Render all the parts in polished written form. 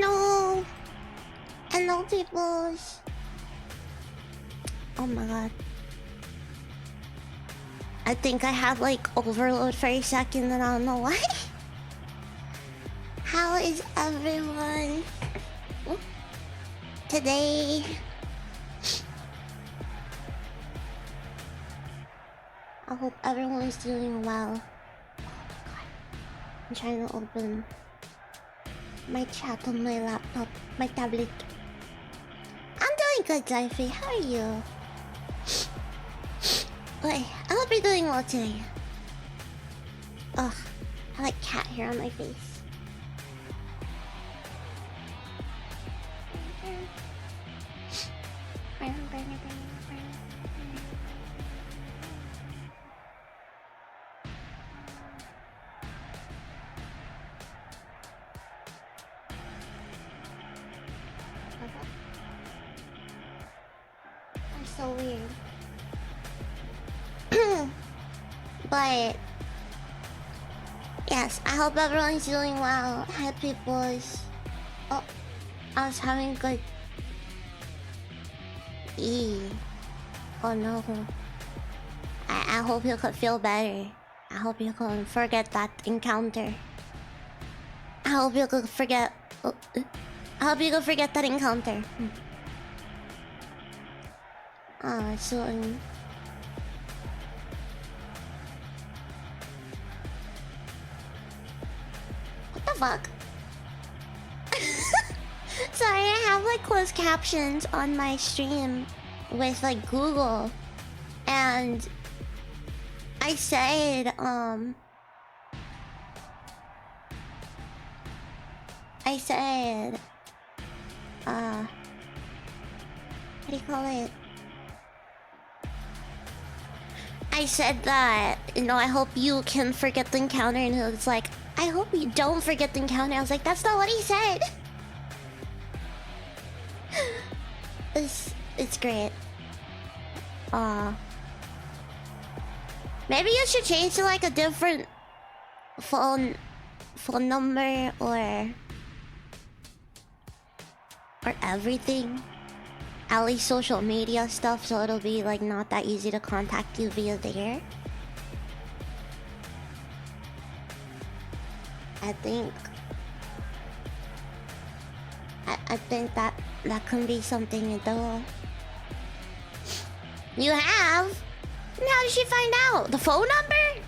No. Hello, peoples. Oh my god. I think I had like overload for a second and I don't know why. How is everyone today? I hope everyone's doing well. I'm trying to open my chat on my laptop, my tablet. I'm doing good, Zifey. How are you? Wait, I hope you're doing well today. Ugh, I like cat hair on my face. They're so weird. But yes, I hope everyone's doing well. Happy boys. Oh, I was having good. Oh no. I hope you could feel better. I hope you can forget that encounter. I hope you could forget. I hope you could forget that encounter. Oh, so. What the fuck? Sorry, I have like closed captions on my stream with like Google, and I said what do you call it? I said that, you know, I hope you can forget the encounter, and it was like, I hope you don't forget the encounter. I was like, that's not what he said. It's great. Maybe you should change to like a different phone number or everything. At least social media stuff, so it'll be like not that easy to contact you via there. I think that can be something you do. You have? How did she find out? The phone number?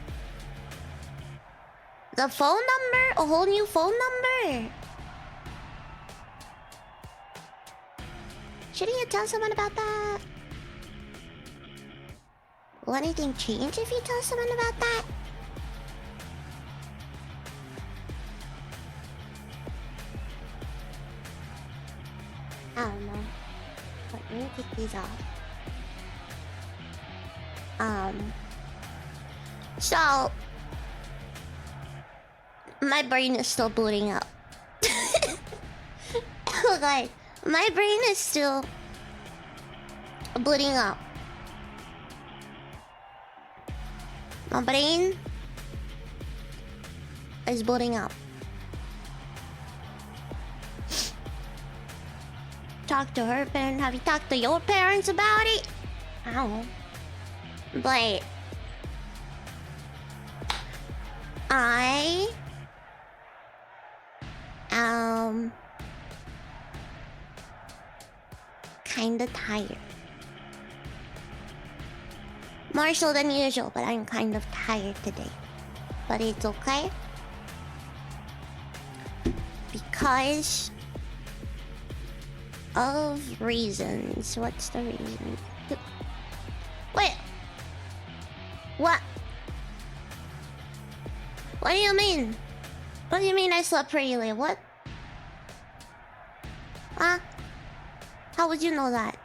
The phone number? A whole new phone number? Shouldn't you tell someone about that? Will anything change if you tell someone about that? I don't know. But let me take these off. So my brain is still booting up. Okay, my brain is still booting up. My brain is booting up. Talk to her parents. Have you talked to your parents about it? I don't know. But I am kinda tired. More so than usual, but I'm kind of tired today. But it's okay. Because of reasons. What's the reason? Wait. What? What do you mean? What do you mean I slept pretty late? What? Huh? How would you know that?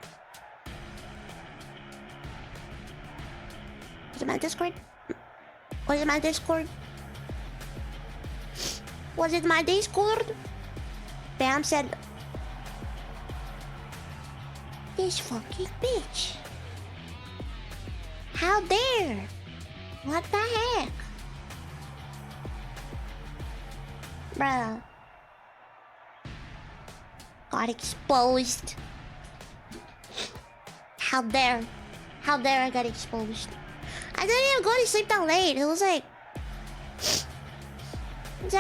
Was it my Discord? Was it my Discord? Was it my Discord? Bam said... This fucking bitch. How dare? What the heck? Bruh. Got exposed. How dare? How dare I got exposed? I didn't even go to sleep that late. It was like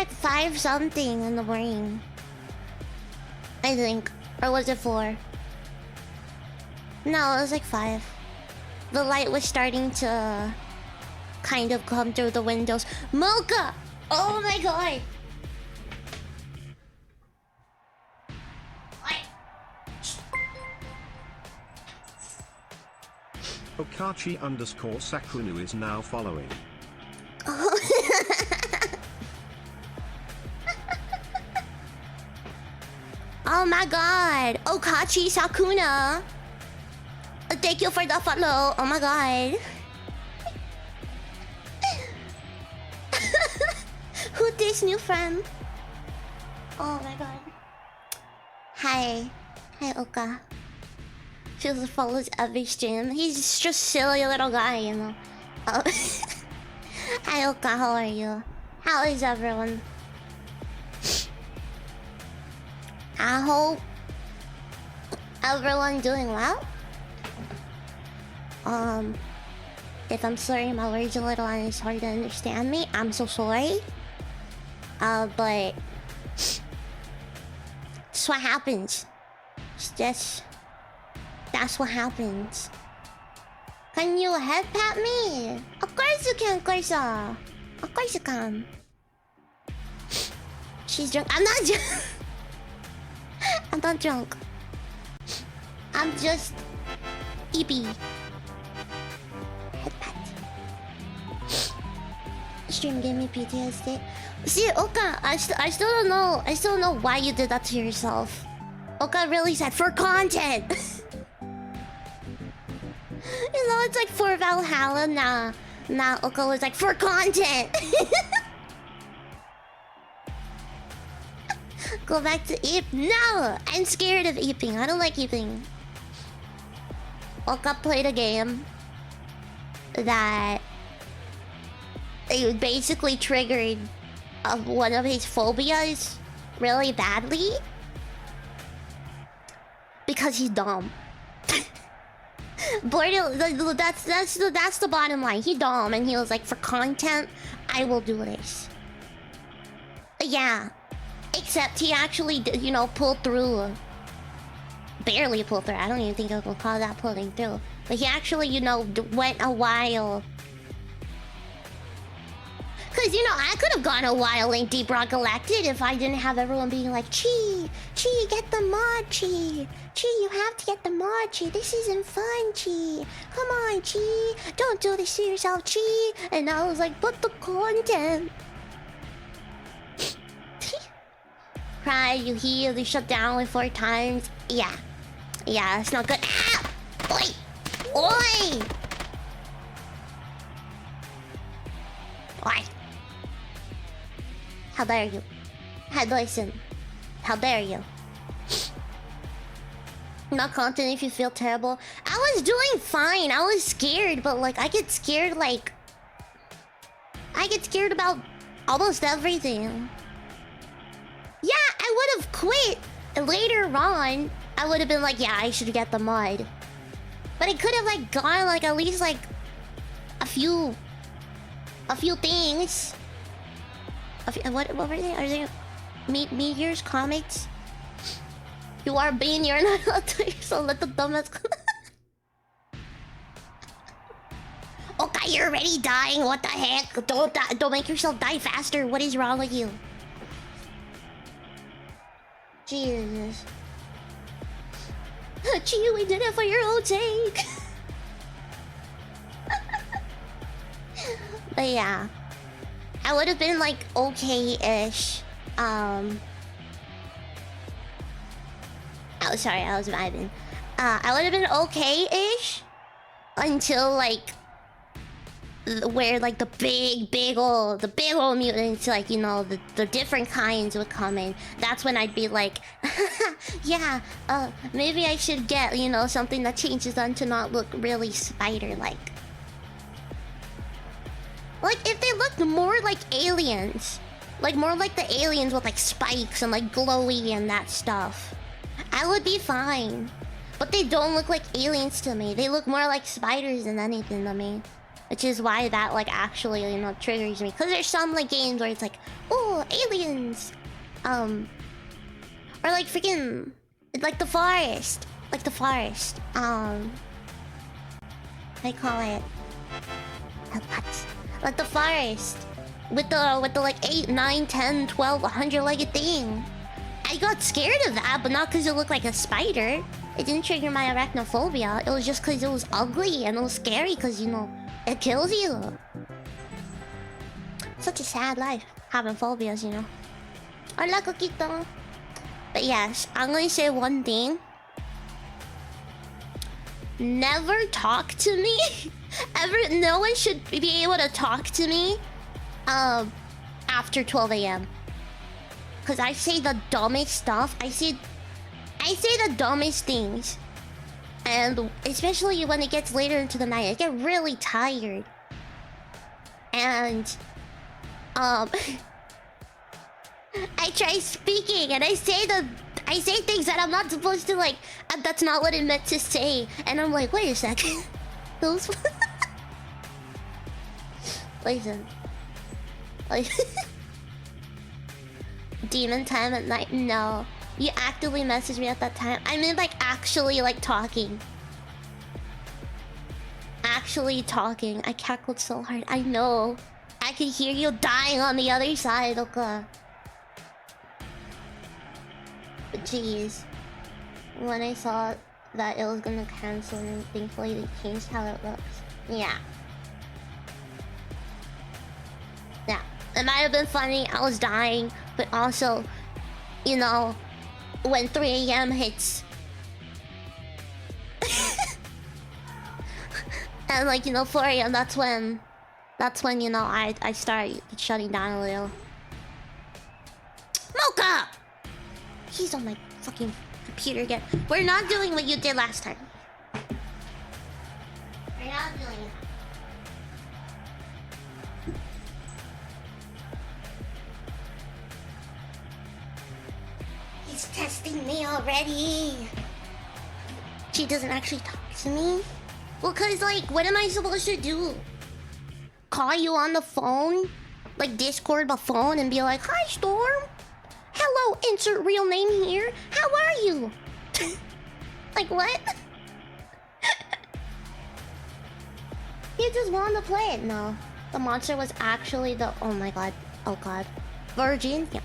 5 something in the morning. I think. Or was it 4? No, it was like 5. The light was starting to kind of come through the windows. Mocha! Oh my god! Okachi_Sakunu is now following. Oh my god! Okachi Sakuna! Thank you for the follow! Oh my god! Who's this new friend? Oh my god. Hi. Hi, Oka. She also follows every stream. He's just silly little guy, you know. Oh. Hi, Oka. How are you? How is everyone? I hope everyone doing well. If I'm sorry my words a little and it's hard to understand me, I'm so sorry. But that's what happens. That's what happens. Can you head pat me? Of course you can, Corsa. Of course you can. She's drunk. I'm not drunk. I'm not drunk. I'm just eepy. Head pat. Stream gave me PTSD. See, Oka, I still don't know. I still don't know why you did that to yourself. Oka really said for content. You know, it's like for Valhalla. Nah, Oka was like for content. Go back to Eep. No! I'm scared of eeping. I don't like eeping. Oka played a game that it basically triggered one of his phobias really badly because he's dumb. That's the bottom line. He dumb and he was like, for content, I will do this. Yeah. Except he actually, you know, pulled through. Barely pulled through. I don't even think I would call that pulling through. But he actually, you know, went a while. Because, you know, I could have gone a while in Deep Rock Galactic if I didn't have everyone being like, Chi, get the mod, Chi. Chi, you have to get the mod, Chi. This isn't fun, Chi. Come on, Chi. Don't do this to yourself, Chi. And I was like, but the content. Cry, you heal, you shut down like 4 times. Yeah. Yeah, it's not good. Ah! Oi! Oi! Oi! How dare you? Listen. How dare you? Not content if you feel terrible. I was doing fine. I was scared, but like I get scared about almost everything. Yeah, I would have quit. Later on, I would have been like, yeah, I should get the mod. But I could have like gone like at least like a few things. What were they? Are they meteors, comets? You are being, you're not allowed to, so let the dumbass. Okay, you're already dying. What the heck? Don't make yourself die faster. What is wrong with you? Jesus. Gee, we did it for your own sake. But yeah, I would have been like okay-ish. Oh, sorry, I was vibing. I would have been okay-ish until like where like the big old mutants, like, you know, the different kinds would come in. That's when I'd be like, yeah, maybe I should get, you know, something that changes them to not look really spider-like. Like if they looked more like aliens, like more like the aliens with like spikes and like glowy and that stuff. I would be fine. But they don't look like aliens to me. They look more like spiders than anything to me. Which is why that like actually, you know, triggers me. Cause there's some like games where it's like, oh, aliens. Or like freaking like the forest. Like the forest. They call it what? Like the forest. With the like 8, 9, 10, 12, 100-legged thing. I got scared of that, but not because it looked like a spider. It didn't trigger my arachnophobia. It was just because it was ugly and it was scary because, you know, it kills you. Such a sad life, having phobias, you know. Hola, Coquito. But yes, I'm going to say one thing. Never talk to me. No one should be able to talk to me after 12 a.m. Because I say the dumbest stuff. I say the dumbest things. And especially when it gets later into the night, I get really tired. And I try speaking and I say things that I'm not supposed to, like, that's not what it meant to say. And I'm like, wait a second. Those listen. Like demon time at night? No. You actively messaged me at that time. I mean, like, actually, like, talking. Actually talking. I cackled so hard. I know. I can hear you dying on the other side, okay? But jeez. When I saw that it was gonna cancel, and thankfully they changed how it looks. Yeah. Yeah. It might have been funny. I was dying. But also, you know, when 3 a.m. hits and like, you know, 4 a.m. that's when you know I start shutting down a little. Mocha! He's on my fucking computer again. We're not doing what you did last time. We're not doing it. He's testing me already. She doesn't actually talk to me. Well, cause like, what am I supposed to do? Call you on the phone? Like Discord by phone and be like, hi Storm. Hello, insert real name here. How are you? Like what? You just wanted to play it. No. The monster was actually the, oh my god. Oh god. Virgin? Yeah.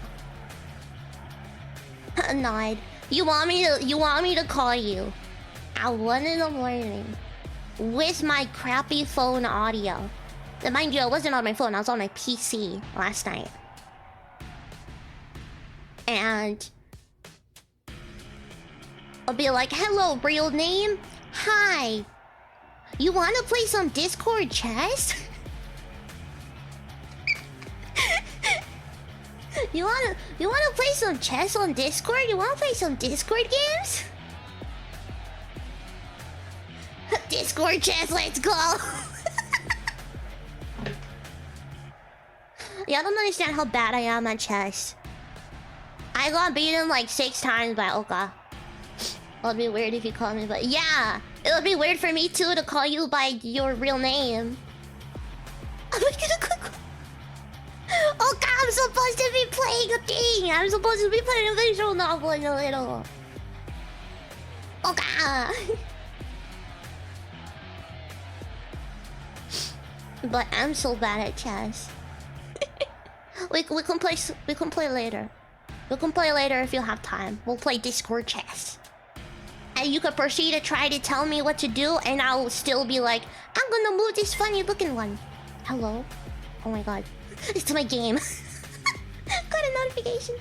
Annoyed. You want me to call you at 1 in the morning with my crappy phone audio. And mind you, I wasn't on my phone, I was on my PC last night. And I'll be like, hello, real name? Hi. You wanna play some Discord chess? You wanna play some chess on Discord? You wanna play some Discord games? Discord chess, let's go! Y'all don't understand how bad I am at chess. I got beaten like 6 times by Oka. It'll be weird if you call me, but yeah! It'll be weird for me too to call you by your real name. I'm gonna click. Oka, I'm supposed to be playing a thing! I'm supposed to be playing a visual novel in a little. Oka! But I'm so bad at chess. we can play later. We can play later if you have time. We'll play Discord chess. And you can proceed to try to tell me what to do, and I'll still be like, I'm gonna move this funny looking one. Hello? Oh my god. It's my game. Got a notification.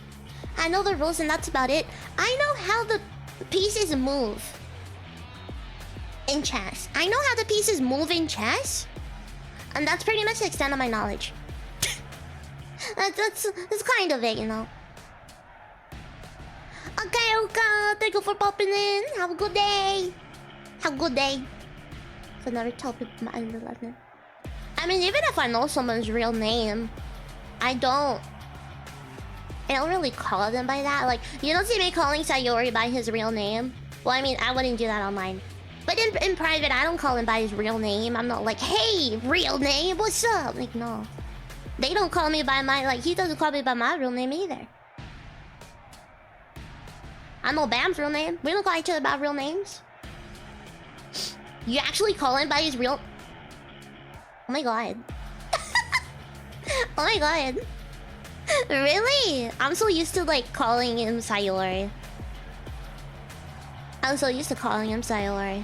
I know the rules and that's about it. I know how the pieces move in chess. I know how the pieces move in chess. And that's pretty much the extent of my knowledge. that's kind of it, you know. Okay, okay. Thank you for popping in. Have a good day. Have a good day. So never tell people my last name. I mean, even if I know someone's real name, I don't I don't really call them by that. Like, you don't see me calling Sayori by his real name. Well, I mean, I wouldn't do that online. But in private, I don't call him by his real name. I'm not like, hey, real name, what's up? Like, no. They don't call me by my, like, he doesn't call me by my real name either. I know Bam's real name. We don't call each other by real names. You actually call him by his real... Oh my god. Oh my god. Really? I'm so used to, like, calling him Sayori. I'm so used to calling him Sayori.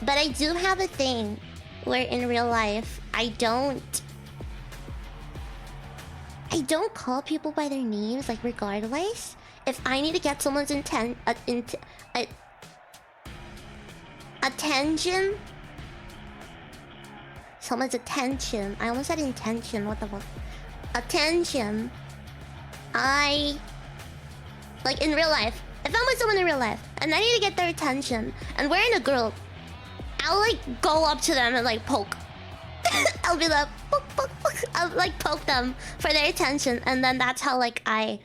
But I do have a thing where in real life, I don't call people by their names, like, regardless. If I need to get someone's attention... Someone's attention. I almost said intention, what the fuck? Attention. Like, in real life. If I'm with someone in real life, and I need to get their attention, and we're in a group, I'll, like, go up to them and, like, poke. I'll be like, poke, poke, poke. I'll, like, poke them for their attention, and then that's how, like, I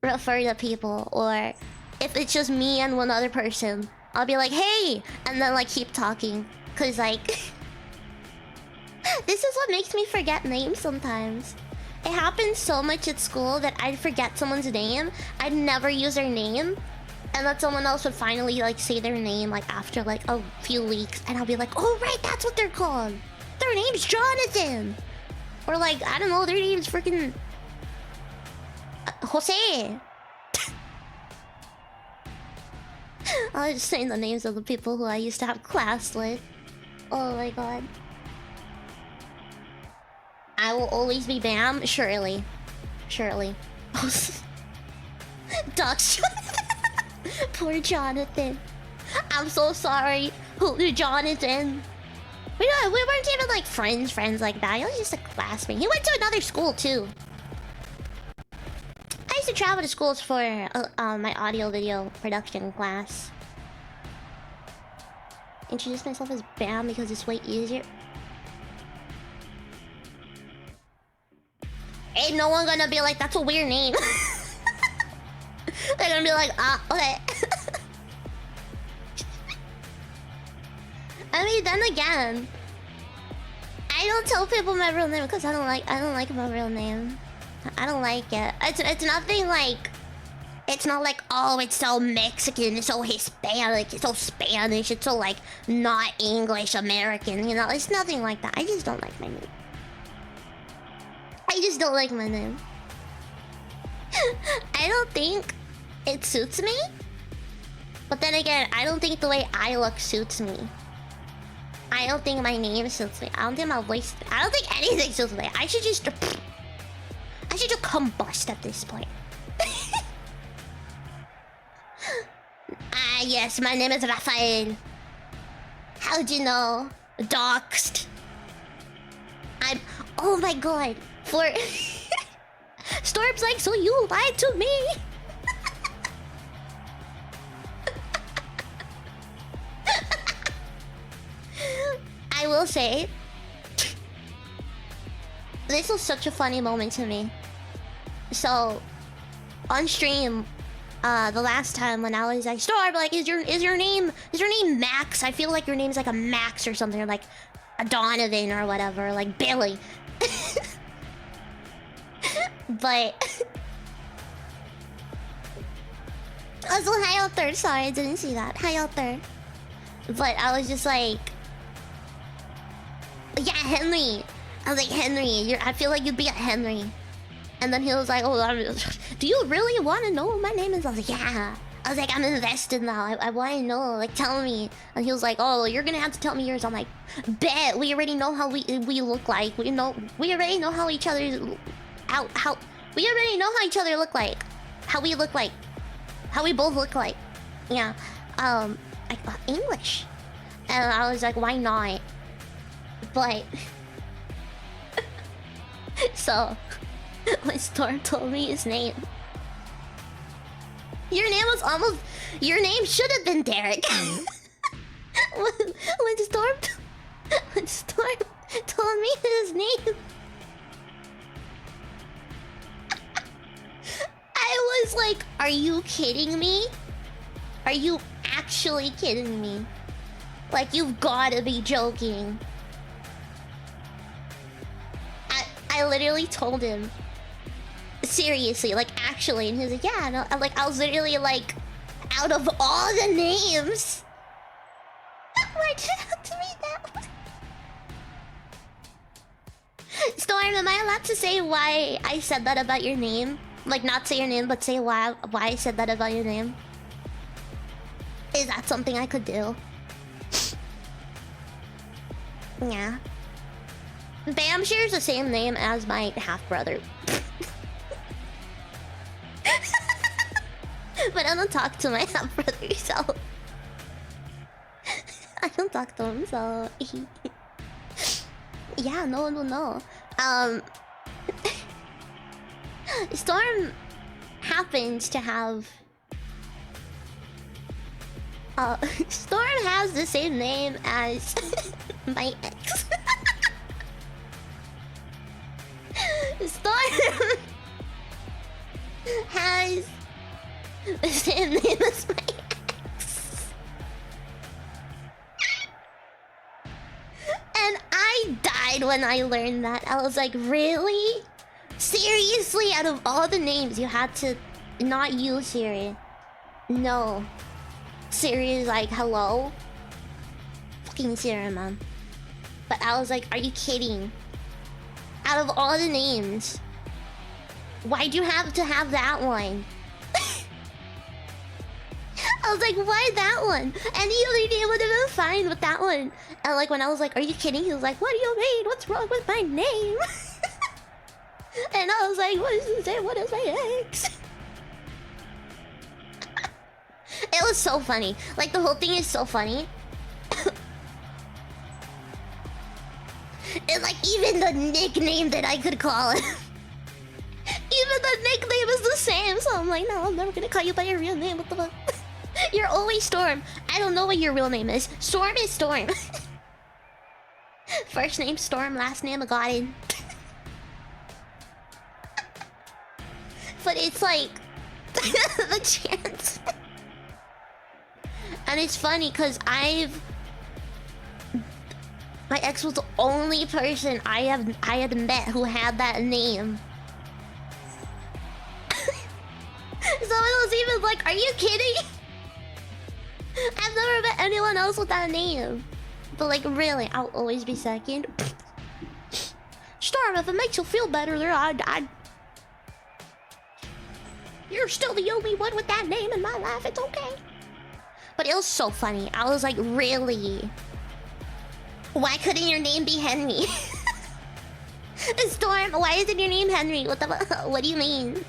refer to people. Or if it's just me and one other person, I'll be like, hey! And then, like, keep talking. Cause, like... This is what makes me forget names sometimes. It happens so much at school that I'd forget someone's name. I'd never use their name. And then someone else would finally, like, say their name, like, after, like, a few weeks. And I'll be like, oh, right, that's what they're called. Their name's Jonathan. Or, like, I don't know, their name's freaking... Jose. I was just saying the names of the people who I used to have class with. Oh my god. I will always be Bam, surely. Surely. Ducks. Poor Jonathan. I'm so sorry. Jonathan. We weren't even like friends like that. He was just a classmate. He went to another school too. I used to travel to schools for my audio video production class. Introduce myself as Bam because it's way easier. Ain't no one gonna be like, that's a weird name. They're gonna be like, ah, okay. I mean, then again, I don't tell people my real name because I don't like my real name. I don't like it. It's nothing like, it's not like, oh, it's so Mexican, it's so Hispanic, it's so Spanish, it's so like not English American, you know? It's nothing like that. I just don't like my name. I just don't like my name. I don't think it suits me. But then again, I don't think the way I look suits me. I don't think my name suits me. I don't think my voice... I don't think anything suits me. I should just combust at this point. Ah, yes, my name is Rafael. How'd you know? Doxed. Oh my god. For... Storm's like, so you lied to me? I will say... This was such a funny moment to me. So... On stream... the last time when I was like, Storm, like, is your name Max? I feel like your name's like a Max or something, or like a Donovan or whatever, like Billy. But also, hi out there. Sorry, I didn't see that. Hi out there. But I was just like, yeah, Henry. I was like, Henry, I feel like you'd be a Henry. And then he was like, oh, do you really want to know what my name is? I was like, yeah. I was like, I'm invested now. I want to know. Like, tell me. And he was like, oh, you're going to have to tell me yours. I'm like, bet. We already know how we look like. We already know how each other... We already know how each other look like. How we look like. How we both look like. Yeah. Like, English. And I was like, why not? But... So... When Storm told me his name. Your name should have been Derek. when Storm told me his name. Are you kidding me? Are you actually kidding me? Like, you've gotta be joking. I literally told him. Seriously, like, actually. And he was like, yeah, no. Like, I was literally like, out of all the names. Why did it have to be that one? Storm, am I allowed to say why I said that about your name? Like, not say your name, but say why I said that about your name? Is that something I could do? Yeah. Bam shares the same name as my half-brother. But I don't talk to my half-brother, so... I don't talk to him, so... Yeah, no one will know. Storm happens to have... Storm has the same name as my ex. Storm has the same name as my ex. And I died when I learned that. I was like, really? Seriously? Out of all the names, you had to not use Siri? No. Siri is like, hello? Fucking Siri, man. But I was like, are you kidding? Out of all the names, why'd you have to have that one? I was like, why that one? Any other name would have been fine with that one. And like, when I was like, are you kidding? He was like, what do you mean? What's wrong with my name? And I was like, what is it? What is my ex? It was so funny. Like, the whole thing is so funny. And like, even the nickname that I could call it. Even the nickname is the same. So I'm like, no, I'm never gonna call you by your real name. What the fuck? You're always Storm. I don't know what your real name is. Storm is Storm. First name Storm, last name Agodin. But it's like... the chance. And it's funny because my ex was the only person I had met who had that name. So it was even like, are you kidding? I've never met anyone else with that name. But like, really, I'll always be second. Storm, if it makes you feel better, you're still the only one with that name in my life. It's okay. But it was so funny. I was like, really? Why couldn't your name be Henry? Storm, why isn't your name Henry? What do you mean?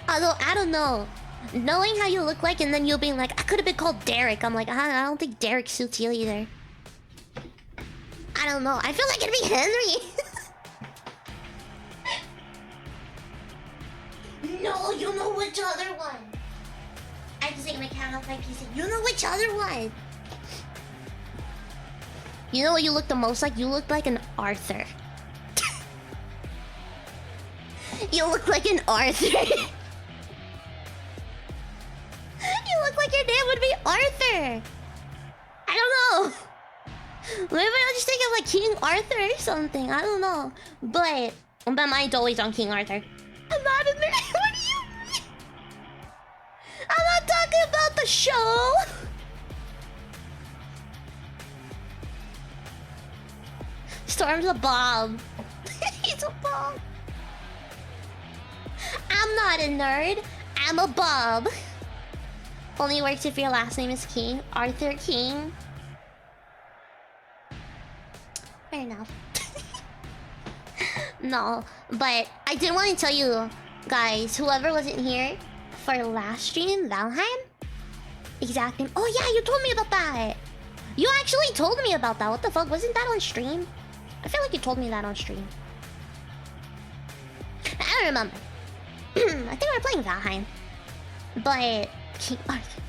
Although, I don't know. Knowing how you look like and then you being like, I could have been called Derek. I'm like, I don't think Derek suits you either. I don't know. I feel like it'd be Henry. No, you know which other one. I have to take my cat off my PC. You know which other one. You know what you look the most like? You look like an Arthur. You look like an Arthur. You look like your name would be Arthur. I don't know. Maybe I'll just think of like King Arthur or something. I don't know. But my mind's always on King Arthur. I'm not in there. What do you mean? I'm not talking about the show. Storm's a Bob. He's a Bob. I'm not a nerd. I'm a Bob. Only works if your last name is King. Arthur King. Fair enough. No, but I did want to tell you guys, whoever wasn't here for last stream, Valheim? Exactly. Oh yeah, you told me about that. You actually told me about that. What the fuck? Wasn't that on stream? I feel like you told me that on stream. I don't remember. I think we were playing Valheim. But King Arthur.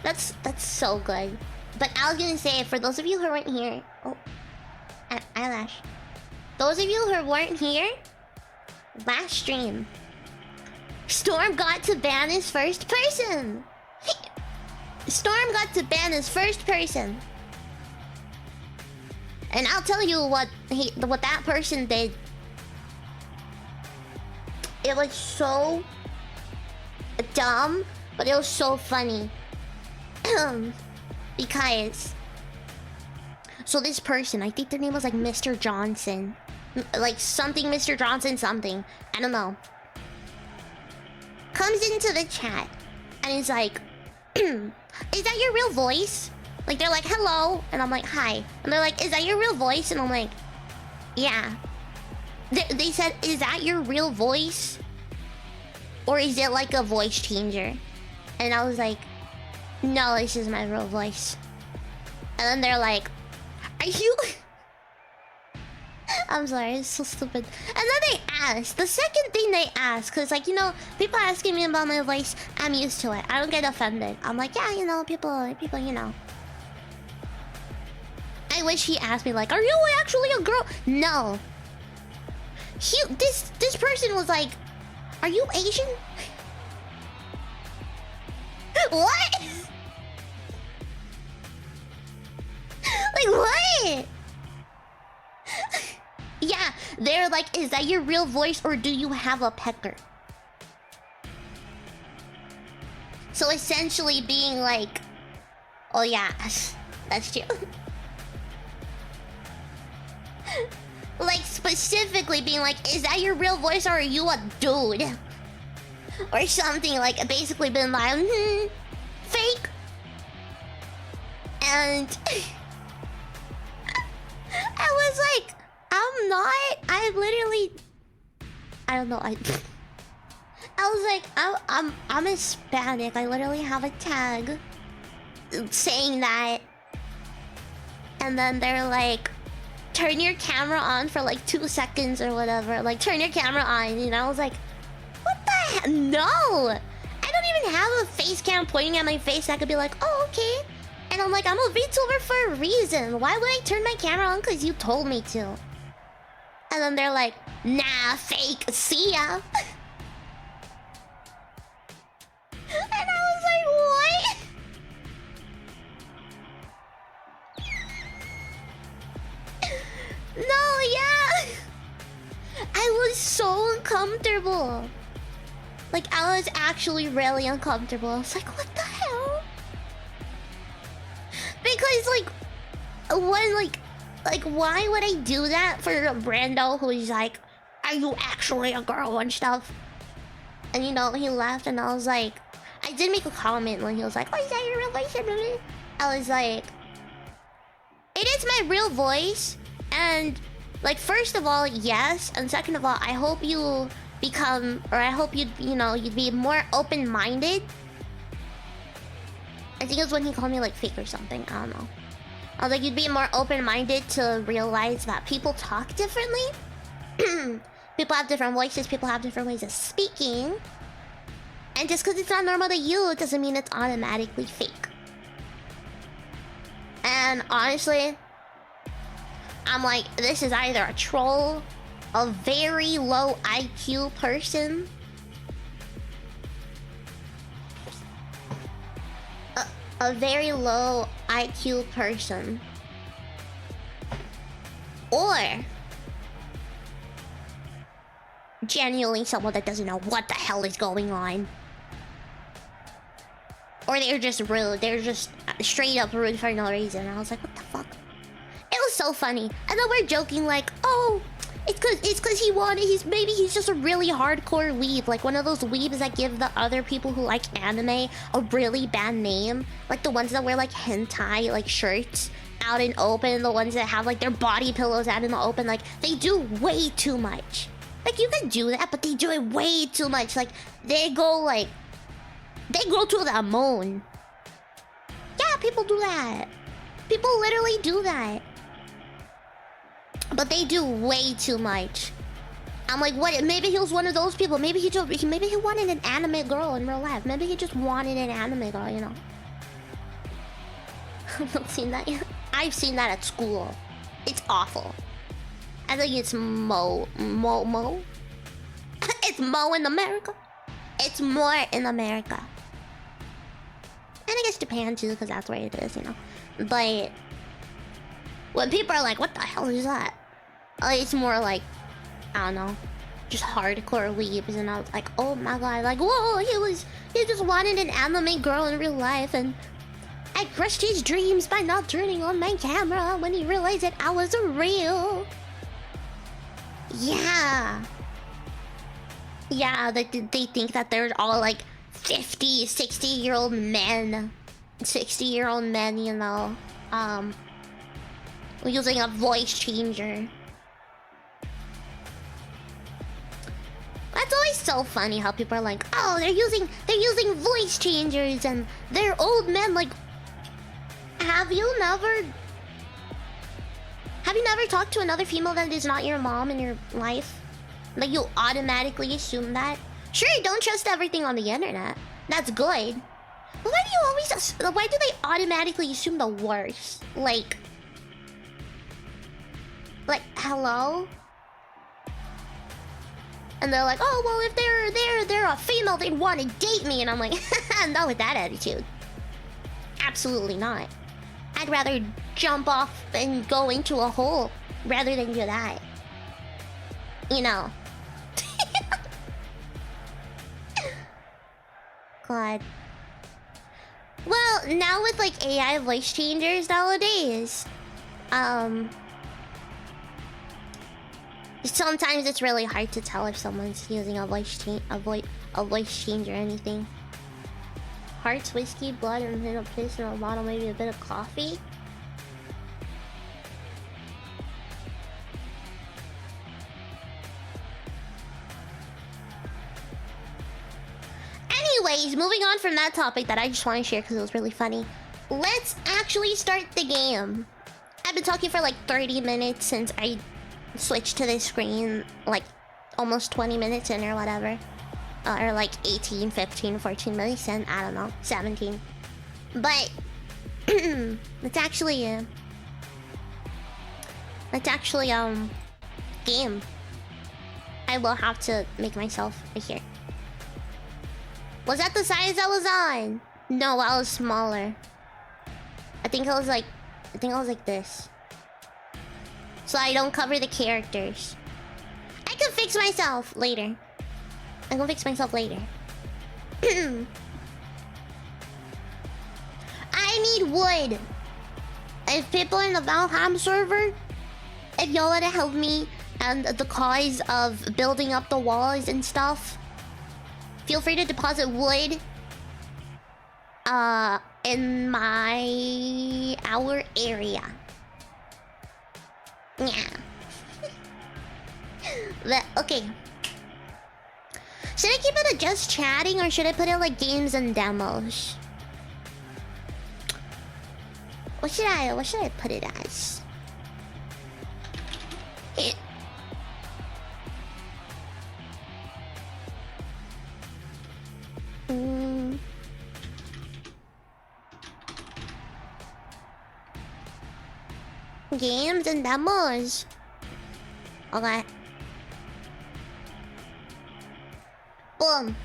That's so good. But I was gonna say, for those of you who weren't here, oh, eyelash. Those of you who weren't here Last stream. Storm got to ban his first person. Storm got to ban his first person. And I'll tell you what that person did. It was so dumb, but it was so funny. Because so this person, I think their name was like Mr. Johnson. Like something Mr. Johnson something. I don't know. Comes into the chat and he's like, is that your real voice? Like they're like, hello, and I'm like, hi. And they're like, is that your real voice? And I'm like, yeah. They said, is that your real voice? Or is it like a voice changer? And I was like, no, this is my real voice. And then they're like, are you... I'm sorry, it's so stupid. And then they asked, the second thing they asked, because like, you know, people asking me about my voice, I'm used to it. I don't get offended. I'm like, yeah, you know, people, you know. I wish he asked me like, are you actually a girl? No. This person was like, are you Asian? What? Like what? Yeah, they're like, is that your real voice or do you have a pecker? So essentially being like, oh yeah, that's true. Like specifically being like, is that your real voice or are you a dude? Or something, like basically been like, fake. And I was like, I'm not. I literally, I don't know. I was like, I'm Hispanic. I literally have a tag saying that. And then they're like, turn your camera on for like 2 seconds or whatever. Like, turn your camera on, you know? I was like, what the heck? No! I don't even have a face cam pointing at my face. I could be like, oh, okay. And I'm like, I'm a VTuber for a reason. Why would I turn my camera on? Because you told me to. And then they're like, nah, fake. See ya. And I was like, what? No, yeah. I was so uncomfortable. Like, I was actually really uncomfortable. I was like, what the hell? Because, like, why would I do that for a brando who's like, are you actually a girl and stuff? And, you know, he laughed and I was like, I did make a comment when he was like, oh, is that your real voice? I was like, it is my real voice. And, like, first of all, yes. And second of all, I hope you become, or I hope you'd be more open-minded. I think it was when he called me, like, fake or something. I don't know. I was like, you'd be more open-minded to realize that people talk differently. People have different voices. People have different ways of speaking. And just because it's not normal to you, doesn't mean it's automatically fake. And honestly, I'm like, this is either a troll, a very low IQ person, a very low IQ person, or genuinely someone that doesn't know what the hell is going on. Or they're just rude. They're just straight up rude for no reason. I was like, what the fuck? It was so funny. And then we're joking like, oh, it's cause he wanted, maybe he's just a really hardcore weeb. Like one of those weebs that give the other people who like anime a really bad name. Like the ones that wear like hentai like shirts out in open. The ones that have like their body pillows out in the open. Like they do way too much. Like you can do that, but they do it way too much. Like they go to the moon. Yeah, people do that. People literally do that. But they do way too much. I'm like, what? Maybe he was one of those people. Maybe he wanted an anime girl in real life. Maybe he just wanted an anime girl, you know. I've not seen that yet. I've seen that at school. It's awful. I think it's Mo. It's more in America. It's more in America. And I guess Japan too, because that's where it is, you know. But when people are like, what the hell is that? It's more like, I don't know, just hardcore weebs. And I was like, oh my god, like, whoa, he just wanted an anime girl in real life. And I crushed his dreams by not turning on my camera when he realized that I was real. Yeah. Yeah, they think that they're all like 50, 60-year-old men. 60-year-old men, you know. Using a voice changer. That's always so funny how people are like, oh, they're using voice changers and they're old men. Like, have you never talked to another female that is not your mom in your life? Like, you automatically assume that? Sure, don't trust everything on the internet. That's good. But why do they automatically assume the worst? Like, hello? And they're like, oh, well, if they're a female, they'd want to date me. And I'm like, not with that attitude. Absolutely not. I'd rather jump off and go into a hole rather than do that. You know. God. Well, now with like AI voice changers nowadays, sometimes it's really hard to tell if someone's using a voice change or anything. Hearts, whiskey, blood, and then a piss in a bottle, maybe a bit of coffee. Anyways, moving on from that topic that I just want to share because it was really funny. Let's actually start the game. I've been talking for like 30 minutes since I switched to this screen, like almost 20 minutes in or whatever. Or like 18, 15, 14 minutes in, I don't know, 17. But it's actually game. I will have to make myself right here. Was that the size I was on? No, I was smaller. I think I was like this. So I don't cover the characters. I can fix myself later. I need wood. If people in the Valheim server, if y'all wanna help me and the cause of building up the walls and stuff, feel free to deposit wood in our area. Yeah. But, okay. Should I keep it at just chatting or should I put it like games and demos? What should I put it as? Games and demos. Okay. Boom.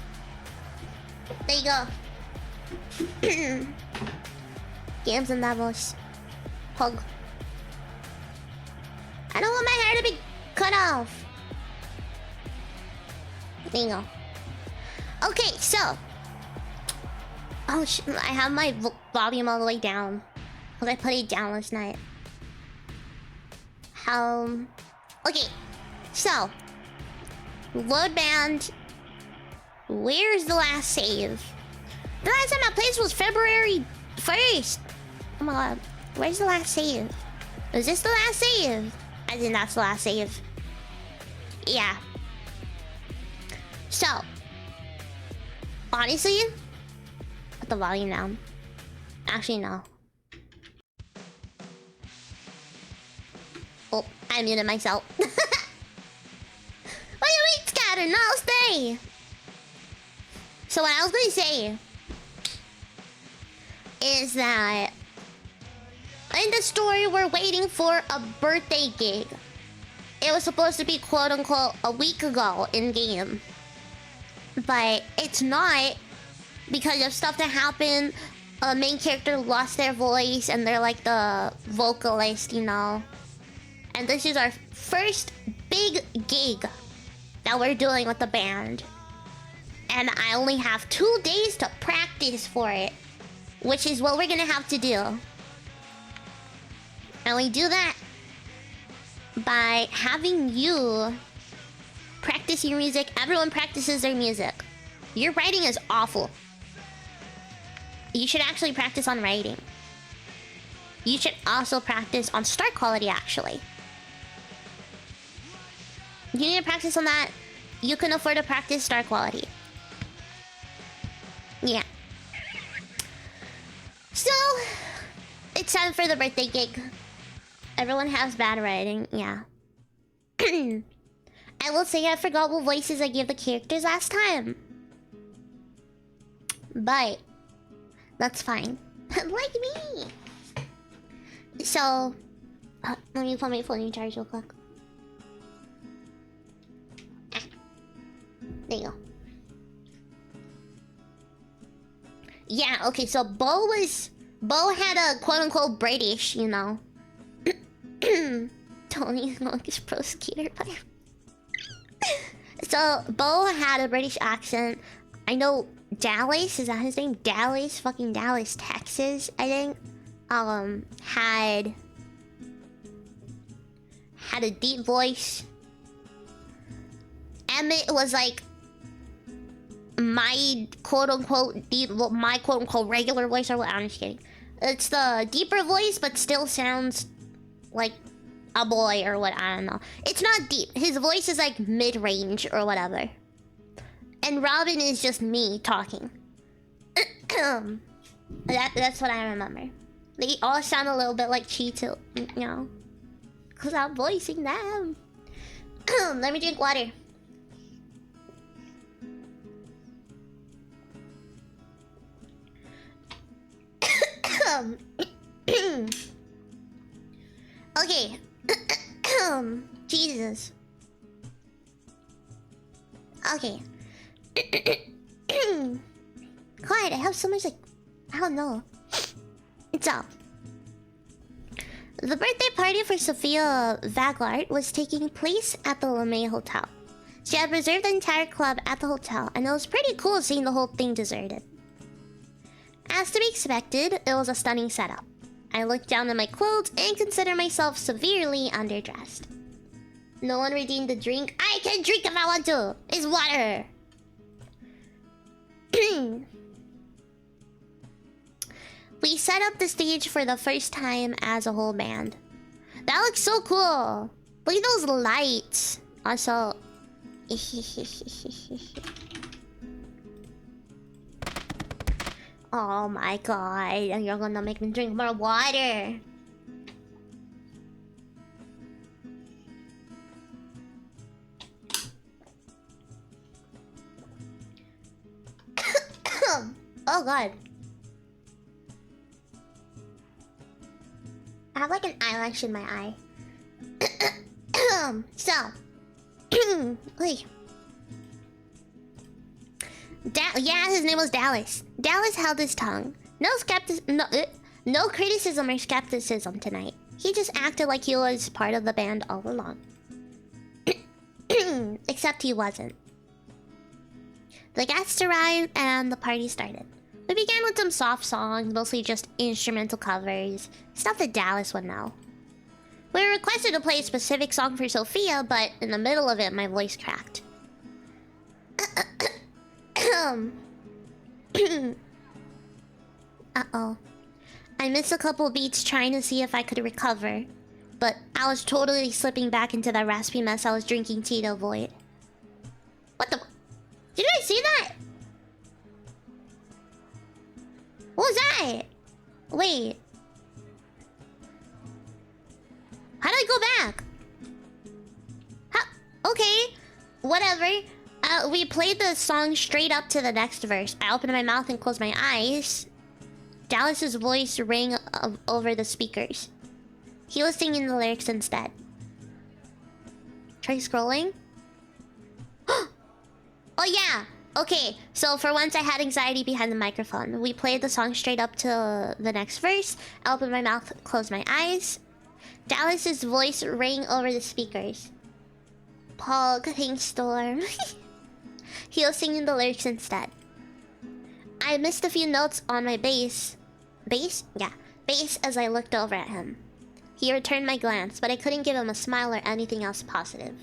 There you go. Games and demos. Hug. I don't want my hair to be cut off. There you go. Okay, so. Oh, I have my volume all the way down. Because I put it down last night. Okay. So. Load band. Where's the last save? The last time I played was February 1st. Oh my god. Where's the last save? Is this the last save? I think that's the last save. Yeah. So. Honestly, put the volume down. Actually, no. Oh, I muted myself. What do you mean, scatter? No, stay. So what I was gonna say is that in the story we're waiting for a birthday gig. It was supposed to be quote unquote a week ago in game. but it's not because of stuff that happened. A main character lost their voice and they're like the vocalist, you know. And this is our first big gig that we're doing with the band. And I only have 2 days to practice for it, which is what we're gonna have to do. And we do that by having you practice your music. Everyone practices their music. Your writing is awful. You should actually practice on writing. You should also practice on start quality, actually. You need to practice on that. You can afford to practice start quality. Yeah. So, it's time for the birthday gig. Everyone has bad writing, yeah. I will say I forgot what voices I gave the characters last time. But that's fine. Like me. So, let me put my phone in charge real quick. There you go. Yeah, okay, so Bo had a quote-unquote British, you know. Tony Longest Pro Skater. So, Bo had a British accent. I know Dallas, is that his name? Dallas, fucking Dallas, Texas, I think. Had a deep voice. Emmett was like my quote-unquote deep, my quote-unquote regular voice, or what? I'm just kidding. It's the deeper voice, but still sounds like a boy or what, I don't know. It's not deep. His voice is like mid-range or whatever. And Robin is just me talking. That's what I remember. They all sound a little bit like Cheeto, you know? Because I'm voicing them. Let me drink water. Okay. Jesus. Okay. God, I have so much, like, I don't know. So, the birthday party for Sophia Vaglart was taking place at the LeMay Hotel. She had reserved the entire club at the hotel, and it was pretty cool seeing the whole thing deserted. As to be expected, it was a stunning setup. I looked down at my clothes and considered myself severely underdressed. No one redeemed the drink. I can drink if I want to! It's water! We set up the stage for the first time as a whole band. That looks so cool! Look at those lights! Also... Oh my god, you're gonna make me drink more water! Oh god. I have like an eyelash in my eye. So. Wait. Yeah, his name was Dallas. Dallas held his tongue. No criticism or skepticism tonight. He just acted like he was part of the band all along. Except he wasn't. The guests arrived and the party started. We began with some soft songs, mostly just instrumental covers, stuff that Dallas would know. We were requested to play a specific song for Sophia, but in the middle of it, my voice cracked. Uh-oh. I missed a couple beats trying to see if I could recover, but I was totally slipping back into that raspy mess I was drinking tea to avoid. What the... Did you guys see that? What was that? Wait. How do I go back? How? Okay. Whatever. We played the song straight up to the next verse. I opened my mouth and closed my eyes. Dallas's voice rang over the speakers. He was singing the lyrics instead. Try scrolling. Oh yeah. Okay, so for once I had anxiety behind the microphone. We played the song straight up to the next verse. I opened my mouth, closed my eyes. Dallas's voice rang over the speakers. Pog, thanks, Storm. He was singing the lyrics instead. I missed a few notes on my bass. Bass? Yeah, bass as I looked over at him. He returned my glance, but I couldn't give him a smile or anything else positive.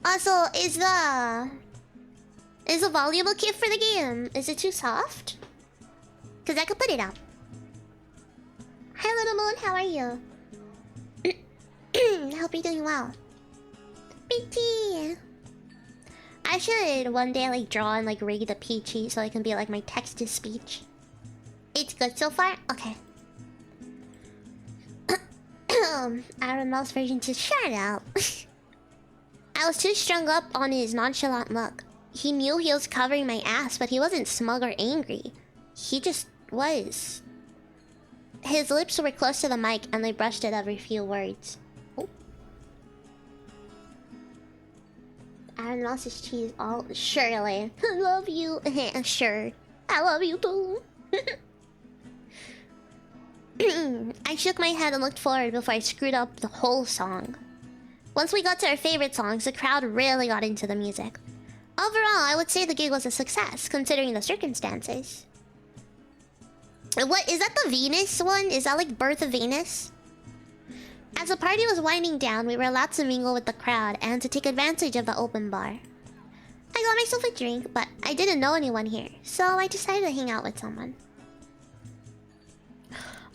Also, is the volume okay for the game? Is it too soft? Cause I could put it up. Hi Little Moon, how are you? I hope you're doing well. PT. I should one day like draw and like rig the Peachy so I can be like my text to speech. It's good so far? Okay. Aaron Mouse version to shut up. I was too strung up on his nonchalant look. He knew he was covering my ass, but he wasn't smug or angry. He just was. His lips were close to the mic and they brushed at every few words. Oh. Aaron lost his cheese all surely. I love you. Sure. I love you too. I shook my head and looked forward before I screwed up the whole song. Once we got to our favorite songs, the crowd really got into the music. Overall, I would say the gig was a success, considering the circumstances. What, is that the Venus one? Is that like Birth of Venus? As the party was winding down, we were allowed to mingle with the crowd and to take advantage of the open bar. I got myself a drink, but I didn't know anyone here, so I decided to hang out with someone.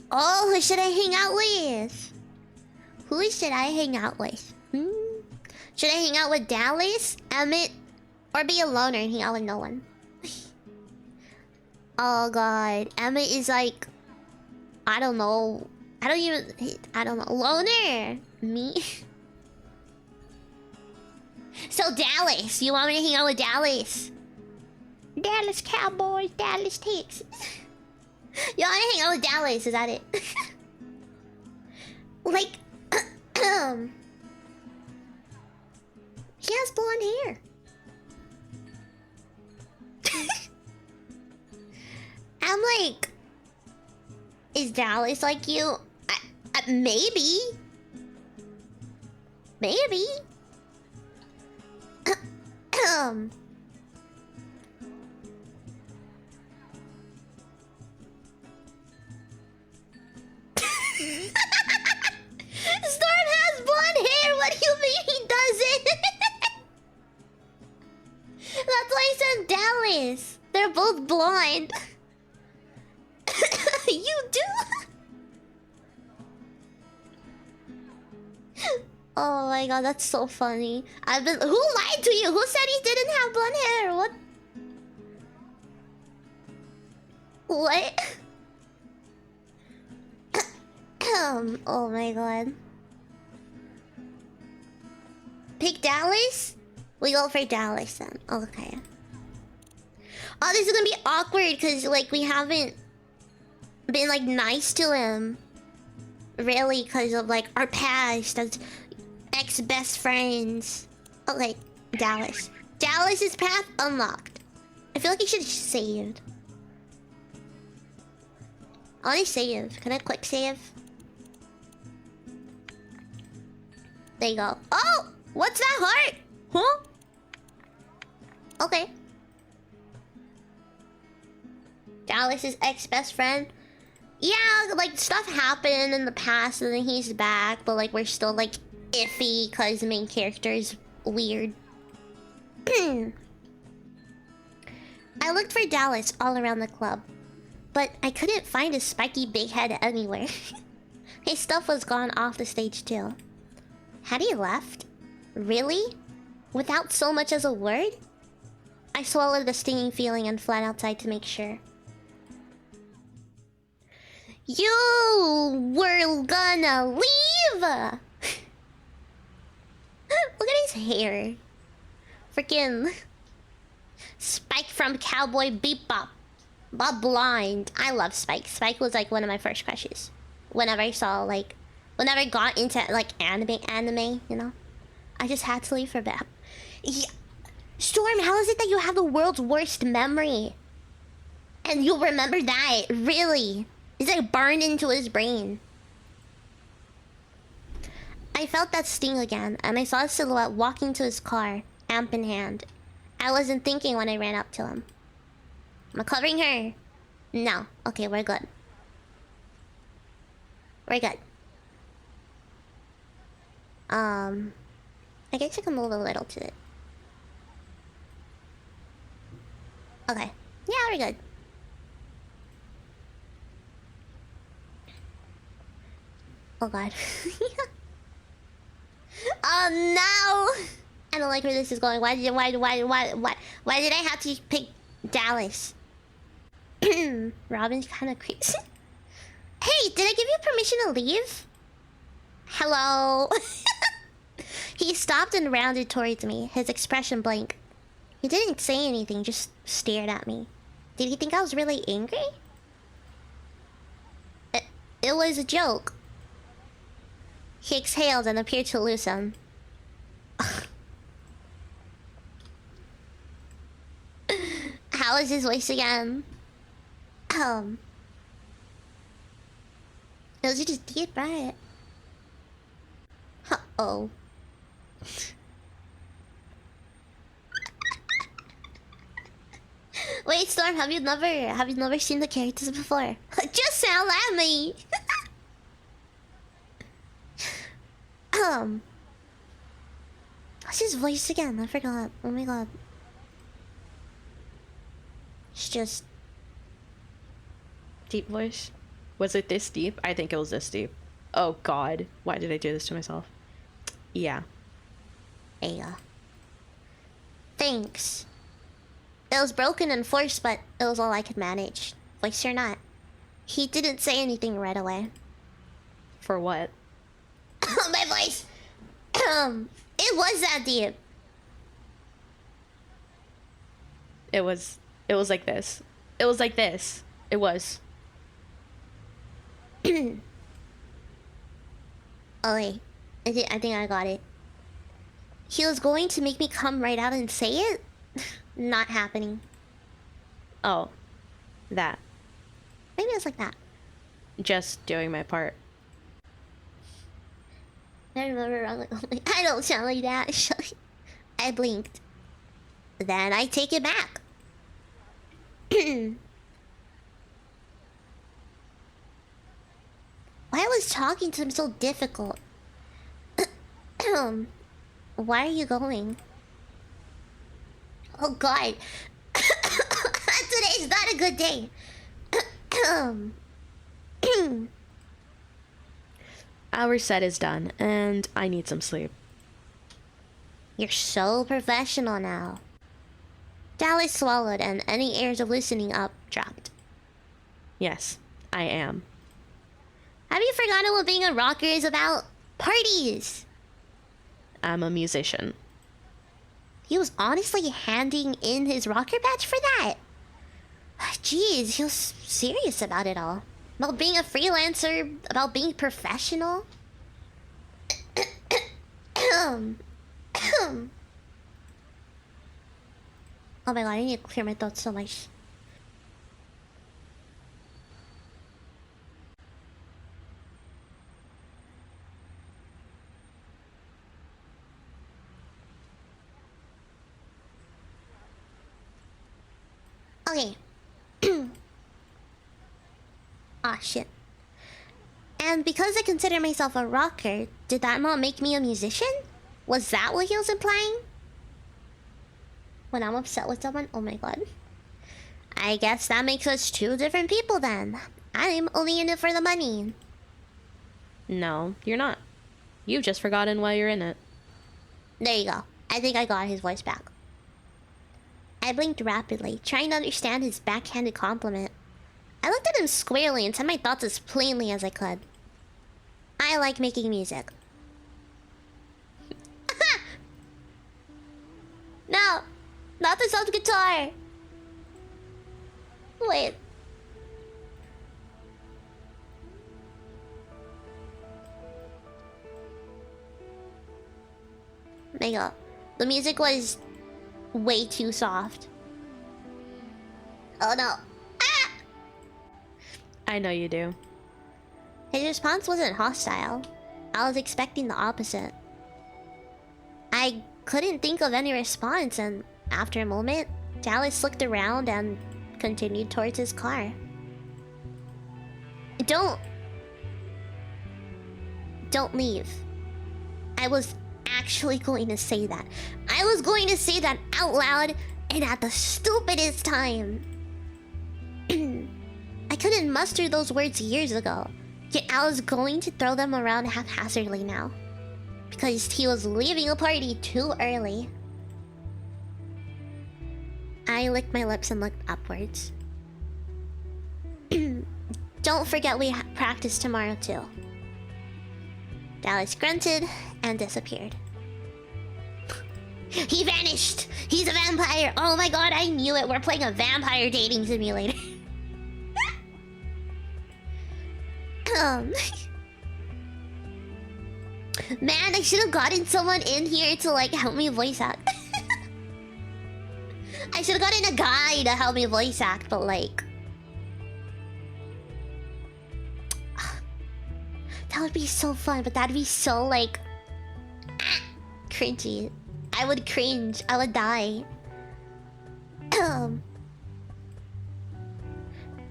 Oh, who should I hang out with? Who should I hang out with? Should I hang out with Dallas, Emmett, or be a loner and hang out with no one? Oh god, Emmett is like... I don't know. I don't know. Loner! Me? So Dallas, you want me to hang out with Dallas? Dallas Cowboys, Dallas Texans. You want to hang out with Dallas, is that it? Like... He has blonde hair. I'm like... Is Dallas like you? Maybe. Maybe. Storm has blonde hair. What do you mean he doesn't? That's why I said Dallas. They're both blonde. You do? Oh my god, that's so funny. Who lied to you? Who said he didn't have blonde hair? What? What? Oh my god. Pick Dallas? We go for Dallas then. Okay. Oh, this is gonna be awkward because like we haven't been like nice to him. Really, because of like our past as ex-best friends. Okay, Dallas. Dallas's path unlocked. I feel like he should have saved. I want to save. Can I quick save? There you go. Oh! What's that heart? Huh? Okay. Dallas's ex-best friend. Yeah, like stuff happened in the past and then he's back, but like we're still like iffy because the main character is weird. I looked for Dallas all around the club, but I couldn't find his spiky big head anywhere. His stuff was gone off the stage too. Had he left? Really? Without so much as a word? I swallowed the stinging feeling and fled outside to make sure. You were gonna leave! Look at his hair. Freaking Spike from Cowboy Bebop. Bob Blind. I love Spike. Spike was like one of my first crushes. Whenever I saw like... Whenever I got into like anime, you know? I just had to leave for that. Yeah. Storm, how is it that you have the world's worst memory? And you'll remember that, really? It's like burned into his brain. I felt that sting again, and I saw a silhouette walking to his car, amp in hand. I wasn't thinking when I ran up to him. Am I covering her? No. Okay, we're good. We're good. I guess I can move a little to it. Okay. Yeah, we're good. Oh god. Oh no! I don't like where this is going. Why did I have to pick Dallas? Robin's kind of crazy. Hey, did I give you permission to leave? Hello? He stopped and rounded towards me, his expression blank. He didn't say anything, just stared at me. Did he think I was really angry? It was a joke. He exhaled and appeared to loosen. How is his voice again? It was just deep, right? Uh-oh. Wait, Storm, have you never seen the characters before? Just sound at me. What's his voice again? I forgot. Oh my god. It's just deep voice. Was it this deep? I think it was this deep. Oh god, why did I do this to myself? Yeah. There you go. Thanks. It was broken and forced, but it was all I could manage. Voice or not. He didn't say anything right away. For what? My voice. It was that deep. It was like this. It was like this. It was. Oh wait. I think I got it. He was going to make me come right out and say it? Not happening. Oh. That. Maybe it's like that. Just doing my part. I remember wrong. I don't sound like that. I blinked. Then I take it back. Why was talking to him so difficult? Why are you going? Oh god. Today's not a good day. Our set is done, and I need some sleep. You're so professional now. Dallas swallowed, and any airs of loosening up dropped. Yes, I am. Have you forgotten what being a rocker is about? Parties! I'm a musician. He was honestly handing in his rocker badge for that. Jeez, he was serious about it all. About being a freelancer, about being professional. Oh my god, I need to clear my throat so much. Okay. Ah, shit. And because I consider myself a rocker, did that not make me a musician? Was that what he was implying? When I'm upset with someone? Oh my god. I guess that makes us two different people then. I'm only in it for the money. No, you're not. You've just forgotten why you're in it. There you go. I think I got his voice back. I blinked rapidly, trying to understand his backhanded compliment. I looked at him squarely and said my thoughts as plainly as I could. I like making music. No! Not the soft guitar! Wait. Mega. The music was way too soft. Oh no. Ah! I know you do. His response wasn't hostile. I was expecting the opposite. I couldn't think of any response, and after a moment, Dallas looked around and continued towards his car. Don't leave. I was actually going to say that. I was going to say that out loud and at the stupidest time. I couldn't muster those words years ago, yet I was going to throw them around haphazardly now. Because he was leaving a party too early. I licked my lips and looked upwards. Don't forget we practice tomorrow too. Dallas grunted and disappeared. He vanished! He's a vampire! Oh my god, I knew it! We're playing a vampire dating simulator. Man, I should have gotten someone in here to like help me voice act. I should have gotten a guy to help me voice act, but like... That would be so fun, but that'd be so like... cringy. I would cringe. I would die.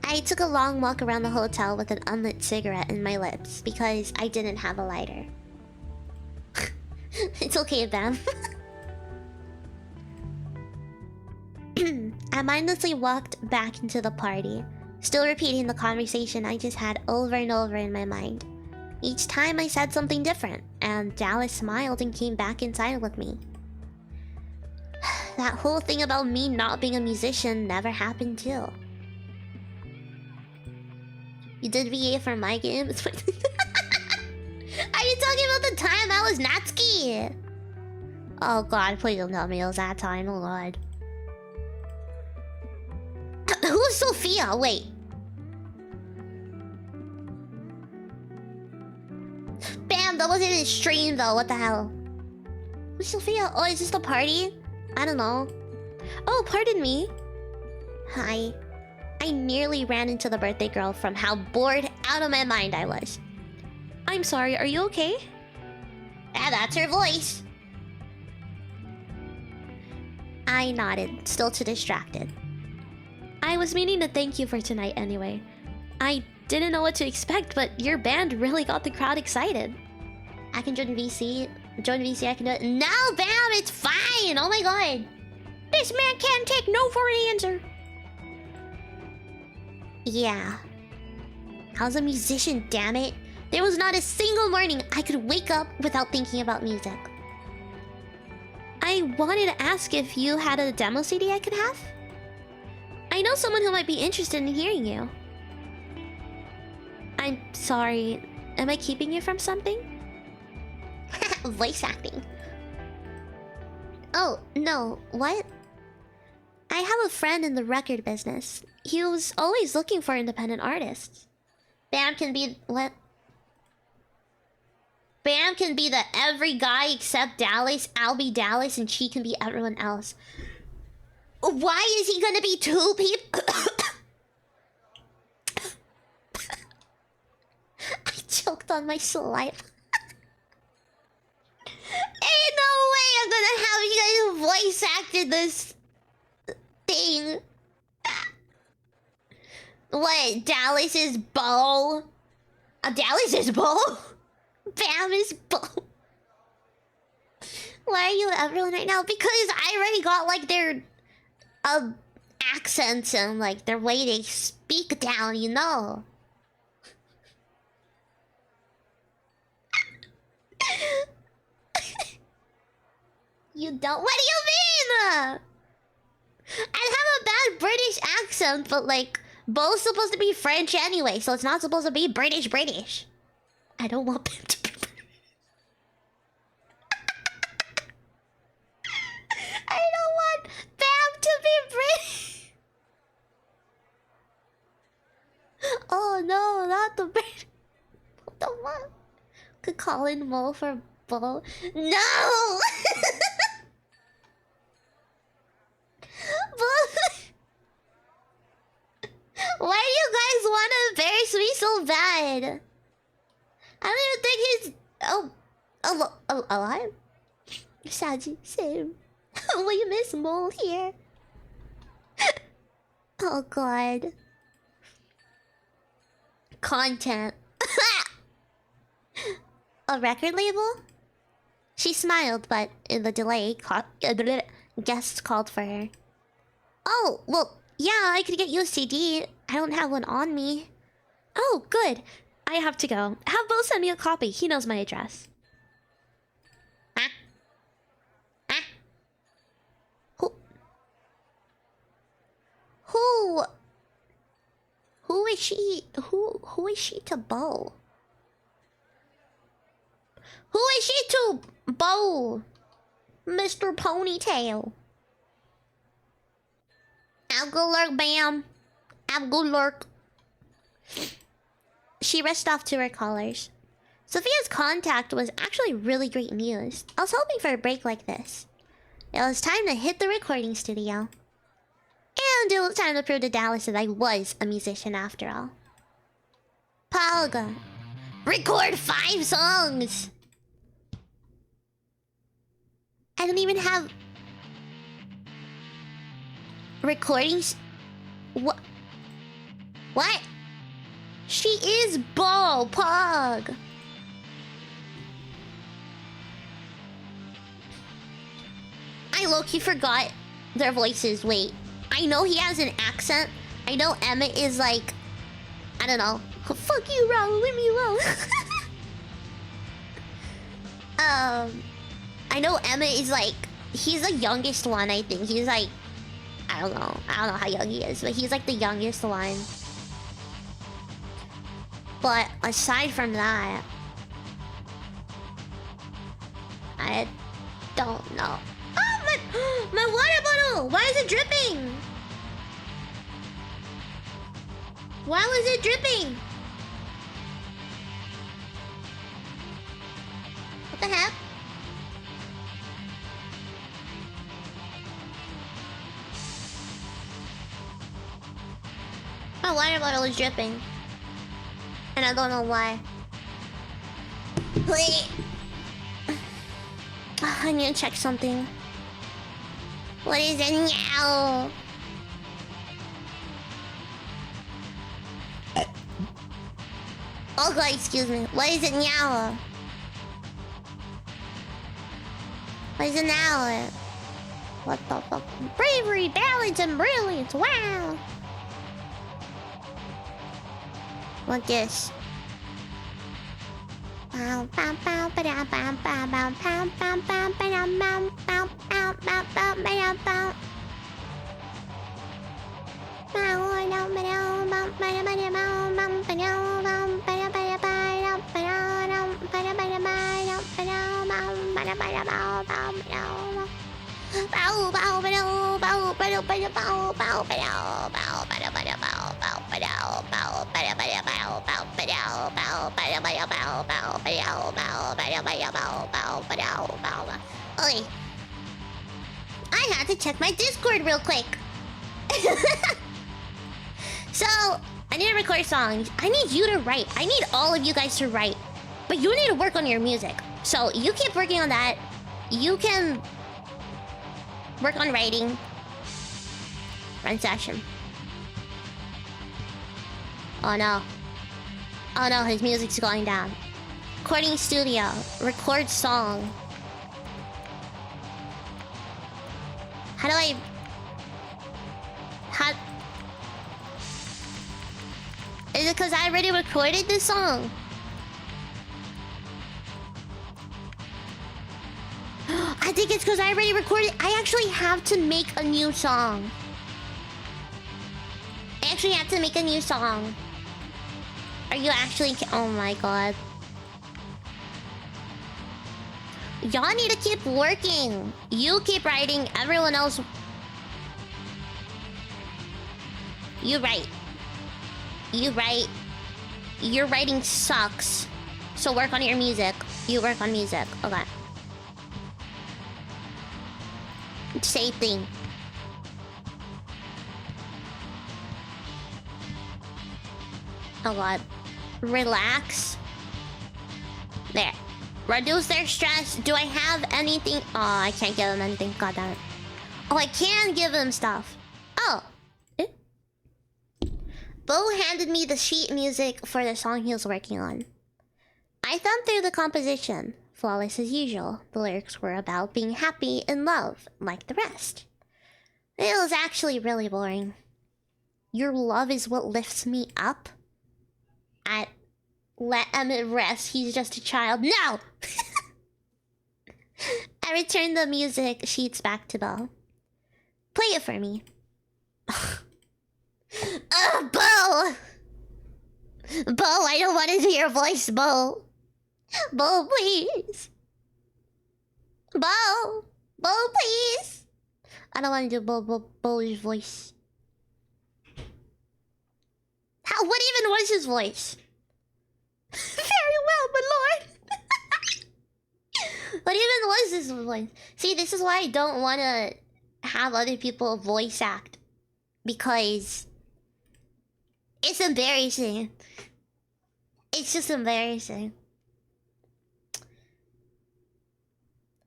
I took a long walk around the hotel with an unlit cigarette in my lips because I didn't have a lighter. It's okay, Bam. I mindlessly walked back into the party, still repeating the conversation I just had over and over in my mind. Each time I said something different, and Dallas smiled and came back inside with me. That whole thing about me not being a musician never happened too. You did VA for my game? Are you talking about the time I was Natsuki? Oh god, please don't tell me it was that time, oh god. Who's Sophia? Wait. Bam, that wasn't in stream though, what the hell? Who's Sophia? Oh, is this the party? I don't know. Oh, pardon me. Hi. I nearly ran into the birthday girl from how bored out of my mind I was. I'm sorry, are you okay? Ah, that's her voice. I nodded, still too distracted. I was meaning to thank you for tonight anyway. I didn't know what to expect, but your band really got the crowd excited. I can join VC. Join VC, I can do it. No, Bam, it's fine! Oh my god! This man can't take no for an answer. Yeah. I was a musician, damn it. There was not a single morning I could wake up without thinking about music. I wanted to ask if you had a demo CD I could have? I know someone who might be interested in hearing you. I'm sorry. Am I keeping you from something? Voice acting. Oh, no. What? I have a friend in the record business. He was always looking for independent artists. Bam can be... what? Bam can be the every guy except Dallas. I'll be Dallas and she can be everyone else. Why is he gonna be two people? I choked on my saliva. Ain't no way I'm gonna have you guys voice acted this thing. What? Dallas is Bo? Dallas is Bo? Bam is Bo. Why are you everyone right now? Because I already got like their accents and like their way they speak down, you know. You don't? What do you mean? I have a bad British accent, but like both supposed to be French anyway, so it's not supposed to be British. I don't want them to be British. I don't want Bam to be British. Oh no, not the British. What the fuck? Could call in Mo for Bo. No! god. I don't even think he's... alive? Saji, same. We miss Mole here. Oh god. Content. A record label? She smiled, but in the delay, guests called for her. Oh, well, yeah, I could get you a CD. I don't have one on me. Oh, good. I have to go. Have Bo send me a copy. He knows my address. Ah. Ah. Who is she? Who is she to Bo? Who is she to Bo? Mr. Ponytail. I'll go lurk, bam. I'll go lurk. She rushed off to her callers. Sophia's contact was actually really great news. I was hoping for a break like this. It was time to hit the recording studio. And it was time to prove to Dallas that I was a musician after all. Palga. Record 5 songs! I don't even have... recordings? What? What? She is Bo Pog. I low-key forgot their voices. Wait. I know he has an accent. I know Emmett is like... I don't know. Oh, fuck you, Raul. Leave me alone. I know Emmett is like... He's the youngest one, I think. He's like... I don't know how young he is, but he's like the youngest one. But aside from that... I don't know. Oh, my water bottle! Why is it dripping? Why was it dripping? What the heck? My water bottle is dripping. And I don't know why. Wait. I need to check something. What is it now? Oh god, excuse me. What is it now? What is it now? What the fuck? Bravery, balance, and brilliance. Wow. What this? Okay. I had to check my Discord real quick. So, I need to record songs. I need you to write. I need all of you guys to write. But you need to work on your music. So, you keep working on that. You can work on writing. Run session. Oh no. Oh no, his music's going down. Recording studio. Record song. How do I... How... Is it because I already recorded this song? I think it's because I already recorded... I actually have to make a new song. I actually have to make a new song. Are you actually... Oh my god. Y'all need to keep working. You keep writing. Everyone else... You write. You write. Your writing sucks. So work on your music. You work on music. Okay. Same thing. Oh god. relax. There. Reduce their stress. Do I have anything? Oh, I can't give them anything. God damn it. Oh, I can give them stuff. Oh. Bo handed me the sheet music for the song he was working on. I thumbed through the composition. Flawless as usual. The lyrics were about being happy in love, like the rest. It was actually really boring. Your love is what lifts me up? Let Emmett rest, he's just a child. No! I returned the music sheets back to Bo. Play it for me. Bo! Bo, I don't want to hear your voice, Bo. Bo, please. Bo! Bo, please! I don't want to do Bo's voice. What even was his voice? Very well, my lord. What even was this voice? See, this is why I don't want to have other people voice act. Because it's embarrassing. It's just embarrassing.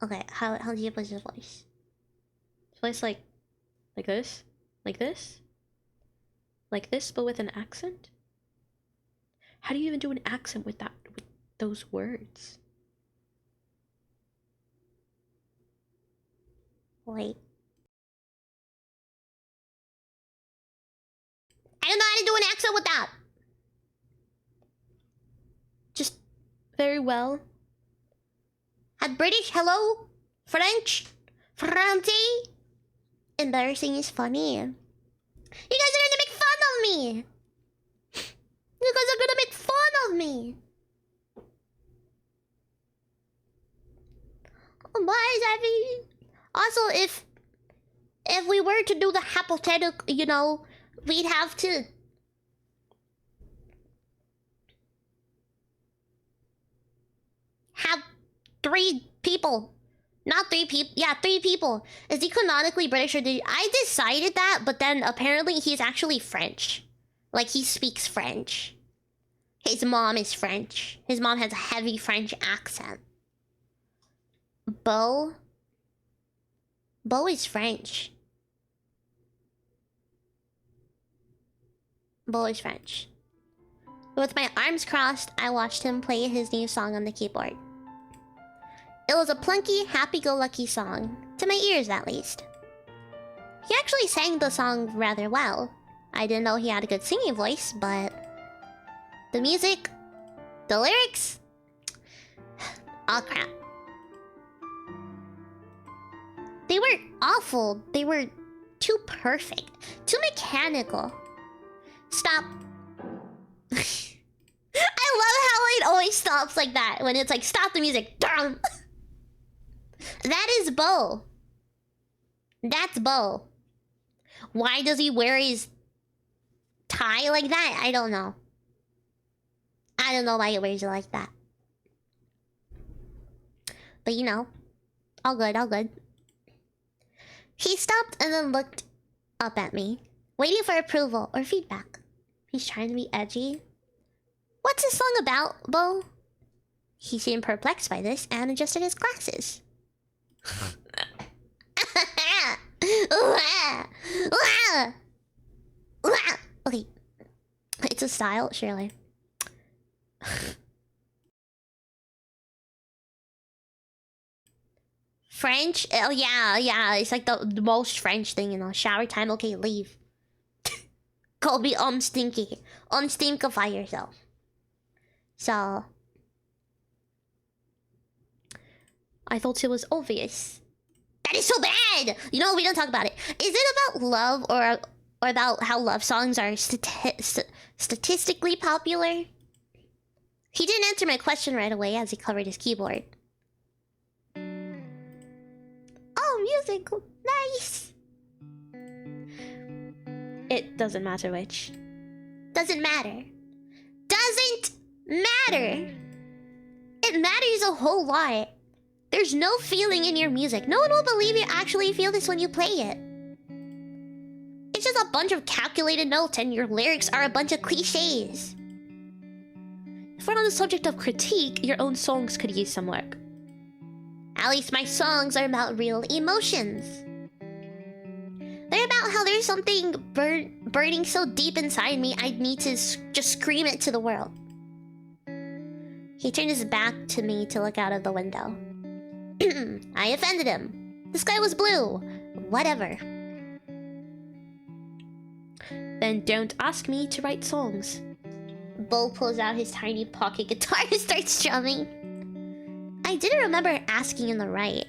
Okay, how do you put his voice? His voice like this? Like this? Like this, but with an accent? How do you even do an accent with that, with those words? Wait. I don't know how to do an accent with that. Just very well. Had British, hello? French? Francie? Embarrassing is funny. You guys are gonna make fun of me. You guys are gonna make fun of me. Why is that? Also, if we were to do the hypothetical, you know, we'd have to have 3 people. Not 3 people. Yeah, 3 people. Is he canonically British or did I decided that, but then apparently he's actually French. Like, he speaks French. His mom is French. His mom has a heavy French accent. Bo is French. Bo is French. With my arms crossed, I watched him play his new song on the keyboard. It was a plunky, happy-go-lucky song. To my ears, at least. He actually sang the song rather well. I didn't know he had a good singing voice, but the music, the lyrics, oh crap. They were awful. They were too perfect. Too mechanical. Stop. I love how it always stops like that. When it's like, stop the music. That is Bo. That's Bo. Why does he wear his tie like that? I don't know. I don't know why he wears it like that. But you know, all good, all good. He stopped and then looked up at me, waiting for approval or feedback. He's trying to be edgy. What's this song about, Bo? He seemed perplexed by this and adjusted his glasses. Okay. It's a style, surely. French? Oh yeah. It's like the most French thing, you know. Shower time, okay, leave. Go be stinky. Unstinkify yourself. So I thought it was obvious. That is so bad! You know, we don't talk about it. Is it about love or about how love songs are statistically popular? He didn't answer my question right away as he covered his keyboard. Oh, music! Nice! It doesn't matter which. Doesn't matter. Doesn't matter! It matters a whole lot. There's no feeling in your music. No one will believe you actually feel this when you play it. It's just a bunch of calculated notes and your lyrics are a bunch of cliches. If we're on the subject of critique, your own songs could use some work. At least my songs are about real emotions. They're about how there's something burning so deep inside me, I need to just scream it to the world. He turned his back to me to look out of the window. I offended him. The sky was blue. Whatever. Then don't ask me to write songs. Bo pulls out his tiny pocket guitar and starts strumming. I didn't remember asking him to write.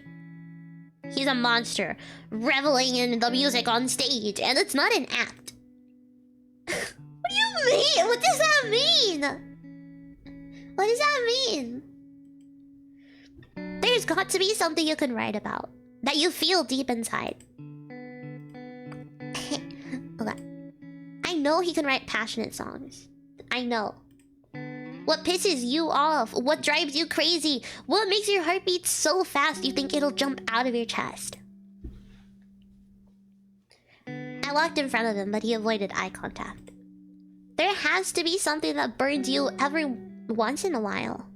He's a monster, reveling in the music on stage, and it's not an act. What do you mean? What does that mean? What does that mean? There's got to be something you can write about, that you feel deep inside. Okay. I know he can write passionate songs. I know. What pisses you off? What drives you crazy? What makes your heart beat so fast you think it'll jump out of your chest? I walked in front of him, but he avoided eye contact. There has to be something that burns you every once in a while.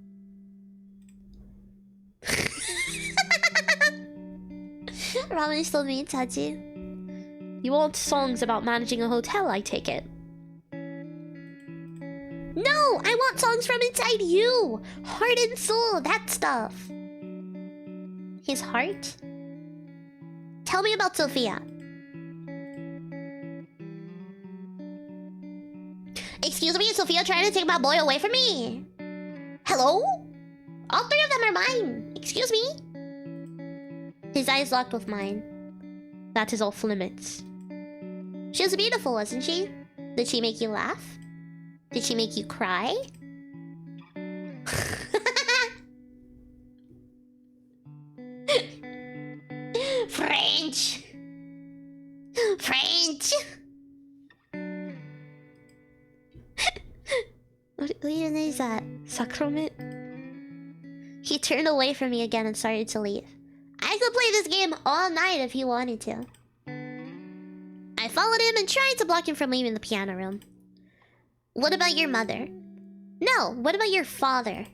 Ramen still means Hachi. You want songs about managing a hotel, I take it. No! I want songs from inside you! Heart and soul, that stuff. His heart? Tell me about Sophia. Excuse me, is Sophia trying to take my boy away from me? Hello? All three of them are mine. Excuse me? His eyes locked with mine. That is off limits. She was beautiful, wasn't she? Did she make you laugh? Did she make you cry? French! French! What even is that? Sacrament? He turned away from me again and started to leave. I could play this game all night if he wanted to. I followed him and tried to block him from leaving the piano room. What about your mother? No, what about your father?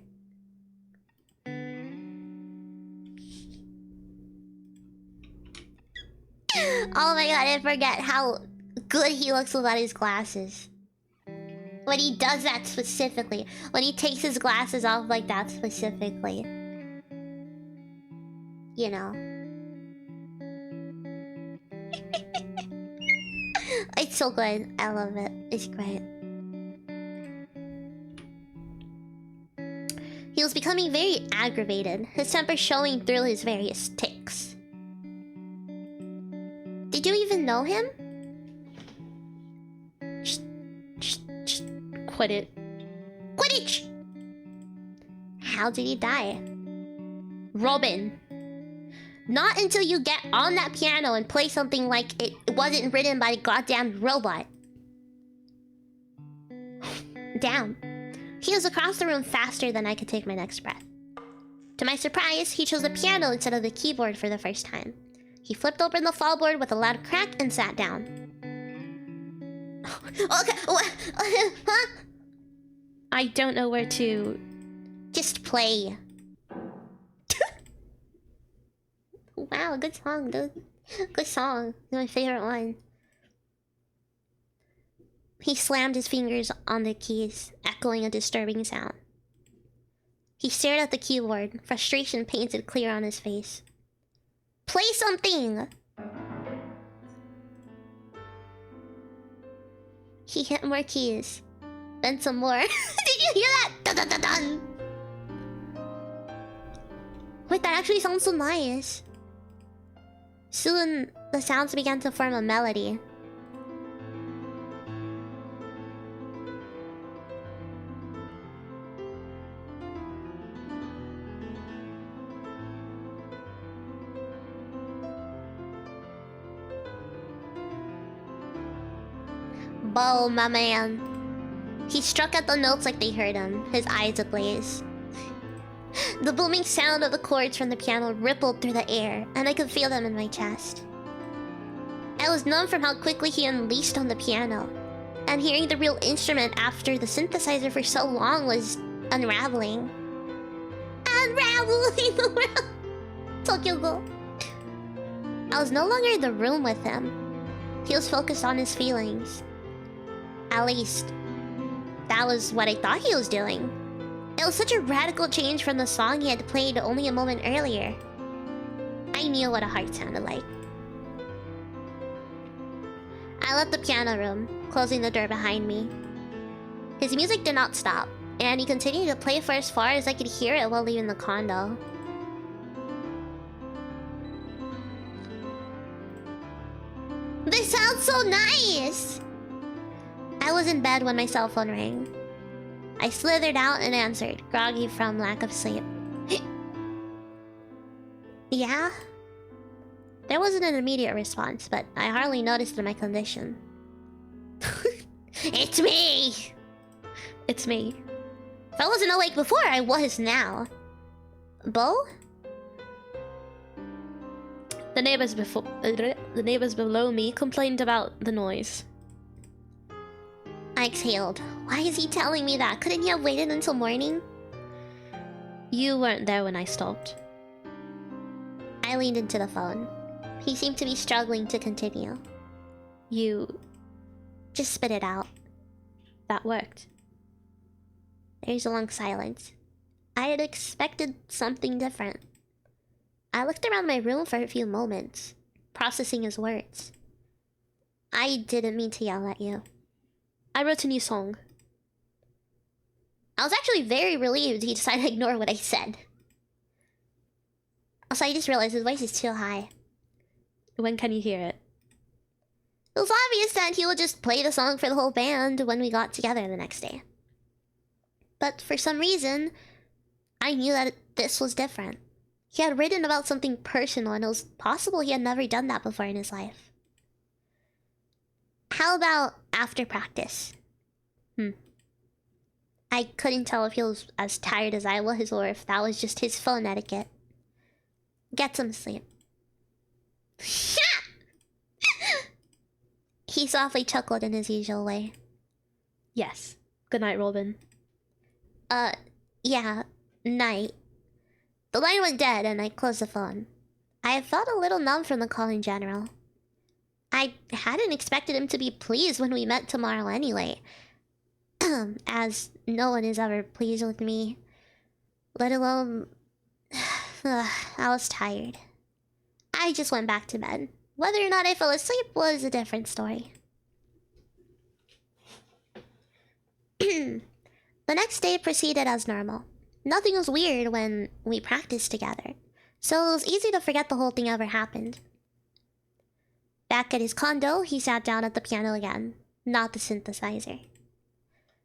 Oh my god, I forget how good he looks without his glasses. When he does that specifically. When he takes his glasses off like that specifically. You know. It's so good. I love it. It's great. He was becoming very aggravated, his temper showing through his various tics. Did you even know him? Quit it. Quidditch! How did he die? Robin. Not until you get on that piano and play something like it wasn't written by a goddamn robot. Damn. He was across the room faster than I could take my next breath. To my surprise, he chose the piano instead of the keyboard for the first time. He flipped open the fallboard with a loud crack and sat down. Okay, huh? I don't know where to... Just play. Wow, good song, dude. Good song. My favorite one. He slammed his fingers on the keys, echoing a disturbing sound. He stared at the keyboard, frustration painted clear on his face. Play something! He hit more keys. Then some more. Did you hear that? Dun dun dun dun! Wait, that actually sounds so nice. Soon, the sounds began to form a melody. Bo, my man. He struck at the notes like they heard him, his eyes ablaze. The booming sound of the chords from the piano rippled through the air, and I could feel them in my chest. I was numb from how quickly he unleashed on the piano, and hearing the real instrument after the synthesizer for so long was unraveling. Unraveling the world. Tokyo Go. I was no longer in the room with him. He was focused on his feelings. At least, that was what I thought he was doing. It was such a radical change from the song he had played only a moment earlier. I knew what a heart sounded like. I left the piano room, closing the door behind me. His music did not stop, and he continued to play for as far as I could hear it while leaving the condo. This sounds so nice! I was in bed when my cell phone rang. I slithered out and answered, groggy from lack of sleep. Yeah? There wasn't an immediate response, but I hardly noticed my condition. It's me! It's me. If I wasn't awake before, I was now. Bo? The neighbors below me complained about the noise. I exhaled. Why is he telling me that? Couldn't he have waited until morning? You weren't there when I stopped. I leaned into the phone. He seemed to be struggling to continue. You... Just spit it out. That worked. There's a long silence. I had expected something different. I looked around my room for a few moments, processing his words. I didn't mean to yell at you. I wrote a new song. I was actually very relieved he decided to ignore what I said. Also, I just realized his voice is too high. When can you hear it? It was obvious that he would just play the song for the whole band when we got together the next day. But for some reason, I knew that this was different. He had written about something personal, and it was possible he had never done that before in his life. How about after practice? I couldn't tell if he was as tired as I was or if that was just his phone etiquette. Get some sleep. He softly chuckled in his usual way. Yes. Good night, Robin. Yeah. Night. The line went dead and I closed the phone. I felt a little numb from the call in general. I hadn't expected him to be pleased when we met tomorrow anyway. As no one is ever pleased with me. Let alone... I was tired. I just went back to bed. Whether or not I fell asleep was a different story. The next day proceeded as normal. Nothing was weird when we practiced together, so it was easy to forget the whole thing ever happened. Back at his condo, he sat down at the piano again, not the synthesizer.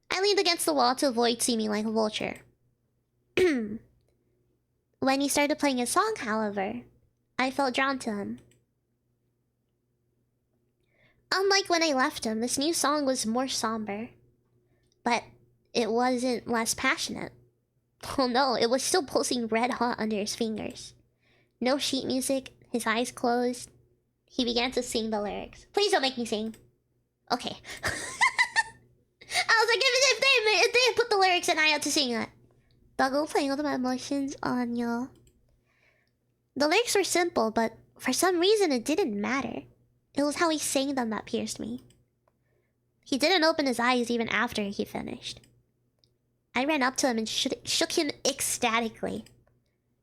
I leaned against the wall to avoid seeming like a vulture. When he started playing his song, however, I felt drawn to him. Unlike when I left him, this new song was more somber. But it wasn't less passionate. Oh no, it was still pulsing red hot under his fingers. No sheet music, his eyes closed. He began to sing the lyrics. Please don't make me sing. Okay. I was like, if they put the lyrics and I had to sing it. Buggle playing with my emotions on you. The lyrics were simple, but for some reason it didn't matter. It was how he sang them that pierced me. He didn't open his eyes even after he finished. I ran up to him and shook him ecstatically.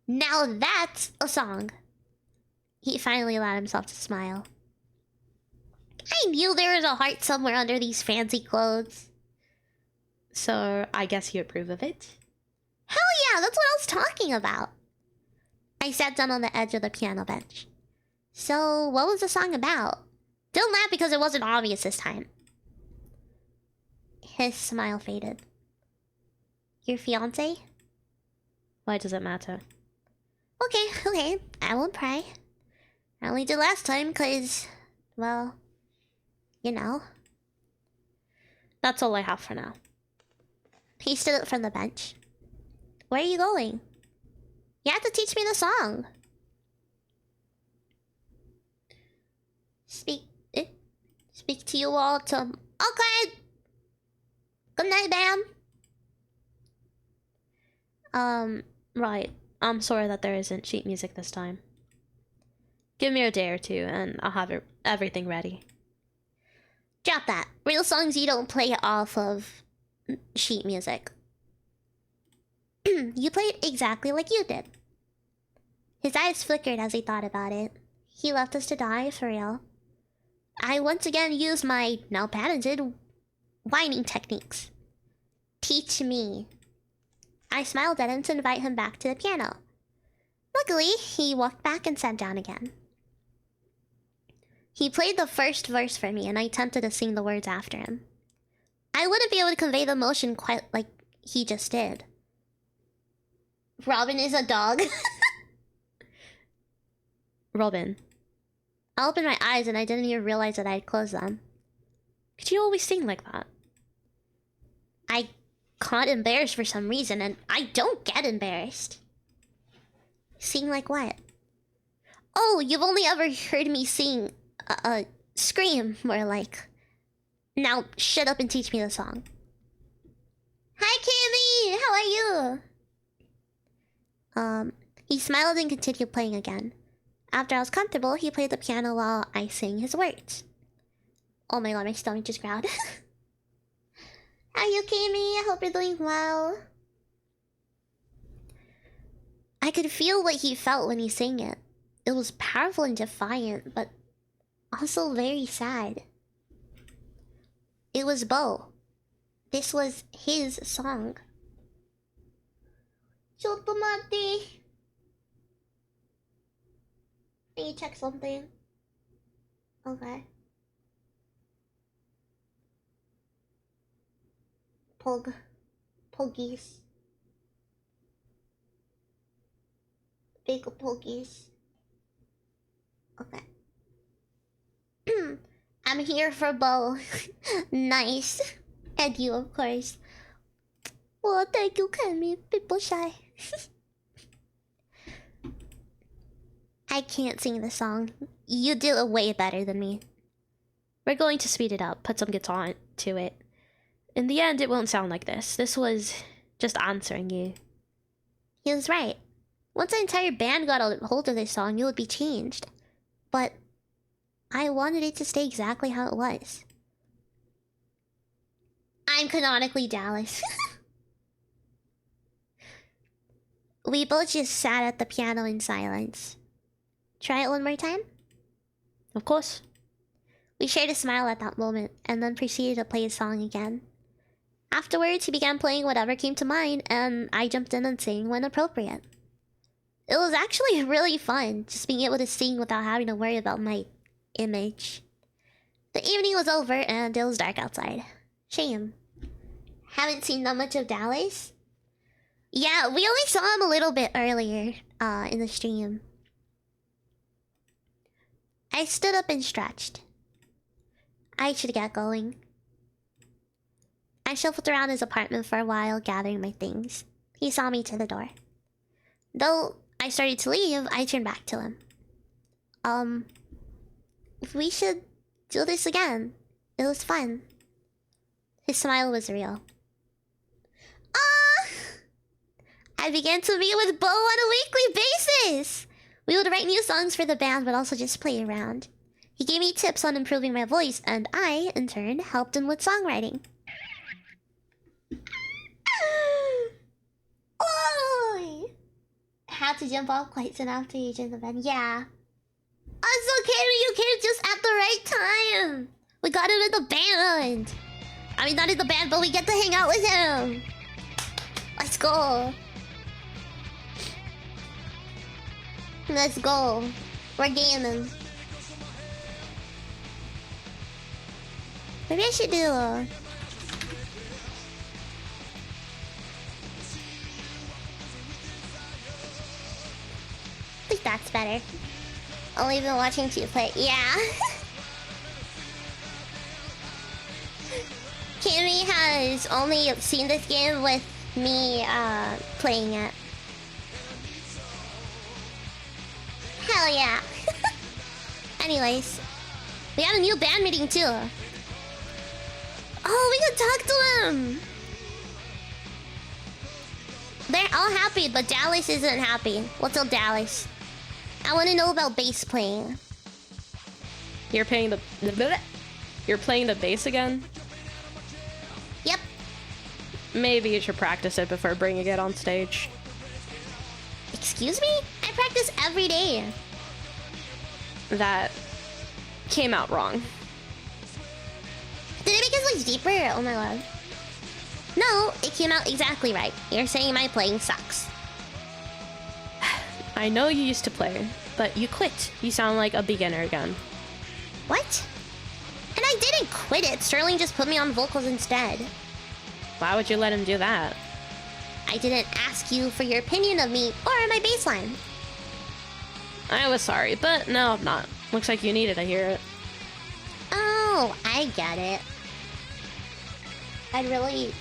Now that's a song. He finally allowed himself to smile. I knew there was a heart somewhere under these fancy clothes. So, I guess you approve of it? Hell yeah, that's what I was talking about. I sat down on the edge of the piano bench. So, what was the song about? Don't laugh because it wasn't obvious this time. His smile faded. Your fiancé? Why does it matter? Okay, I won't pry. I only did last time because, well, you know. That's all I have for now. He stood up from the bench. Where are you going? You have to teach me the song. Speak to you all to... Okay! Good night, ma'am. Right. I'm sorry that there isn't sheet music this time. Give me a day or two, and I'll have everything ready. Drop that. Real songs you don't play off of sheet music. You played exactly like you did. His eyes flickered as he thought about it. He left us to die, for real. I once again used my now patented whining techniques. Teach me. I smiled at him to invite him back to the piano. Luckily, he walked back and sat down again. He played the first verse for me, and I attempted to sing the words after him. I wouldn't be able to convey the emotion quite like he just did. Robin is a dog. Robin. I opened my eyes and I didn't even realize that I had closed them. Could you always sing like that? I got embarrassed for some reason, and I don't get embarrassed. Sing like what? Oh, you've only ever heard me sing, scream, more like. Now, shut up and teach me the song. Hi, Kimmy! How are you? He smiled and continued playing again. After I was comfortable, he played the piano while I sang his words. Oh my god, my stomach just growled. How are you, Kimmy? I hope you're doing well. I could feel what he felt when he sang it. It was powerful and defiant, but also very sad. It was Bo. This was his song. Chotomate. Can you check something? Okay. Poggies. Big poggies. Okay. I'm here for Bo. Nice. And you, of course. Well, thank you, Kemi. People shy. I can't sing the song. You do it way better than me. We're going to speed it up, put some guitar to it. In the end, it won't sound like this. This was just answering you. He was right. Once the entire band got a hold of this song, it would be changed. But I wanted it to stay exactly how it was. I'm canonically Dallas. We both just sat at the piano in silence. Try it one more time? Of course. We shared a smile at that moment, and then proceeded to play his song again. Afterwards, he began playing whatever came to mind, and I jumped in and sang when appropriate. It was actually really fun, just being able to sing without having to worry about my image. The evening was over, and it was dark outside. Shame. Haven't seen that much of Dallas? Yeah, we only saw him a little bit earlier, in the stream. I stood up and stretched. I should get going. I shuffled around his apartment for a while, gathering my things. He saw me to the door. Though I started to leave, I turned back to him. We should do this again. It was fun. His smile was real. I began to meet with Bo on a weekly basis! We would write new songs for the band, but also just play around. He gave me tips on improving my voice, and I, in turn, helped him with songwriting. Oh! Had to jump off quite soon after you joined the band. Yeah. Also, Carrie, you came just at the right time. We got him in the band. I mean, not in the band, but we get to hang out with him. Let's go. Let's go. We're gaming. Maybe I should do I think that's better. Only been watching you play. Yeah. Kimmy has only seen this game with me playing it. Hell yeah. Anyways, we have a new band meeting too. Oh, we can talk to him. There all happy, but Dallas isn't happy. What's up, Dallas? I want to know about bass playing. You're playing the... You're playing the bass again? Yep. Maybe you should practice it before bringing it on stage. Excuse me? I practice every day. That came out wrong. Did it make his voice deeper? Oh my god. No, it came out exactly right. You're saying my playing sucks. I know you used to play, but you quit. You sound like a beginner again. What? And I didn't quit it. Sterling just put me on vocals instead. Why would you let him do that? I didn't ask you for your opinion of me or my bass line. I was sorry, but no, I'm not. Looks like you needed to hear it. Oh, I get it. I'd really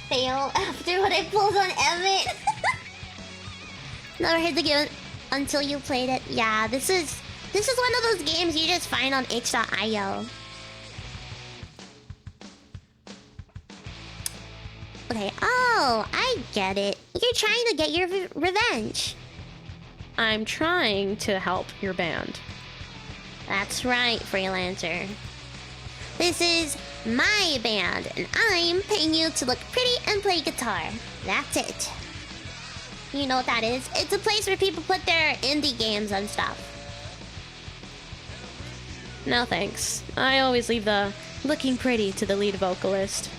fail after what I pulled on Emmett. Never heard the game until you played it. Yeah, this is one of those games you just find on itch.io. Okay, oh, I get it. You're trying to get your revenge. I'm trying to help your band. That's right, freelancer. This is my band, and I'm paying you to look pretty and play guitar. That's it. You know what that is? It's a place where people put their indie games and stuff. No thanks. I always leave the looking pretty to the lead vocalist.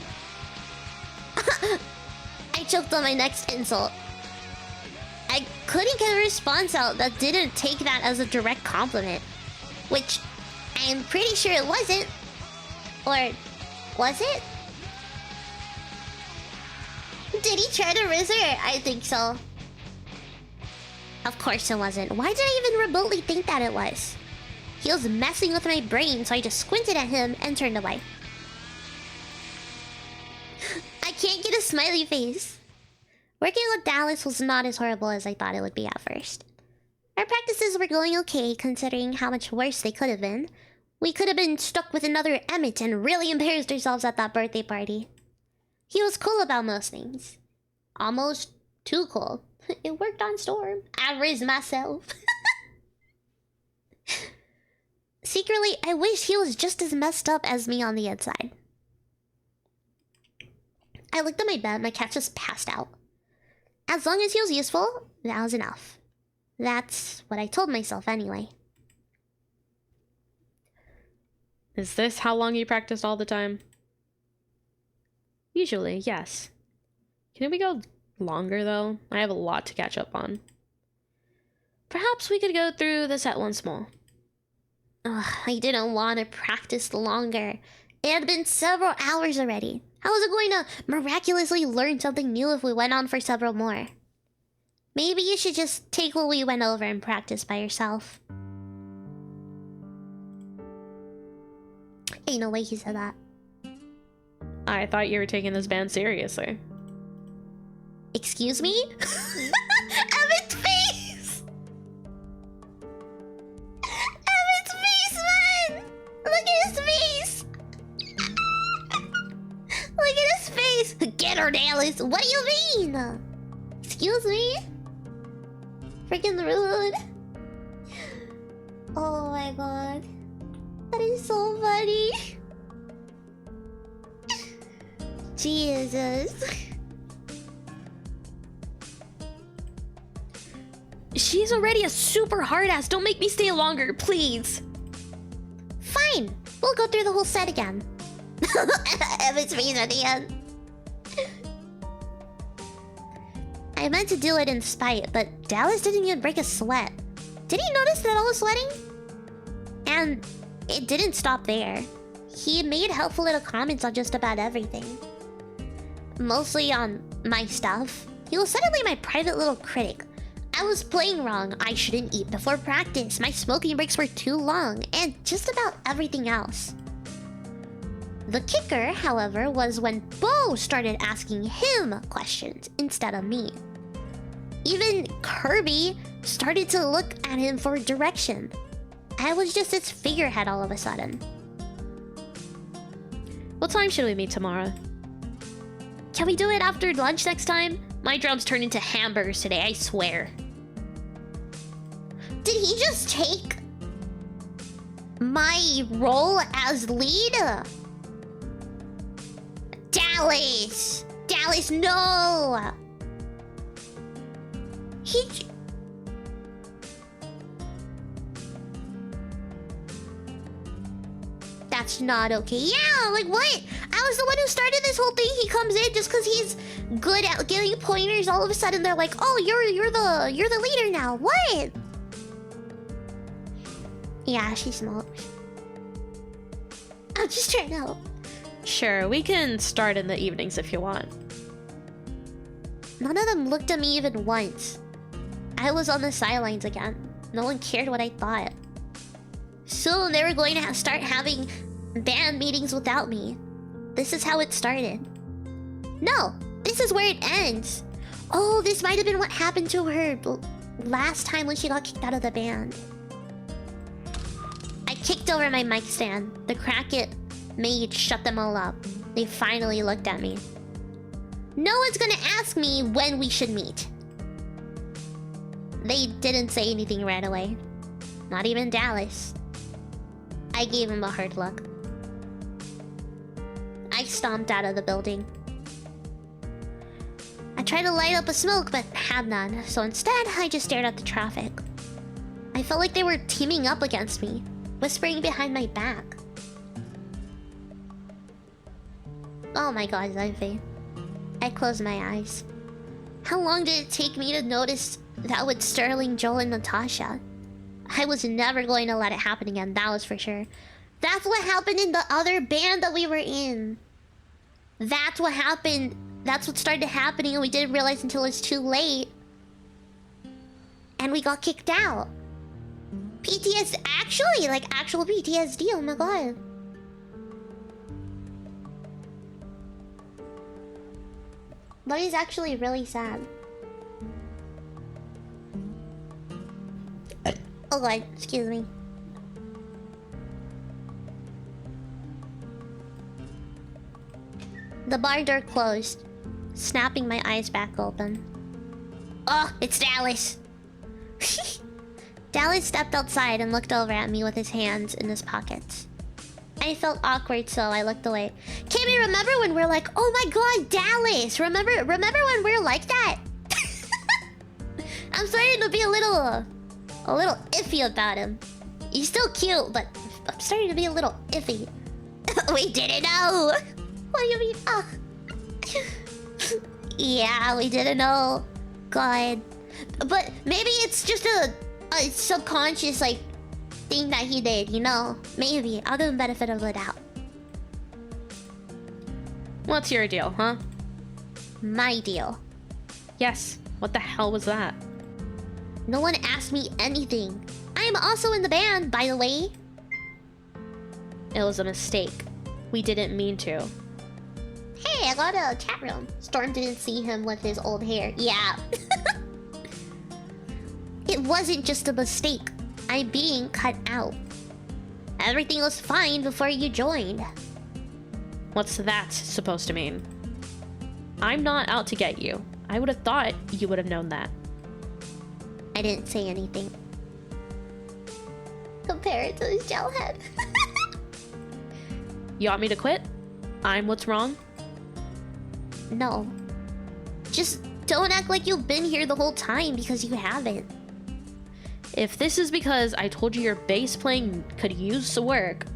I choked on my next insult. I couldn't get a response out that didn't take that as a direct compliment. Which, I'm pretty sure it wasn't. Or, was it? Did he try to riz her? I think so. Of course it wasn't. Why did I even remotely think that it was? He was messing with my brain, so I just squinted at him and turned away. I can't get a smiley face. Working with Dallas was not as horrible as I thought it would be at first. Our practices were going okay, considering how much worse they could have been. We could have been stuck with another Emmett and really embarrassed ourselves at that birthday party. He was cool about most things. Almost too cool. It worked on Storm. I rizzed myself. Secretly, I wish he was just as messed up as me on the inside. I looked at my bed, my cat just passed out. As long as he was useful, that was enough. That's what I told myself anyway. Is this how long you practiced all the time? Usually, yes. Can we go longer, though? I have a lot to catch up on. Perhaps we could go through the set once more. Ugh, I didn't want to practice longer. It had been several hours already. How was it going to miraculously learn something new if we went on for several more? Maybe you should just take what we went over and practice by yourself. Ain't no way he said that. I thought you were taking this band seriously. Excuse me? Emmett's face! Emmett's face, man! Look at his face! Look at his face! Get her, Dallas! What do you mean? Excuse me? Freaking rude. Oh my god. That is so funny. Jesus. She's already a super hard ass. Don't make me stay longer, please. Fine. We'll go through the whole set again. Emmett's face at the end. I meant to do it in spite, but Dallas didn't even break a sweat. Did he notice that I was sweating? And it didn't stop there. He made helpful little comments on just about everything. Mostly on my stuff. He was suddenly my private little critic. I was playing wrong. I shouldn't eat before practice. My smoking breaks were too long. And just about everything else. The kicker, however, was when Bo started asking him questions instead of me. Even Kirby started to look at him for direction. I was just its figurehead all of a sudden. What time should we meet tomorrow? Can we do it after lunch next time? My drums turned into hamburgers today, I swear. Did he just take my role as lead? Dallas! Dallas, no! That's not okay. Yeah, like what? I was the one who started this whole thing. He comes in just because he's good at giving pointers. All of a sudden, they're like, "Oh, you're the leader now." What? Yeah, she smokes. I'm just trying to help. Sure, we can start in the evenings if you want. None of them looked at me even once. I was on the sidelines again. No one cared what I thought. Soon they were going to start having band meetings without me. This is how it started. No, this is where it ends. Oh, this might have been what happened to her last time when she got kicked out of the band. I kicked over my mic stand. The crack it made shut them all up. They finally looked at me. No one's gonna ask me when we should meet. They didn't say anything right away. Not even Dallas. I gave him a hard look. I stomped out of the building. I tried to light up a smoke, but had none. So instead, I just stared at the traffic. I felt like they were teaming up against me, whispering behind my back. Oh my god, Ivy. I closed my eyes. How long did it take me to notice that with Sterling, Joel, and Natasha? I was never going to let it happen again, that was for sure. That's what happened in the other band that we were in. That's what happened. That's what started happening and we didn't realize until it's too late. And we got kicked out. PTSD, actually, like actual PTSD, oh my god. That is actually really sad. Oh god, excuse me. The bar door closed, snapping my eyes back open. Oh, it's Dallas! Dallas stepped outside and looked over at me with his hands in his pockets. I felt awkward, so I looked away. Kimmy, remember when we're like, oh my god, Dallas! Remember when we're like that? I'm starting to be a little iffy about him. He's still cute, but I'm starting to be a little iffy. We didn't know! What do you mean? Oh. Yeah, we didn't know. God. But maybe it's just a subconscious, like, thing that he did, you know? Maybe. I'll give him benefit of the doubt. What's your deal, huh? My deal. Yes. What the hell was that? No one asked me anything. I'm also in the band, by the way. It was a mistake. We didn't mean to. Hey, I got a chat room. Storm didn't see him with his old hair. Yeah. It wasn't just a mistake. I'm being cut out. Everything was fine before you joined. What's that supposed to mean? I'm not out to get you. I would have thought you would have known that. I didn't say anything. Compare it to his gel head. You want me to quit? I'm what's wrong? No. Just don't act like you've been here the whole time because you haven't. If this is because I told you your bass playing could use some work.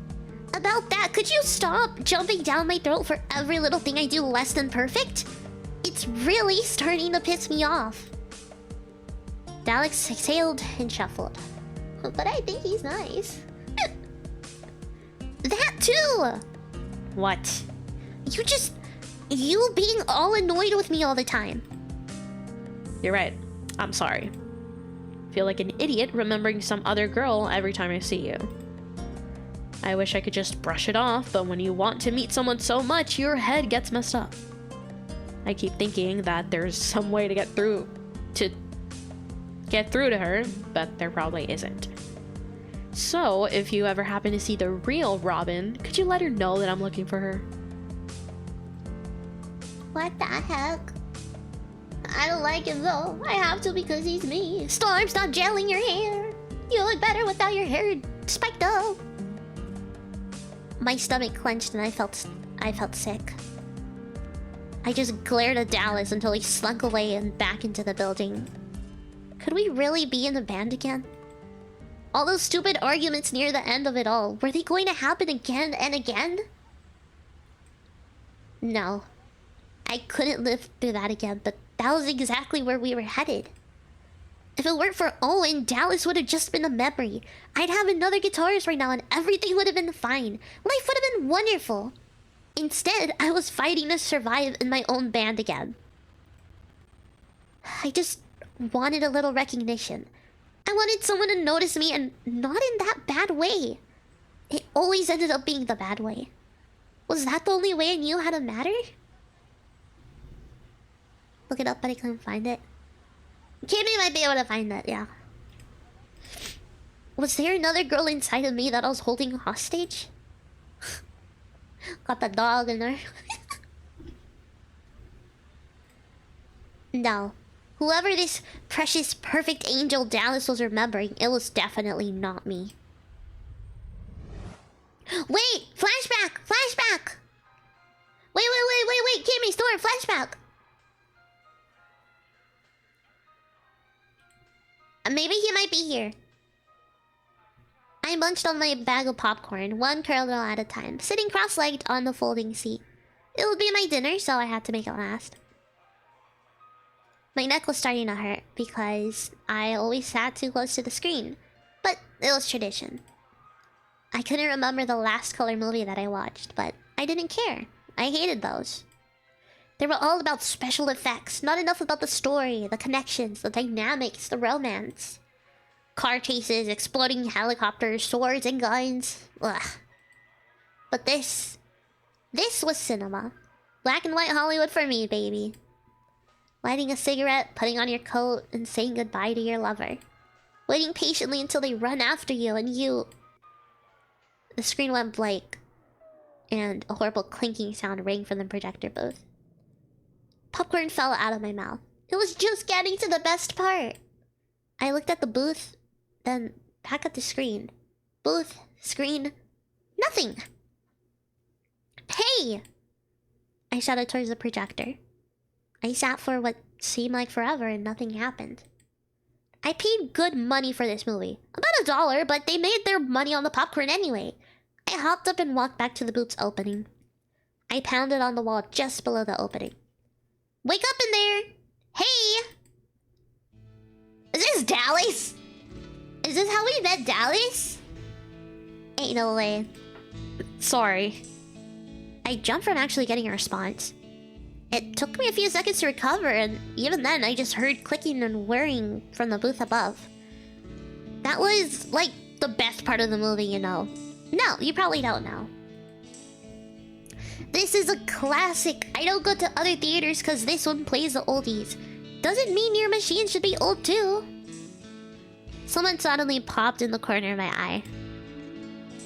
About that, could you stop jumping down my throat for every little thing I do less than perfect? It's really starting to piss me off. Daleks exhaled and shuffled. But I think he's nice. That too! What? You being all annoyed with me all the time. You're right. I'm sorry. Feel like an idiot remembering some other girl every time I see you. I wish I could just brush it off, but when you want to meet someone so much, your head gets messed up. I keep thinking that there's some way to get through to her, but there probably isn't. So, if you ever happen to see the real Robin, could you let her know that I'm looking for her? What the heck? I don't like him though. I have to because he's me. Storm, stop gelling your hair. You look better without your hair spiked up. My stomach clenched and I felt sick. I just glared at Dallas until he slunk away and back into the building. Could we really be in a band again? All those stupid arguments near the end of it all, were they going to happen again and again? No. I couldn't live through that again, but that was exactly where we were headed. If it weren't for Owen, Dallas would have just been a memory. I'd have another guitarist right now and everything would have been fine. Life would have been wonderful. Instead, I was fighting to survive in my own band again. I just wanted a little recognition. I wanted someone to notice me, and not in that bad way. It always ended up being the bad way. Was that the only way I knew how to matter? Look it up, but I couldn't find it. Kimmy might be able to find it, yeah. Was there another girl inside of me that I was holding hostage? Got the dog in there. No. Whoever this precious, perfect angel Dallas was remembering, it was definitely not me. Wait! Flashback! Flashback! Wait! Kimmy, Storm, flashback! Maybe he might be here. I munched on my bag of popcorn, one kernel at a time, sitting cross-legged on the folding seat. It would be my dinner, so I had to make it last. My neck was starting to hurt because I always sat too close to the screen, but it was tradition. I couldn't remember the last color movie that I watched, but I didn't care. I hated those. They were all about special effects, not enough about the story, the connections, the dynamics, the romance. Car chases, exploding helicopters, swords and guns. Ugh. But this was cinema. Black and white Hollywood for me, baby. Lighting a cigarette, putting on your coat, and saying goodbye to your lover. Waiting patiently until they run after you and you... The screen went blank, and a horrible clinking sound rang from the projector booth. Popcorn fell out of my mouth. It was just getting to the best part. I looked at the booth, then back at the screen. Booth, screen, nothing. Hey! I shouted towards the projector. I sat for what seemed like forever and nothing happened. I paid good money for this movie. About $1, but they made their money on the popcorn anyway. I hopped up and walked back to the booth's opening. I pounded on the wall just below the opening. Wake up in there! Hey! Is this Dallas? Is this how we met Dallas? Ain't no way. Sorry. I jumped from actually getting a response. It took me a few seconds to recover, and even then I just heard clicking and whirring from the booth above. That was, like, the best part of the movie, you know. No, you probably don't know. This is a classic. I don't go to other theaters because this one plays the oldies. Doesn't mean your machine should be old too. Someone suddenly popped in the corner of my eye.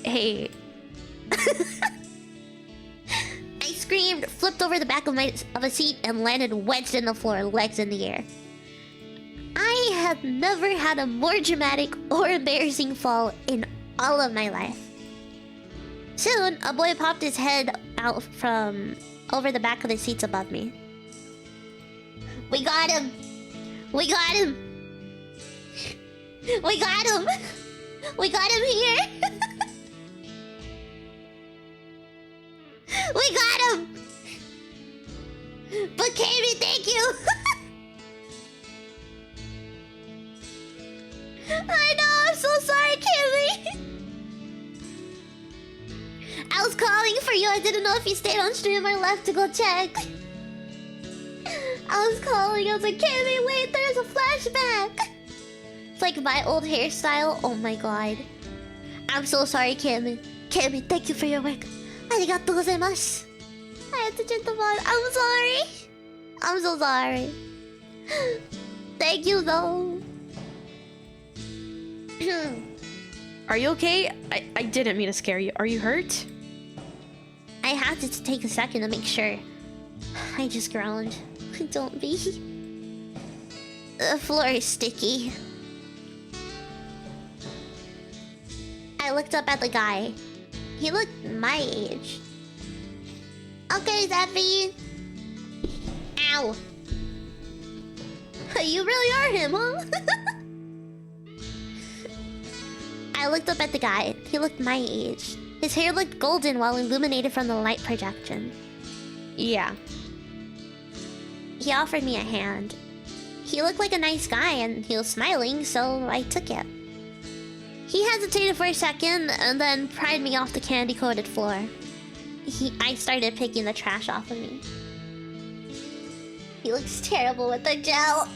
Hey. I screamed, flipped over the back of a seat, and landed wedged in the floor, legs in the air. I have never had a more dramatic or embarrassing fall in all of my life. Soon, a boy popped his head out from over the back of the seats above me. We got him! We got him! We got him! We got him here! We got him! But Kami, thank you! I know, I'm so sorry, Kami! I was calling for you. I didn't know if you stayed on stream or left to go check. I was calling. I was like, Kami, wait, there's a flashback. It's like my old hairstyle. Oh my god. I'm so sorry, Kami. Kami, thank you for your work. Arigatou gozaimasu. I had to turn the volume. I'm sorry. I'm so sorry. Thank you, though. Are you okay? I didn't mean to scare you. Are you hurt? I had to take a second to make sure. I just groaned. Don't be. The floor is sticky. I looked up at the guy. He looked my age. Okay, Zeffy. Ow. You really are him, huh? I looked up at the guy. He looked my age. His hair looked golden while illuminated from the light projection. Yeah. He offered me a hand. He looked like a nice guy and he was smiling, so I took it. He hesitated for a second and then pried me off the candy-coated floor. I started picking the trash off of me. He looks terrible with the gel.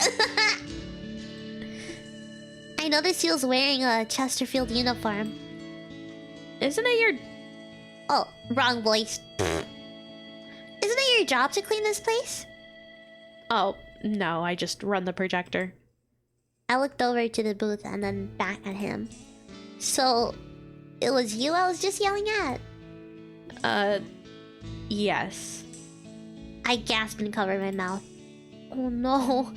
I noticed he was wearing a Chesterfield uniform. Isn't it your... Oh, wrong voice. Isn't it your job to clean this place? Oh, no, I just run the projector. I looked over to the booth and then back at him. So, it was you I was just yelling at? Yes. I gasped and covered my mouth. Oh no.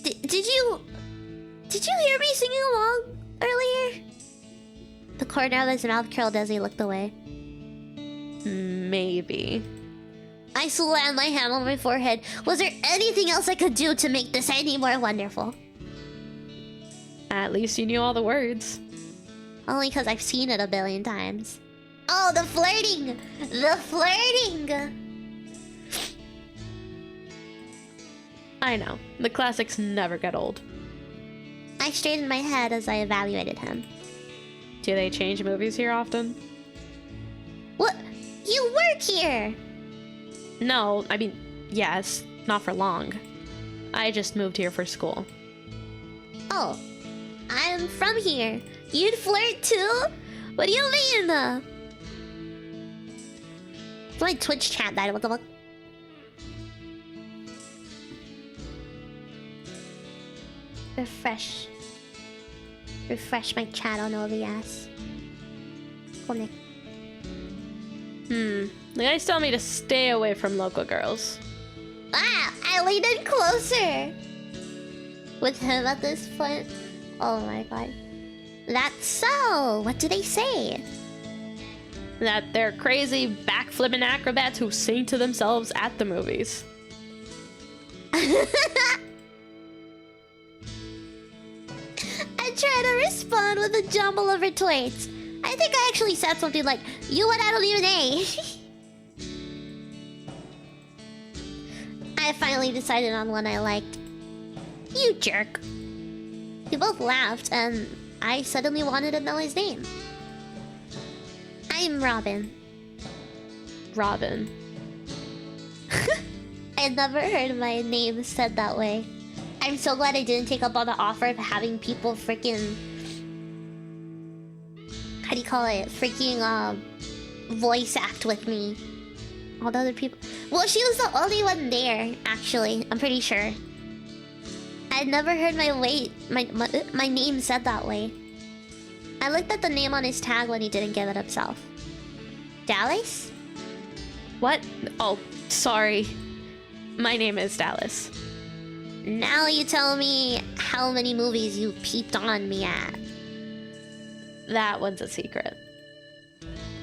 Did you hear me singing along earlier? The corner of his mouth curled as he looked away. Maybe. I slammed my hand on my forehead. Was there anything else I could do to make this any more wonderful? At least you knew all the words. Only because I've seen it a billion times. Oh, the flirting! The flirting! I know. The classics never get old. I straightened my head as I evaluated him. Do they change movies here often? What? You work here! No, I mean, yes. Not for long. I just moved here for school. Oh. I'm from here. You'd flirt too? What do you mean? My Twitch chat died. What the fuck? Refresh. Refresh my chat on OBS. Cool, Nick. The guys tell me to stay away from local girls. Ah! I leaned in closer! With him at this point. Oh my god. That's so! What do they say? That they're crazy, backflipping acrobats who sing to themselves at the movies. I try to respond with a jumble of retweets. I think I actually said something like, you what I don't even know. I finally decided on one I liked. You jerk. We both laughed and I suddenly wanted to know his name. I'm Robin. Robin. I'd never heard my name said that way. I'm so glad I didn't take up on the offer of having people freaking... How do you call it? Freaking, voice act with me. All the other people... Well, she was the only one there, actually. I'm pretty sure. I'd never heard my name said that way. I looked at the name on his tag when he didn't give it himself. Dallas? What? Oh, sorry. My name is Dallas. Now you tell me how many movies you peeped on me at. That one's a secret.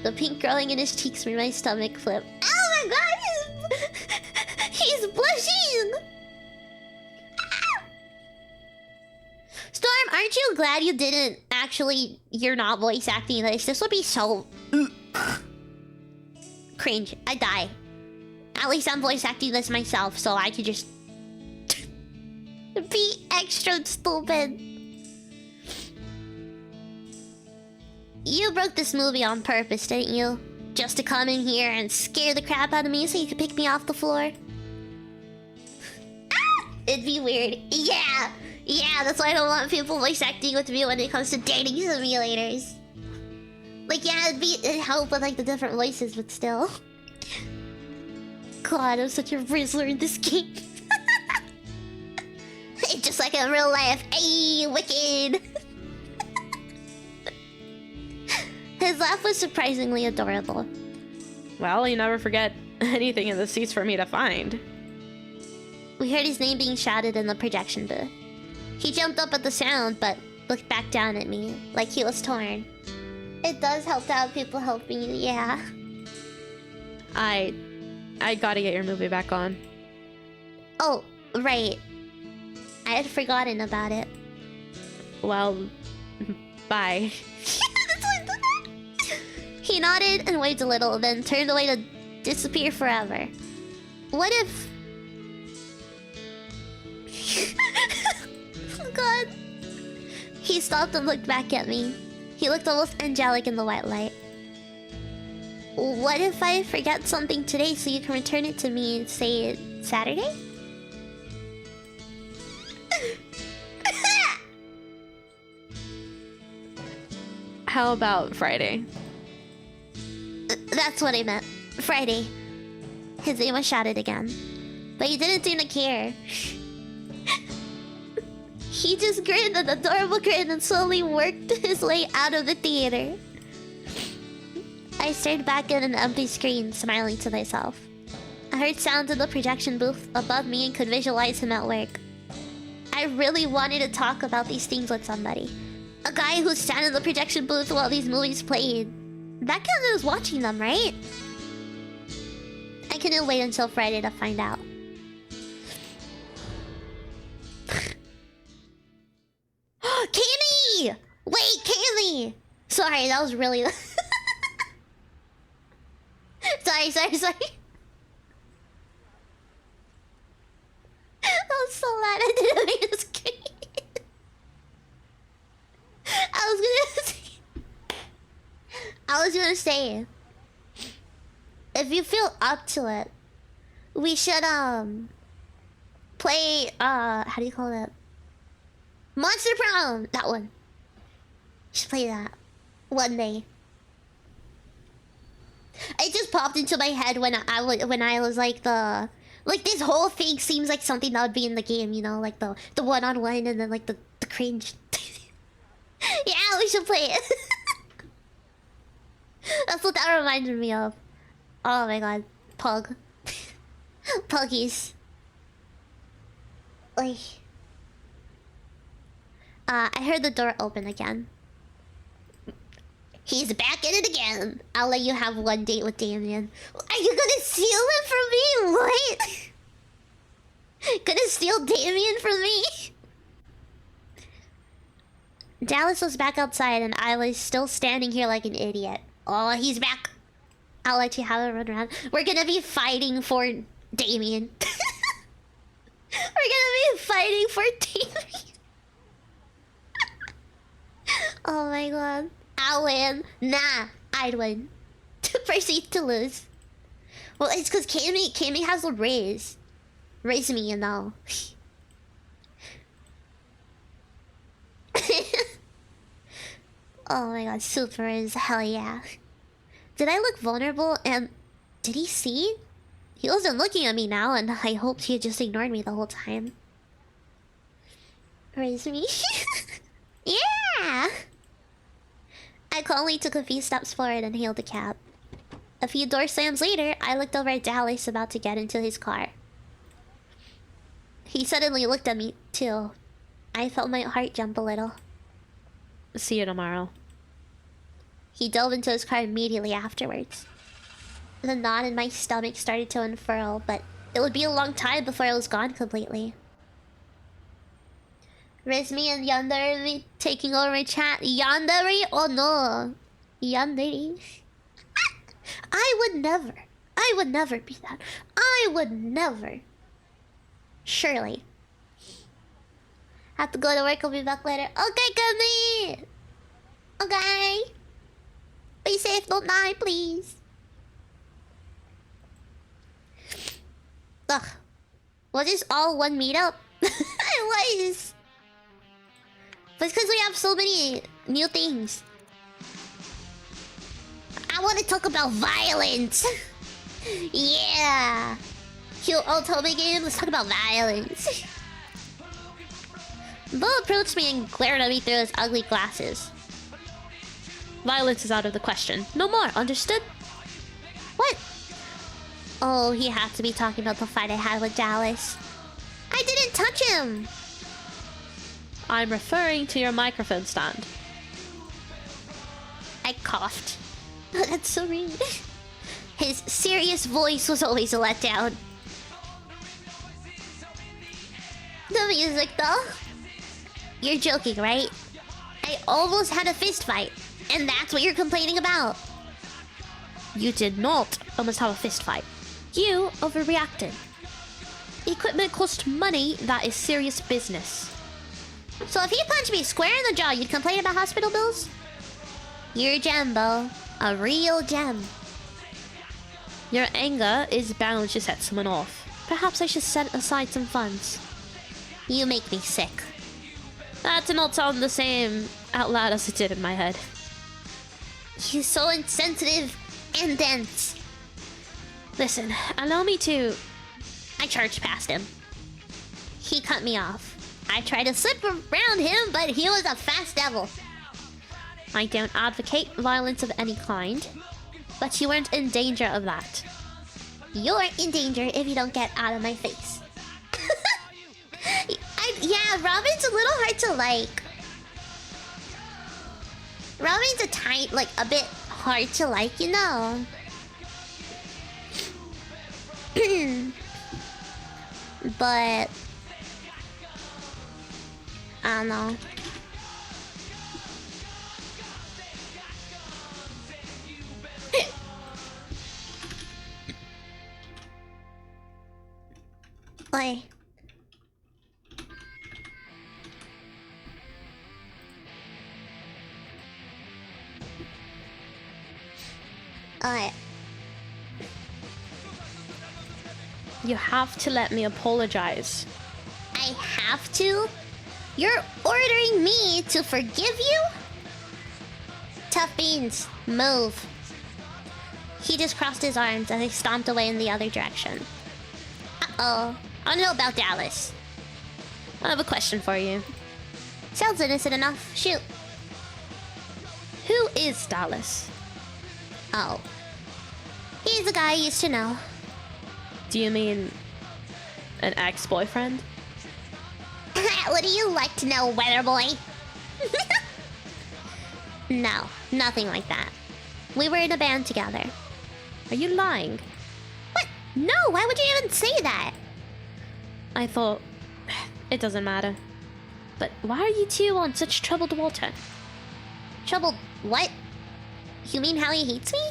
The pink growing in his cheeks made my stomach flip. Oh my god! He's blushing! Ah! Storm, aren't you glad you didn't actually... You're not voice acting this? This would be so... cringe. I'd die. At least I'm voice acting this myself, so I could just... be extra stupid. You broke this movie on purpose, didn't you? Just to come in here and scare the crap out of me so you could pick me off the floor? Ah! It'd be weird. Yeah! Yeah, that's why I don't want people voice acting with me when it comes to dating simulators. Like, yeah, it'd help with, like, the different voices, but still. God, I'm such a rizzler in this game. Just like in real life. Ayy, wicked! His laugh was surprisingly adorable. Well, you never forget anything in the seats for me to find. We heard his name being shouted in the projection booth. He jumped up at the sound, but looked back down at me, like he was torn. It does help to have people help me, yeah. I gotta get your movie back on. Oh, right. I had forgotten about it. Well, bye. He nodded and waved a little, then turned away to disappear forever. What if... Oh god. He stopped and looked back at me. He looked almost angelic in the white light. What if I forget something today so you can return it to me, say, Saturday? How about Friday? That's what I meant. Friday. His name was shouted again. But he didn't seem to care. He just grinned an adorable grin and slowly worked his way out of the theater. I stared back at an empty screen, smiling to myself. I heard sounds in the projection booth above me and could visualize him at work. I really wanted to talk about these things with somebody. A guy who sat in the projection booth while these movies played. That guy was watching them, right? I couldn't wait until Friday to find out. Kaylee! Wait, Kaylee! Sorry, that was really... sorry. I was so mad I didn't make a screen. I was gonna say, if you feel up to it, we should play how do you call it? Monster Prom! That one. We should play that one day. It just popped into my head when I was like this whole thing seems like something that would be in the game, you know, like the one-on-one and then like the cringe. Yeah, we should play it. That's what that reminded me of. Oh my god. Pug. Puggies. Oy. I heard the door open again. He's back in it again. I'll let you have one date with Damien. Are you gonna steal it from me? What? Gonna steal Damien from me? Dallas was back outside and I was still standing here like an idiot. Oh, he's back. I'll let you have a run around. We're gonna be fighting for Damien. We're gonna be fighting for Damien. Oh my god. I'll win. Nah, I'd win. Proceed to lose. Well, it's because Cammy has a raise. Raise me, you know. Oh my god, super is hell yeah. Did I look vulnerable and did he see? He wasn't looking at me now and I hoped he had just ignored me the whole time. Raise me? Yeah! I calmly took a few steps forward and hailed a cab. A few door slams later, I looked over at Dallas about to get into his car. He suddenly looked at me too. I felt my heart jump a little. See you tomorrow. He dove into his car immediately afterwards. The knot in my stomach started to unfurl, but it would be a long time before it was gone completely. Rizmi and Yandere taking over my chat. Yandere? Oh no. Yandere? I would never be that. I would never. Surely. Have to go to work, I'll be back later. Okay, Kami! Okay. Be safe, don't die, please. Ugh. Was this all one meetup? It was. But it's because we have so many new things. I want to talk about violence. Yeah. Cute Otome game, let's talk about violence. Bo approached me and glared at me through his ugly glasses. Violence is out of the question. No more, understood? What? Oh, he had to be talking about the fight I had with Dallas. I didn't touch him! I'm referring to your microphone stand. I coughed. That's so mean. His serious voice was always a letdown. The music, though. You're joking, right? I almost had a fist fight, and that's what you're complaining about. You did not almost have a fist fight. You overreacted. Equipment cost money, that is serious business. So if he punched me square in the jaw, you'd complain about hospital bills? You're a gem, Bo. A real gem. Your anger is bound to set someone off. Perhaps I should set aside some funds. You make me sick. That did not sound the same out loud as it did in my head. He's so insensitive and dense. Listen, allow me to... I charged past him. He cut me off. I tried to slip around him, but he was a fast devil. I don't advocate violence of any kind, but you weren't in danger of that. You're in danger if you don't get out of my face. Yeah, Robin's a little hard to like. Robin's a bit hard to like, you know. But I don't know. Oi. Oi. You have to let me apologize. I have to? You're ordering me to forgive you? Tough beans. Move. He just crossed his arms and he stomped away in the other direction. Uh-oh. I don't know about Dallas. I have a question for you. Sounds innocent enough. Shoot. Who is Dallas? Oh. He's the guy I used to know. Do you mean an ex-boyfriend? What do you like to know, weather boy? No, nothing like that. We were in a band together. Are you lying? What? No, why would you even say that? I thought... It doesn't matter. But why are you two on such troubled water? Troubled what? You mean how he hates me?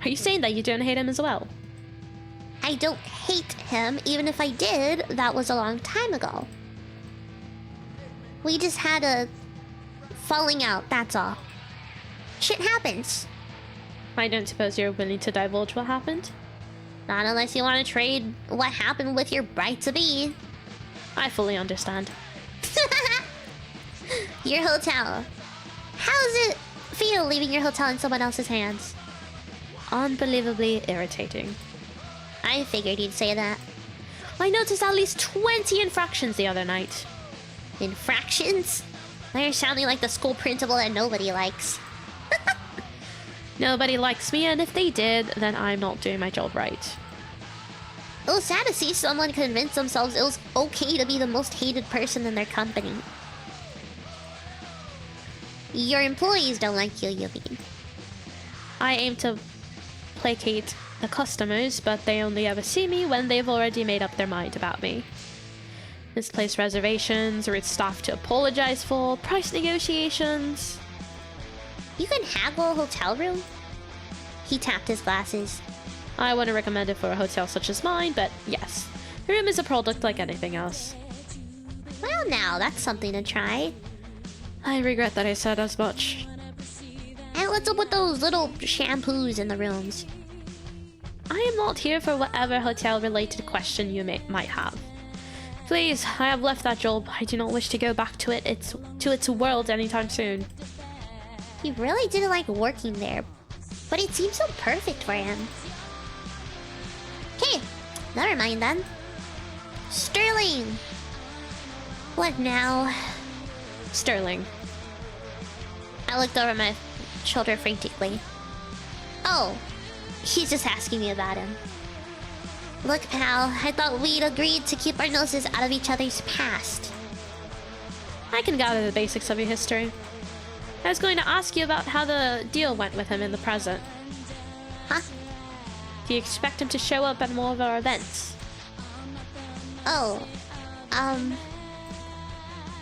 Are you saying that you don't hate him as well? I don't hate him. Even if I did, that was a long time ago. We just had a falling out, that's all. Shit happens. I don't suppose you're willing to divulge what happened? Not unless you want to trade what happened with your bride-to-be. I fully understand. Your hotel. How's it feel leaving your hotel in someone else's hands? Unbelievably irritating. I figured you'd say that. I noticed at least 20 infractions the other night. Infractions? Now you're sounding like the school principal that nobody likes. Nobody likes me, and if they did, then I'm not doing my job right. It was sad to see someone convince themselves it was okay to be the most hated person in their company. Your employees don't like you, you mean? I aim to placate the customers, but they only ever see me when they've already made up their mind about me. Misplaced reservations, rude staff to apologize for, price negotiations. You can haggle a hotel room? He tapped his glasses. I wouldn't recommend it for a hotel such as mine, but yes. The room is a product like anything else. Well now, that's something to try. I regret that I said as much. And what's up with those little shampoos in the rooms? I am not here for whatever hotel-related question you might have. Please, I have left that job. I do not wish to go back to its world anytime soon. He really didn't like working there, but it seemed so perfect for him. Okay, never mind then. Sterling! What now? Sterling. I looked over my shoulder frantically. Oh, he's just asking me about him. Look, pal, I thought we'd agreed to keep our noses out of each other's past. I can gather the basics of your history. I was going to ask you about how the deal went with him in the present. Huh? Do you expect him to show up at more of our events? Oh, I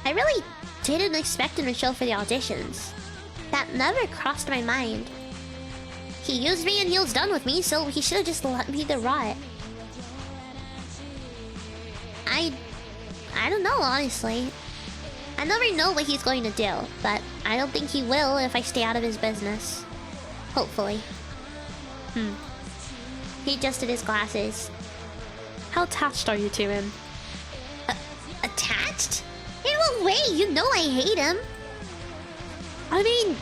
really didn't expect him to show for the auditions. That never crossed my mind. He used me and he was done with me, so he should have just let me to rot. I don't know, honestly. I never know what he's going to do, but I don't think he will if I stay out of his business. Hopefully. He adjusted his glasses. How attached are you to him? Attached? In what way? You know I hate him. I mean,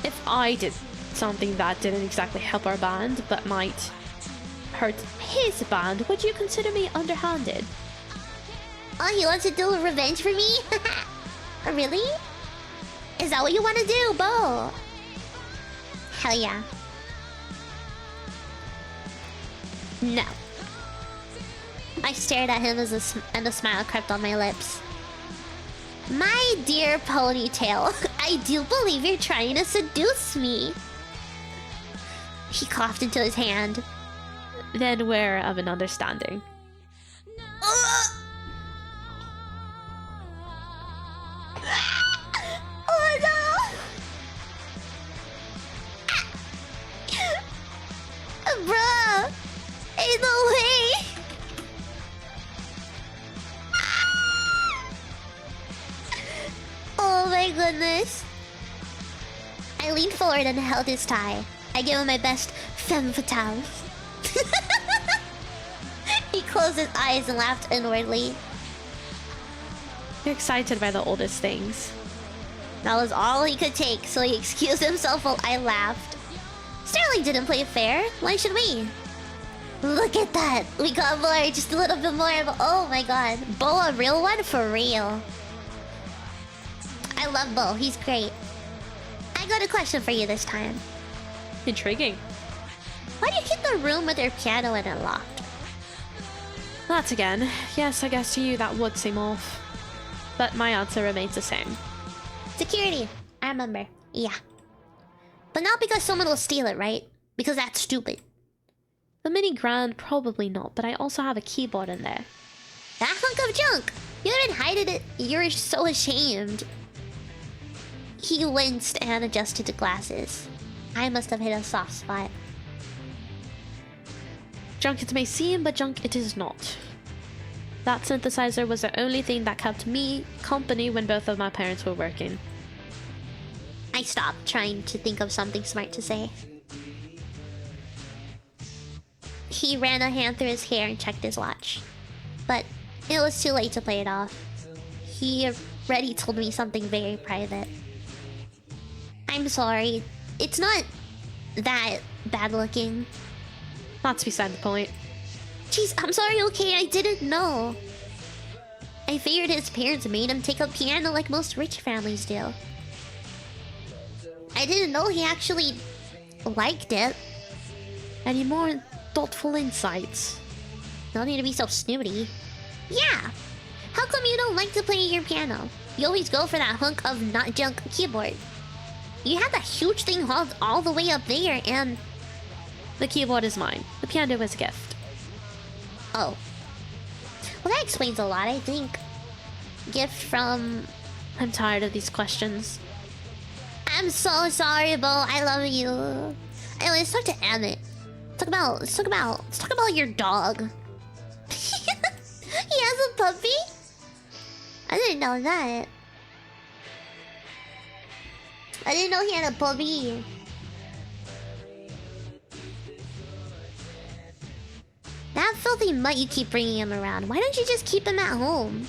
if I did something that didn't exactly help our band, but might hurt his band, would you consider me underhanded? Oh, he wants to do a revenge for me? Really? Is that what you want to do, Bo? Hell yeah. No. I stared at him and a smile crept on my lips. My dear ponytail, I do believe you're trying to seduce me. He coughed into his hand. Then we're of an understanding. Oh no! Bruh! Ain't no way! Oh my goodness. I leaned forward and held his tie. I gave him my best femme fatale. He closed his eyes and laughed inwardly. You're excited by the oldest things. That was all he could take, so he excused himself while I laughed. Sterling didn't play fair. Why should we? Look at that. We got more, just a little bit more of... Oh my god. Bo, a real one? For real. I love Bo. He's great. I got a question for you this time. Intriguing. Why do you keep the room with your piano in it locked? That again. Yes, I guess to you that would seem off. But my answer remains the same. Security. I remember. Yeah. But not because someone will steal it, right? Because that's stupid. The mini grand, probably not, but I also have a keyboard in there. That hunk of junk! You haven't hidden it. You're so ashamed. He winced and adjusted the glasses. I must have hit a soft spot. Junk it may seem, but junk it is not. That synthesizer was the only thing that kept me company when both of my parents were working. I stopped trying to think of something smart to say. He ran a hand through his hair and checked his watch. But it was too late to play it off. He already told me something very private. I'm sorry. It's not that bad looking. That's beside the point. Jeez, I'm sorry, okay? I didn't know. I figured his parents made him take up piano like most rich families do. I didn't know he actually liked it. Any more thoughtful insights? No need to be so snooty. Yeah! How come you don't like to play your piano? You always go for that hunk of not junk keyboard. You have that huge thing hauled all the way up there and... The keyboard is mine. The piano is a gift. Oh. Well, that explains a lot, I think. Gift from... I'm tired of these questions. I'm so sorry, Bo. I love you. Anyway, let's talk to Emmett. Let's talk about your dog. He has a puppy? I didn't know that. I didn't know he had a puppy. That filthy mutt you keep bringing him around. Why don't you just keep him at home?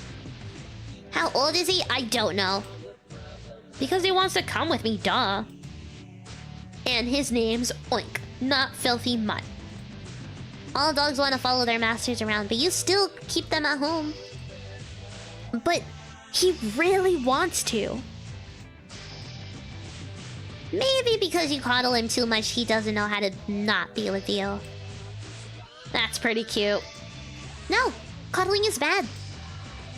How old is he? I don't know. Because he wants to come with me, duh. And his name's Oink, not Filthy Mutt. All dogs want to follow their masters around, but you still keep them at home. But he really wants to. Maybe because you coddle him too much, he doesn't know how to not be with you. That's pretty cute. No, cuddling is bad.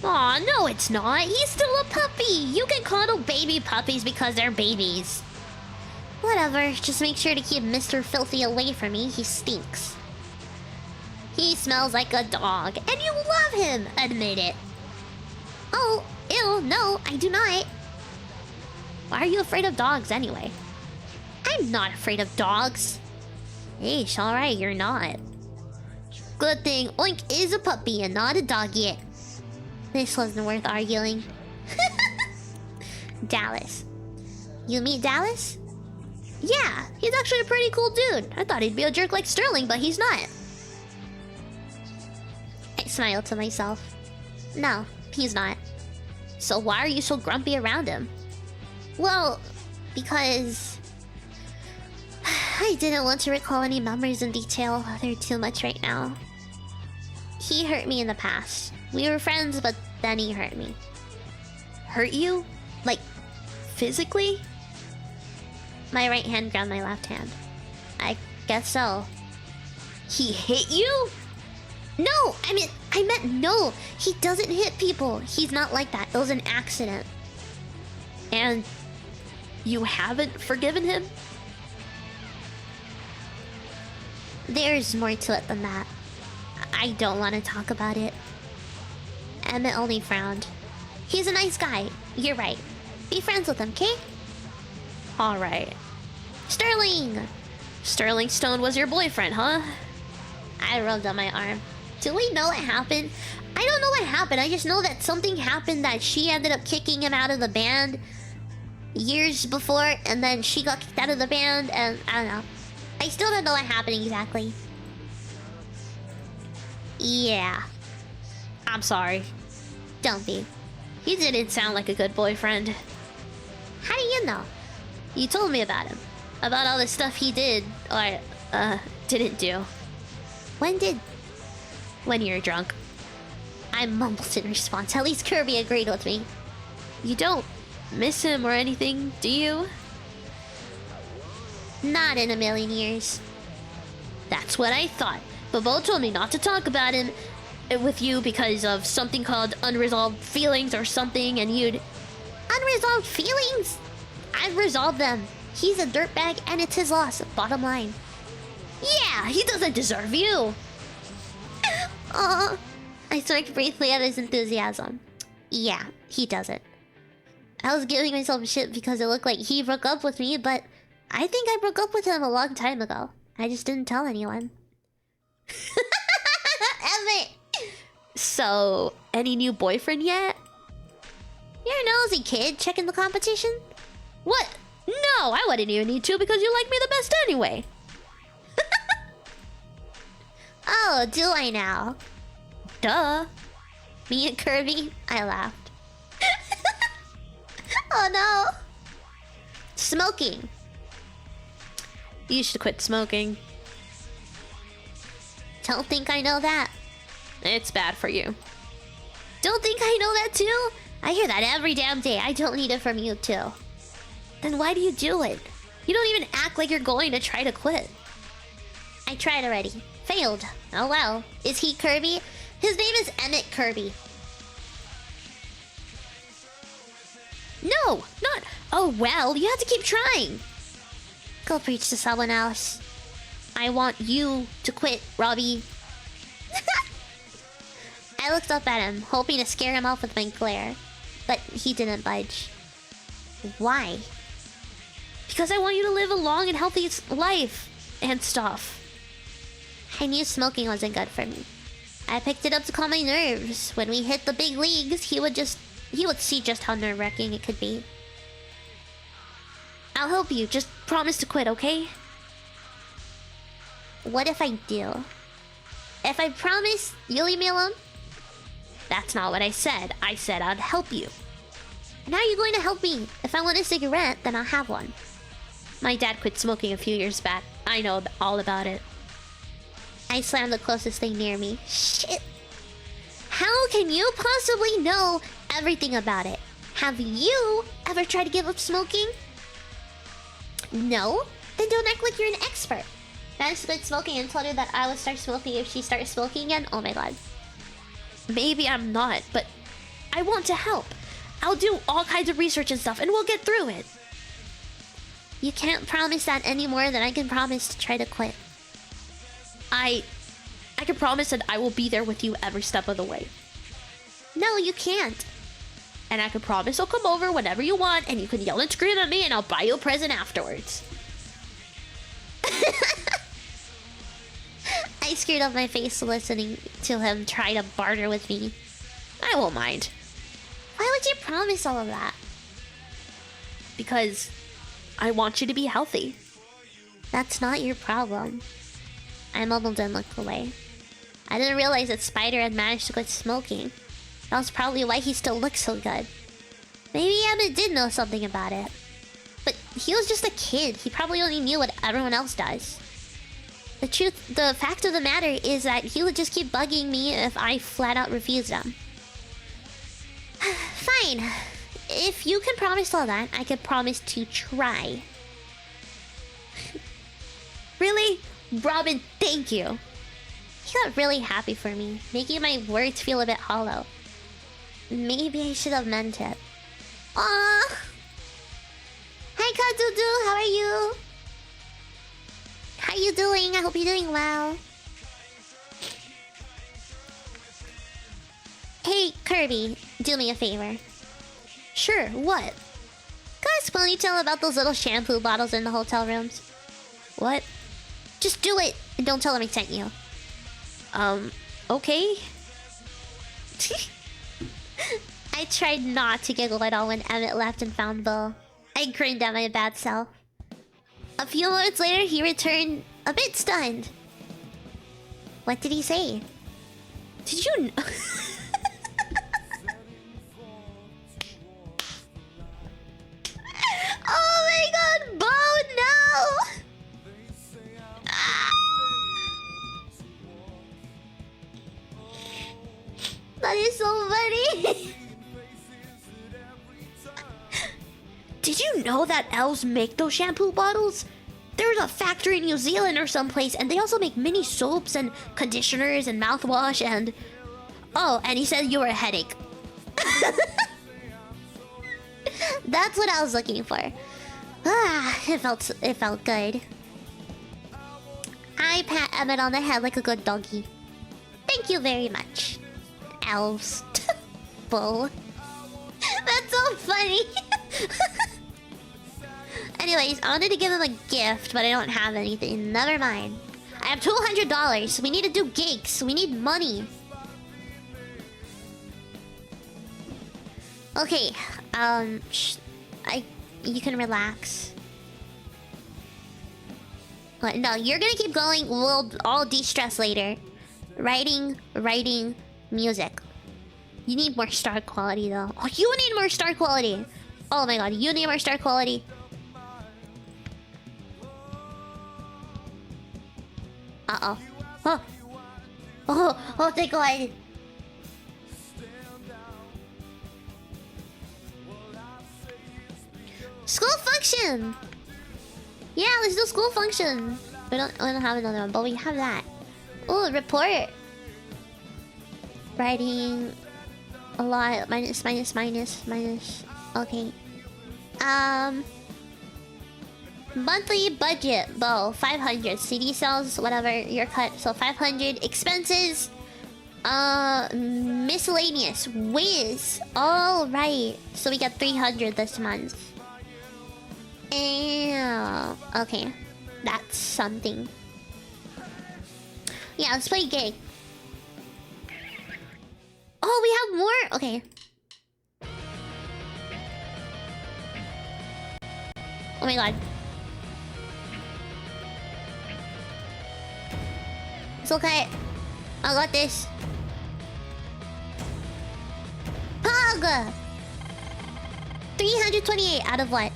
Aw, no it's not. He's still a puppy. You can cuddle baby puppies because they're babies. Whatever, just make sure to keep Mr. Filthy away from me. He stinks. He smells like a dog, and you love him! Admit it. Oh, ew, no, I do not. Why are you afraid of dogs anyway? I'm not afraid of dogs. Eesh, alright, you're not. Good thing Oink is a puppy and not a dog yet. This wasn't worth arguing. Dallas. You meet Dallas? Yeah, he's actually a pretty cool dude. I thought he'd be a jerk like Sterling, but he's not. I smiled to myself. No, he's not. So why are you so grumpy around him? Well, because... I didn't want to recall any memories in detail. They're too much right now. He hurt me in the past. We were friends, but then he hurt me. Hurt you? Like, physically? My right hand grabbed my left hand. I guess so. He hit you? No! I meant no! He doesn't hit people. He's not like that. It was an accident. And you haven't forgiven him? There's more to it than that. I don't want to talk about it. Emmett only frowned. He's a nice guy. You're right. Be friends with him, okay? Alright. Sterling! Sterling Stone was your boyfriend, huh? I rubbed on my arm. Do we know what happened? I don't know what happened. I just know that something happened that she ended up kicking him out of the band years before, and then she got kicked out of the band, and I don't know. I still don't know what happened exactly. Yeah. I'm sorry. Don't be. He didn't sound like a good boyfriend. How do you know? You told me about him. About all the stuff he did, or, didn't do. When you were drunk. I mumbled in response. At least Kirby agreed with me. You don't miss him or anything, do you? Not in a million years. That's what I thought. But Bo told me not to talk about him with you because of something called unresolved feelings or something, and you'd... Unresolved feelings? I've resolved them. He's a dirtbag and it's his loss, bottom line. Yeah, he doesn't deserve you. I smirked briefly at his enthusiasm. Yeah, he doesn't. I was giving myself shit because it looked like he broke up with me, but I think I broke up with him a long time ago. I just didn't tell anyone. Emmett! So, any new boyfriend yet? You're a nosy kid, checking the competition? What? No, I wouldn't even need to because you like me the best anyway. Oh, do I now? Duh. Me and Kirby? I laughed. Oh no! Smoking. You should quit smoking. Don't think I know that. It's bad for you. Don't think I know that too? I hear that every damn day. I don't need it from you too. Then why do you do it? You don't even act like you're going to try to quit. I tried already. Failed. Oh well. Is he Kirby? His name is Emmett Kirby. No, not... Oh well, you have to keep trying. Go preach to someone else. I want you to quit, Robbie. I looked up at him, hoping to scare him off with my glare. But he didn't budge. Why? Because I want you to live a long and healthy life. And stuff. I knew smoking wasn't good for me. I picked it up to calm my nerves. When we hit the big leagues, he would see just how nerve-wracking it could be. I'll help you. Just promise to quit, okay? What if I do? If I promise, you'll leave me alone? That's not what I said. I said I'd help you. And how are you going to help me? If I want a cigarette, then I'll have one. My dad quit smoking a few years back. I know all about it. I slammed the closest thing near me. Shit! How can you possibly know everything about it? Have you ever tried to give up smoking? No? Then don't act like you're an expert. Managed to quit smoking and told her that I would start smoking if she started smoking again. Oh my god. Maybe I'm not, but I want to help. I'll do all kinds of research and stuff, and we'll get through it. You can't promise that any more than I can promise to try to quit. I can promise that I will be there with you every step of the way. No, you can't. And I can promise I'll come over whenever you want, and you can yell and scream at me, and I'll buy you a present afterwards. I screwed up my face listening to him try to barter with me. I won't mind. Why would you promise all of that? Because I want you to be healthy. That's not your problem. I mumbled and looked away. I didn't realize that Spider had managed to quit smoking. That was probably why he still looked so good. Maybe Emmett did know something about it. But he was just a kid. He probably only knew what everyone else does. The fact of the matter is that he would just keep bugging me if I flat out refused him. Fine. If you can promise all that, I can promise to try. Really? Robin, thank you. He got really happy for me, making my words feel a bit hollow. Maybe I should have meant it. Aww! Hi, Kadudu, how are you? How you doing? I hope you're doing well. Hey, Kirby, do me a favor. Sure, what? Can I explain tell about those little shampoo bottles in the hotel rooms? What? Just do it, and don't tell them I sent you. Okay. I tried not to giggle at all when Emmett left and found Bill. I grinned at my bad self. A few moments later, he returned, a bit stunned. What did he say? Did you know? Oh my god, Bo, no! Ah! That is so funny. Did you know that elves make those shampoo bottles? There's a factory in New Zealand or someplace, and they also make mini soaps and conditioners and mouthwash and... Oh, and he said you were a headache. That's what I was looking for. Ah, it felt good. I pat Emmett on the head like a good doggy. Thank you very much. Elves. Bull. That's so funny. Anyways, I wanted to give him a gift, but I don't have anything. Never mind. I have $200. We need to do gigs. We need money. Okay. You can relax. What? No, you're gonna keep going. We'll all de-stress later. Writing, music. You need more star quality though. Oh, you need more star quality. Oh my god, you need more star quality. Uh-oh. Oh, thank god. School function! Yeah, let's do school function. We don't have another one, but we have that. Oh, report. Writing a lot. Minus. Okay. Monthly budget, Bo, 500. CD sales, whatever, your cut. So 500. Expenses, miscellaneous. Whiz. All right. So we got 300 this month. Okay. That's something. Yeah, let's play gig. Oh, we have more? Okay. Oh my god. It's okay. I got this. Pog! 328 out of what?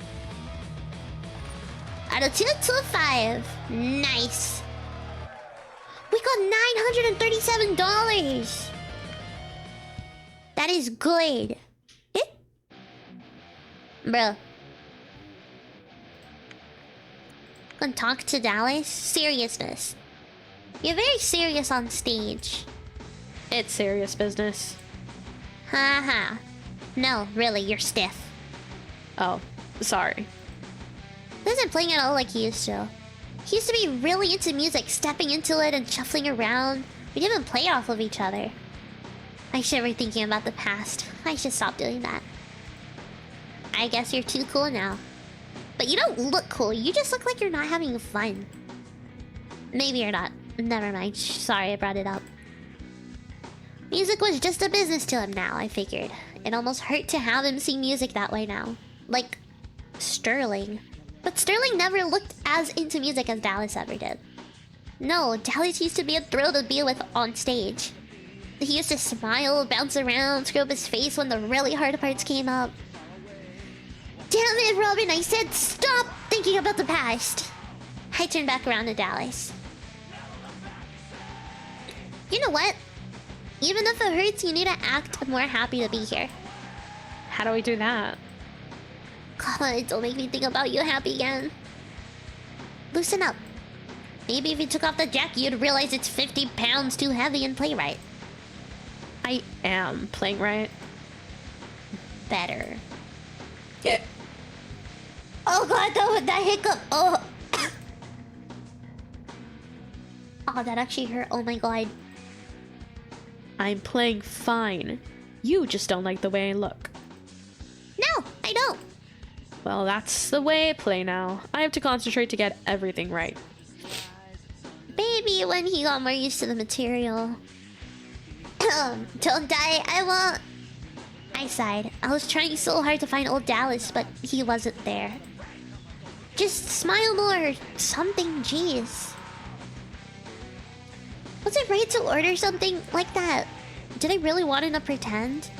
Out of 225. Nice. We got $937. That is good. Eh? Bro. Gonna talk to Dallas? Seriousness. You're very serious on stage. It's serious business. Haha. No, really, you're stiff. Oh, sorry. He isn't playing at all like he used to. He used to be really into music, stepping into it and shuffling around. We'd even play off of each other. I shiver thinking about the past. I should stop doing that. I guess you're too cool now. But you don't look cool, you just look like you're not having fun. Maybe you're not. Never mind. Sorry I brought it up. Music was just a business to him now, I figured. It almost hurt to have him see music that way now. Like, Sterling. But Sterling never looked as into music as Dallas ever did. No, Dallas used to be a thrill to be with on stage. He used to smile, bounce around, scrub his face when the really hard parts came up. Damn it, Robin, I said stop thinking about the past. I turned back around to Dallas. You know what? Even if it hurts, you need to act more happy to be here. How do we do that? Come on, don't make me think about you happy again. Loosen up. Maybe if you took off the jacket, you'd realize it's 50 pounds too heavy and play right. I am playing right. Better. Yeah. Oh god, that hiccup. Oh. Oh, that actually hurt. Oh my god. I'm playing fine. You just don't like the way I look. No, I don't. Well, that's the way I play now. I have to concentrate to get everything right. Maybe when he got more used to the material. Don't die, I won't. I sighed. I was trying so hard to find old Dallas, but he wasn't there. Just smile more or something, jeez. Was it right to order something like that? Did I really want him to pretend?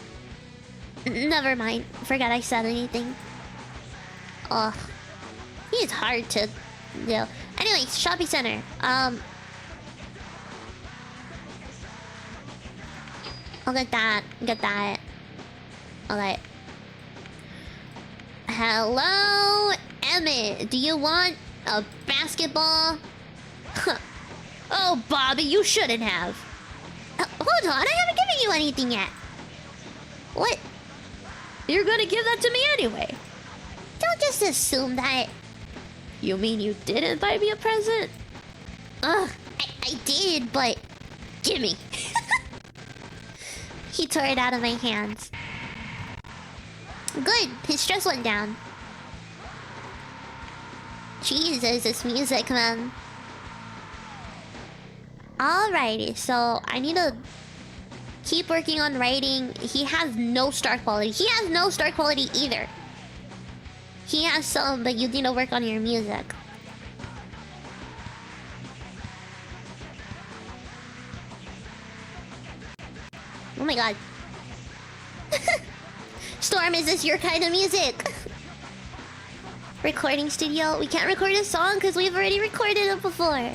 Never mind. Forgot I said anything. Ugh. He's hard to... do. Anyway, shopping center. I'll get that. Get that. Okay. Hello, Emmett. Do you want a basketball? Oh, Bobby, you shouldn't have. Hold on, I haven't given you anything yet. What? You're gonna give that to me anyway. Don't just assume that. You mean you didn't buy me a present? Ugh, I did, but... Gimme. He tore it out of my hands. Good, his stress went down. Jesus, this music, man. Alrighty, so I need to keep working on writing. He has no star quality. He has no star quality either. He has some, but you need to work on your music. Oh my god. Storm, is this your kind of music? Recording studio? We can't record a song because we've already recorded it before.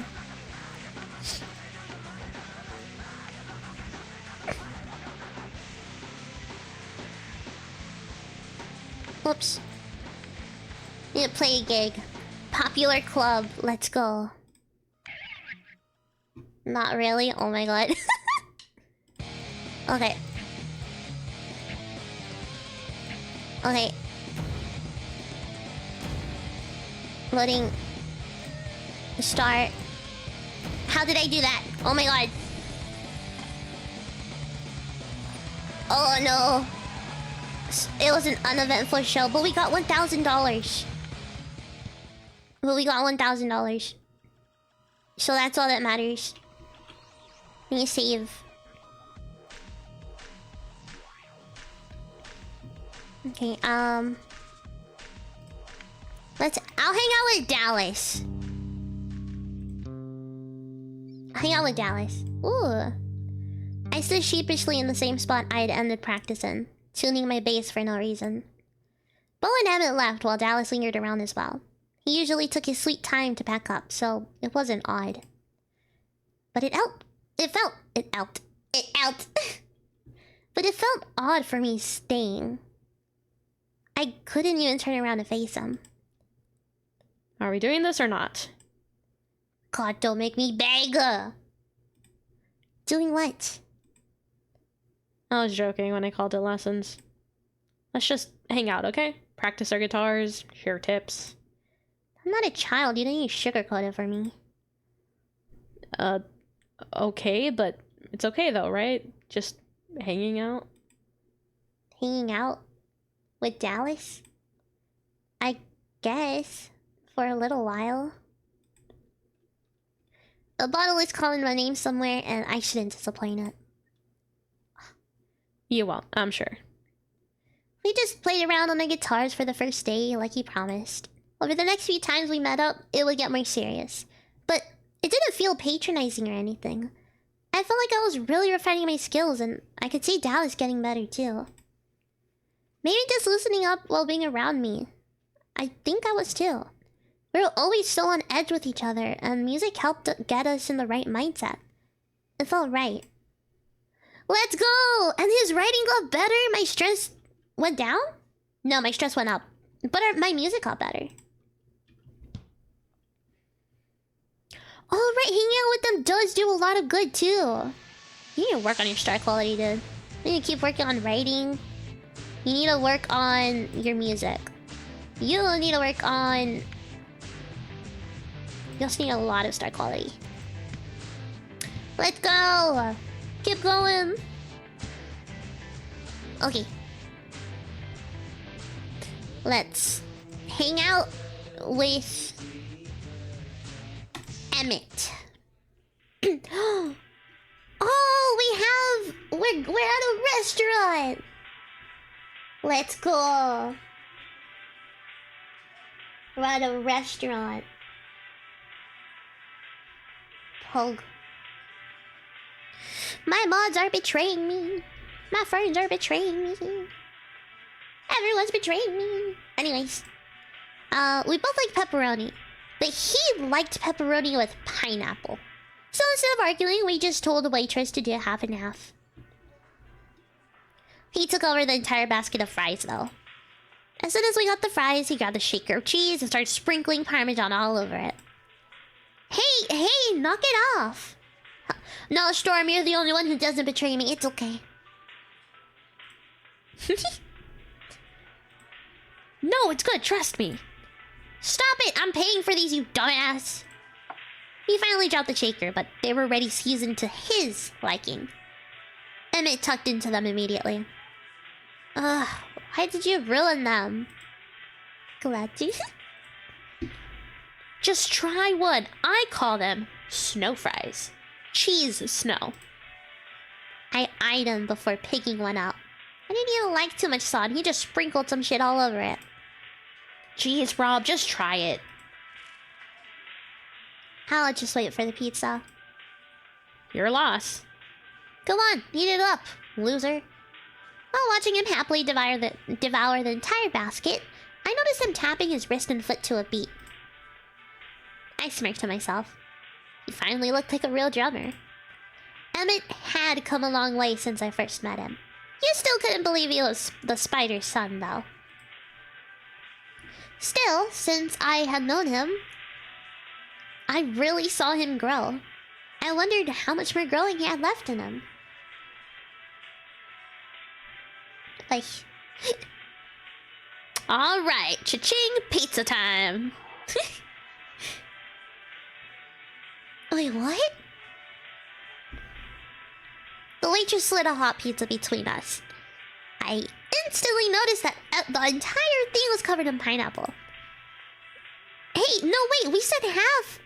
Whoops. Need to play a gig. Popular club. Let's go. Not really? Oh my god. Okay. Okay. Loading. Start. How did I do that? Oh my god. Oh no. It was an uneventful show, but we got $1,000. But we got $1,000. So that's all that matters. Let me save. Okay, I'll hang out with Dallas. Hang out with Dallas. Ooh. I stood sheepishly in the same spot I had ended practicing, tuning my bass for no reason. Bo and Emmett left while Dallas lingered around as well. He usually took his sweet time to pack up, so it wasn't odd. But it felt But it felt odd for me staying. I couldn't even turn around to face him. Are we doing this or not? God, don't make me beg. Doing what? I was joking when I called it lessons. Let's just hang out, okay? Practice our guitars, share tips. I'm not a child. You don't need to sugarcoat it for me. Okay, but it's okay though, right? Just hanging out. Hanging out with Dallas? I guess. For a little while. A bottle is calling my name somewhere, and I shouldn't disappoint it. You won't, I'm sure. We just played around on the guitars for the first day, like he promised. Over the next few times we met up, it would get more serious. But it didn't feel patronizing or anything. I felt like I was really refining my skills, and I could see Dallas getting better too. Maybe just loosening up while being around me. I think I was too. We were always so on edge with each other, and music helped get us in the right mindset. It felt right. Let's go! And his writing got better, my stress went down? No, my stress went up. But my music got better. Alright, hanging out with them does do a lot of good too. You need to work on your star quality, dude. You need to keep working on writing. You need to work on your music. You need to work on... You also need a lot of star quality. Let's go! Keep going! Okay. Let's hang out with Emmett. Oh, we're at a restaurant. Let's go. We're at a restaurant. Pog. My mods are betraying me. My friends are betraying me. Everyone's betraying me. Anyways, we both like pepperoni, but he liked pepperoni with pineapple. So instead of arguing, we just told the waitress to do half and half. He took over the entire basket of fries, though. As soon as we got the fries, he grabbed a shaker of cheese and started sprinkling Parmesan all over it. Hey, knock it off. No, Storm, you're the only one who doesn't betray me. It's okay. No, it's good. Trust me. Stop it. I'm paying for these, you dumbass. He finally dropped the shaker, but they were already seasoned to his liking. Emmett tucked into them immediately. Ugh, why did you ruin them? Glad to. Just try one. I call them snow fries. Cheese snow. I eyed him before picking one up. I didn't even like too much salt. He just sprinkled some shit all over it. Jeez, Rob, just try it. I'll just wait for the pizza. Your loss. Come on, eat it up, loser. While watching him happily devour the entire basket, I noticed him tapping his wrist and foot to a beat. I smirked to myself. He finally looked like a real drummer. Emmett had come a long way since I first met him. You still couldn't believe he was the spider's son, though. Still, since I had known him, I really saw him grow. I wondered how much more growing he had left in him. Like... Alright, cha-ching, pizza time. Wait, what? The waitress slid a hot pizza between us. I instantly noticed that the entire thing was covered in pineapple. Hey, no wait, we said half!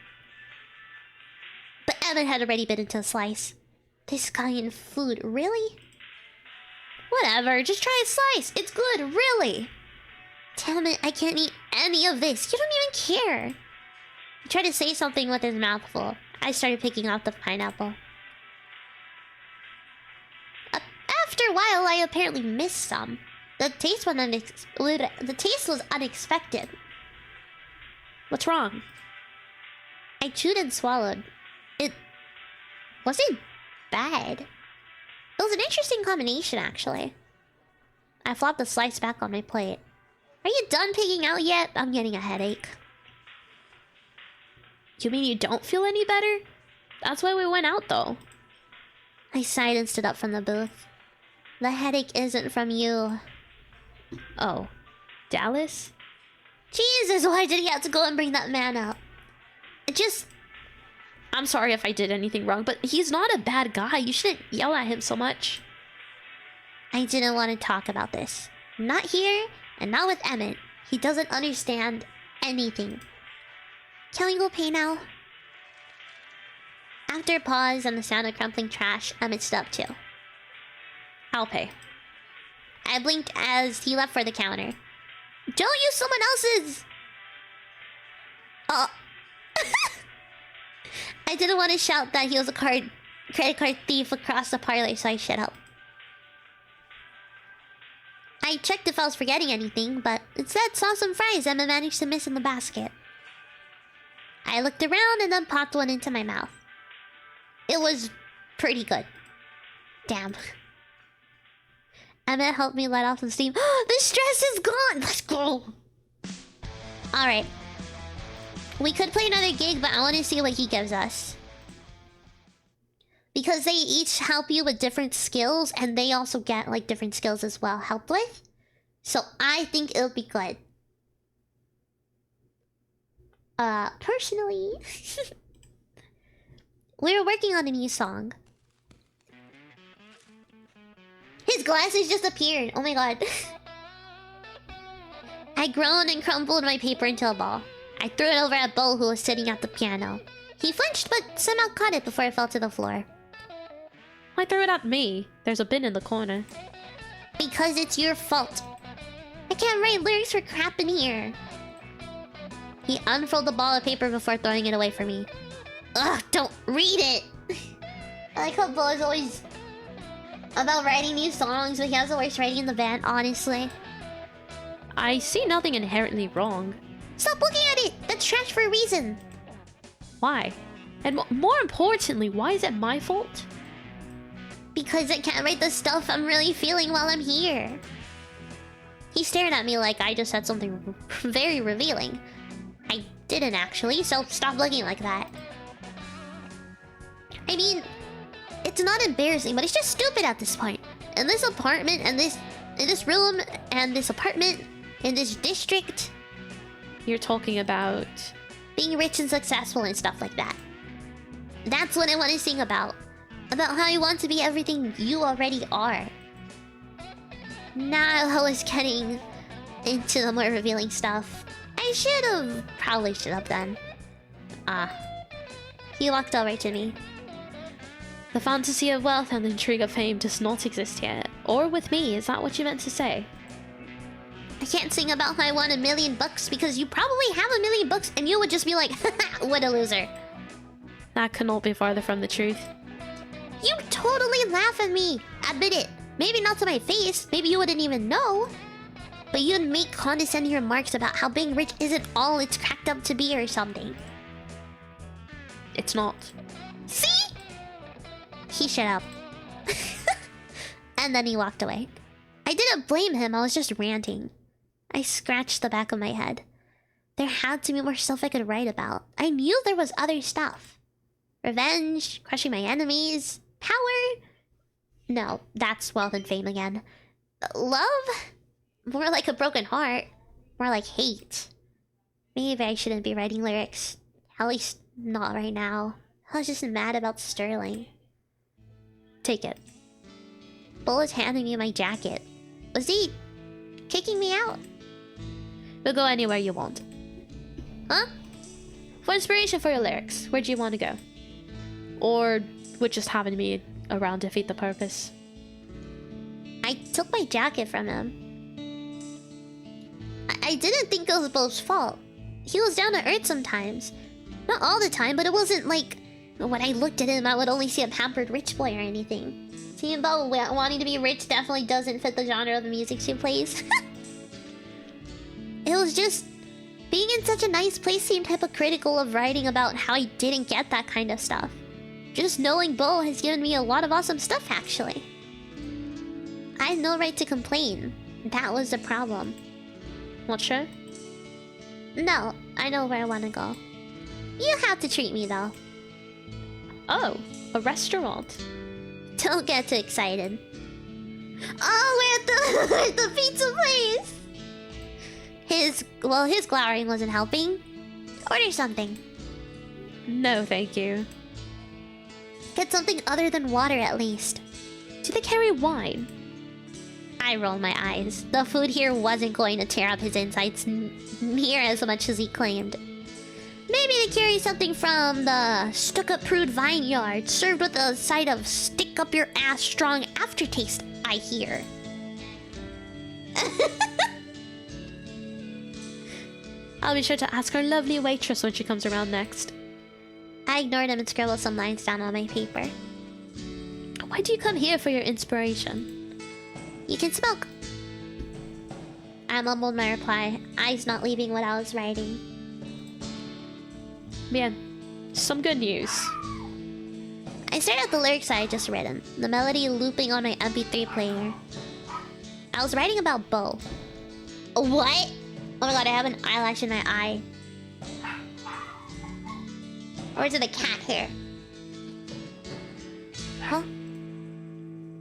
But Evan had already bitten into a slice. This guy in food, really? Whatever, just try a slice. It's good, really. Damn it, I can't eat any of this. You don't even care. He tried to say something with his mouth full. I started picking off the pineapple. After a while, I apparently missed some. The taste was unexpected. What's wrong? I chewed and swallowed. It wasn't bad. It was an interesting combination, actually. I flopped the slice back on my plate. Are you done picking out yet? I'm getting a headache. You mean you don't feel any better? That's why we went out, though. I sighed and stood up from the booth. The headache isn't from you. Oh. Dallas? Jesus, why did he have to go and bring that man up? I'm sorry if I did anything wrong, but he's not a bad guy. You shouldn't yell at him so much. I didn't want to talk about this. Not here, and not with Emmett. He doesn't understand anything. Can we go pay now? After a pause and the sound of crumpling trash, Emmett stood up too. I'll pay. I blinked as he left for the counter. Don't use someone else's! Oh. I didn't want to shout that he was a credit card thief across the parlor, so I shut up. I checked if I was forgetting anything, but instead saw some fries Emma managed to miss in the basket. I looked around and then popped one into my mouth. It was pretty good. Damn. Emma helped me let off some steam. The stress is gone! Let's go! Alright. We could play another gig, but I want to see what he gives us. Because they each help you with different skills, and they also get, like, different skills as well help with. So I think it'll be good. Personally... we were working on a new song. His glasses just appeared. Oh my god. I groaned and crumpled my paper into a ball. I threw it over at Bo, who was sitting at the piano. He flinched, but somehow caught it before it fell to the floor. Why throw it at me? There's a bin in the corner. Because it's your fault. I can't write lyrics for crap in here. He unfurled the ball of paper before throwing it away from me. Ugh, don't read it! I like how Bo is always about writing new songs, but he has the worst writing in the band, honestly. I see nothing inherently wrong. Stop looking at it! That's trash for a reason! Why? And more importantly, why is it my fault? Because I can't write the stuff I'm really feeling while I'm here. He stared at me like I just said something very revealing. I didn't actually, so stop looking like that. I mean, it's not embarrassing, but it's just stupid at this point. In this apartment, and in this room, and this apartment, in this district. You're talking about... being rich and successful and stuff like that. That's what I want to sing about. About how you want to be everything you already are. Now I was getting into the more revealing stuff. I probably should have done. He walked over to me. The fantasy of wealth and the intrigue of fame does not exist yet. Or with me, is that what you meant to say? I can't sing about how I want $1 million because you probably have $1 million and you would just be like, what a loser. That cannot be farther from the truth. You totally laugh at me. Admit it. Maybe not to my face. Maybe you wouldn't even know. But you'd make condescending remarks about how being rich isn't all it's cracked up to be or something. It's not. See? He shut up. And then he walked away. I didn't blame him. I was just ranting. I scratched the back of my head. There had to be more stuff I could write about. I knew there was other stuff. Revenge, crushing my enemies, power. No, that's wealth and fame again. Love? More like a broken heart. More like hate. Maybe I shouldn't be writing lyrics. At least not right now. I was just mad about Sterling. Take it. Bull is handing me my jacket. Was he kicking me out? We'll go anywhere you want. Huh? For inspiration for your lyrics, where do you want to go? Or would just having me around defeat the purpose? I took my jacket from him. I didn't think it was Bo's fault. He was down to earth sometimes. Not all the time, but it wasn't like... when I looked at him, I would only see a pampered rich boy or anything. Seeing Bo wanting to be rich definitely doesn't fit the genre of the music she plays. It was just... being in such a nice place seemed hypocritical of writing about how I didn't get that kind of stuff. Just knowing Bo has given me a lot of awesome stuff, actually. I had no right to complain. That was the problem. Not sure? No, I know where I want to go. You have to treat me though. Oh, a restaurant. Don't get too excited. Oh, we're at the pizza place. His glowering wasn't helping. Order something. No, thank you. Get something other than water at least. Do they carry wine? I roll my eyes. The food here wasn't going to tear up his insides near as much as he claimed. Maybe they carry something from the stuck-up prude vineyard, served with a side of stick-up-your-ass strong aftertaste, I hear. I'll be sure to ask our lovely waitress when she comes around next. I ignored him and scribbled some lines down on my paper. Why do you come here for your inspiration? You can smoke. I mumbled my reply, eyes not leaving what I was writing. Bien. Some good news. I stared at the lyrics I had just written, the melody looping on my MP3 player. I was writing about Bo. What? Oh my god, I have an eyelash in my eye. Or is it a cat hair? Huh?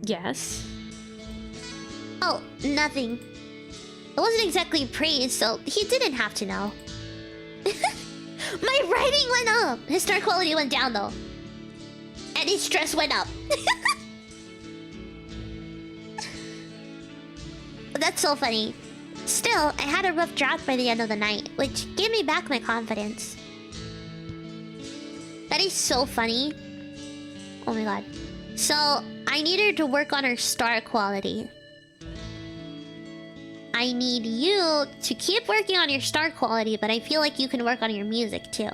Yes? Oh, nothing. It wasn't exactly praise, so he didn't have to know. My writing went up! His star quality went down though. And his stress went up. That's so funny. Still, I had a rough draft by the end of the night, which gave me back my confidence. That is so funny. Oh my god. So, I need her to work on her star quality. I need you to keep working on your star quality, but I feel like you can work on your music too.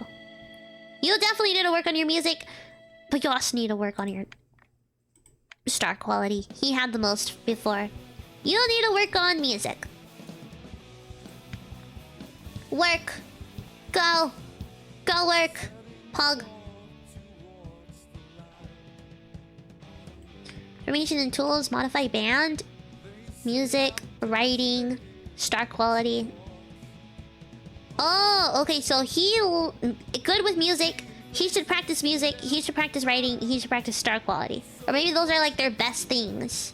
You definitely need to work on your music, but you also need to work on your star quality. He had the most before. You need to work on music. Work. Go. Go work. Pug. Information and tools, modify band, music, writing, star quality. Oh, okay, so good with music. He should practice music, he should practice writing, he should practice star quality. Or maybe those are like their best things.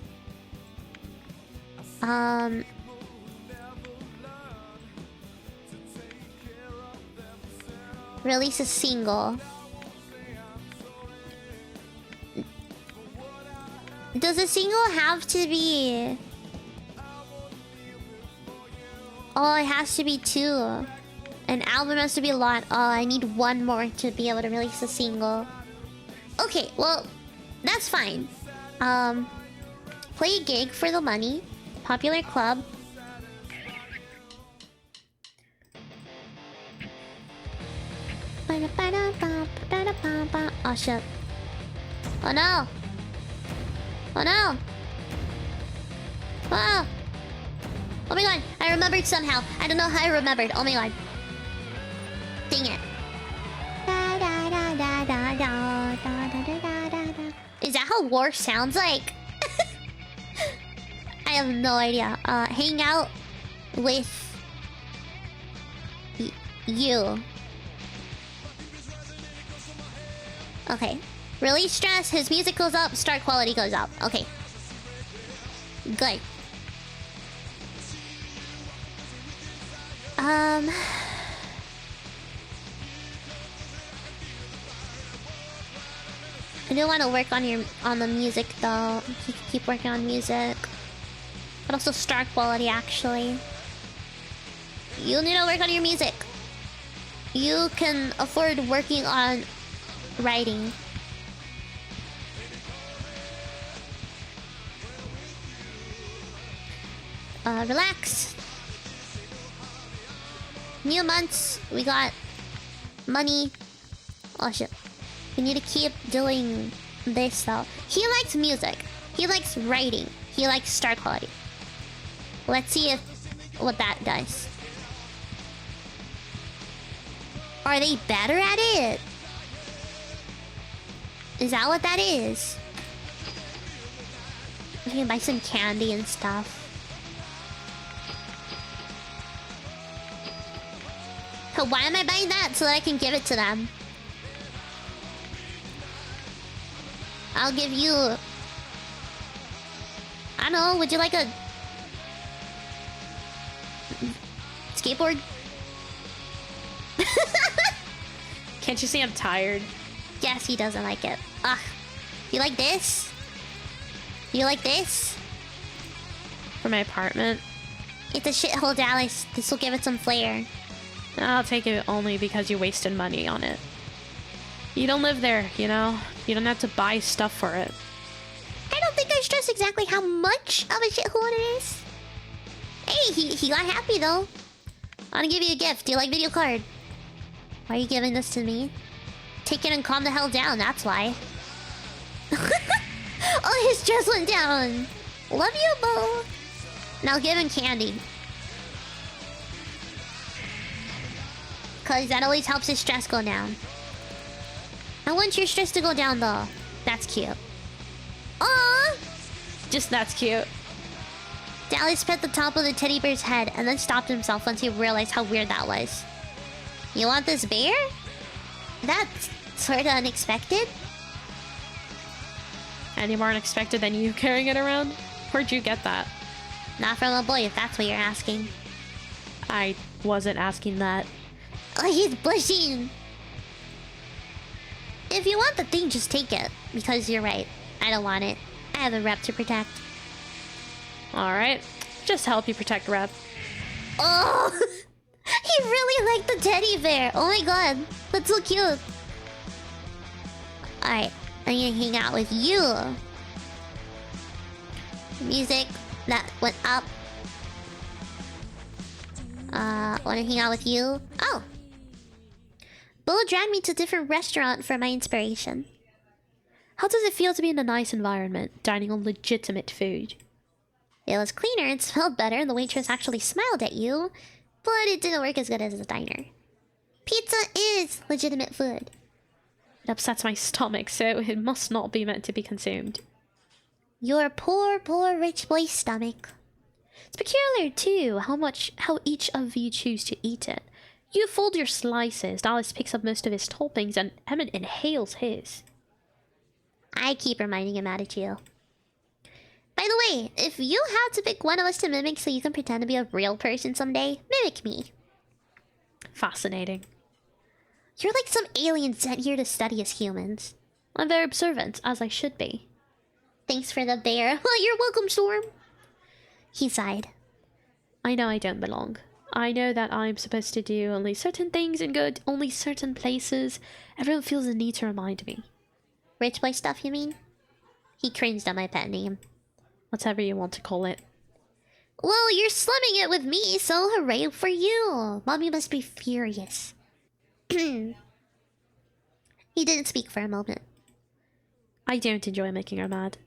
Release a single. Does a single have to be... Oh, it has to be 2. An album has to be a lot. Oh, I need 1 more to be able to release a single. Okay, well, that's fine. Play a gig for the money. Popular club. Oh shit. Oh no! Oh no! Oh! Oh my god, I remembered somehow. I don't know how I remembered. Oh my god. Dang it. Is that how war sounds like? I have no idea. Hang out with you. Okay. Release stress, his music goes up, start quality goes up. Okay. Good. I do want to work on the music though. Keep working on music. But also star quality actually. You need to work on your music. You can afford working on writing. Relax. New months, we got money. Oh shit. We need to keep doing this though. He likes music. He likes writing. He likes star quality. Let's see what that does. Are they better at it? Is that what that is? We can buy some candy and stuff. But why am I buying that? So that I can give it to them. I'll give you... I don't know, would you like a... skateboard? Can't you see I'm tired? Yes, he doesn't like it. Ugh. You like this? You like this? For my apartment? It's a shithole, Dallas. This will give it some flair. I'll take it only because you wasted money on it. You don't live there, you know? You don't have to buy stuff for it. I don't think I stress exactly how much of a shithole it is. Hey, he got happy though. I want to give you a gift. Do you like video card? Why are you giving this to me? Take it and calm the hell down, that's why. Oh, his stress went down. Love you, Bo. Now give him candy. Cause that always helps his stress go down. I want your stress to go down though. That's cute. Aww! Just that's cute. Dallas pet the top of the teddy bear's head and then stopped himself once he realized how weird that was. You want this bear? That's sorta unexpected. Any more unexpected than you carrying it around? Where'd you get that? Not from a boy, if that's what you're asking. I wasn't asking that. Oh, he's blushing! If you want the thing, just take it. Because you're right. I don't want it. I have a rep to protect. Alright. Just help you protect Rep. Oh! He really liked the teddy bear! Oh my god! That's so cute! Alright. I'm gonna hang out with you. Music that went up. Wanna hang out with you? Oh! Bo dragged me to a different restaurant for my inspiration. How does it feel to be in a nice environment, dining on legitimate food? It was cleaner and smelled better, and the waitress actually smiled at you, but it didn't work as good as the diner. Pizza is legitimate food. It upsets my stomach, so it must not be meant to be consumed. Your poor, poor rich boy's stomach. It's peculiar, too, how each of you choose to eat it. You fold your slices, Dallas picks up most of his toppings, and Emmett inhales his. I keep reminding him at you. By the way, if you had to pick one of us to mimic so you can pretend to be a real person someday, mimic me. Fascinating. You're like some alien sent here to study as humans. I'm very observant, as I should be. Thanks for the bear. Well, you're welcome, Storm. He sighed. I know I don't belong. I know that I'm supposed to do only certain things and go to only certain places. Everyone feels the need to remind me. Rich boy stuff, you mean? He cringed at my pet name. Whatever you want to call it. Well, you're slumming it with me, so hooray for you. Mommy must be furious. He didn't speak for a moment. I don't enjoy making her mad.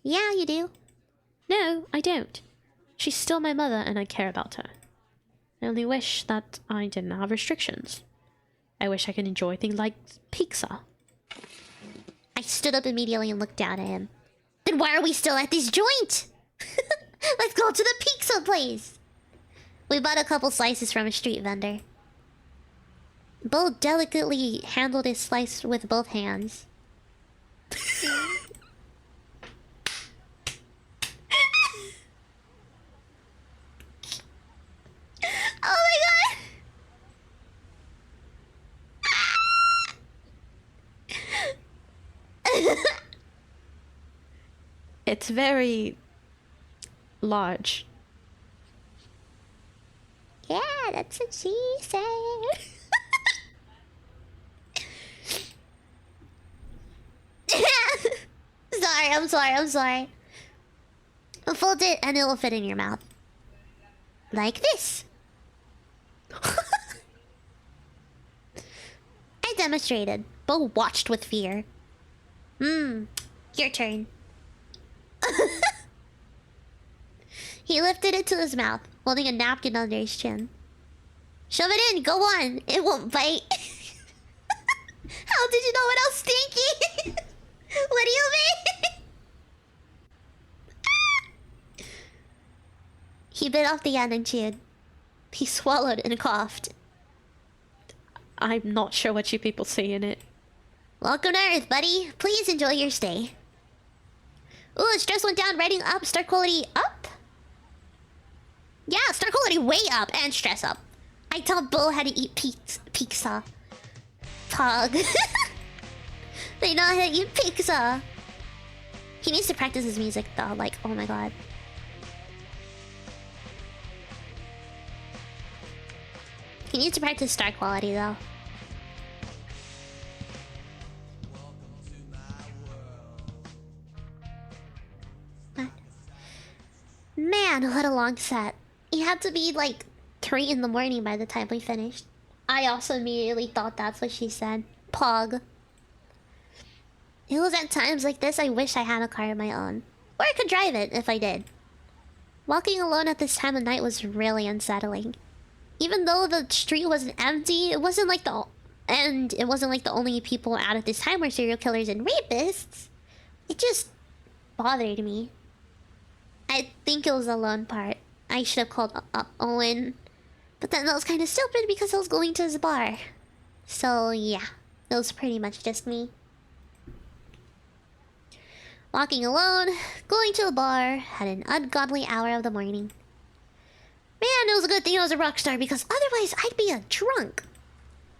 Yeah, you do. No, I don't. She's still my mother and I care about her. I only wish that I didn't have restrictions. I wish I could enjoy things like pizza. I stood up immediately and looked down at him. Then why are we still at this joint? Let's go to the pizza place. We bought a couple slices from a street vendor. Bo delicately handled his slice with both hands. Oh my god! It's very large. Yeah, that's what she said. I'm sorry. Fold it and it will fit in your mouth. Like this. I demonstrated. Bo watched with fear. Your turn. He lifted it to his mouth, holding a napkin under his chin. Shove it in, go on. It won't bite. How did you know what else stinky? What do you mean? He bit off the end and chewed. He swallowed and coughed. I'm not sure what you people see in it. Welcome to Earth, buddy. Please enjoy your stay. Ooh, stress went down, rating up, star quality up? Yeah, star quality way up and stress up. I tell Bull how to eat pizza. Pog. They know how to eat pizza. He needs to practice his music though, like, oh my god. He needs to practice star quality though. Man, what a long set. It had to be like 3 in the morning by the time we finished. I also immediately thought that's what she said. Pog. It was at times like this I wish I had a car of my own. Or I could drive it if I did. Walking alone at this time of night was really unsettling. Even though the street wasn't empty, it wasn't like the only people out at this time were serial killers and rapists. It just bothered me. I think it was the lone part. I should have called up Owen. But then that was kind of stupid because I was going to his bar. So yeah, it was pretty much just me. Walking alone, going to a bar at an ungodly hour of the morning. Man, it was a good thing I was a rock star because otherwise I'd be a drunk.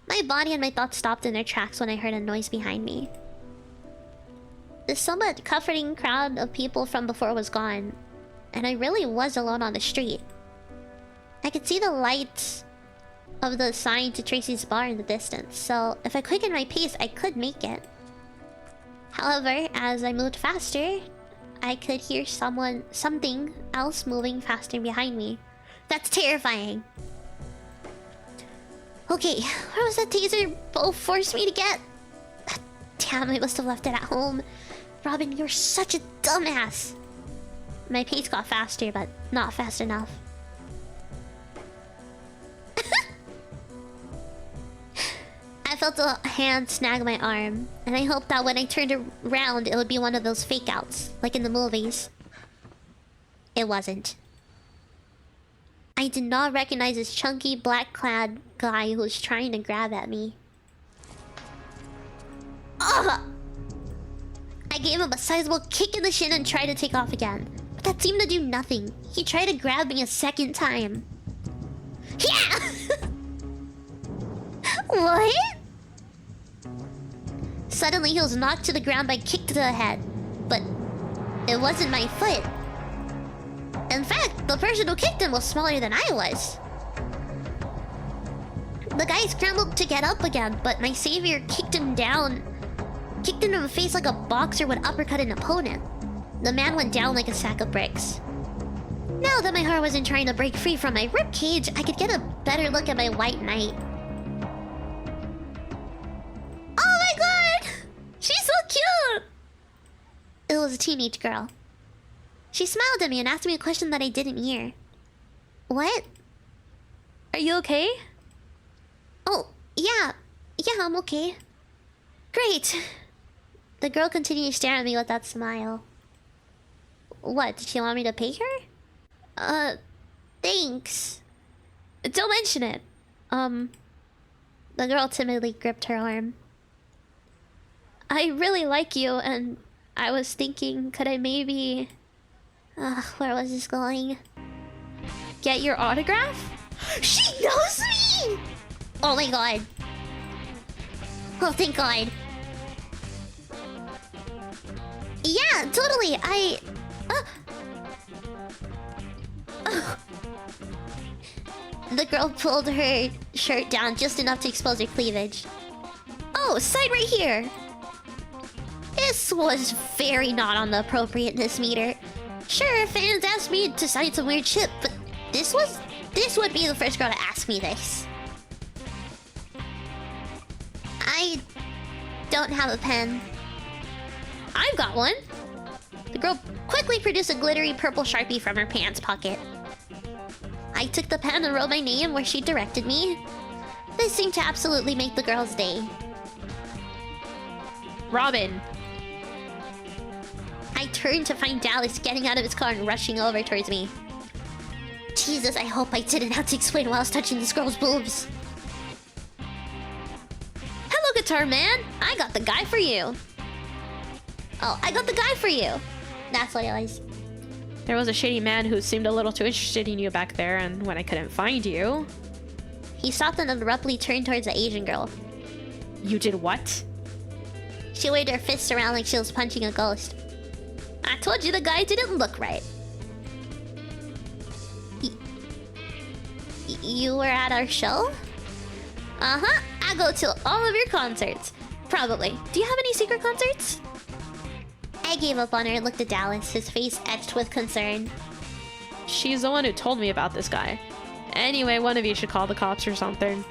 My body and my thoughts stopped in their tracks when I heard a noise behind me. The somewhat comforting crowd of people from before was gone, and I really was alone on the street. I could see the lights of the sign to Tracy's bar in the distance, so if I quickened my pace, I could make it. However, as I moved faster, I could hear something else moving faster behind me. That's terrifying. Okay, where was that taser Bo forced me to get? Damn, I must have left it at home. Robin, you're such a dumbass. My pace got faster, but not fast enough. I felt a hand snag my arm, and I hoped that when I turned around, it would be one of those fake outs, like in the movies. It wasn't. I did not recognize this chunky, black-clad guy who was trying to grab at me. Ugh! I gave him a sizable kick in the shin and tried to take off again. But that seemed to do nothing. He tried to grab me a second time. Yeah! What? Suddenly he was knocked to the ground by a kick to the head. But it wasn't my foot. In fact, the person who kicked him was smaller than I was. The guy scrambled to get up again, but my savior kicked him down. Kicked him in the face like a boxer would uppercut an opponent. The man went down like a sack of bricks. Now that my heart wasn't trying to break free from my ribcage, I could get a better look at my white knight. Oh my god! She's so cute! It was a teenage girl. She smiled at me and asked me a question that I didn't hear. What? Are you okay? Oh, yeah. Yeah, I'm okay. Great. The girl continued to stare at me with that smile. What, did she want me to pay her? Thanks. Don't mention it. The girl timidly gripped her arm. I really like you, and I was thinking, could I maybe... Where was this going? Get your autograph? She knows me! Oh my god. Oh, thank god. Yeah, totally. The girl pulled her shirt down just enough to expose her cleavage. Oh, sign right here. This was very not on the appropriateness meter. Sure, fans asked me to sign some weird shit, but this would be the first girl to ask me this. I don't have a pen. I've got one. The girl quickly produced a glittery purple Sharpie from her pants pocket. I took the pen and wrote my name where she directed me. This seemed to absolutely make the girl's day. Robin. I turned to find Dallas getting out of his car and rushing over towards me. Jesus, I hope I didn't have to explain while I was touching this girl's boobs. guitar man! I got the guy for you! Oh, I got the guy for you! That's what it was. There was a shady man who seemed a little too interested in you back there, and when I couldn't find you... He stopped and abruptly turned towards the Asian girl. You did what? She waved her fists around like she was punching a ghost. I told you the guy didn't look right. You were at our show? Uh-huh. I go to all of your concerts. Probably. Do you have any secret concerts? I gave up on her and looked at Dallas, his face etched with concern. She's the one who told me about this guy. Anyway, one of you should call the cops or something.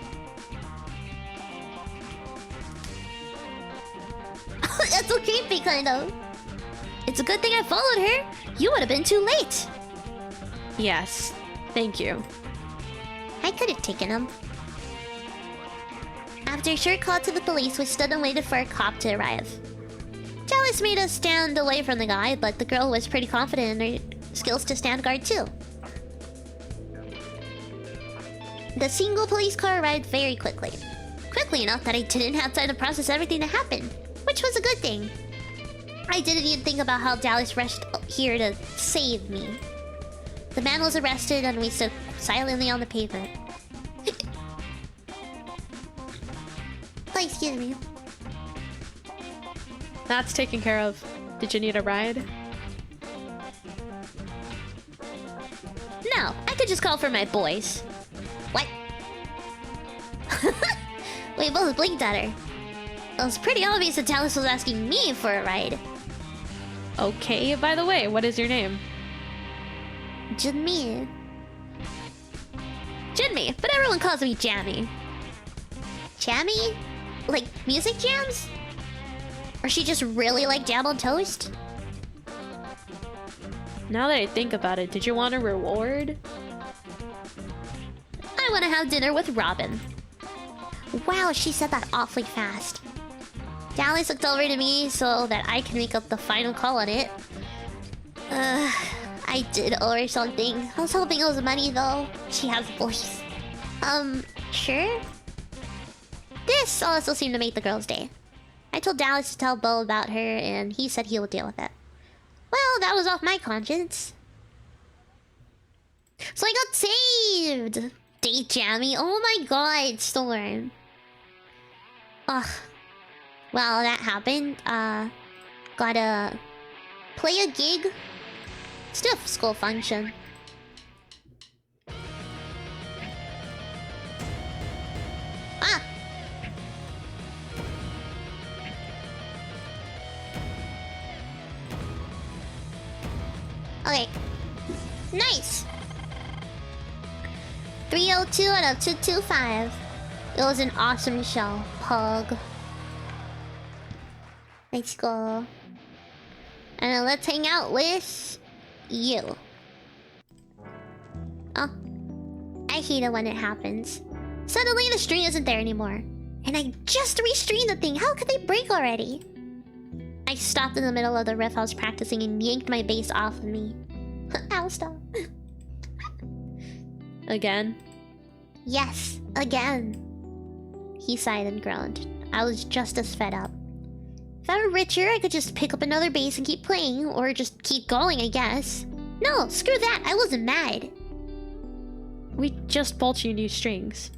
That's so creepy, kind of. It's a good thing I followed her. You would have been too late. Yes. Thank you. I could have taken him. After a short call to the police, we stood and waited for a cop to arrive. Dallas made us stand away from the guy, but the girl was pretty confident in her skills to stand guard too. The single police car arrived very quickly. Quickly enough that I didn't have time to process everything that happened, which was a good thing. I didn't even think about how Dallas rushed here to save me. The man was arrested and we stood silently on the pavement. Oh, excuse me. That's taken care of. Did you need a ride? No, I could just call for my boys. What? We both blinked at her. It was pretty obvious that Dallas was asking me for a ride. Okay, by the way, what is your name? Jinmi. Jinmi, but everyone calls me Jammy. Jammy? Like music jams? Or she just really like jam on toast? Now that I think about it, did you want a reward? I want to have dinner with Robin. Wow, she said that awfully fast. Dallas looked over to me so that I can make up the final call on it. I did owe her something. I was hoping it was money though. She has voice. Sure? This also seemed to make the girl's day. I told Dallas to tell Bo about her and he said he would deal with it. Well, that was off my conscience. So I got saved! Date Jammy. Oh my god, Storm. Ugh. Well, that happened. Gotta play a gig. Let's do a school function. Ah! Okay. Nice! 302 out of 225. It was an awesome show. Pug. Let's go. And then let's hang out with you. Oh. I hate it when it happens. Suddenly the string isn't there anymore. And I just restringed the thing. How could they break already? I stopped in the middle of the riff I was practicing and yanked my bass off of me. Ow, stop. Again? Yes, again. He sighed and groaned. I was just as fed up. If I were richer, I could just pick up another bass and keep playing, or just keep going, I guess. No, screw that, I wasn't mad. We just bought you new strings.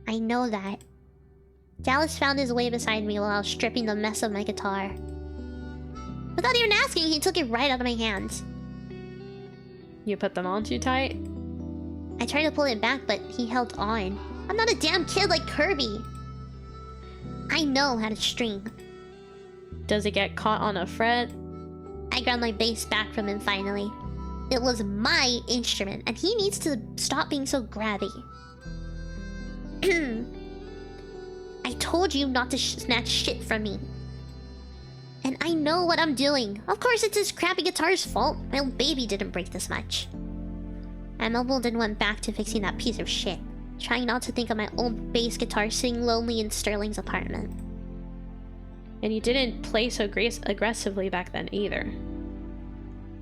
I know that. Dallas found his way beside me while I was stripping the mess of my guitar. Without even asking, he took it right out of my hands. You put them on too tight? I tried to pull it back, but he held on. I'm not a damn kid like Kirby. I know how to string. Does it get caught on a fret? I grabbed my bass back from him finally. It was my instrument, and he needs to stop being so grabby. I told you not to snatch shit from me. And I know what I'm doing. Of course it's his crappy guitar's fault. My old baby didn't break this much. I mumbled and went back to fixing that piece of shit, trying not to think of my old bass guitar sitting lonely in Sterling's apartment. And you didn't play so aggressively back then either.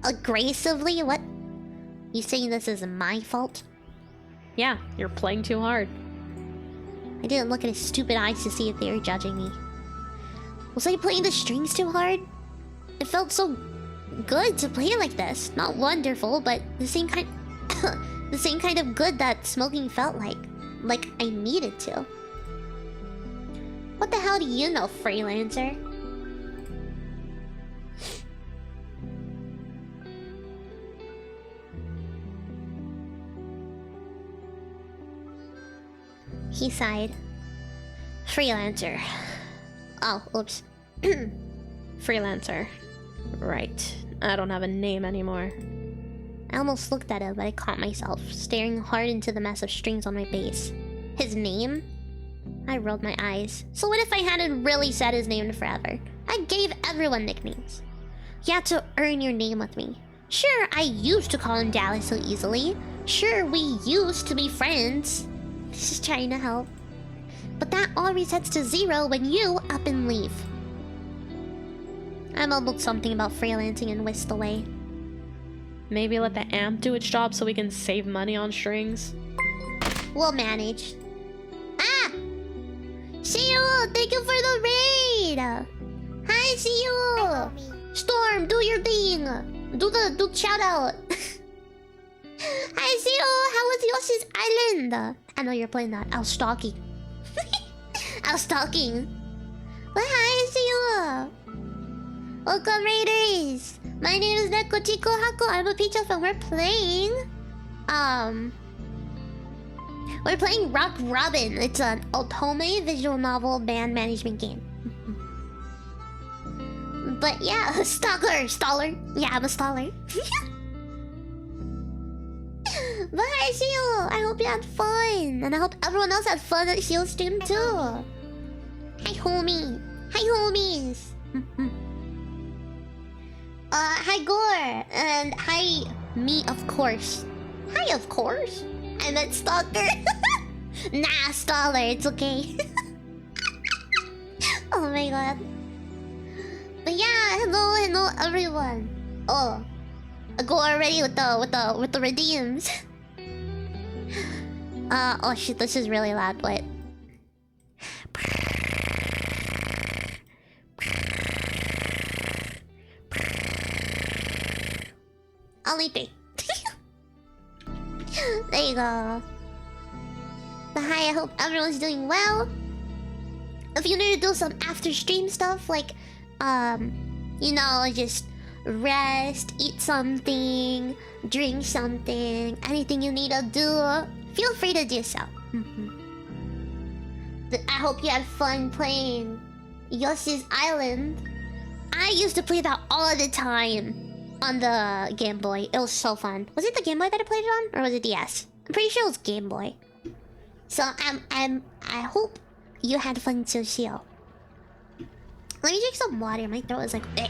Aggressively? What? You saying this is my fault? Yeah, you're playing too hard. I didn't look at his stupid eyes to see if they were judging me. Was I playing the strings too hard? It felt so good to play like this. Not wonderful, but the same kind... the same kind of good that smoking felt like. Like I needed to. What the hell do you know, freelancer? He sighed. Freelancer. Oh, oops. Freelancer. Right. I don't have a name anymore. I almost looked at him, but I caught myself, staring hard into the mess of strings on my bass. His name? I rolled my eyes. So what if I hadn't really said his name forever? I gave everyone nicknames. You had to earn your name with me. Sure, I used to call him Dallas so easily. Sure, we used to be friends. Just trying to help. But that all resets to 0 when you up and leave. I mumbled something about freelancing and whisked away. Maybe let the amp do its job so we can save money on strings? We'll manage. Ah! Shio, thank you for the raid! Hi, Shio! Storm, do your thing! Do the shout out! Hi, Shio! How was Yoshi's Island? I know you're playing that. I was stalking. I was stalking. But hi, Shio! Welcome, Raiders! My name is Nekochi Kohaku. I'm a Peach and we're playing... We're playing Rockrobin. It's an otome visual novel band management game. But yeah, staller. Yeah, I'm a staller. But hi, Shio! I hope you had fun! And I hope everyone else had fun at Shio's stream too! Hi, homie! Hi, homies! Hi, Gore! And hi, me, of course. Hi, of course! I meant stalker! Nah, staller, it's okay. Oh my god. But yeah, hello everyone. Oh. I go already with the redeems. Oh shit, this is really loud, but I'll leave it. There you go. But hi, I hope everyone's doing well. If you need to do some after stream stuff, like you know, just rest, eat something, drink something, anything you need to do, feel free to do so. I hope you had fun playing Yoshi's Island. I used to play that all the time on the Game Boy. It was so fun. Was it the Game Boy that I played it on, or was it DS? I'm pretty sure it was Game Boy. So I hope you had fun too, Shio. Let me drink some water. My throat is like, eh.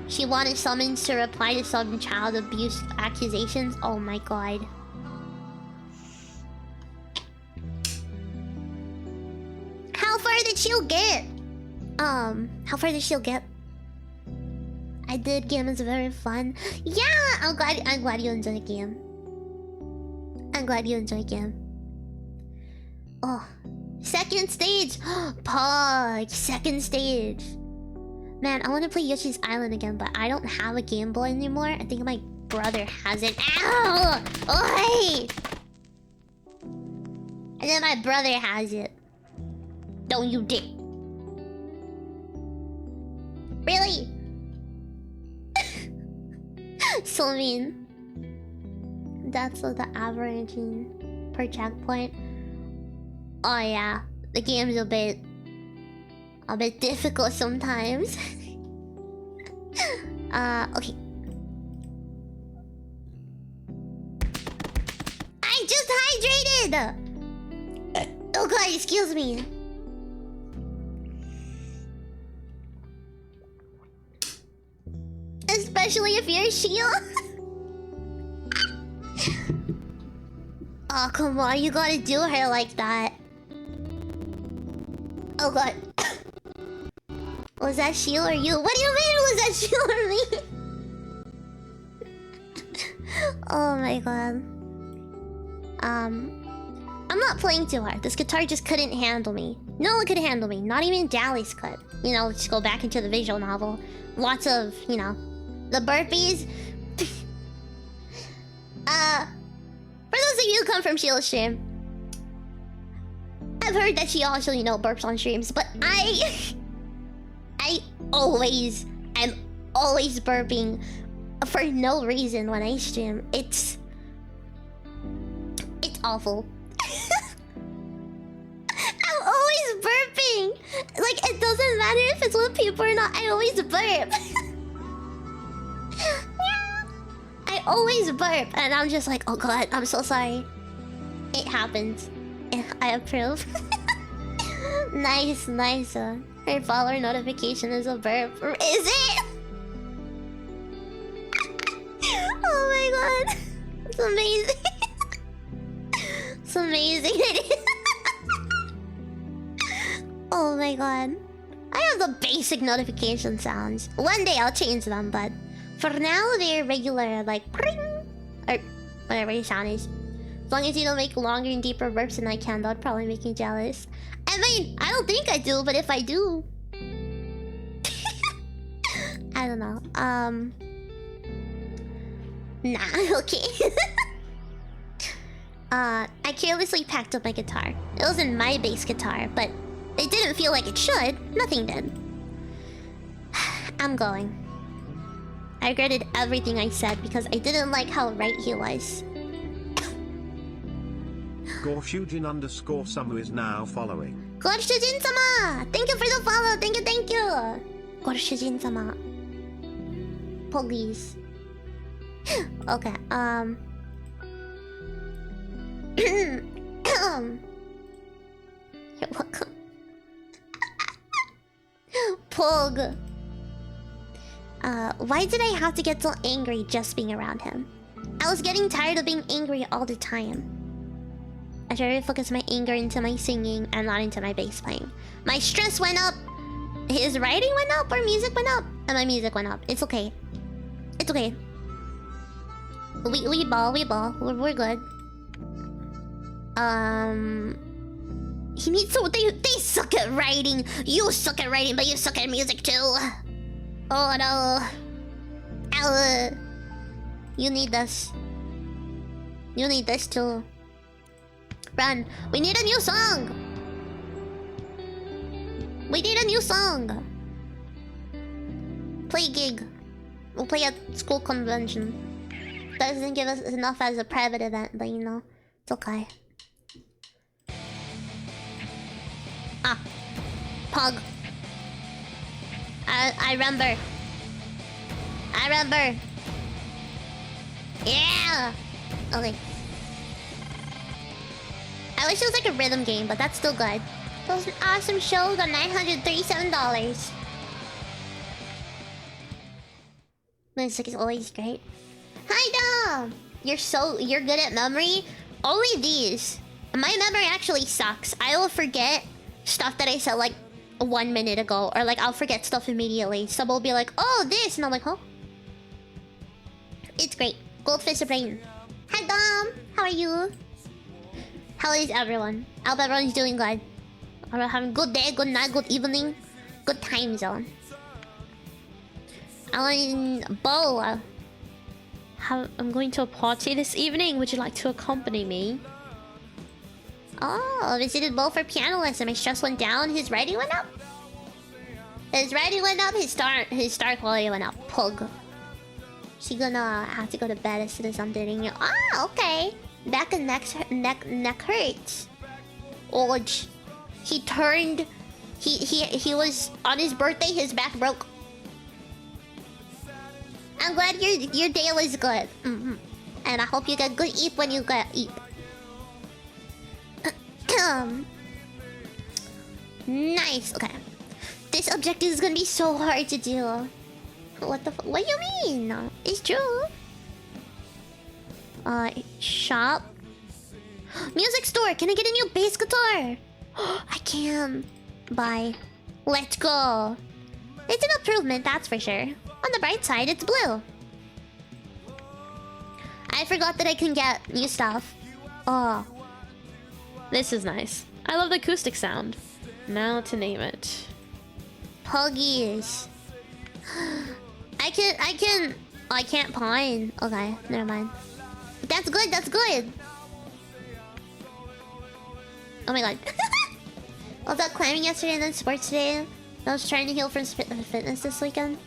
She wanted summons to reply to some child abuse accusations. Oh my god. How far did she get? How far did she get? I did. Game is very fun. Yeah, I'm glad you enjoy the game. I'm glad you enjoy game. Oh, second stage. Pog, second stage. Man, I want to play Yoshi's Island again, but I don't have a Game Boy anymore. I think my brother has it. Ow! Oi! And then my brother has it. Don't you dare. Really? So mean. That's the averaging per checkpoint. Oh yeah, the game's a bit difficult sometimes. Okay. I just hydrated! Oh god, excuse me. Especially if you're Sheila. Oh, come on, you gotta do her like that. Oh god. Was that Sheila or you? What do you mean was that Sheila or me? Oh my god. I'm not playing too hard. This guitar just couldn't handle me. No one could handle me. Not even Dallas could. You know, let's go back into the visual novel. Lots of, you know, the burpees. For those of you who come from Sheila's stream, I've heard that she also, you know, burps on streams, but I always am always burping for no reason when I stream. It's awful. I'm always burping. Like, it doesn't matter if it's with people or not. I always burp. I always burp, and I'm just like, oh god, I'm so sorry. It happens. I approve. Nice, nice. Her follower notification is a burp. Is it? Oh my god. It's amazing. It's amazing. Oh my god. I have the basic notification sounds. One day I'll change them, but for now they're regular, like pring, or whatever your sound is. As long as you don't make longer and deeper burps than I can, that would probably make me jealous. I mean, I don't think I do, but if I do... I don't know. Nah, okay. I carelessly packed up my guitar. It wasn't my bass guitar, but it didn't feel like it should. Nothing did. I'm going. I regretted everything I said because I didn't like how right he was. Gorshujin_Samu is now following. Gorshujin-sama! Thank you for the follow! Thank you, thank you! Gorshujin-sama. Police. Okay, You're welcome. Pog. Why did I have to get so angry just being around him? I was getting tired of being angry all the time. I tried to focus my anger into my singing and not into my bass playing. My stress went up. His writing went up, or music went up, and my music went up. It's okay. It's okay. We ball. We're good. He needs to. They suck at writing. You suck at writing, but you suck at music too. Oh no. Ow. You need this. You need this too. Run. We need a new song. We need a new song. Play gig. We'll play at school convention. Doesn't give us enough as a private event, but you know, it's okay. Ah. Pug. I remember. Yeah! Okay. I wish it was like a rhythm game, but that's still good. That was an awesome show, got $937. Music is always great. Hi Dom! You're good at memory? Only these. My memory actually sucks. I will forget stuff that I said like 1 minute ago, or like I'll forget stuff immediately. Someone will be like, oh this, and I'm like, huh? It's great. Goldfish brain. Hi Dom! How are you? How is everyone? I hope everyone's doing good. Are we having a good day, good night, good evening, good time zone. Bo. I'm going to a party this evening. Would you like to accompany me? Oh, visited Bo for piano lesson. My stress went down. His writing went up. His writing went up. His star quality went up. Pug. She gonna have to go to bed as soon as I'm doing it. Ah, okay. Back and neck hurts. Orge. He turned. He was on his birthday. His back broke. I'm glad your day was good. And I hope you get good eat when you get eat. Nice. Okay. This objective is gonna be so hard to do. What the what do you mean? It's true. Shop. Music store. Can I get a new bass guitar? I can. Buy. Let's go. It's an improvement, that's for sure. On the bright side, it's blue. I forgot that I can get new stuff. Oh. This is nice. I love the acoustic sound. Now to name it. Puggies. I can't pine. Okay, never mind. That's good, that's good. Oh my god. I was out climbing yesterday and then sports today. I was trying to heal from fitness this weekend.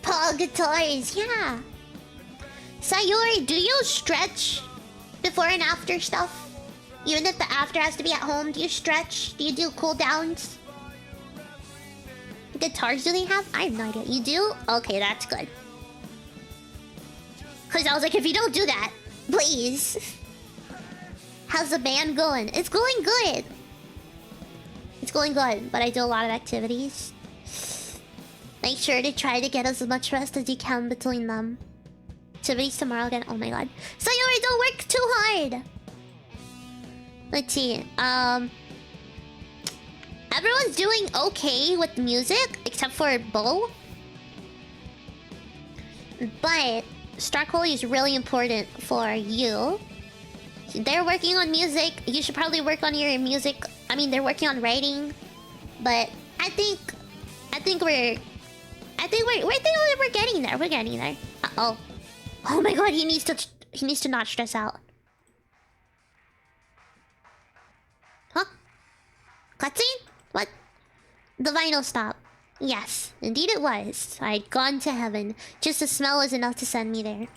Pog guitars, yeah. Sayori, do you stretch before and after stuff? Even if the after has to be at home, do you stretch? Do you do cool downs? Guitars do they have? I have no idea. You do? Okay, that's good. Cause I was like, if you don't do that, please. How's the band going? It's going good. It's going good, but I do a lot of activities. Make sure to try to get as much rest as you can between them. Activities tomorrow again. Oh my god. Sayori, don't work too hard. Let's see. Everyone's doing okay with music, except for Bo. But star quality is really important for you. They're working on music. You should probably work on your music. I mean, they're working on writing. But I think we're getting there. We're getting there. Uh-oh. Oh my god, he needs to not stress out. Huh? Cutscene? What? The vinyl stop. Yes, indeed it was. I'd gone to heaven. Just the smell was enough to send me there.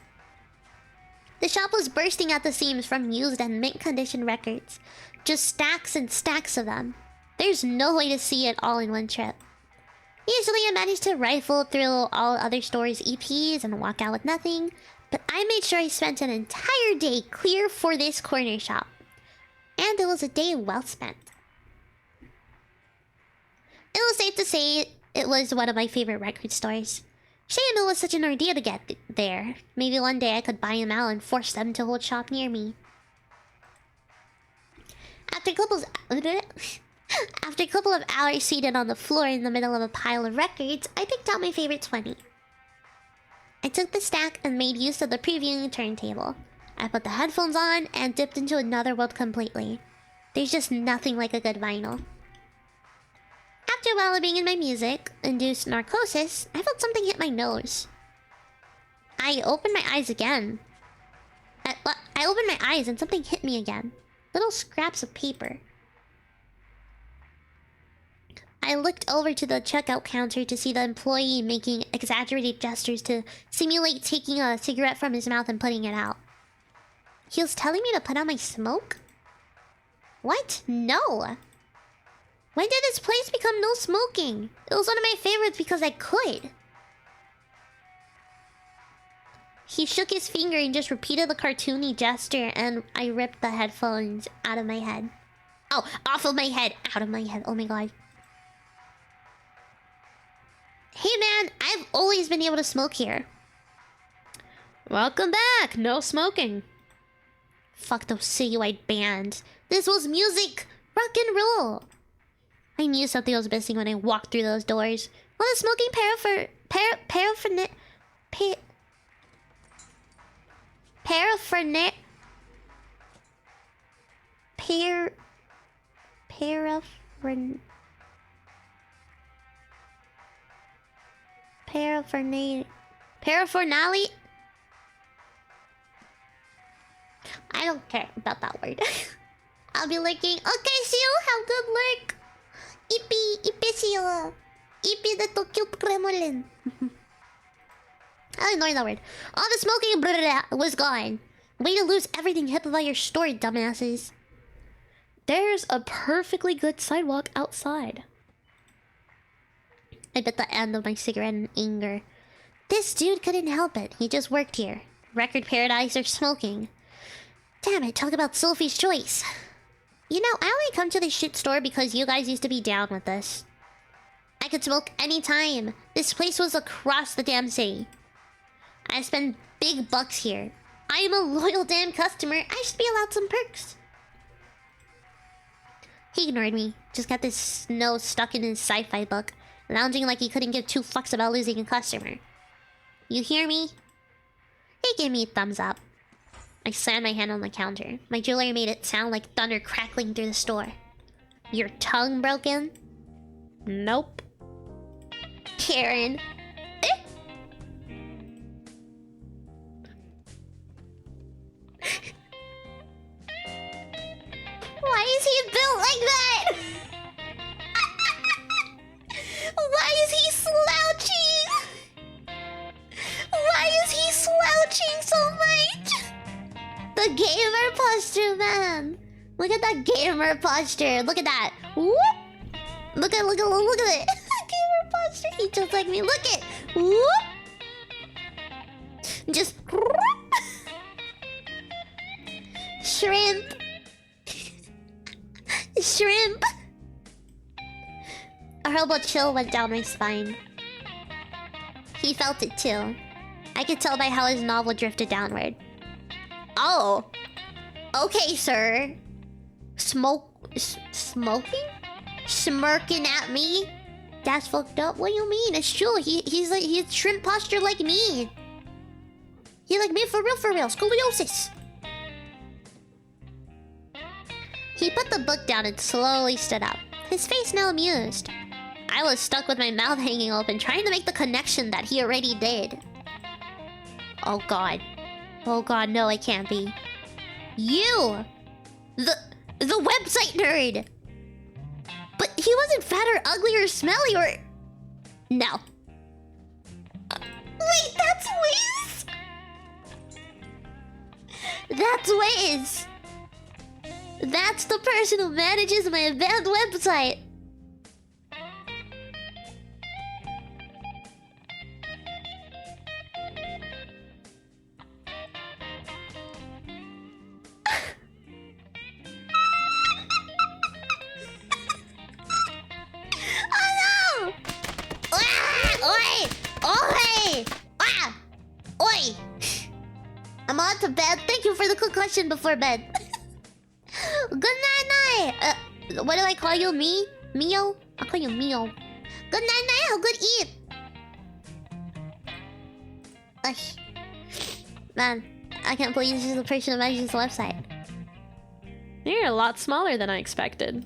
The shop was bursting at the seams from used and mint condition records. Just stacks and stacks of them. There's no way to see it all in one trip. Usually I manage to rifle through all other stores' EPs and walk out with nothing, but I made sure I spent an entire day clear for this corner shop. And it was a day well spent. It was safe to say it was one of my favorite record stores. Shame it was such an ordeal to get there. Maybe one day I could buy them out and force them to hold shop near me. After a couple of hours seated on the floor in the middle of a pile of records, I picked out my favorite 20. I took the stack and made use of the previewing turntable. I put the headphones on and dipped into another world completely. There's just nothing like a good vinyl. After a while of being in my music-induced narcosis, I felt something hit my nose. I opened my eyes again. I opened my eyes and something hit me again. Little scraps of paper. I looked over to the checkout counter to see the employee making exaggerated gestures to simulate taking a cigarette from his mouth and putting it out. He was telling me to put out my smoke? What? No! When did this place become no smoking? It was one of my favorites because I could. He shook his finger and just repeated the cartoony gesture, and I ripped the headphones out of my head. Oh, off of my head, out of my head. Oh my god. Hey man, I've always been able to smoke here. Welcome back. No smoking. Fuck those citywide bands. This was music. Rock and roll. I knew something was missing when I walked through those doors. Well, the smoking paraphernalia. I don't care about that word. I'll be looking. Okay, see you. Have good luck. Ipisio. Ipi the Tokyo Kremlin. I'll ignore that word. All the smoking was gone. Way to lose everything hip about your story, dumbasses. There's a perfectly good sidewalk outside. I bit the end of my cigarette in anger. This dude couldn't help it. He just worked here. Record paradise or smoking. Damn it, talk about Sophie's choice. You know, I only come to this shit store because you guys used to be down with this. I could smoke anytime. This place was across the damn city. I spend big bucks here. I am a loyal damn customer. I should be allowed some perks. He ignored me. Just got this nose stuck in his sci-fi book, lounging like he couldn't give two fucks about losing a customer. You hear me? He gave me a thumbs up. I slammed my hand on the counter. My jewelry made it sound like thunder crackling through the store. Your tongue broken? Nope. Karen. Why is he built like that? Why is he slouching? Why is he slouching so much? The gamer posture, man. Look at that gamer posture. Look at that. Whoop. Look at it. Gamer posture. He just like me. Look at. Whoop. Just. Shrimp. Shrimp. A horrible chill went down my spine. He felt it too. I could tell by how his novel drifted downward. Oh. Okay, sir. Smoking? Smirking at me? That's fucked up. What do you mean? It's true. He's shrimp posture like me. He like me for real. Scoliosis. He put the book down and slowly stood up. His face now amused. I was stuck with my mouth hanging open, trying to make the connection that he already did. Oh god. Oh god, no, it can't be. You! The website nerd! But he wasn't fat or ugly or smelly or... No. Wait, that's Wiz? That's Wiz! That's the person who manages my banned website. Oh no! Oi! Oi! I'm on to bed. Thank you for the quick question before bed. Good night. What do I call you? Mio? I'll call you Mio. Good night. Have good eat. Ugh. Man, I can't believe this is the person who manages the website. You're a lot smaller than I expected.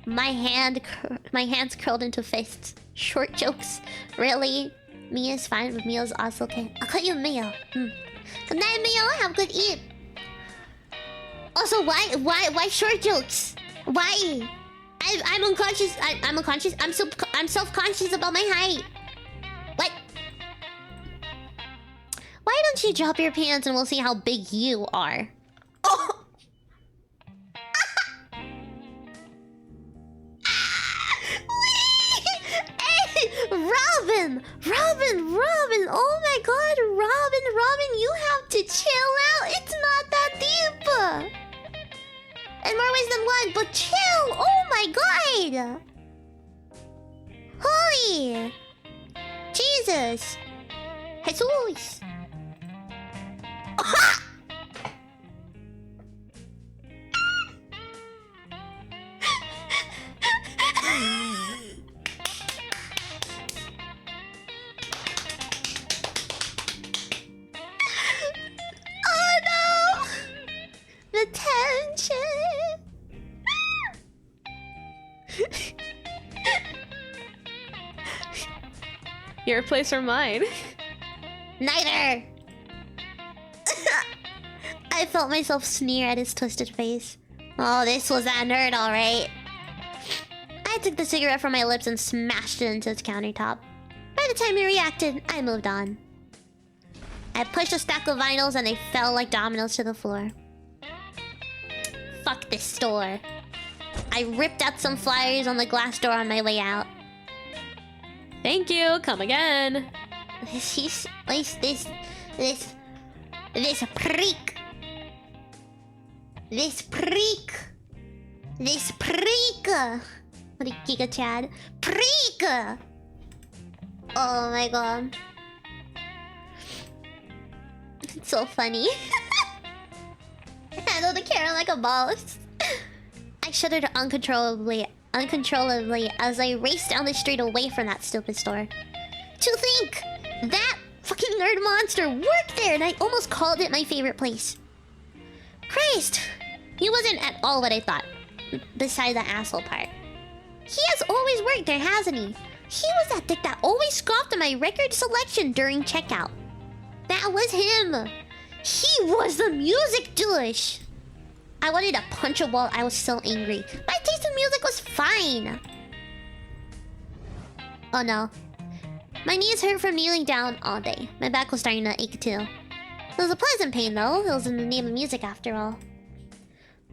My hands curled into fists. Short jokes. Really? Mia's fine, but Mio's also okay. I'll call you Mio. Good night, Mio. Have good eat. Also, why short jokes? Why? I'm unconscious. I'm unconscious. I'm self-conscious about my height. What? Why don't you drop your pants and we'll see how big you are? Oh! Robin! Oh my god, Robin, you have to chill out. It's not that deep. In more ways than one, but chill! Oh my god! Holy! Jesus! Jesus! Oh no! The tension! Your place or mine? Neither! I felt myself sneer at his twisted face. Oh, this was that nerd, alright. I took the cigarette from my lips and smashed it into his countertop. By the time he reacted, I moved on. I pushed a stack of vinyls and they fell like dominoes to the floor. Fuck this store. I ripped out some flyers on the glass door on my way out. Thank you. Come again. This prick. What a Giga Chad. Prick! Oh my god. It's so funny. Handle the Karen like a boss. I shuddered uncontrollably as I raced down the street away from that stupid store. To think! That fucking nerd monster worked there and I almost called it my favorite place. Christ! He wasn't at all what I thought. Besides the asshole part. He has always worked there, hasn't he? He was that dick that always scoffed at my record selection during checkout. That was him. He was the music douche. I wanted to punch a wall. I was so angry. My taste in music was fine. Oh no. My knees hurt from kneeling down all day. My back was starting to ache too. It was a pleasant pain though. It was in the name of music after all.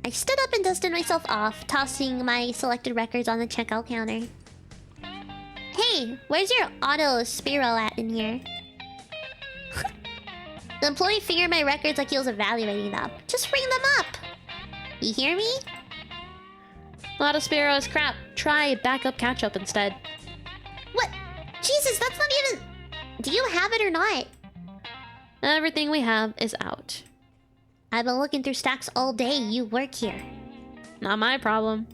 I stood up and dusted myself off, tossing my selected records on the checkout counter. Hey, where's your auto Spiro at in here? The employee fingered my records like he was evaluating them. Just ring them up. You hear me? Auto Spiro is crap. Try backup catch-up instead. What? Jesus, that's not even... Do you have it or not? Everything we have is out. I've been looking through stacks all day. You work here. Not my problem.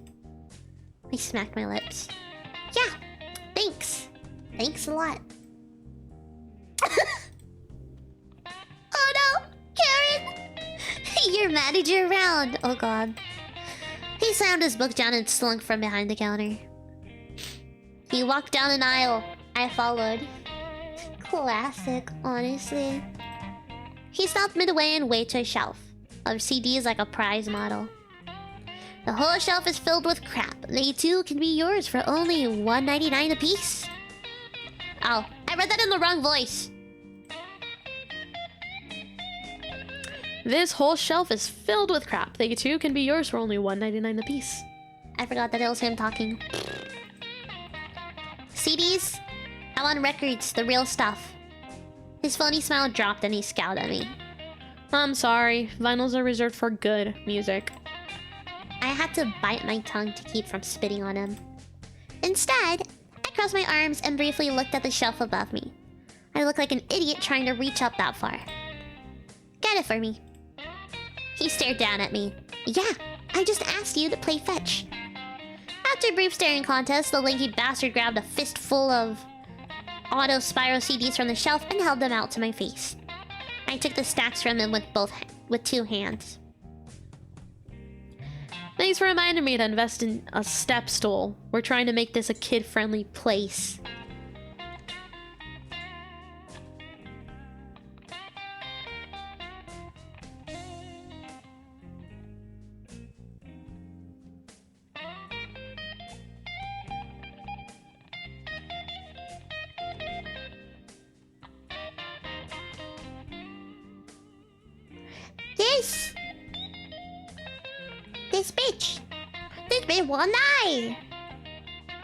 I smacked my lips. Yeah, thanks. Thanks a lot. Oh no, Karen! Your manager around. Oh god. He slammed his book down and slunk from behind the counter. He walked down an aisle. I followed. Classic, honestly. He stopped midway and waved to a shelf of CDs like a prize model. The whole shelf is filled with crap. They too can be yours for only $1.99 a piece. Oh, I read that in the wrong voice. This whole shelf is filled with crap. They too can be yours for only $1.99 a piece. I forgot that it was him talking. CDs? I want records, the real stuff. His phony smile dropped and he scowled at me. I'm sorry. Vinyls are reserved for good music. I had to bite my tongue to keep from spitting on him. Instead, I crossed my arms and briefly looked at the shelf above me. I looked like an idiot trying to reach up that far. Get it for me. He stared down at me. Yeah, I just asked you to play fetch. After a brief staring contest, the lanky bastard grabbed a fistful of auto Spyro CDs from the shelf and held them out to my face. I took the stacks from him with two hands. Thanks for reminding me to invest in a step stool. We're trying to make this a kid-friendly place. This bitch won't die.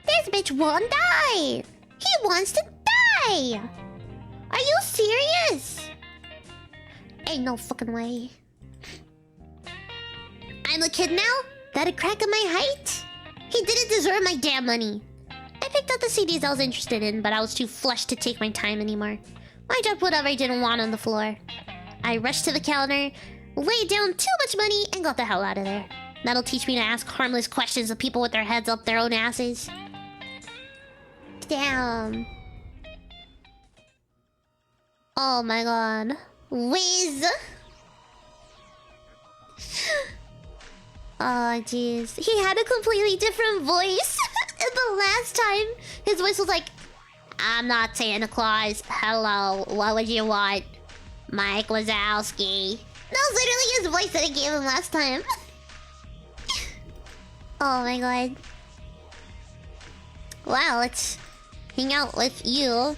This bitch won't die. He wants to die. Are you serious? Ain't no fucking way. I'm the kid now? That a crack of my height? He didn't deserve my damn money. I picked up the CDs I was interested in, but I was too flushed to take my time anymore. I dropped whatever I didn't want on the floor. I rushed to the counter, laid down too much money, and got the hell out of there. That'll teach me to ask harmless questions of people with their heads up their own asses. Damn. Oh my god. Whiz! Oh jeez. He had a completely different voice. The last time, his voice was like, I'm not Santa Claus. Hello, what would you want? Mike Wazowski. That was literally his voice that I gave him last time. Oh my god. Wow, let's hang out with you.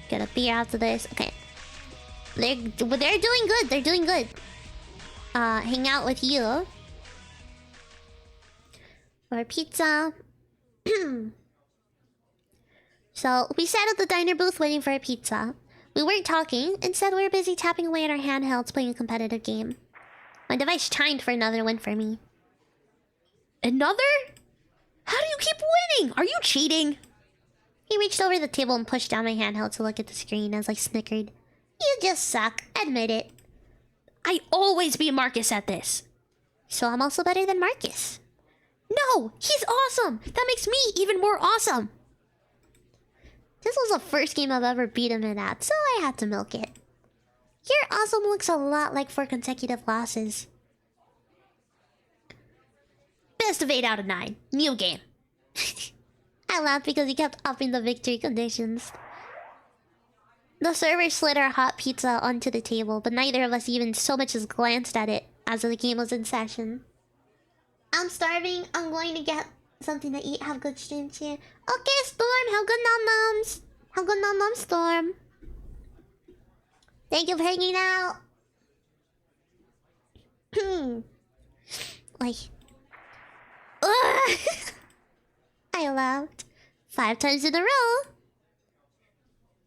Get a beer after this. Okay. They're doing good. They're doing good. Hang out with you. Or pizza. So, we sat at the diner booth waiting for a pizza. We weren't talking. Instead, we were busy tapping away at our handhelds playing a competitive game. My device chimed for another win for me. Another? How do you keep winning? Are you cheating? He reached over the table and pushed down my handheld to look at the screen as I snickered. You just suck. Admit it. I always beat Marcus at this. So I'm also better than Marcus. No, he's awesome. That makes me even more awesome. This was the first game I've ever beat him in at, so I had to milk it. Your awesome looks a lot like 4 consecutive losses. Best of 8 out of 9. New game. I laughed because he kept upping the victory conditions. The server slid our hot pizza onto the table, but neither of us even so much as glanced at it as the game was in session. I'm starving. I'm going to get something to eat. Have good stream cheer. Okay, Storm. Have good nom-noms. Have good nom-nom, Storm. Thank you for hanging out. Like... I laughed. 5 times in a row.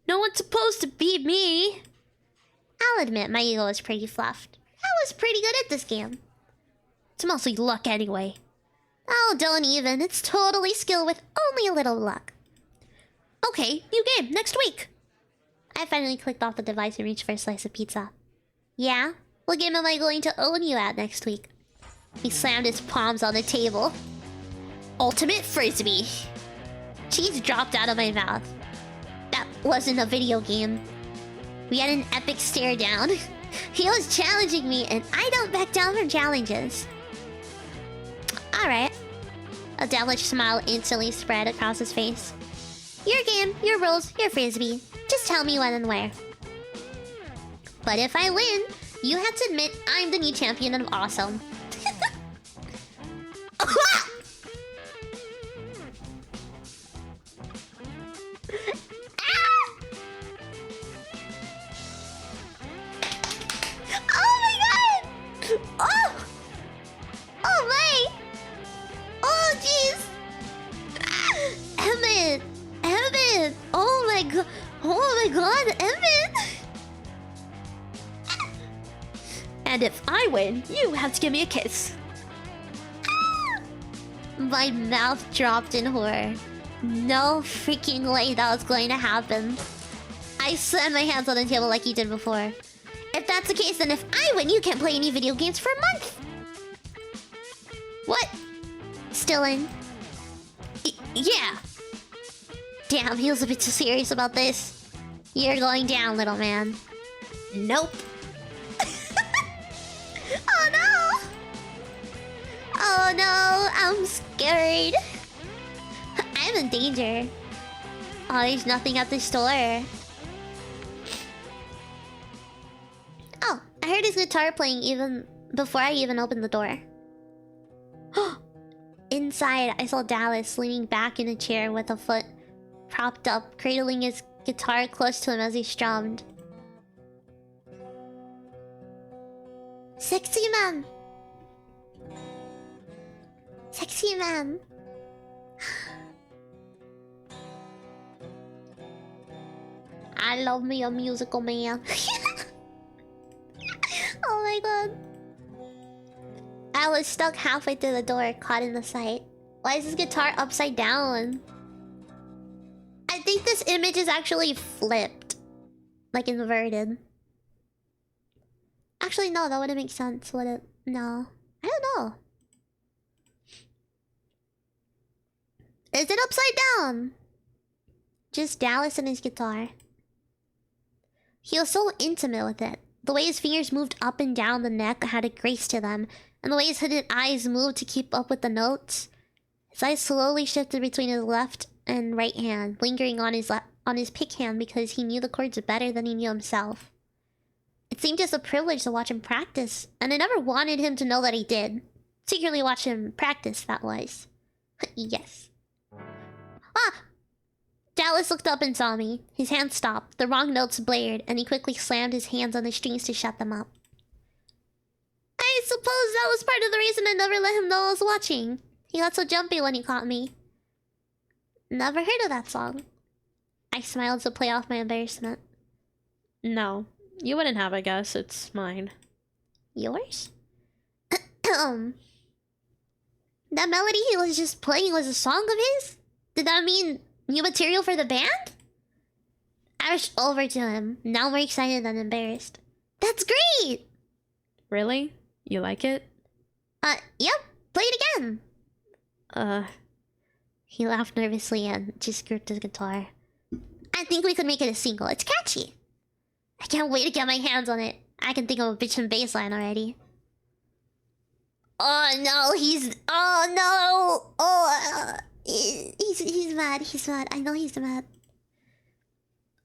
No one's supposed to beat me. I'll admit, my ego was pretty fluffed. I was pretty good at this game. It's mostly luck anyway. Oh, don't even. It's totally skill with only a little luck. Okay, new game, next week. I finally clicked off the device and reached for a slice of pizza. Yeah? What game am I going to own you at next week? He slammed his palms on the table. Ultimate Frisbee. Cheese dropped out of my mouth. That wasn't a video game. We had an epic stare down. He was challenging me, and I don't back down from challenges. Alright. A devilish smile instantly spread across his face. Your game, your rules, your frisbee. Just tell me when and where. But if I win, you have to admit I'm the new champion of awesome. And if I win, you have to give me a kiss. My mouth dropped in horror. No freaking way that was going to happen. I slammed my hands on the table like you did before. If that's the case, then if I win, you can't play any video games for a month. What? Still in? Yeah. Damn, he was a bit too serious about this. You're going down, little man. Nope. Oh no! Oh no, I'm scared. I'm in danger. Oh, there's nothing at the store. Oh, I heard his guitar playing even before I even opened the door. Inside, I saw Dallas leaning back in a chair with a foot propped up, cradling his guitar close to him as he strummed. Sexy man! Sexy man! I love me a musical man. Oh my god. I was stuck halfway through the door, caught in the sight. Why is this guitar upside down? I think this image is actually flipped. Like inverted. Actually, no, that wouldn't make sense, would it? No. I don't know. Is it upside down? Just Dallas and his guitar. He was so intimate with it. The way his fingers moved up and down the neck had a grace to them, and the way his hooded eyes moved to keep up with the notes. His eyes slowly shifted between his left and right hand, lingering on his pick hand because he knew the chords better than he knew himself. It seemed just a privilege to watch him practice, and I never wanted him to know that he did. Secretly watch him practice, that was. Yes. Ah! Dallas looked up and saw me. His hand stopped, the wrong notes blared, and he quickly slammed his hands on the strings to shut them up. I suppose that was part of the reason I never let him know I was watching. He got so jumpy when he caught me. Never heard of that song. I smiled to play off my embarrassment. No, you wouldn't have, I guess. It's mine. Yours? That melody he was just playing was a song of his? Did that mean new material for the band? I rushed over to him, now more excited than embarrassed. That's great! Really? You like it? Yep. Play it again. He laughed nervously and just gripped his guitar. I think we could make it a single. It's catchy. I can't wait to get my hands on it. I can think of a bitchin' bassline already. Oh no, oh no! Oh, he's mad. He's mad. I know he's mad.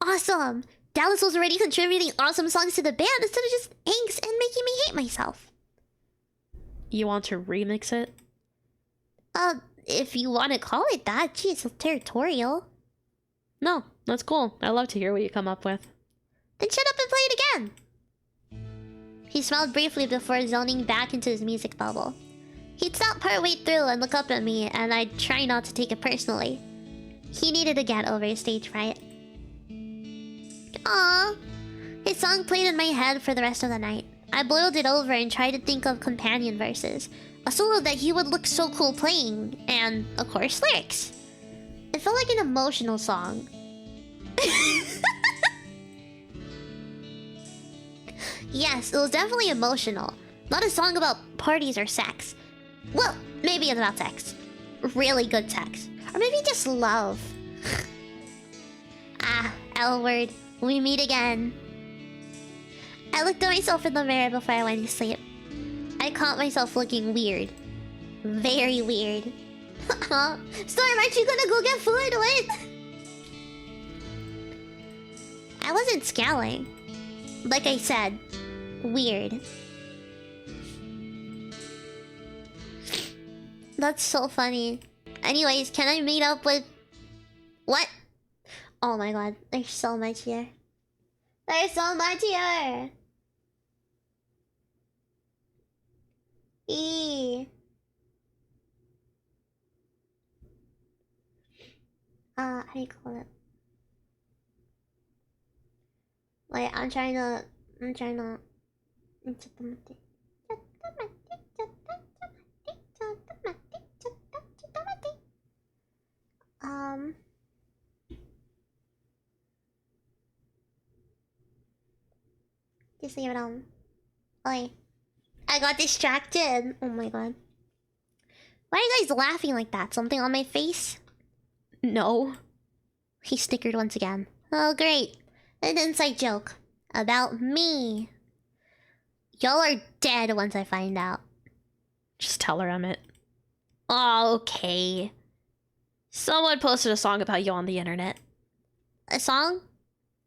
Awesome. Dallas was already contributing awesome songs to the band instead of just angst and making me hate myself. You want to remix it? If you want to call it that, gee, it's territorial. No, that's cool. I love to hear what you come up with. Then shut up and play it again. He smiled briefly before zoning back into his music bubble. He'd stop partway through and look up at me, and I'd try not to take it personally. He needed to get over his stage fright. Aww. His song played in my head for the rest of the night. I boiled it over and tried to think of companion verses. A solo that he would look so cool playing. And, of course, lyrics. It felt like an emotional song. Yes, it was definitely emotional. Not a song about parties or sex. Well, maybe it's about sex. Really good sex. Or maybe just love. Ah, L word. We meet again. I looked at myself in the mirror before I went to sleep. I caught myself looking weird. Very weird. Storm, aren't you gonna go get food? What? I wasn't scowling. Like I said, weird. That's so funny. Anyways, can I meet up with... What? Oh my god, there's so much here. There's so much here! How do you call it? Wait, I'm trying to... Just leave it on. Oi. I got distracted. Oh my god. Why are you guys laughing like that? Something on my face? No. He snickered once again. Oh great. An inside joke. About me. Y'all are dead once I find out. Just tell her, Emmett. Oh, okay. Someone posted a song about you on the internet. A song?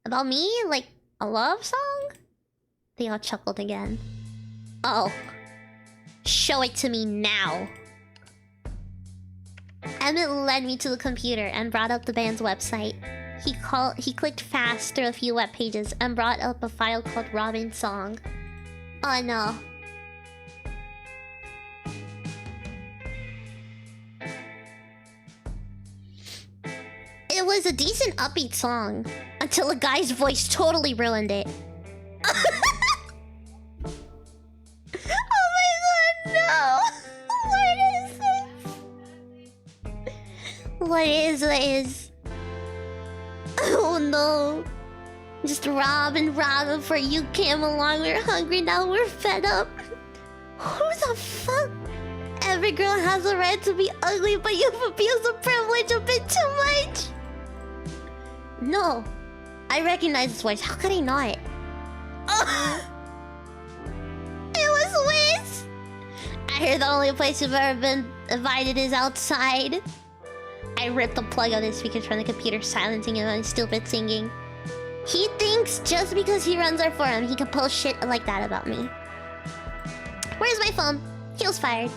About me? Like, a love song? They all chuckled again. Oh. Show it to me now. Emmett led me to the computer and brought up the band's website. He clicked fast through a few web pages and brought up a file called Robin Song. Oh no. It was a decent upbeat song until a guy's voice totally ruined it. Oh my god, no! What is this? Oh no. Just Robin before you came along. We're hungry now, we're fed up. Who the fuck? Every girl has a right to be ugly, but you've abused the privilege a bit too much. No. I recognize this voice. How could I not? It was Wiz! I hear the only place you've ever been invited is outside. I ripped the plug out of the speakers from the computer, silencing him on stupid singing. He thinks just because he runs our forum, he can post shit like that about me. Where's my phone? Feels fired.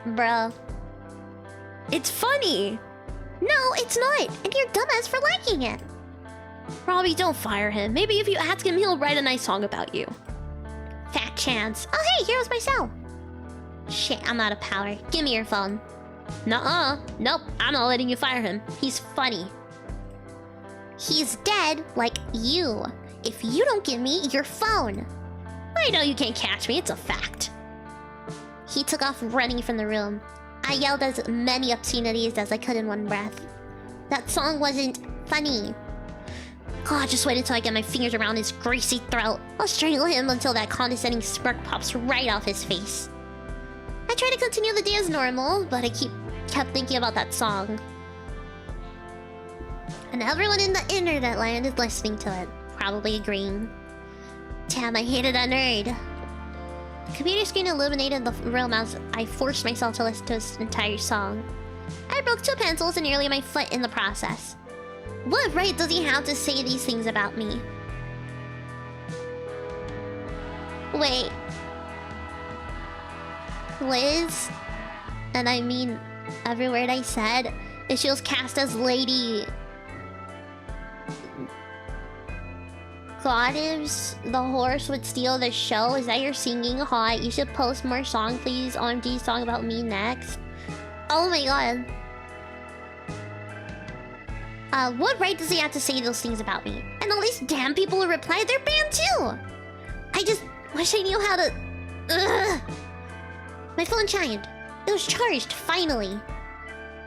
Bro. It's funny! No, it's not! And you're dumbass for liking it! Robbie, don't fire him. Maybe if you ask him, he'll write a nice song about you. Fat chance. Oh hey, here's my cell. Shit, I'm out of power. Give me your phone. Nuh-uh. Nope, I'm not letting you fire him. He's funny. He's dead, like you. If you don't give me your phone. I know you can't catch me, it's a fact. He took off running from the room. I yelled as many obscenities as I could in one breath. That song wasn't funny. God, just wait until I get my fingers around his greasy throat. I'll strangle him until that condescending smirk pops right off his face. I try to continue the day as normal, but I kept thinking about that song. And everyone in the internet land is listening to it, probably agreeing. Damn, I hated that nerd. The computer screen illuminated the room as I forced myself to listen to his entire song. I broke 2 pencils and nearly my foot in the process. What right does he have to say these things about me? Wait. Liz? And I mean every word I said. If she was cast as Lady... Goddess, the horse would steal the show. Is that your singing hot? You should post more song, please. OMG song about me next. Oh my god. What right does he have to say those things about me? And all these damn people who replied, they're banned too! I just wish I knew how to... Ugh. My phone chimed. It was charged, finally.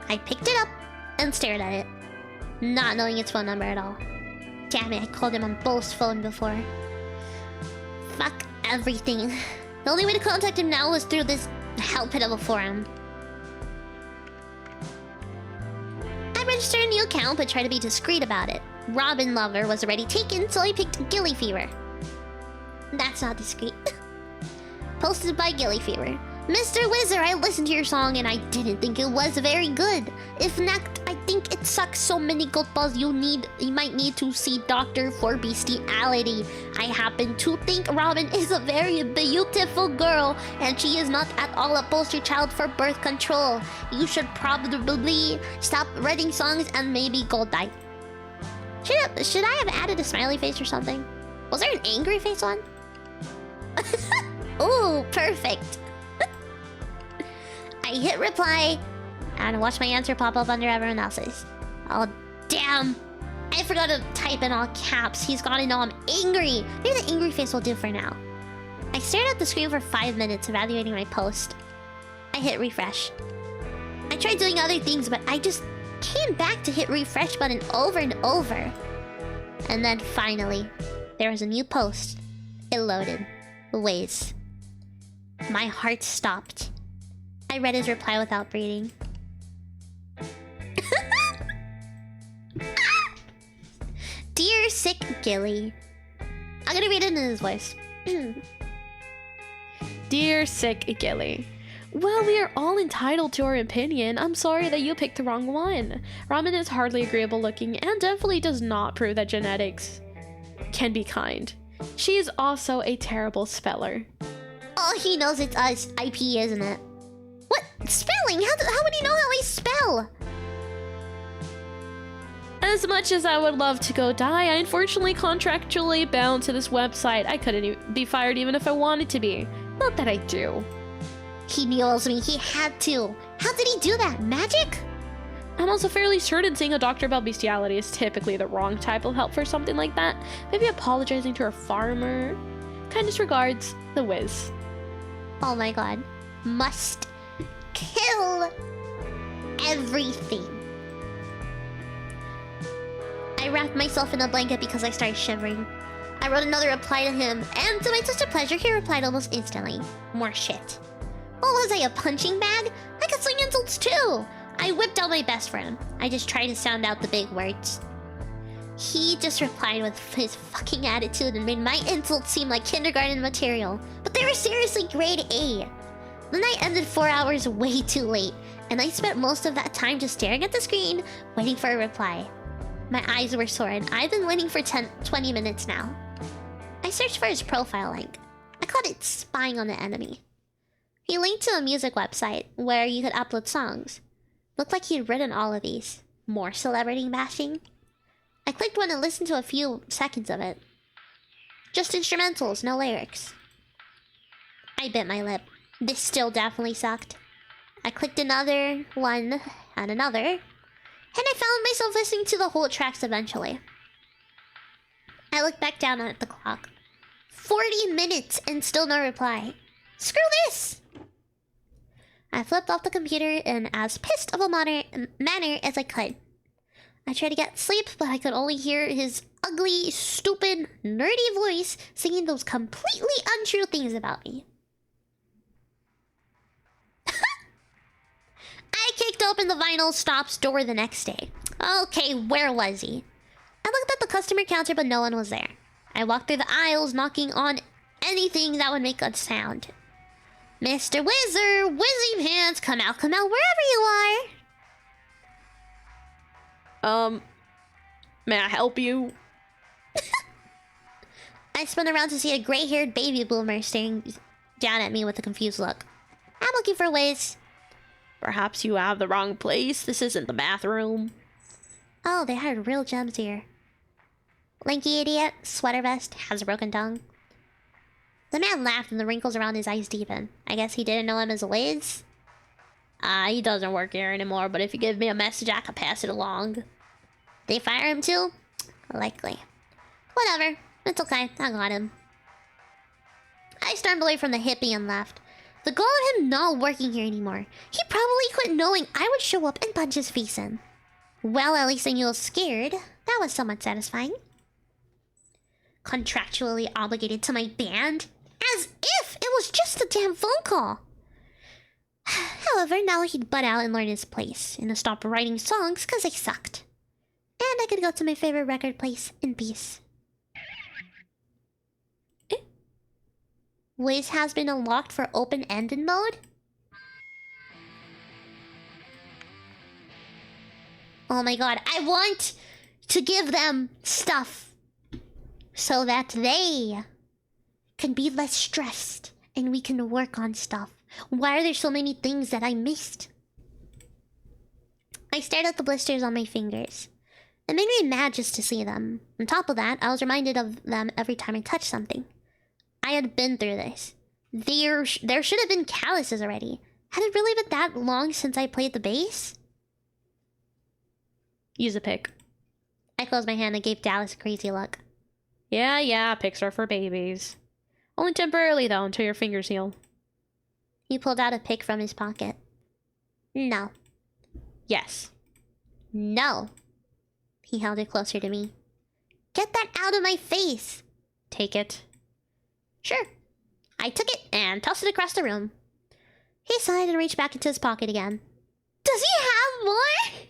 I picked it up and stared at it, not knowing its phone number at all. Damn it, I called him on Bo's phone before. Fuck everything. The only way to contact him now was through this hell pit of a forum. I registered a new account but tried to be discreet about it. Robin Lover was already taken, so I picked Gilly Fever. That's not discreet. Posted by Gilly Fever. Mr. Wizard, I listened to your song and I didn't think it was very good. If not, I think it sucks so many goat balls you might need to see doctor for bestiality. I happen to think Robin is a very beautiful girl and she is not at all a poster child for birth control. You should probably stop writing songs and maybe go die. Should I have added a smiley face or something? Was there an angry face one? Ooh, perfect. I hit reply and watch my answer pop up under everyone else's. Oh, damn. I forgot to type in all caps. He's gotta know I'm angry. Maybe the angry face will do for now. I stared at the screen for 5 minutes, evaluating my post. I hit refresh. I tried doing other things, but I just came back to hit refresh button over and over. And then finally, there was a new post. It loaded. Ways. My heart stopped. I read his reply without reading. Dear sick Gilly. I'm gonna read it in his voice. Dear sick Gilly. Well, we are all entitled to our opinion. I'm sorry that you picked the wrong one. Ramen is hardly agreeable looking and definitely does not prove that genetics can be kind. She is also a terrible speller. Oh, he knows it's us. IP, isn't it? What? Spelling? How would he know how I spell? As much as I would love to go die, I unfortunately contractually bound to this website. I couldn't be fired even if I wanted to be. Not that I do. He knows me. He had to. How did he do that? Magic? I'm also fairly certain seeing a doctor about bestiality is typically the wrong type of help for something like that. Maybe apologizing to a farmer. Kindest regards, The Wiz. Oh my god. Must kill everything. I wrapped myself in a blanket because I started shivering. I wrote another reply to him, and to my twisted pleasure, he replied almost instantly. More shit. What was I, a punching bag? I could sling insults too! I whipped out my best for him. I just tried to sound out the big words. He just replied with his fucking attitude and made my insults seem like kindergarten material. But they were seriously grade A. The night ended 4 hours way too late, and I spent most of that time just staring at the screen, waiting for a reply. My eyes were sore, and I've been waiting for 20 minutes now. I searched for his profile link. I called it Spying on the Enemy. He linked to a music website where you could upload songs. Looked like he'd written all of these. More celebrity bashing? I clicked one and listened to a few seconds of it. Just instrumentals, no lyrics. I bit my lip. This still definitely sucked. I clicked another one and another, and I found myself listening to the whole tracks eventually. I looked back down at the clock. 40 minutes and still no reply. Screw this! I flipped off the computer in as pissed of a manner as I could. I tried to get sleep, but I could only hear his ugly, stupid, nerdy voice singing those completely untrue things about me. I kicked open the vinyl stops door the next day. Okay, where was he? I looked at the customer counter, but no one was there. I walked through the aisles, knocking on anything that would make a sound. Mr. Wizard, Wizzy Pants, come out, wherever you are. May I help you? I spun around to see a gray-haired baby boomer staring down at me with a confused look. I'm looking for Wiz. Perhaps you have the wrong place. This isn't the bathroom. Oh, they had real gems here. Lanky idiot, sweater vest, has a broken tongue. The man laughed and the wrinkles around his eyes deepened. I guess he didn't know him as Wiz. He doesn't work here anymore, but if you give me a message, I can pass it along. They fire him too? Likely. Whatever. It's okay. I got him. I stormed away from the hippie and left. The goal of him not working here anymore. He probably quit knowing I would show up and punch his face in. Well, at least I knew I was scared. That was somewhat satisfying. Contractually obligated to my band? As if it was just a damn phone call. However, now he'd butt out and learn his place and to stop writing songs because they sucked. And I could go to my favorite record place in peace. Wiz has been unlocked for open-ended mode? Oh my god, I want to give them stuff so that they can be less stressed and we can work on stuff. Why are there so many things that I missed? I stared at the blisters on my fingers. It made me mad just to see them. On top of that, I was reminded of them every time I touched something. I had been through this. There should have been calluses already. Had it really been that long since I played the bass? Use a pick. I closed my hand and gave Dallas a crazy look. Yeah, picks are for babies. Only temporarily, though, until your fingers heal. He pulled out a pick from his pocket. No. Yes. No. He held it closer to me. Get that out of my face! Take it. Sure. I took it and tossed it across the room. He sighed and reached back into his pocket again. Does he have more?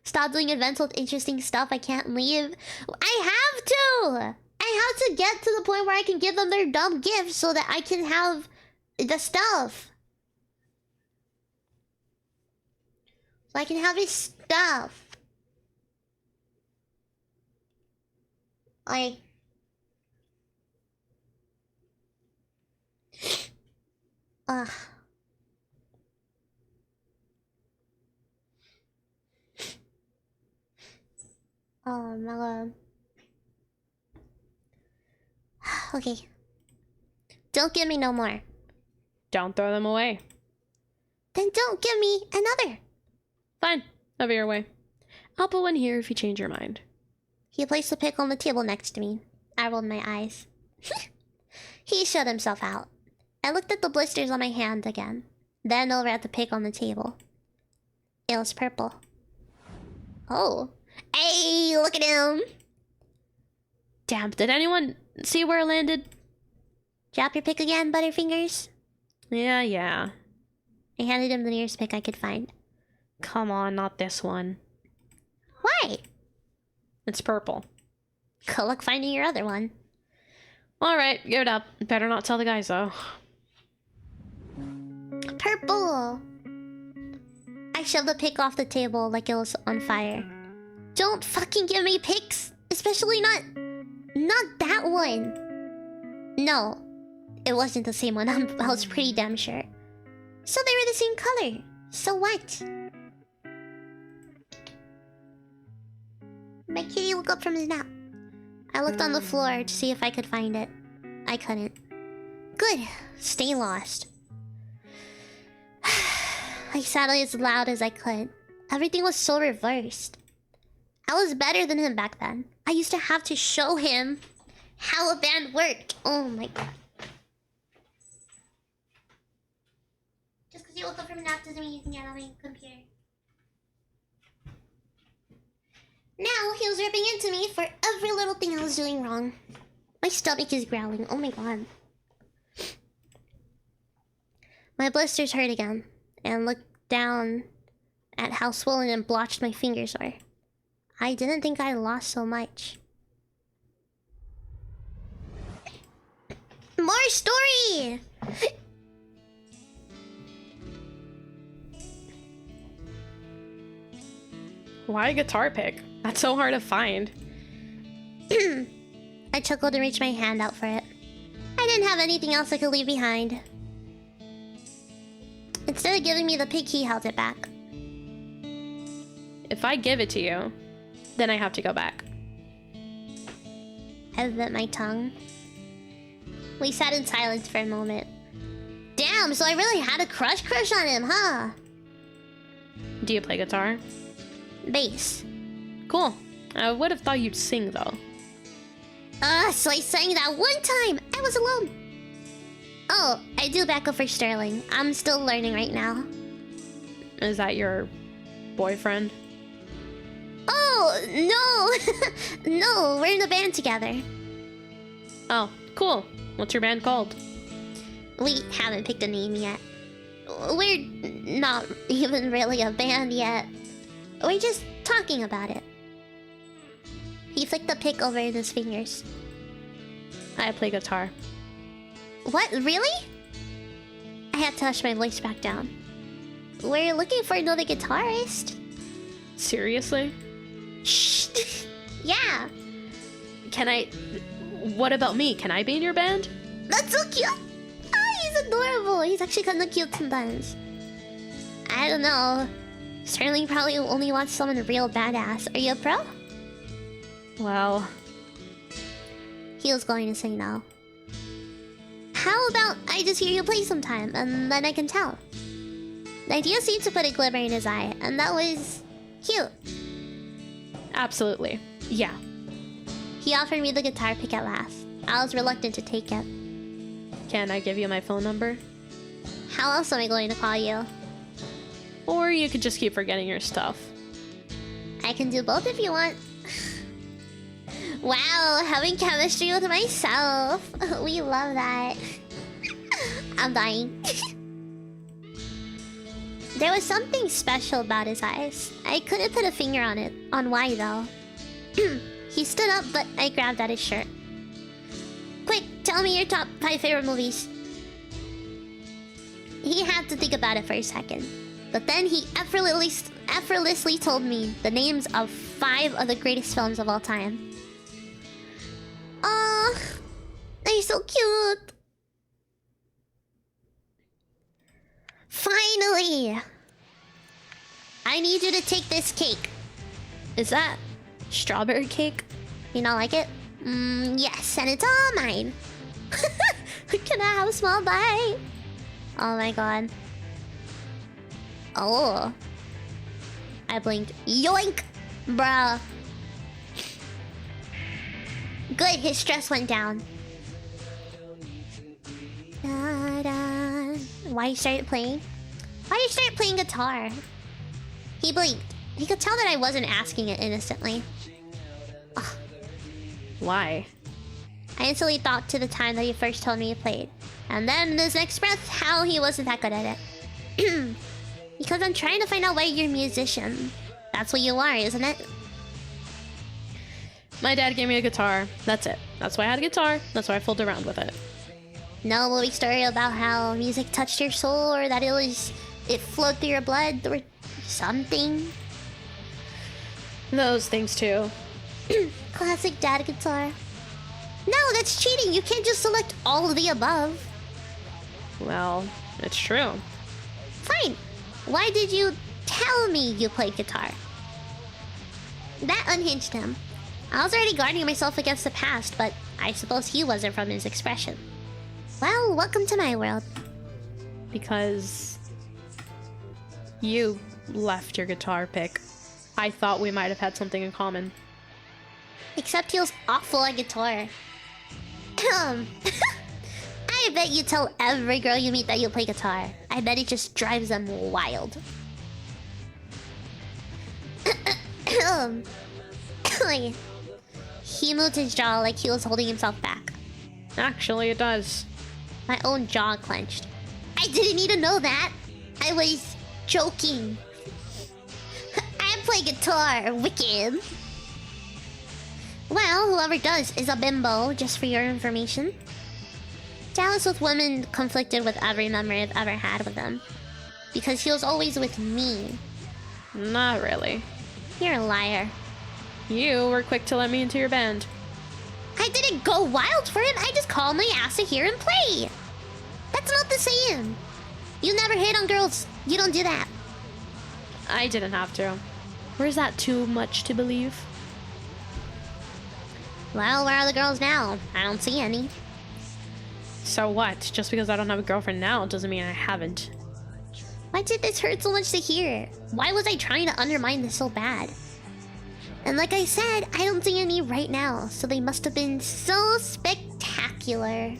Stop doing events with interesting stuff. I can't leave. I have to! I have to get to the point where I can give them their dumb gifts so that I can have the stuff. So I can have his stuff. Ugh. Oh my god. Okay. Don't give me no more. Don't throw them away. Then don't give me another. Fine. Have your way. I'll put one here if you change your mind. He placed the pick on the table next to me. I rolled my eyes. He shut himself out. I looked at the blisters on my hand again. Then over at the pick on the table. It was purple. Oh. Hey, look at him! Damn, did anyone see where it landed? Drop your pick again, Butterfingers. Yeah. I handed him the nearest pick I could find. Come on, not this one. Why? It's purple. Good luck finding your other one. Alright, give it up. Better not tell the guys, though. Purple! I shoved the pick off the table like it was on fire. Don't fucking give me picks! Especially not that one! No. It wasn't the same one. I was pretty damn sure. So they were the same color. So what? My kitty woke up from his nap. I looked on the floor to see if I could find it. I couldn't. Good. Stay lost. I sat as loud as I could. Everything was so reversed. I was better than him back then. I used to have to show him how a band worked. Oh my god. Just because you woke up from a nap doesn't mean you can get on my computer. Now he was ripping into me for every little thing I was doing wrong. My stomach is growling. Oh my god. My blisters hurt again, and looked down at how swollen and blotched my fingers are. I didn't think I lost so much. More story! Why a guitar pick? That's so hard to find. I chuckled and reached my hand out for it. I didn't have anything else I could leave behind. Instead of giving me the pick, he held it back. If I give it to you, then I have to go back. I bit my tongue. We sat in silence for a moment. Damn, so I really had a crush on him, huh? Do you play guitar? Bass. Cool. I would have thought you'd sing, though. So I sang that one time. I was alone. Oh, I do backup for Sterling. I'm still learning right now. Is that your boyfriend? Oh, no. No, we're in a band together. Oh, cool. What's your band called? We haven't picked a name yet. We're not even really a band yet. We're just talking about it. He flicked the pick over his fingers. I play guitar. What? Really? I had to hush my voice back down. We're looking for another guitarist. Seriously? Shh. Yeah. Can I... What about me? Can I be in your band? That's so cute. Oh, he's adorable. He's actually kind of cute sometimes. I don't know. Sterling probably only wants someone real badass. Are you a pro? Well... He was going to say no. How about I just hear you play sometime, and then I can tell? The idea seemed to put a glimmer in his eye, and that was... cute. Absolutely. Yeah. He offered me the guitar pick at last. I was reluctant to take it. Can I give you my phone number? How else am I going to call you? Or you could just keep forgetting your stuff. I can do both if you want. Wow, having chemistry with myself. We love that. I'm dying. There was something special about his eyes. I couldn't put a finger on it. On why, though. He stood up, but I grabbed at his shirt. Quick, tell me your top 5 favorite movies. He had to think about it for a second. But then he effortlessly told me the names of 5 of the greatest films of all time. Aw, they're so cute. Finally! I need you to take this cake. Is that strawberry cake? You not like it? Yes, and it's all mine. Can I have a small bite? Oh my god. Oh. I blinked. Yoink! Bruh. Good, his stress went down. Da-da. Why you started playing? Why you started playing guitar? He blinked. He could tell that I wasn't asking it innocently. Ugh. Why? I instantly thought to the time that he first told me he played. And then in his next breath, how he wasn't that good at it. Because I'm trying to find out why you're a musician. That's what you are, isn't it? My dad gave me a guitar. That's it. That's why I had a guitar. That's why I fooled around with it. No movie story about how music touched your soul or that it flowed through your blood or something. Those things too. Classic dad guitar. No, that's cheating. You can't just select all of the above. Well, it's true. Fine. Why did you tell me you played guitar? That unhinged him. I was already guarding myself against the past, but I suppose he wasn't from his expression. Well, welcome to my world. Because you left your guitar pick. I thought we might have had something in common. Except he was awful at guitar. I bet you tell every girl you meet that you play guitar. I bet it just drives them wild. He moved his jaw like he was holding himself back. Actually, it does. My own jaw clenched. I didn't need to know that. I was joking. I play guitar, wicked. Well, whoever does is a bimbo, just for your information. Dallas with women conflicted with every memory I've ever had with him. Because he was always with me. Not really. You're a liar. You were quick to let me into your band. I didn't go wild for him. I just called my ass to hear him play. That's not the same. You never hit on girls. You don't do that. I didn't have to. Or is that too much to believe? Well, where are the girls now? I don't see any. So what? Just because I don't have a girlfriend now doesn't mean I haven't. Why did this hurt so much to hear? Why was I trying to undermine this so bad? And like I said, I don't see any right now, so they must have been so spectacular.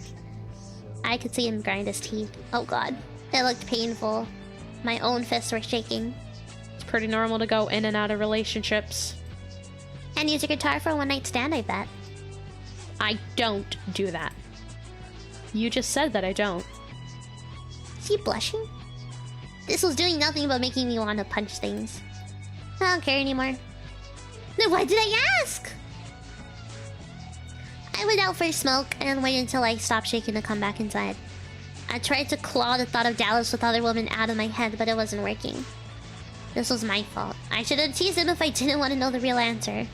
I could see him grind his teeth. Oh god. It looked painful. My own fists were shaking. It's pretty normal to go in and out of relationships. And use a guitar for a one-night stand, I bet. I don't do that. You just said that I don't. Is he blushing? This was doing nothing but making me want to punch things. I don't care anymore. Then why did I ask? I went out for a smoke and waited until I stopped shaking to come back inside. I tried to claw the thought of Dallas with other women out of my head, but it wasn't working. This was my fault. I should have teased him if I didn't want to know the real answer.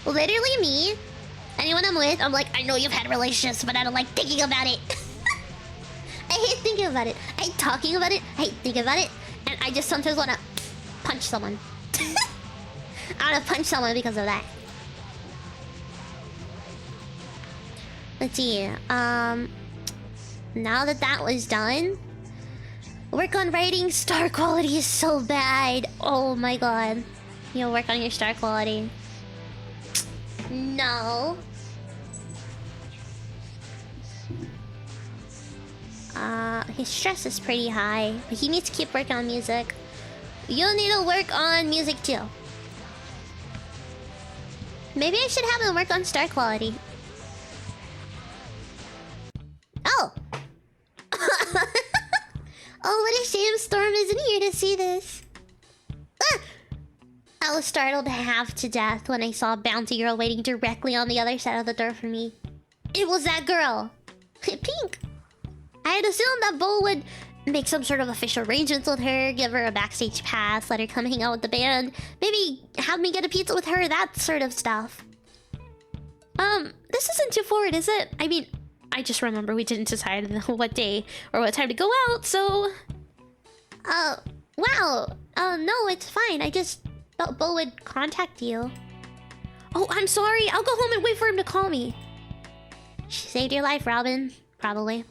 Literally me. Anyone I'm with, I'm like, I know you've had relationships, but I don't like thinking about it. I hate thinking about it. I hate talking about it. I hate thinking about it. And I just sometimes want to punch someone. I want to punch someone because of that. Let's see. Now that that was done, work on writing. Star quality is so bad. Oh my god. You know, work on your star quality. No. His stress is pretty high, but he needs to keep working on music. You'll need to work on music too. Maybe I should have him work on star quality. Oh! Oh, what a shame Storm isn't here to see this. Ah! I was startled half to death when I saw a bounty girl waiting directly on the other side of the door for me. It was that girl! Pink! I had assumed that Bo would make some sort of official arrangements with her, give her a backstage pass, let her come hang out with the band, maybe have me get a pizza with her, that sort of stuff. This isn't too forward, is it? I mean, I just remember we didn't decide what day or what time to go out, so... Wow. No, it's fine. I just thought Bo would contact you. Oh, I'm sorry. I'll go home and wait for him to call me. She saved your life, Robin. Probably.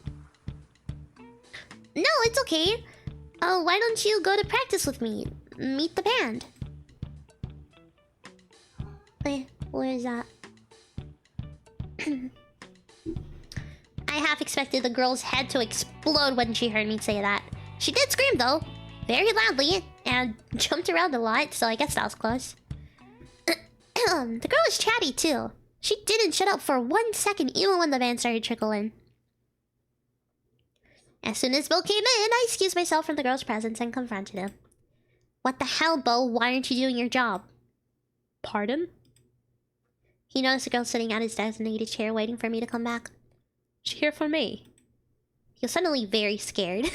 No, it's okay. Why don't you go to practice with me? Meet the band. Wait, where is that? I half expected the girl's head to explode when she heard me say that. She did scream though, very loudly, and jumped around a lot, so I guess that was close. The girl was chatty too. She didn't shut up for 1 second even when the band started trickling. As soon as Bo came in, I excused myself from the girl's presence and confronted him. What the hell, Bo? Why aren't you doing your job? Pardon? He noticed the girl sitting at his designated chair waiting for me to come back. She here for me. He was suddenly very scared.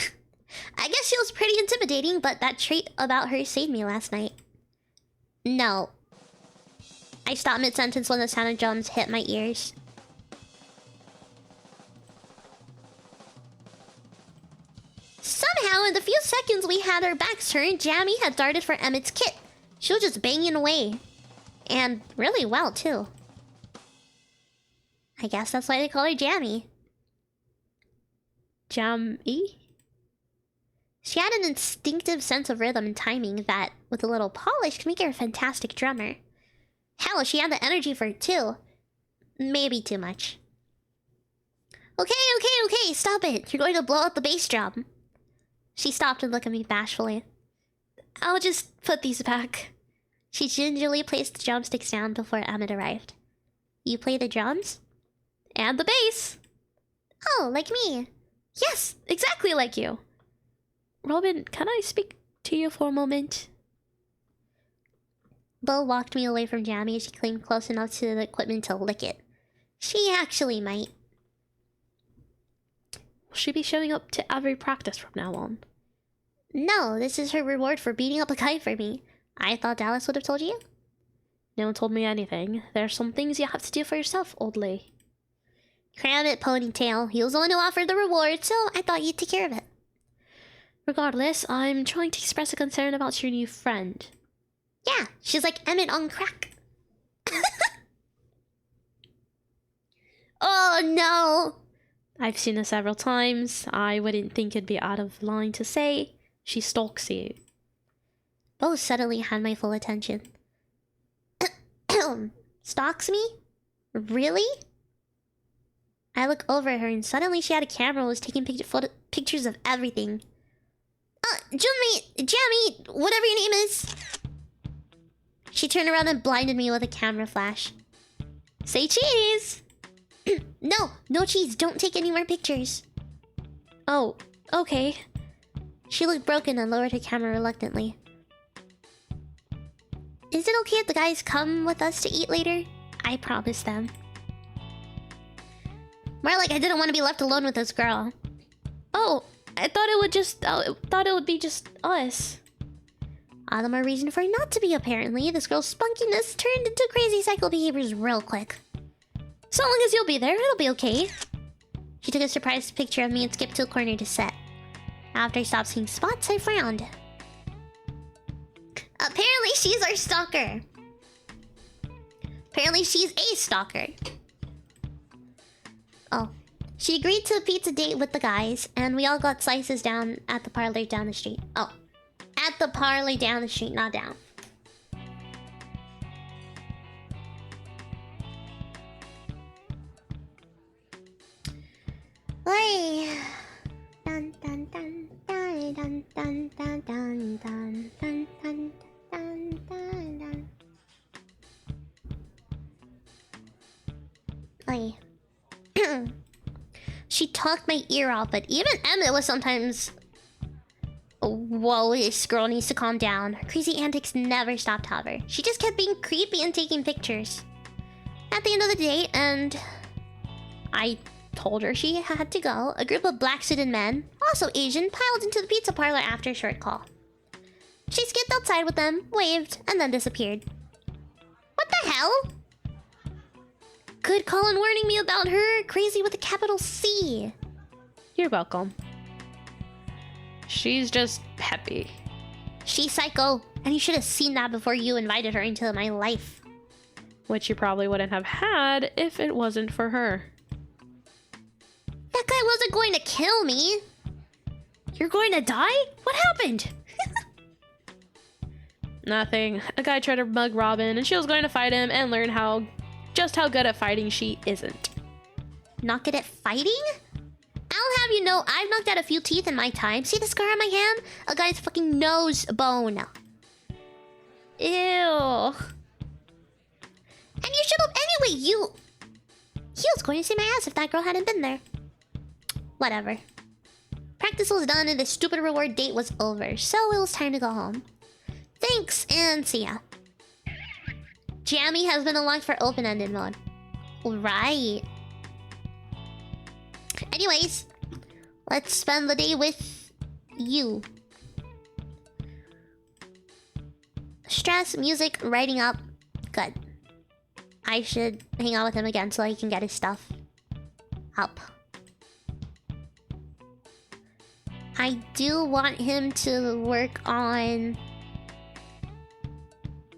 I guess she was pretty intimidating, but that trait about her saved me last night. No. I stopped mid-sentence when the sound of drums hit my ears. Somehow, in the few seconds we had our backs turned, Jamie had darted for Emmett's kit. She was just banging away. And really well, too. I guess that's why they call her Jamie. Jamie? She had an instinctive sense of rhythm and timing that, with a little polish, could make her a fantastic drummer. Hell, she had the energy for it, too. Maybe too much. Okay, stop it. You're going to blow out the bass drum. She stopped and looked at me bashfully. I'll just put these back. She gingerly placed the drumsticks down before Emmett arrived. You play the drums? And the bass. Oh, like me. Yes, exactly like you. Robin, can I speak to you for a moment? Bo walked me away from Jammy as she came close enough to the equipment to lick it. She actually might. Will she be showing up to every practice from now on? No, this is her reward for beating up a guy for me. I thought Dallas would have told you. No one told me anything. There are some things you have to do for yourself, old lady. Cram it, Ponytail. He was the one who offered the reward, so I thought you'd take care of it. Regardless, I'm trying to express a concern about your new friend. Yeah, she's like Emmett on crack. Oh no! I've seen her several times. I wouldn't think it'd be out of line to say she stalks you. Bo suddenly had my full attention. Stalks me? Really? I look over at her and suddenly she had a camera and was taking pictures of everything. Jammy, whatever your name is. She turned around and blinded me with a camera flash. Say cheese! No cheese, don't take any more pictures. Oh, okay. She looked broken and lowered her camera reluctantly. Is it okay if the guys come with us to eat later? I promised them. More like I didn't want to be left alone with this girl. Oh, I thought it would be just us. All the more reason for it not to be, apparently. This girl's spunkiness turned into crazy psycho behaviors real quick. So long as you'll be there, it'll be okay. She took a surprised picture of me and skipped to a corner to set. After I stopped seeing spots, I frowned. Apparently she's our stalker. Apparently she's a stalker. Oh. She agreed to a pizza date with the guys, and we all got slices down at the parlor down the street. Oh. At the parlor down the street, not down. Oi. Dun dun dun dun dun dun dun dun dun dun dun dun dun dun. Oi. She talked my ear off, but even Emmett was sometimes... Whoa, this girl needs to calm down. Her crazy antics never stopped, however. She just kept being creepy and taking pictures. At the end of the day, and I told her she had to go, a group of black-suited men, also Asian, piled into the pizza parlor after a short call. She skipped outside with them, waved, and then disappeared. What the hell? Good call on warning me about her. Crazy with a capital C. You're welcome. She's just peppy. She's psycho, and you should have seen that before you invited her into my life. Which you probably wouldn't have had if it wasn't for her. That guy wasn't going to kill me. You're going to die? What happened? Nothing. A guy tried to mug Robin, and she was going to fight him and learn just how good at fighting she isn't. Not good at fighting? I'll have you know, I've knocked out a few teeth in my time. See the scar on my hand? A guy's fucking nose bone. Ew. And you should have anyway, He was going to save my ass if that girl hadn't been there. Whatever. Practice was done and the stupid reward date was over, so it was time to go home. Thanks, and see ya. Jammy has been unlocked for open-ended mode. Right. Anyways, let's spend the day with you. Stress, music, writing up. Good. I should hang out with him again so he can get his stuff up. I do want him to work on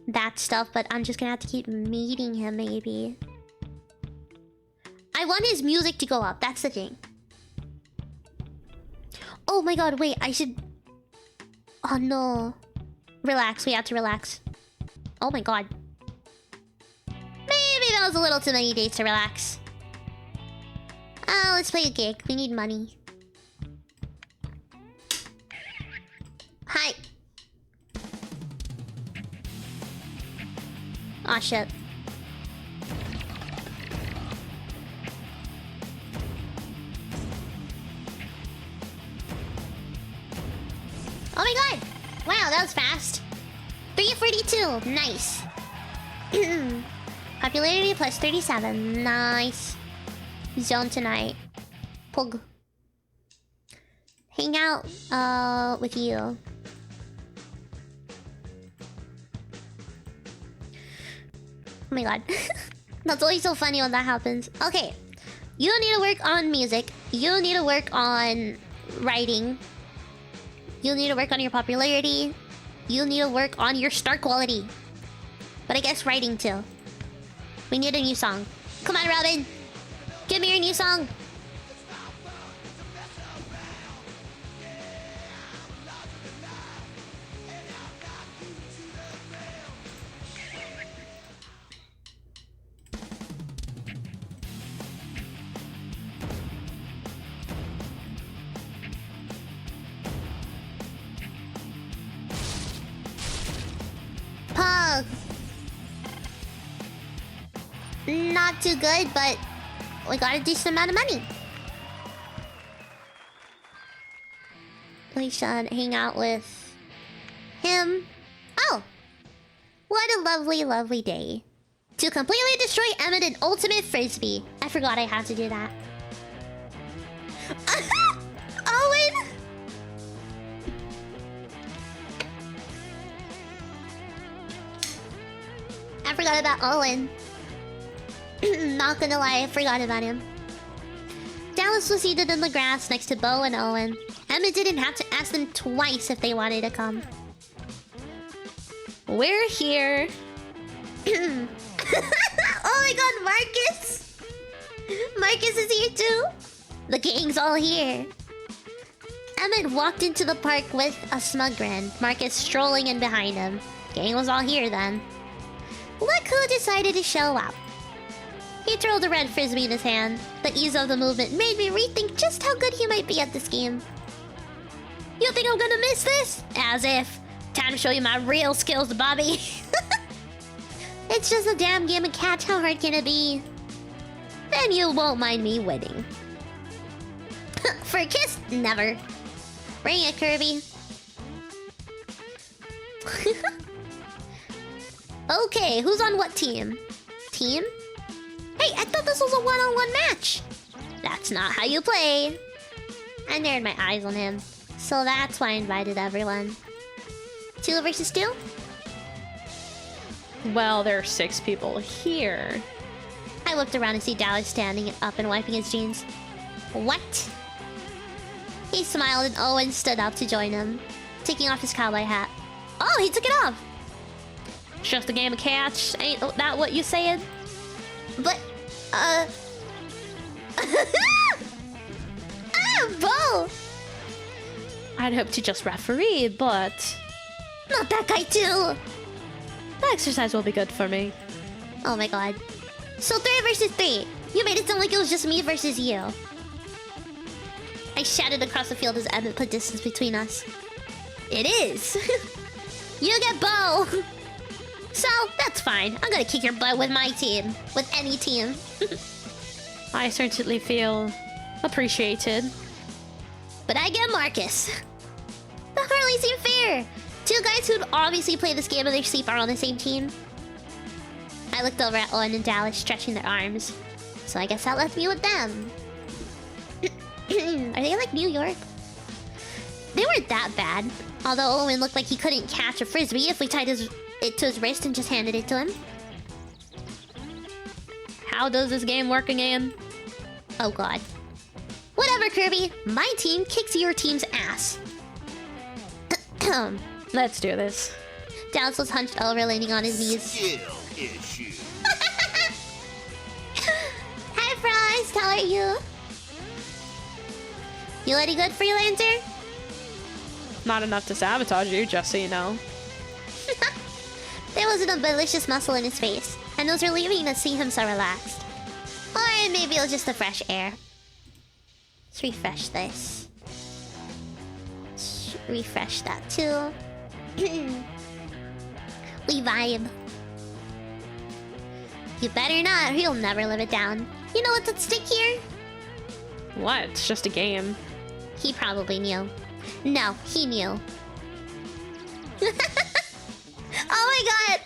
that stuff, but I'm just gonna have to keep meeting him, maybe. I want his music to go up, that's the thing. Oh my god, wait, I should... Oh no. Relax, we have to relax. Oh my god. Maybe that was a little too many days to relax. Oh, let's play a gig, we need money. Hi. Aw, shit. Oh my god! Wow, that was fast. 342, nice. Popularity plus 37. Nice. Zone tonight. Pug. Hang out with you. Oh my god. That's always so funny when that happens. Okay. You need to work on music. You need to work on writing. You need to work on your popularity. You need to work on your star quality. But I guess writing too. We need a new song. Come on, Robin. Give me your new song. Pug. Not too good, but we got a decent amount of money. We should hang out with him. Oh! What a lovely, lovely day. To completely destroy Emmett in Ultimate Frisbee. I forgot I had to do that. Owen! I forgot about Owen. Not gonna lie, I forgot about him. Dallas was seated in the grass next to Bo and Owen. Emma didn't have to ask them twice if they wanted to come. We're here. Oh my god, Marcus! Marcus is here too? The gang's all here. Emmett walked into the park with a smug grin, Marcus strolling in behind him. Gang was all here then. Look who decided to show up. He twirled a red frisbee in his hand. The ease of the movement made me rethink just how good he might be at this game. You think I'm gonna miss this? As if. Time to show you my real skills, Bobby. It's just a damn game of catch. How hard can it be? Then you won't mind me winning. For a kiss? Never. Bring it, Kirby. Okay, who's on what team? Team? Hey, I thought this was a one-on-one match. That's not how you play. I narrowed my eyes on him. So that's why I invited everyone. 2 versus 2? Well, there are 6 people here. I looked around to see Dallas standing up and wiping his jeans. What? He smiled and Owen stood up to join him, taking off his cowboy hat. Oh, he took it off! It's just a game of catch. Ain't that what you said? But, Ah, Bo! I'd hope to just referee, but Not that guy too! the exercise will be good for me. Oh my god. So 3 versus 3. You made it sound like it was just me versus you. I shouted across the field as Emmett put distance between us. It is! You get Bo! So, that's fine. I'm gonna kick your butt with my team. With any team. I certainly feel appreciated. But I get Marcus. That hardly seemed fair. 2 guys who'd obviously play this game in their sleep are on the same team. I looked over at Owen and Dallas stretching their arms. So I guess that left me with them. Are they like New York? They weren't that bad. Although Owen looked like he couldn't catch a frisbee if we tied it to his wrist and just handed it to him. How does this game work again? Oh god. Whatever, Kirby. My team kicks your team's ass. Let's do this. Dallas was hunched over, leaning on his knees. Skill issue. Hi, Fries. How are you? You any good, freelancer? Not enough to sabotage you, just so you know. There wasn't a malicious muscle in his face, and it was relieving to see him so relaxed. Or maybe it was just the fresh air. Let's refresh this. Let's refresh that too. We vibe. You better not, or he'll never live it down. You know what's at stake here? What? It's just a game. He probably knew. No, he knew. Oh my god!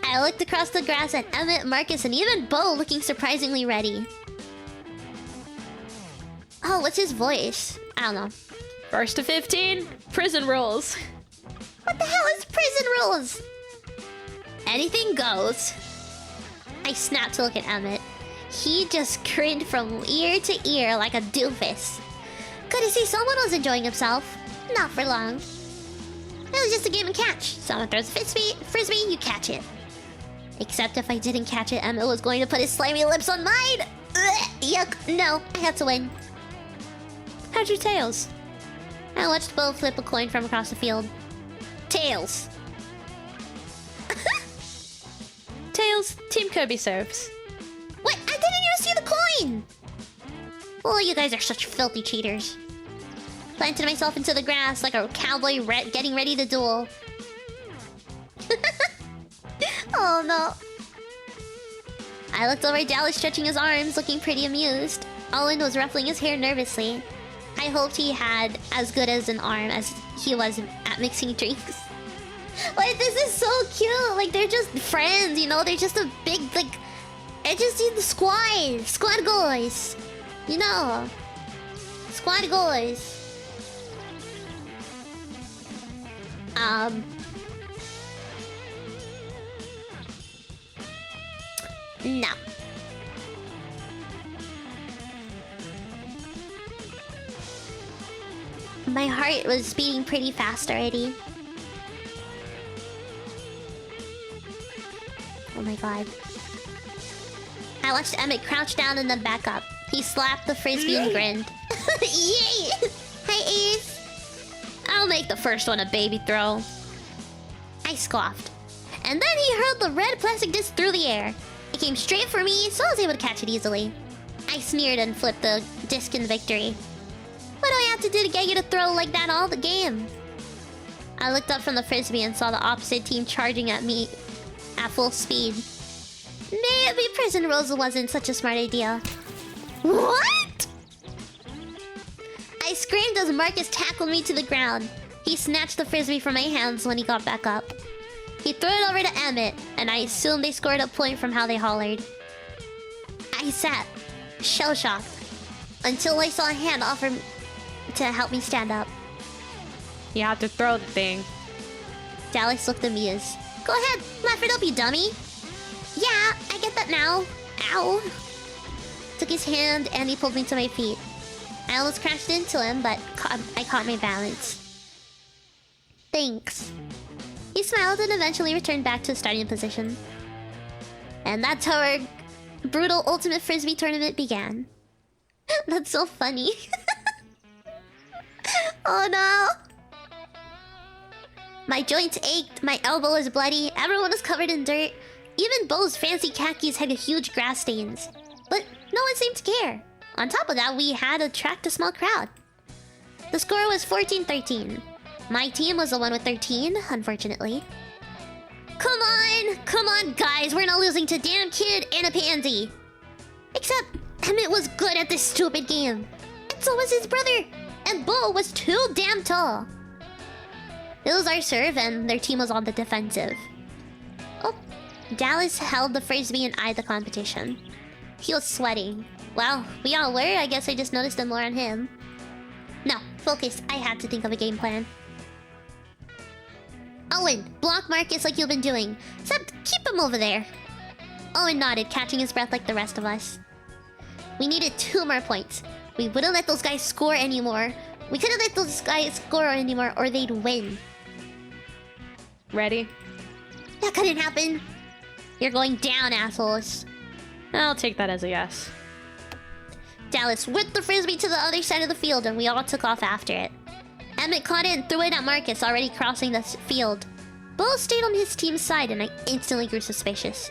I looked across the grass at Emmett, Marcus, and even Bo looking surprisingly ready. Oh, what's his voice? I don't know. First to 15, prison rules. What the hell is prison rules? Anything goes. I snapped to look at Emmett. He just grinned from ear to ear like a doofus. Good to see someone was enjoying himself. Not for long. It was just a game of catch. Someone throws a frisbee, you catch it. Except if I didn't catch it, Emmett was going to put his slimy lips on mine. Ugh, yuck, no, I had to win. How'd your tails? I watched Bo flip a coin from across the field. Tails. Tails, Team Kirby serves. What? I didn't even see the coin! Oh, you guys are such filthy cheaters. Planted myself into the grass like a cowboy getting ready to duel. Oh no. I looked over at Dallas stretching his arms, looking pretty amused. Owen was ruffling his hair nervously. I hoped he had as good as an arm as he was at mixing drinks. Like, this is so cute. Like, they're just friends, you know? They're just a big, like... I just see the squad. Squad guys. You know. Squad guys. No. My heart was beating pretty fast already. Oh my god. I watched Emmett crouch down and then back up. He slapped the frisbee and grinned. Yay! Hi, Ace. I'll make the first one a baby throw. I scoffed. And then he hurled the red plastic disc through the air. It came straight for me, so I was able to catch it easily. I sneered and flipped the disc in victory. What do I have to do to get you to throw like that all the game? I looked up from the frisbee and saw the opposite team charging at me at full speed. Maybe prison rules wasn't such a smart idea. What? I screamed as Marcus tackled me to the ground. He snatched the frisbee from my hands when he got back up. He threw it over to Emmett, and I assumed they scored a point from how they hollered. I sat, shell-shocked, until I saw a hand offer to help me stand up. You have to throw the thing. Dallas looked amused. Go ahead, laugh it up, you dummy. Yeah, I get that now. Ow. Took his hand and he pulled me to my feet. I almost crashed into him, but I caught my balance. Thanks. He smiled and eventually returned back to the starting position. And that's how our brutal ultimate frisbee tournament began. That's so funny. Oh no! My joints ached, my elbow was bloody, everyone was covered in dirt. Even Bo's fancy khakis had huge grass stains. But no one seemed to care. On top of that, we had attracted a small crowd. The score was 14-13. My team was the one with 13, unfortunately. Come on, guys, we're not losing to damn kid and a pansy. Except Emmett was good at this stupid game. And so was his brother. And Bo was too damn tall. It was our serve and their team was on the defensive. Oh, Dallas held the frisbee and eyed the competition. He was sweating. Well, we all were. I guess I just noticed it more on him. No, focus. I had to think of a game plan. Owen, block Marcus like you've been doing. Except keep him over there. Owen nodded, catching his breath like the rest of us. We needed 2 more points. We wouldn't let those guys score anymore. We couldn't let those guys score anymore or they'd win. Ready? That couldn't happen. You're going down, assholes. I'll take that as a yes. Dallas whipped the frisbee to the other side of the field and we all took off after it. Emmett caught it and threw it at Marcus, already crossing the field. Bo stayed on his team's side and I instantly grew suspicious.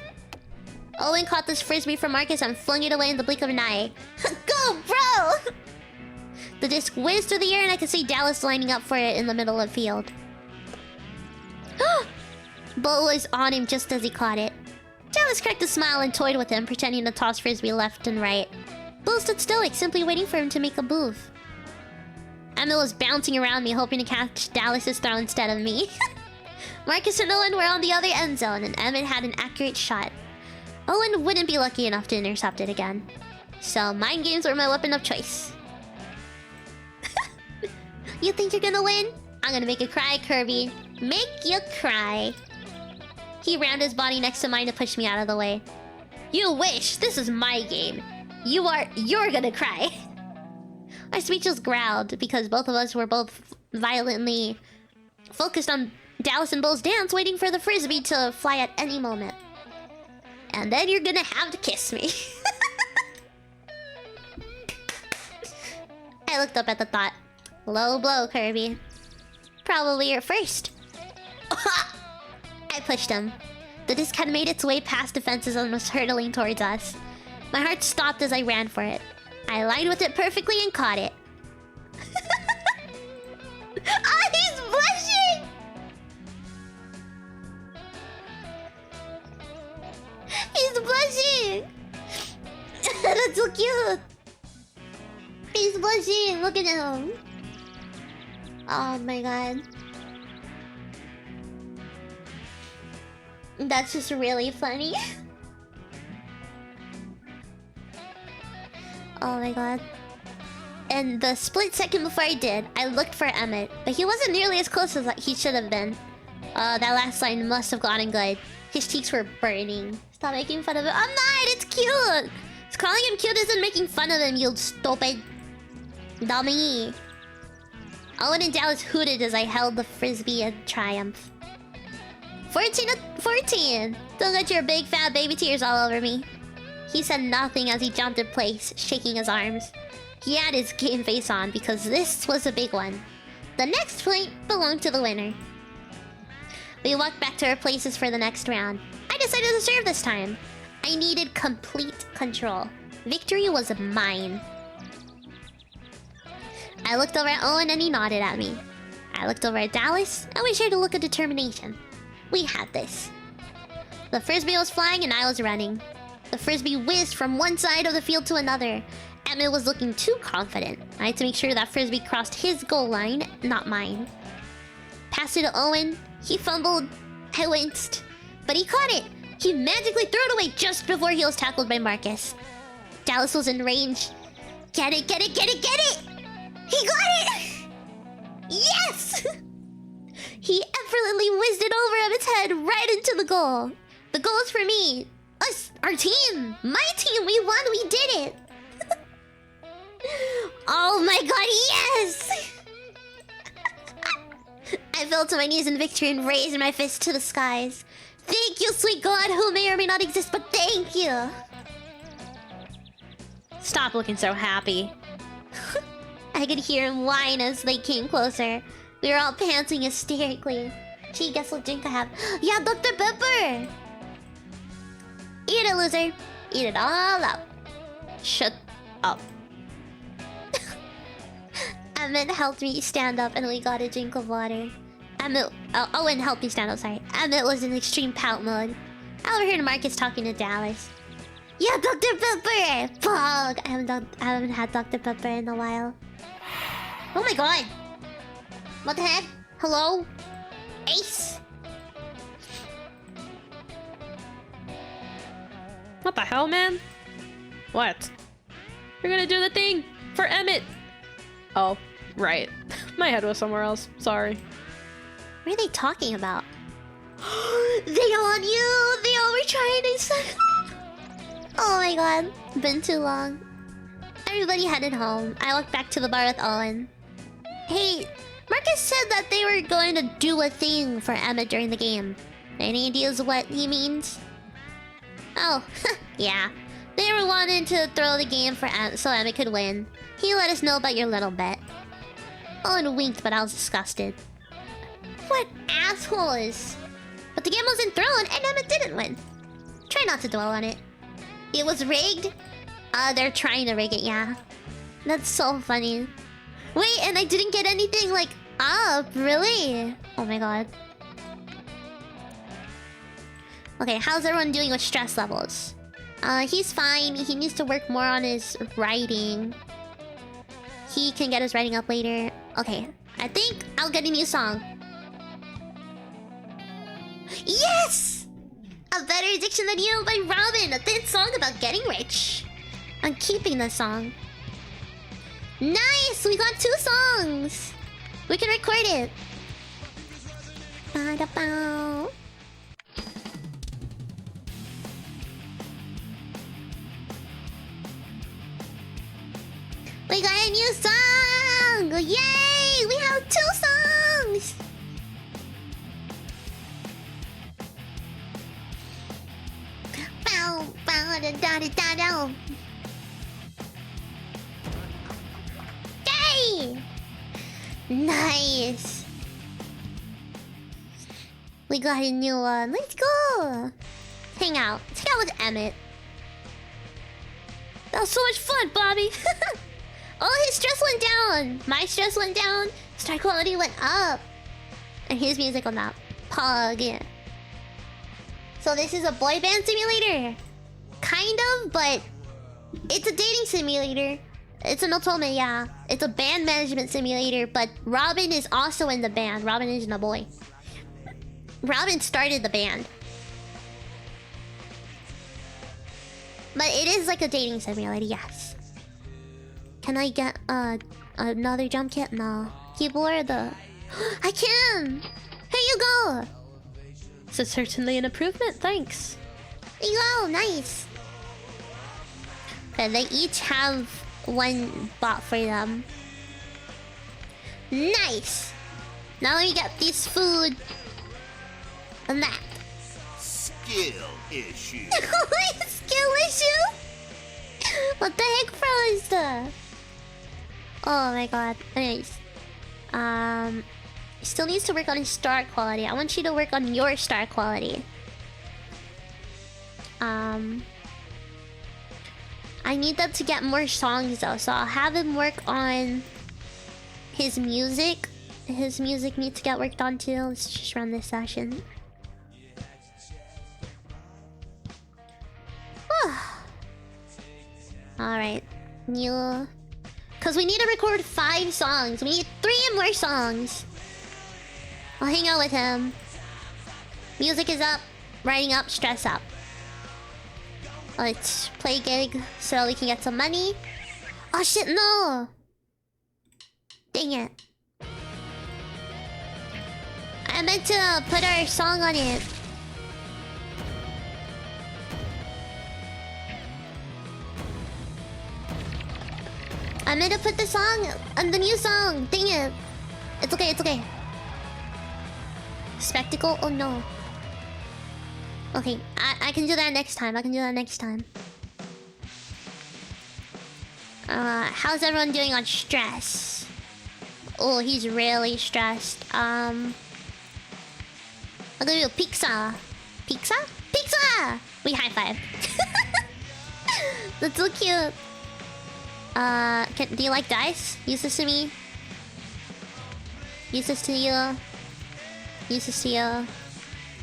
Owen caught this frisbee from Marcus and flung it away in the blink of an eye. Go, bro! The disc whizzed through the air and I could see Dallas lining up for it in the middle of the field. Bo was on him just as he caught it. Dallas cracked a smile and toyed with him, pretending to toss frisbee left and right. Bo stood stoic, simply waiting for him to make a move. Emmett was bouncing around me, hoping to catch Dallas's throw instead of me. Marcus and Owen were on the other end zone, and Emmett had an accurate shot. Owen wouldn't be lucky enough to intercept it again. So mind games were my weapon of choice. You think you're gonna win? I'm gonna make you cry, Kirby. Make you cry. He rammed his body next to mine to push me out of the way. You wish! This is my game. You're gonna cry. Our speeches growled because both of us were both violently focused on Dallas and Bull's dance, waiting for the frisbee to fly at any moment. And then you're gonna have to kiss me. I looked up at the thought. Low blow, Kirby. Probably your first. I pushed him. The disc had made its way past defenses and was hurtling towards us. My heart stopped as I ran for it. I aligned with it perfectly and caught it. Ah, he's blushing! He's blushing! That's so cute! He's blushing! Look at him! Oh my god. That's just really funny. Oh my god. And the split second before I did, I looked for Emmett, but he wasn't nearly as close as he should have been. That last line must have gotten good. His cheeks were burning. Stop making fun of him. I'm not! It's cute! Calling him cute isn't making fun of him, you stupid dummy. Owen and Dallas hooted as I held the frisbee in triumph. 14-14! Don't get your big fat baby tears all over me. He said nothing as he jumped in place, shaking his arms. He had his game face on because this was a big one. The next point belonged to the winner. We walked back to our places for the next round. I decided to serve this time. I needed complete control. Victory was mine. I looked over at Owen and he nodded at me. I looked over at Dallas and we shared a look of determination. We had this. The frisbee was flying and I was running. The frisbee whizzed from one side of the field to another. Emmett was looking too confident. I had to make sure that frisbee crossed his goal line, not mine. Passed it to Owen. He fumbled. I winced. But he caught it. He magically threw it away just before he was tackled by Marcus. Dallas was in range. Get it, get it, get it, get it! He got it! Yes! He effortlessly whizzed it over Emmett's head right into the goal. The goal is for me. Us, our team. My team, we won, we did it. Oh my god, yes! I fell to my knees in victory and raised my fist to the skies. Thank you, sweet god, who may or may not exist, but thank you. Stop looking so happy. I could hear him whine as they came closer. We were all panting hysterically. Gee, guess what drink I have? Yeah, Dr. Pepper! Eat it, loser. Eat it all up. Shut up. Emmett helped me stand up and we got a drink of water. Owen helped me stand up, sorry. Emmett was in extreme pout mode. I overheard Marcus talking to Dallas. Yeah, Dr. Pepper! Pog! I haven't had Dr. Pepper in a while. Oh my god! What the heck? Hello? Ace? What the hell, man? What? You're gonna do the thing for Emmett! Oh, right. My head was somewhere else. Sorry. What are they talking about? They on you! They all were trying to say. Oh my god. Been too long. Everybody headed home. I walked back to the bar with Owen. Hey, Marcus said that they were going to do a thing for Emmett during the game. Any ideas what he means? Oh, yeah. They were wanting to throw the game for so Emmett could win. He let us know about your little bet. Owen winked, but I was disgusted. What assholes! But the game wasn't thrown, and Emmett didn't win. Try not to dwell on it. It was rigged? They're trying to rig it, yeah. That's so funny. Wait, and I didn't get anything, like, up, really? Oh my god. Okay, how's everyone doing with stress levels? He's fine. He needs to work more on his writing. He can get his writing up later. Okay, I think I'll get a new song. Yes! A Better Addiction Than You by Robin. A thin song about getting rich. I'm keeping the song. Nice! We got 2 songs. We can record it. Ba-da-bow. We got a new song! Yay! We have 2 songs! Bow, bow, da da da da da. Yay! Nice! We got a new one. Let's go! Hang out. Let's hang out with Emmett. That was so much fun, Bobby! Oh, his stress went down! My stress went down. Star quality went up. And his music went up. Pog, yeah. So this is a boy band simulator. Kind of, but... It's a dating simulator. It's an ultimate, yeah. It's a band management simulator, but Robin is also in the band. Robin isn't a boy. Robin started the band. But it is like a dating simulator, yes. Can I get another jump kit? No. Keyboard the... I can! Here you go! So certainly an improvement, thanks. Here you go, nice. Okay, they each have one bot for them. Nice! Now let me get this food. And that. Skill issue. Skill issue? What the heck, froze? Oh my god. Anyways. Still needs to work on his star quality. I want you to work on your star quality. I need them to get more songs though, so I'll have him work on his music. His music needs to get worked on too. Let's just run this session. Alright. New... Because we need to record 5 songs. We need 3 more songs. I'll hang out with him. Music is up. Writing up. Stress up. Let's play gig so we can get some money. Oh shit, no! Dang it. I meant to put our song on it. I meant to put the song on the new song. Dang it. It's okay, it's okay. Spectacle? Oh no. Okay, I can do that next time. I can do that next time. How's everyone doing on stress? Oh, he's really stressed. I'll give you a pizza. Pizza? Pizza! We high five. That's so cute. Do you like dice? Use this to me. Use this to you. Use this to you.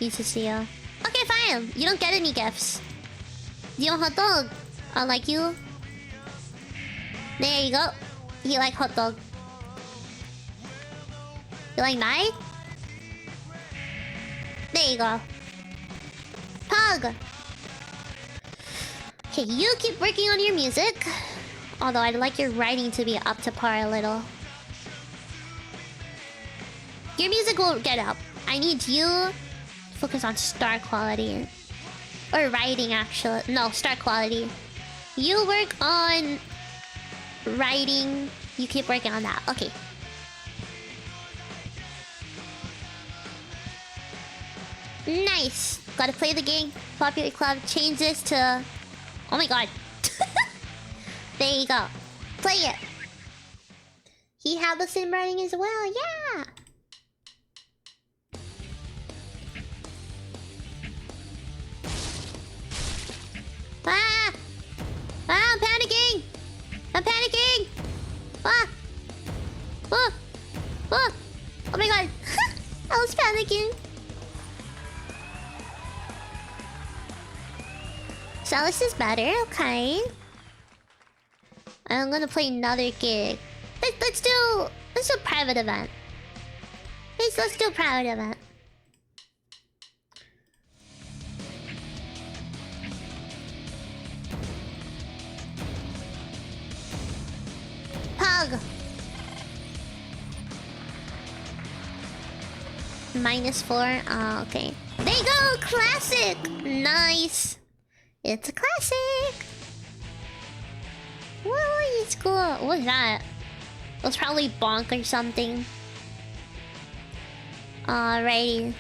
Use this to you. Okay, fine. You don't get any gifts. Do you want hot dog? Unlike you. There you go. You like hot dog. You like mine? There you go. Pug! Okay, you keep working on your music. Although I'd like your writing to be up to par a little. Your music will get up. I need you to focus on star quality. Or writing, actually. No, star quality. You work on writing. You keep working on that. Okay. Nice. Gotta play the game. Popular club. Change this to... Oh my god. There you go. Play it. He had the same writing as well. Yeah. Ah! Ah, I'm panicking! I'm panicking! Ah! Oh! Oh! Oh my god! I was panicking! Chalice is better, okay. I'm gonna play another gig. Let's do a private event. Let's do a private event. -4. Oh, okay. There you go! Classic! Nice! It's a classic! Whoa, it's cool. What was that? It was probably bonk or something. Alrighty.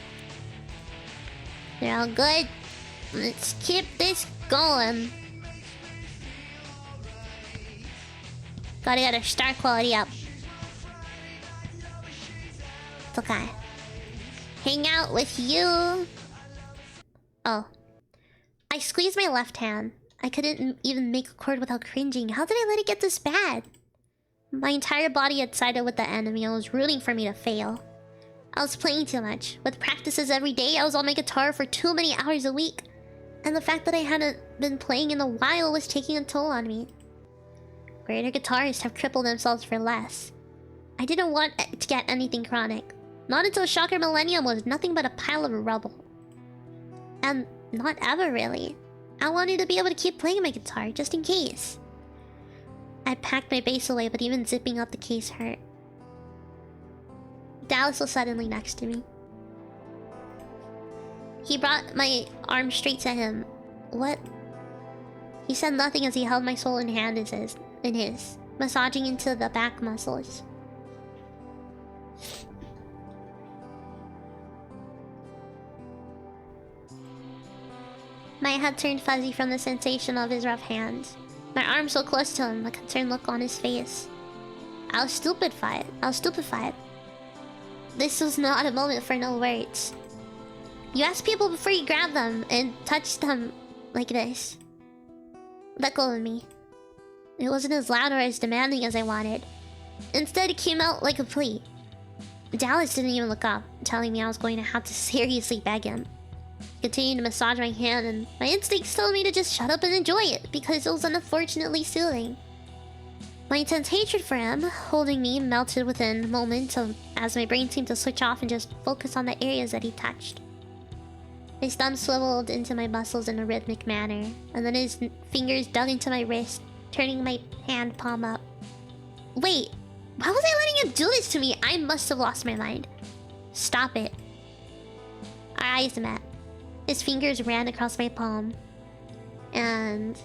They're all good. Let's keep this going. Gotta get our star quality up. It's okay. Hang out with you. Oh. I squeezed my left hand. I couldn't even make a chord without cringing. How did I let it get this bad? My entire body had sided with the enemy and was rooting for me to fail. I was playing too much. With practices every day, I was on my guitar for too many hours a week. And the fact that I hadn't been playing in a while was taking a toll on me. Greater guitarists have crippled themselves for less. I didn't want to get anything chronic. Not until Shocker Millennium was nothing but a pile of rubble. And not ever, really. I wanted to be able to keep playing my guitar, just in case. I packed my bass away, but even zipping up the case hurt. Dallas was suddenly next to me. He brought my arm straight to him. What? He said nothing as he held my soul in his, massaging into the back muscles. My head turned fuzzy from the sensation of his rough hands. My arm so close to him, a concerned look on his face. I was stupefied. This was not a moment for no words. You ask people before you grab them and touch them like this. Let go of me. It wasn't as loud or as demanding as I wanted. Instead, it came out like a plea. Dallas didn't even look up, telling me I was going to have to seriously beg him. He continued to massage my hand, and my instincts told me to just shut up and enjoy it, because it was unfortunately soothing. My intense hatred for him, holding me, melted within moments as my brain seemed to switch off and just focus on the areas that he touched. His thumb swiveled into my muscles in a rhythmic manner, and then his fingers dug into my wrist, turning my hand palm up. Wait, why was I letting him do this to me? I must have lost my mind. Stop it. Our eyes met. His fingers ran across my palm and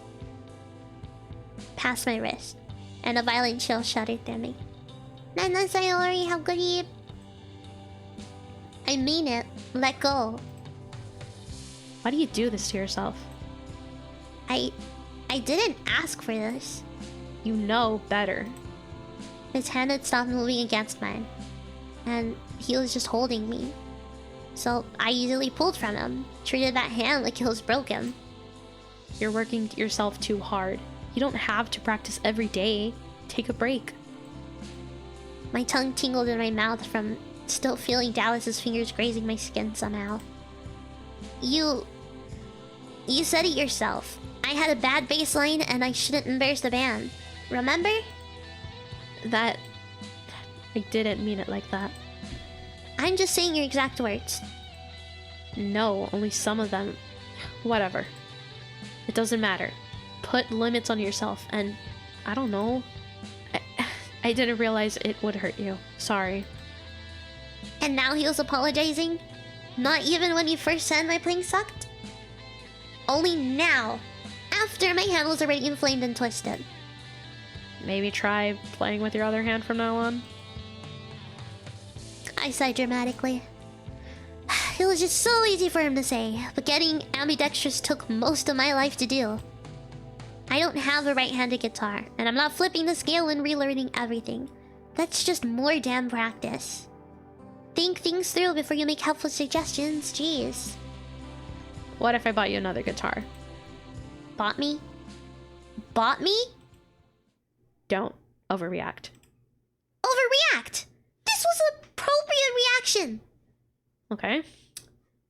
past my wrist, and a violent chill shuddered through me. Nana Sayori, how could he? I mean it. Let go. Why do you do this to yourself? I didn't ask for this. You know better. His hand had stopped moving against mine, and he was just holding me. So I easily pulled from him, treated that hand like it was broken. You're working yourself too hard. You don't have to practice every day. Take a break. My tongue tingled in my mouth from still feeling Dallas's fingers grazing my skin somehow. You said it yourself. I had a bad bass line and I shouldn't embarrass the band. Remember? That... I didn't mean it like that. I'm just saying your exact words. No, only some of them. Whatever. It doesn't matter. Put limits on yourself and... I don't know. I didn't realize it would hurt you. Sorry. And now he was apologizing? Not even when you first said my playing sucked? Only now, after my hand was already inflamed and twisted. Maybe try playing with your other hand from now on? I sighed dramatically. It was just so easy for him to say, but getting ambidextrous took most of my life to do. I don't have a right-handed guitar, and I'm not flipping the scale and relearning everything. That's just more damn practice. Think things through before you make helpful suggestions, jeez. What if I bought you another guitar? Bought me? Bought me? Don't overreact. Overreact! This was an appropriate reaction! Okay.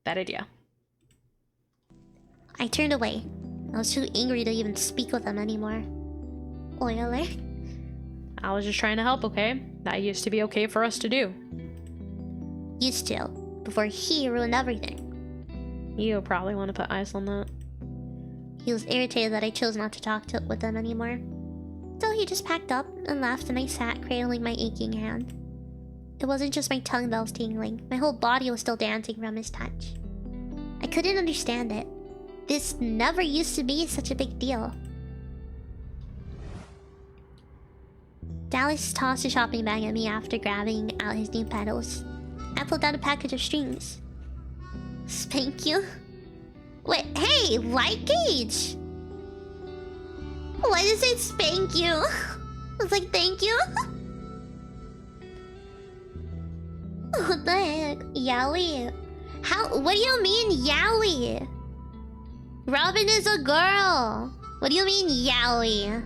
Bad idea. I turned away. I was too angry to even speak with him anymore. Oiler? I was just trying to help, okay? That used to be okay for us to do. Used to, before he ruined everything. You probably want to put ice on that. He was irritated that I chose not to talk with him anymore. So he just packed up and left, and I sat cradling my aching hand. It wasn't just my tongue that was tingling. My whole body was still dancing from his touch. I couldn't understand it. This never used to be such a big deal. Dallas tossed a shopping bag at me after grabbing out his new pedals. I pulled out a package of strings. Spank you? Wait, hey, light gauge! Why did it say spank you? I was like, thank you? What the heck? Yaoi? How? What do you mean, yaoi? Robin is a girl! What do you mean, yaoi?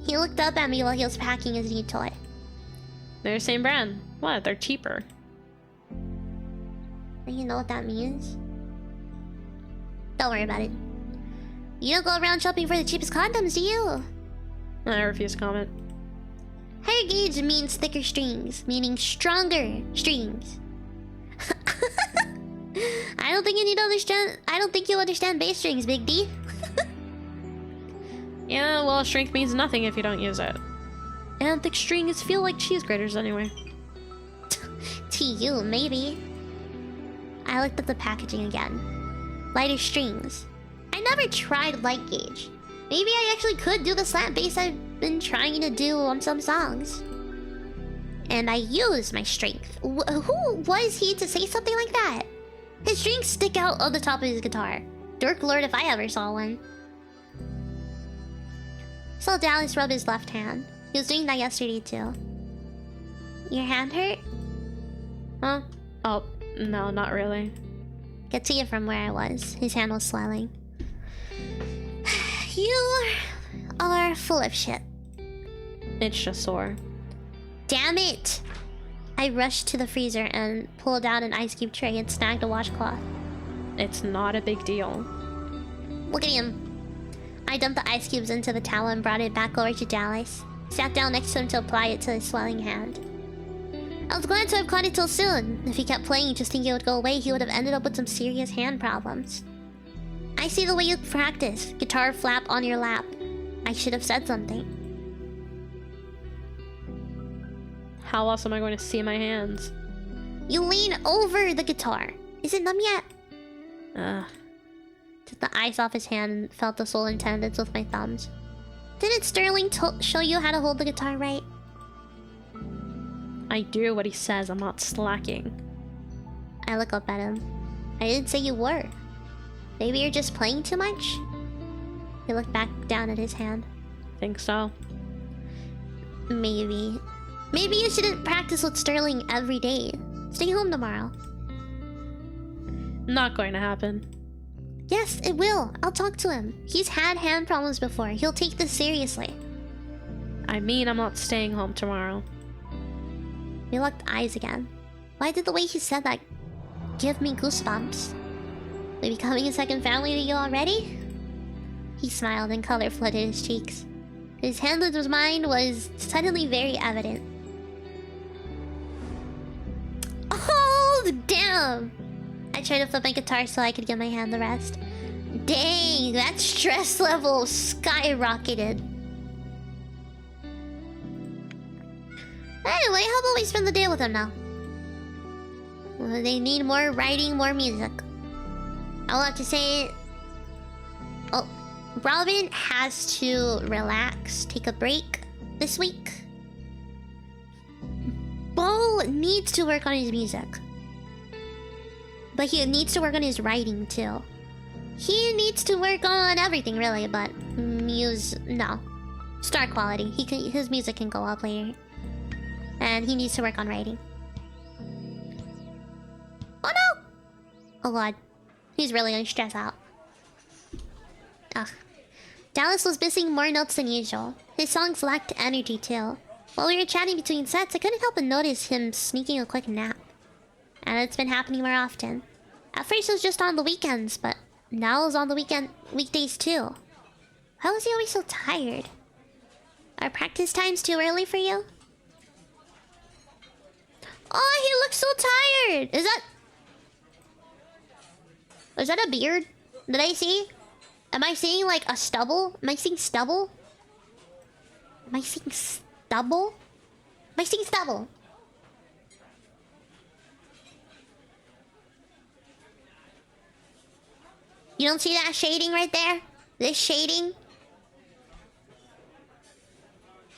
He looked up at me while he was packing his new toy. They're the same brand. What? They're cheaper. Do you know what that means? Don't worry about it. You don't go around shopping for the cheapest condoms, do you? I refuse to comment. Higher gauge means thicker strings, meaning stronger strings. I don't think you need to understand. I don't think you'll understand bass strings, Big D. Yeah, well, strength means nothing if you don't use it. And thick strings feel like cheese graters anyway. To you, maybe. I looked at the packaging again. Lighter strings. I never tried light gauge. Maybe I actually could do the slant bass I've been trying to do on some songs. And I used my strength. Who was he to say something like that? His strings stick out on the top of his guitar. Dork Lord if I ever saw one. Saw Dallas rub his left hand. He was doing that yesterday too. Your hand hurt? Huh? Oh, no, not really. Could see it from where I was. His hand was swelling. You are full of shit. It's just sore. Damn it! I rushed to the freezer and pulled out an ice cube tray and snagged a washcloth. It's not a big deal. Look at him. I dumped the ice cubes into the towel and brought it back over to Dallas. Sat down next to him to apply it to his swelling hand. I was glad to have caught it till soon. If he kept playing just thinking it would go away, he would have ended up with some serious hand problems. I see the way you practice. Guitar flap on your lap. I should have said something. How else am I going to see my hands? You lean over the guitar. Is it numb yet? Took the ice off his hand and felt the sole and tendons with my thumbs. Didn't Sterling show you how to hold the guitar right? I do what he says. I'm not slacking. I look up at him. I didn't say you were. Maybe you're just playing too much? He looked back down at his hand. Think so? Maybe. Maybe you shouldn't practice with Sterling every day. Stay home tomorrow. Not going to happen. Yes, it will. I'll talk to him. He's had hand problems before. He'll take this seriously. I mean, I'm not staying home tomorrow. We locked eyes again. Why did the way he said that give me goosebumps? We becoming a second family to you already? He smiled and color flooded his cheeks. His hand with his mind was suddenly very evident. Oh, damn! I tried to flip my guitar so I could give my hand the rest. Dang, that stress level skyrocketed. Anyway, how about we spend the day with them now? They need more writing, more music. I'll have to say... Oh, Robin has to relax, take a break this week. Bo needs to work on his music. But he needs to work on his writing too. He needs to work on everything really, but no. Star quality. His music can go up later. And he needs to work on writing. Oh no! Oh god. He's really gonna stress out. Ugh. Dallas was missing more notes than usual. His songs lacked energy too. While we were chatting between sets, I couldn't help but notice him sneaking a quick nap. And it's been happening more often. At first it was just on the weekends, but now it's on the weekdays too. Why was he always so tired? Are practice times too early for you? Oh, he looks so tired! Is that a beard? Did I see? Am I seeing like a stubble? Am I seeing stubble? Am I seeing stubble? My sting's double. You don't see that shading right there? This shading?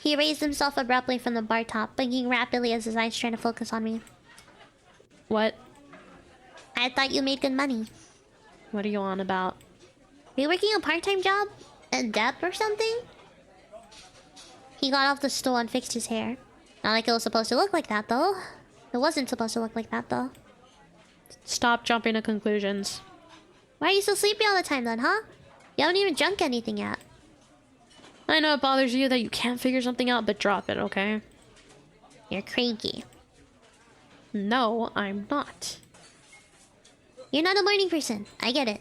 He raised himself abruptly from the bar top, blinking rapidly as his eyes tried to focus on me. What? I thought you made good money. What are you on about? Are you working a part-time job? At Dep or something? He got off the stool and fixed his hair. Not like it was supposed to look like that, though. It wasn't supposed to look like that, though. Stop jumping to conclusions. Why are you so sleepy all the time, then, huh? You haven't even drunk anything yet. I know it bothers you that you can't figure something out, but drop it, okay? You're cranky. No, I'm not. You're not a morning person. I get it.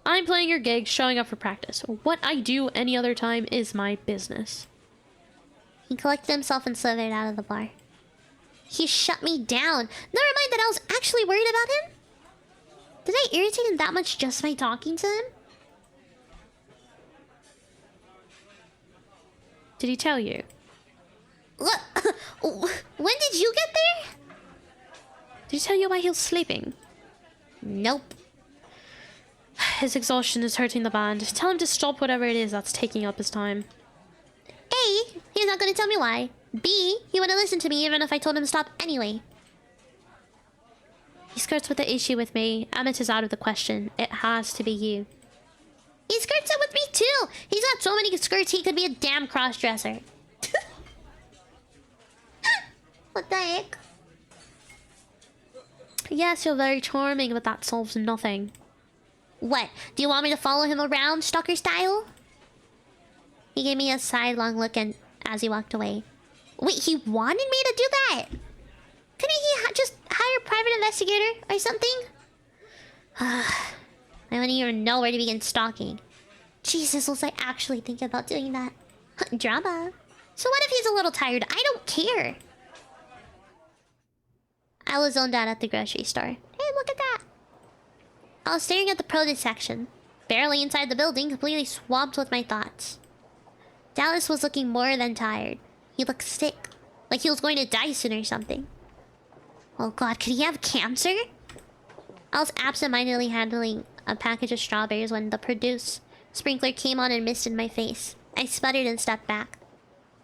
I'm playing your gig, showing up for practice. What I do any other time is my business. He collected himself and slithered out of the bar. He shut me down. Never mind that I was actually worried about him. Did I irritate him that much just by talking to him? Did he tell you? What? When did you get there? Did he tell you why he was sleeping? Nope. His exhaustion is hurting the band. Tell him to stop whatever it is that's taking up his time. A, he's not going to tell me why. B, he wouldn't listen to me even if I told him to stop anyway. He skirts with the issue with me. Emmett is out of the question. It has to be you. He skirts it with me too. He's got so many skirts he could be a damn cross-dresser. What the heck? Yes, you're very charming, but that solves nothing. What? Do you want me to follow him around, stalker style? He gave me a sidelong look and as he walked away. Wait, he wanted me to do that? Couldn't he just hire a private investigator or something? I wouldn't even know where to begin stalking. Jesus, was I actually thinking about doing that? Drama. So what if he's a little tired? I don't care. I was zoned out at the grocery store. Hey, look at that. I was staring at the produce section, barely inside the building, completely swamped with my thoughts. Dallas was looking more than tired. He looked sick, like he was going to die soon or something. Oh god, could he have cancer? I was absentmindedly handling a package of strawberries when the produce sprinkler came on and misted my face. I sputtered and stepped back.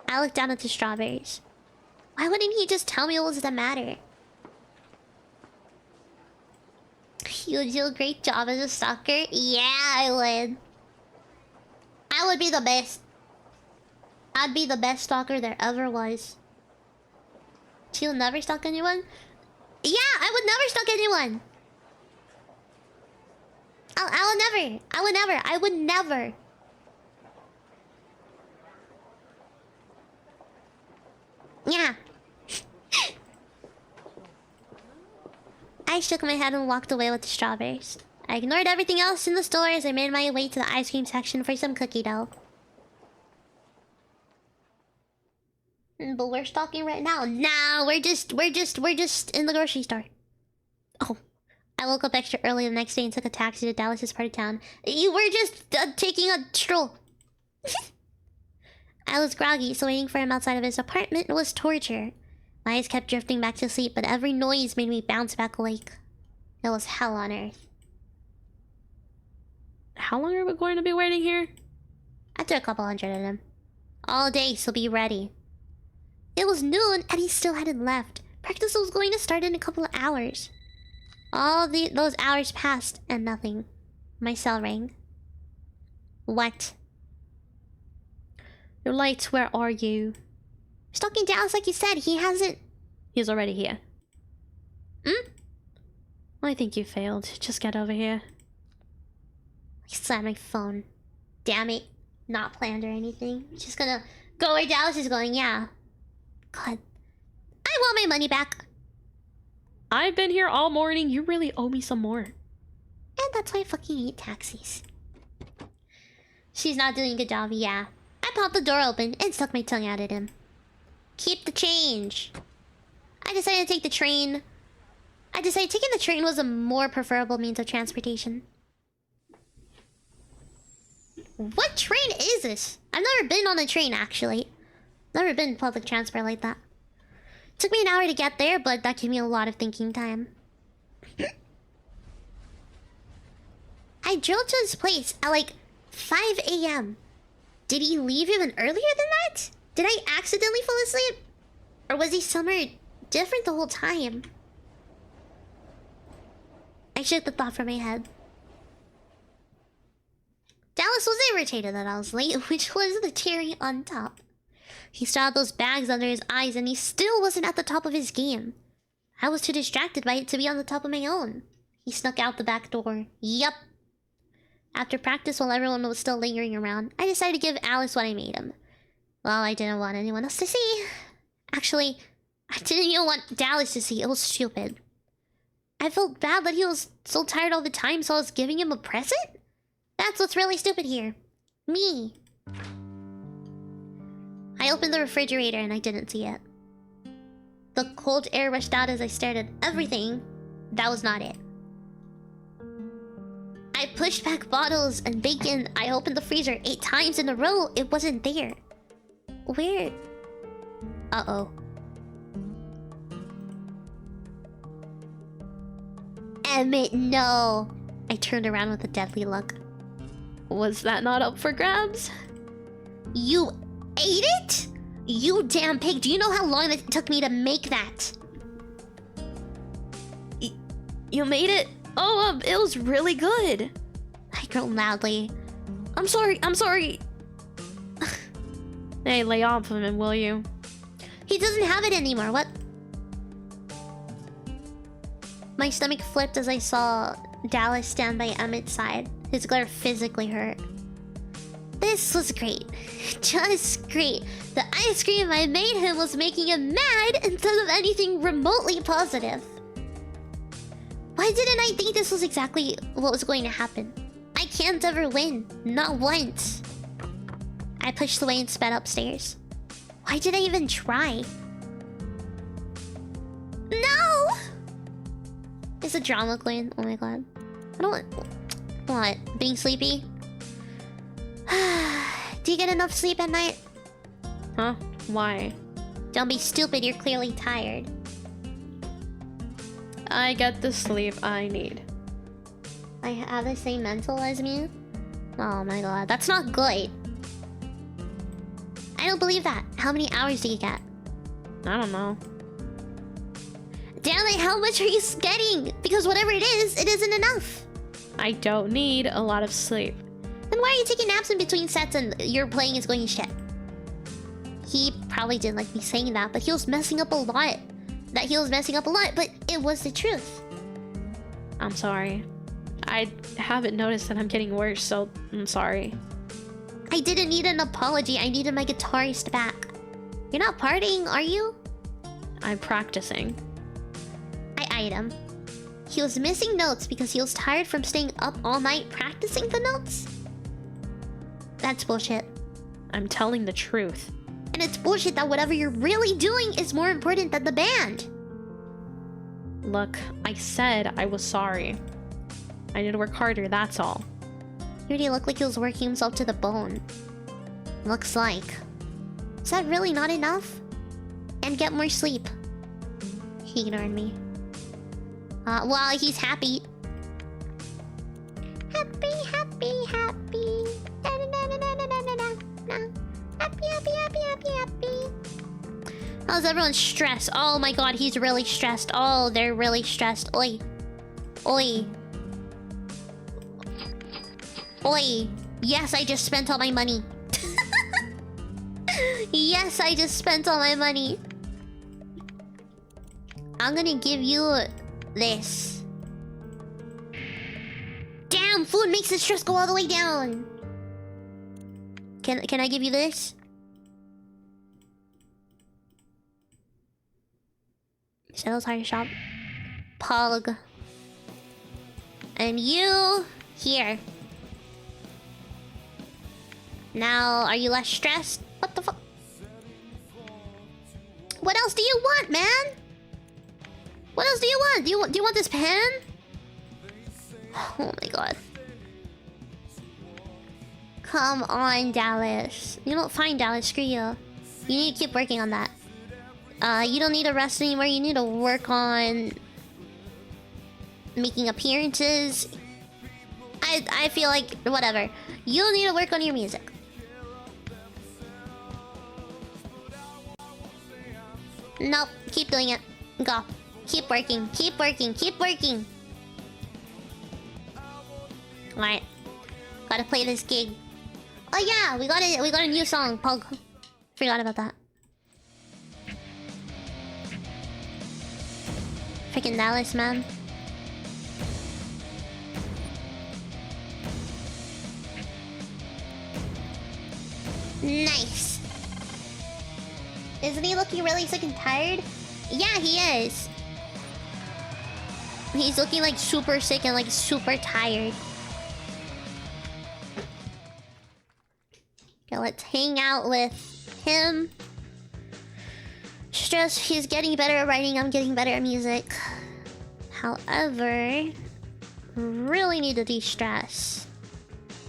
I looked down at the strawberries. Why wouldn't he just tell me what was the matter? You do a great job as a stalker? Yeah, I would. I would be the best. I'd be the best stalker there ever was. She'll never stalk anyone? Yeah, I would never stalk anyone. I would never. Yeah. I shook my head and walked away with the strawberries. I ignored everything else in the store as I made my way to the ice cream section for some cookie dough. But we're stalking right now. Nah, we're just in the grocery store. Oh, I woke up extra early the next day and took a taxi to Dallas's part of town. You were just taking a stroll. I was groggy, so waiting for him outside of his apartment was torture. My eyes kept drifting back to sleep, but every noise made me bounce back awake. It was hell on earth. How long are we going to be waiting here? I threw a couple hundred at him. All day, so be ready. It was noon, and he still hadn't left. Practice was going to start in a couple of hours. Those hours passed, and nothing. My cell rang. What? You're late. Where are you? Stalking Dallas like you said. He hasn't... He's already here. Hmm? I think you failed. Just get over here. I slammed my phone. Damn it. Not planned or anything. Just gonna go where Dallas is going, yeah. God. I want my money back. I've been here all morning. You really owe me some more. And that's why I fucking hate taxis. She's not doing a good job, yeah. I popped the door open and stuck my tongue out at him. Keep the change. I decided to take the train. I decided taking the train was a more preferable means of transportation. What train is this? I've never been on a train, actually. Never been public transport like that. Took me an hour to get there, but that gave me a lot of thinking time. I drove to his place at like 5 a.m. Did he leave even earlier than that? Did I accidentally fall asleep? Or was he somewhere different the whole time? I shook the thought from my head. Dallas was irritated that I was late, which was the cherry on top. He still had those bags under his eyes and he still wasn't at the top of his game. I was too distracted by it to be on the top of my own. He snuck out the back door. Yup. After practice, while everyone was still lingering around, I decided to give Alice what I made him. Well, I didn't want anyone else to see. Actually, I didn't even want Dallas to see. It was stupid. I felt bad that he was so tired all the time, so I was giving him a present? That's what's really stupid here. Me. I opened the refrigerator and I didn't see it. The cold air rushed out as I stared at everything. That was not it. I pushed back bottles and bacon. I opened the freezer 8 times in a row. It wasn't there. Where? Uh-oh. Emmett, no. I turned around with a deadly look. Was that not up for grabs? You ate it? You damn pig. Do you know how long it took me to make that? You made it? Oh, it was really good. I groaned loudly. I'm sorry. Hey, lay off of him, will you? He doesn't have it anymore. What? My stomach flipped as I saw Dallas stand by Emmett's side. His glare physically hurt. This was great. Just great. The ice cream I made him was making him mad instead of anything remotely positive. Why didn't I think this was exactly what was going to happen? I can't ever win. Not once. I pushed away and sped upstairs. Why did I even try? No! Is a drama queen? Oh my god. I don't want... What? Being sleepy? Do you get enough sleep at night? Huh? Why? Don't be stupid, you're clearly tired. I get the sleep I need. I have the same mental as me? Oh my god, that's not good. I don't believe that. How many hours do you get? I don't know. Damn it, how much are you getting? Because whatever it isn't enough. I don't need a lot of sleep. Then why are you taking naps in between sets and your playing is going to shit? He probably didn't like me saying that, but he was messing up a lot. But it was the truth. I'm sorry. I haven't noticed that I'm getting worse, so I'm sorry. I didn't need an apology. I needed my guitarist back. You're not partying, are you? I'm practicing. I eyed him. He was missing notes because he was tired from staying up all night practicing the notes? That's bullshit. I'm telling the truth. And it's bullshit that whatever you're really doing is more important than the band. Look, I said I was sorry. I need to work harder, that's all. He already looked like he was working himself to the bone. Looks like. Is that really not enough? And get more sleep. He ignored me. Well, he's happy. Happy. Happy. How's everyone stressed? Oh my god, he's really stressed. Oh, they're really stressed. Oi. Yes, I just spent all my money. Yes, I just spent all my money. I'm gonna give you this. Damn, food makes the stress go all the way down. Can I give you this? Sales hire shop. Pog. And you here. Now, are you less stressed? What the fuck? What else do you want, man? What else do you want? Do you want this pen? Oh my god. Come on, Dallas. You know, fine, Dallas. Screw you. You need to keep working on that. You don't need to rest anymore. You need to work on making appearances. I feel like whatever. You don't need to work on your music. Nope. Keep doing it. Go. Keep working. Keep working. Keep working. Alright. Gotta play this gig. Oh yeah, we got a new song, Pog. Forgot about that. Freaking Dallas, man. Nice. Isn't he looking really sick and tired? Yeah, he is. He's looking like super sick and like super tired. Okay, let's hang out with him. Stress, he's getting better at writing, I'm getting better at music. However, really need to de-stress.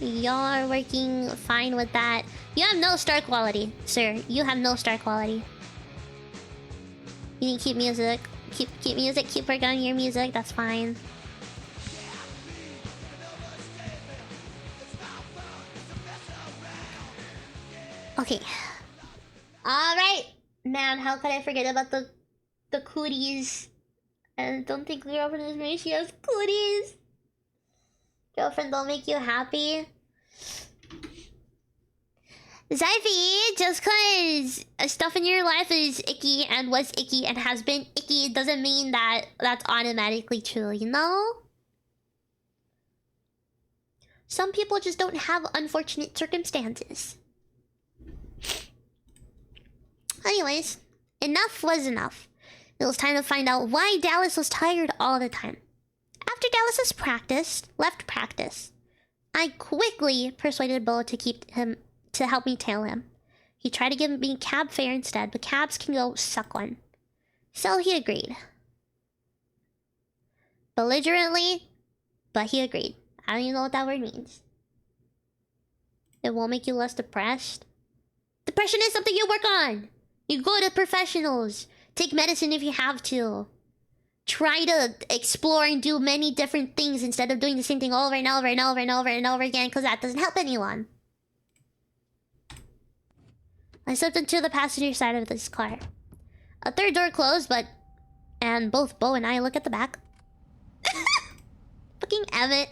Y'all are working fine with that. You have no star quality, sir. You have no star quality. You need to keep music. Keep music, keep working on your music, that's fine. Okay. Alright. Man, how could I forget about the cooties? I don't think girlfriend is married, she has cooties. Girlfriend don't make you happy. Zyphy, just cause stuff in your life is icky and was icky and has been icky doesn't mean that that's automatically true, you know? Some people just don't have unfortunate circumstances. Anyways, enough was enough. It was time to find out why Dallas was tired all the time. After Dallas's left practice, I quickly persuaded Bo to help me tail him. He tried to give me cab fare instead, but cabs can go suck one. So he agreed. Belligerently, but he agreed. I don't even know what that word means. It won't make you less depressed. Depression is something you work on. You go to professionals. Take medicine if you have to. Try to explore and do many different things instead of doing the same thing over and over and over and over and over again, because that doesn't help anyone. I stepped into the passenger side of this car. A third door closed, and both Bo and I look at the back. Fucking Emmett.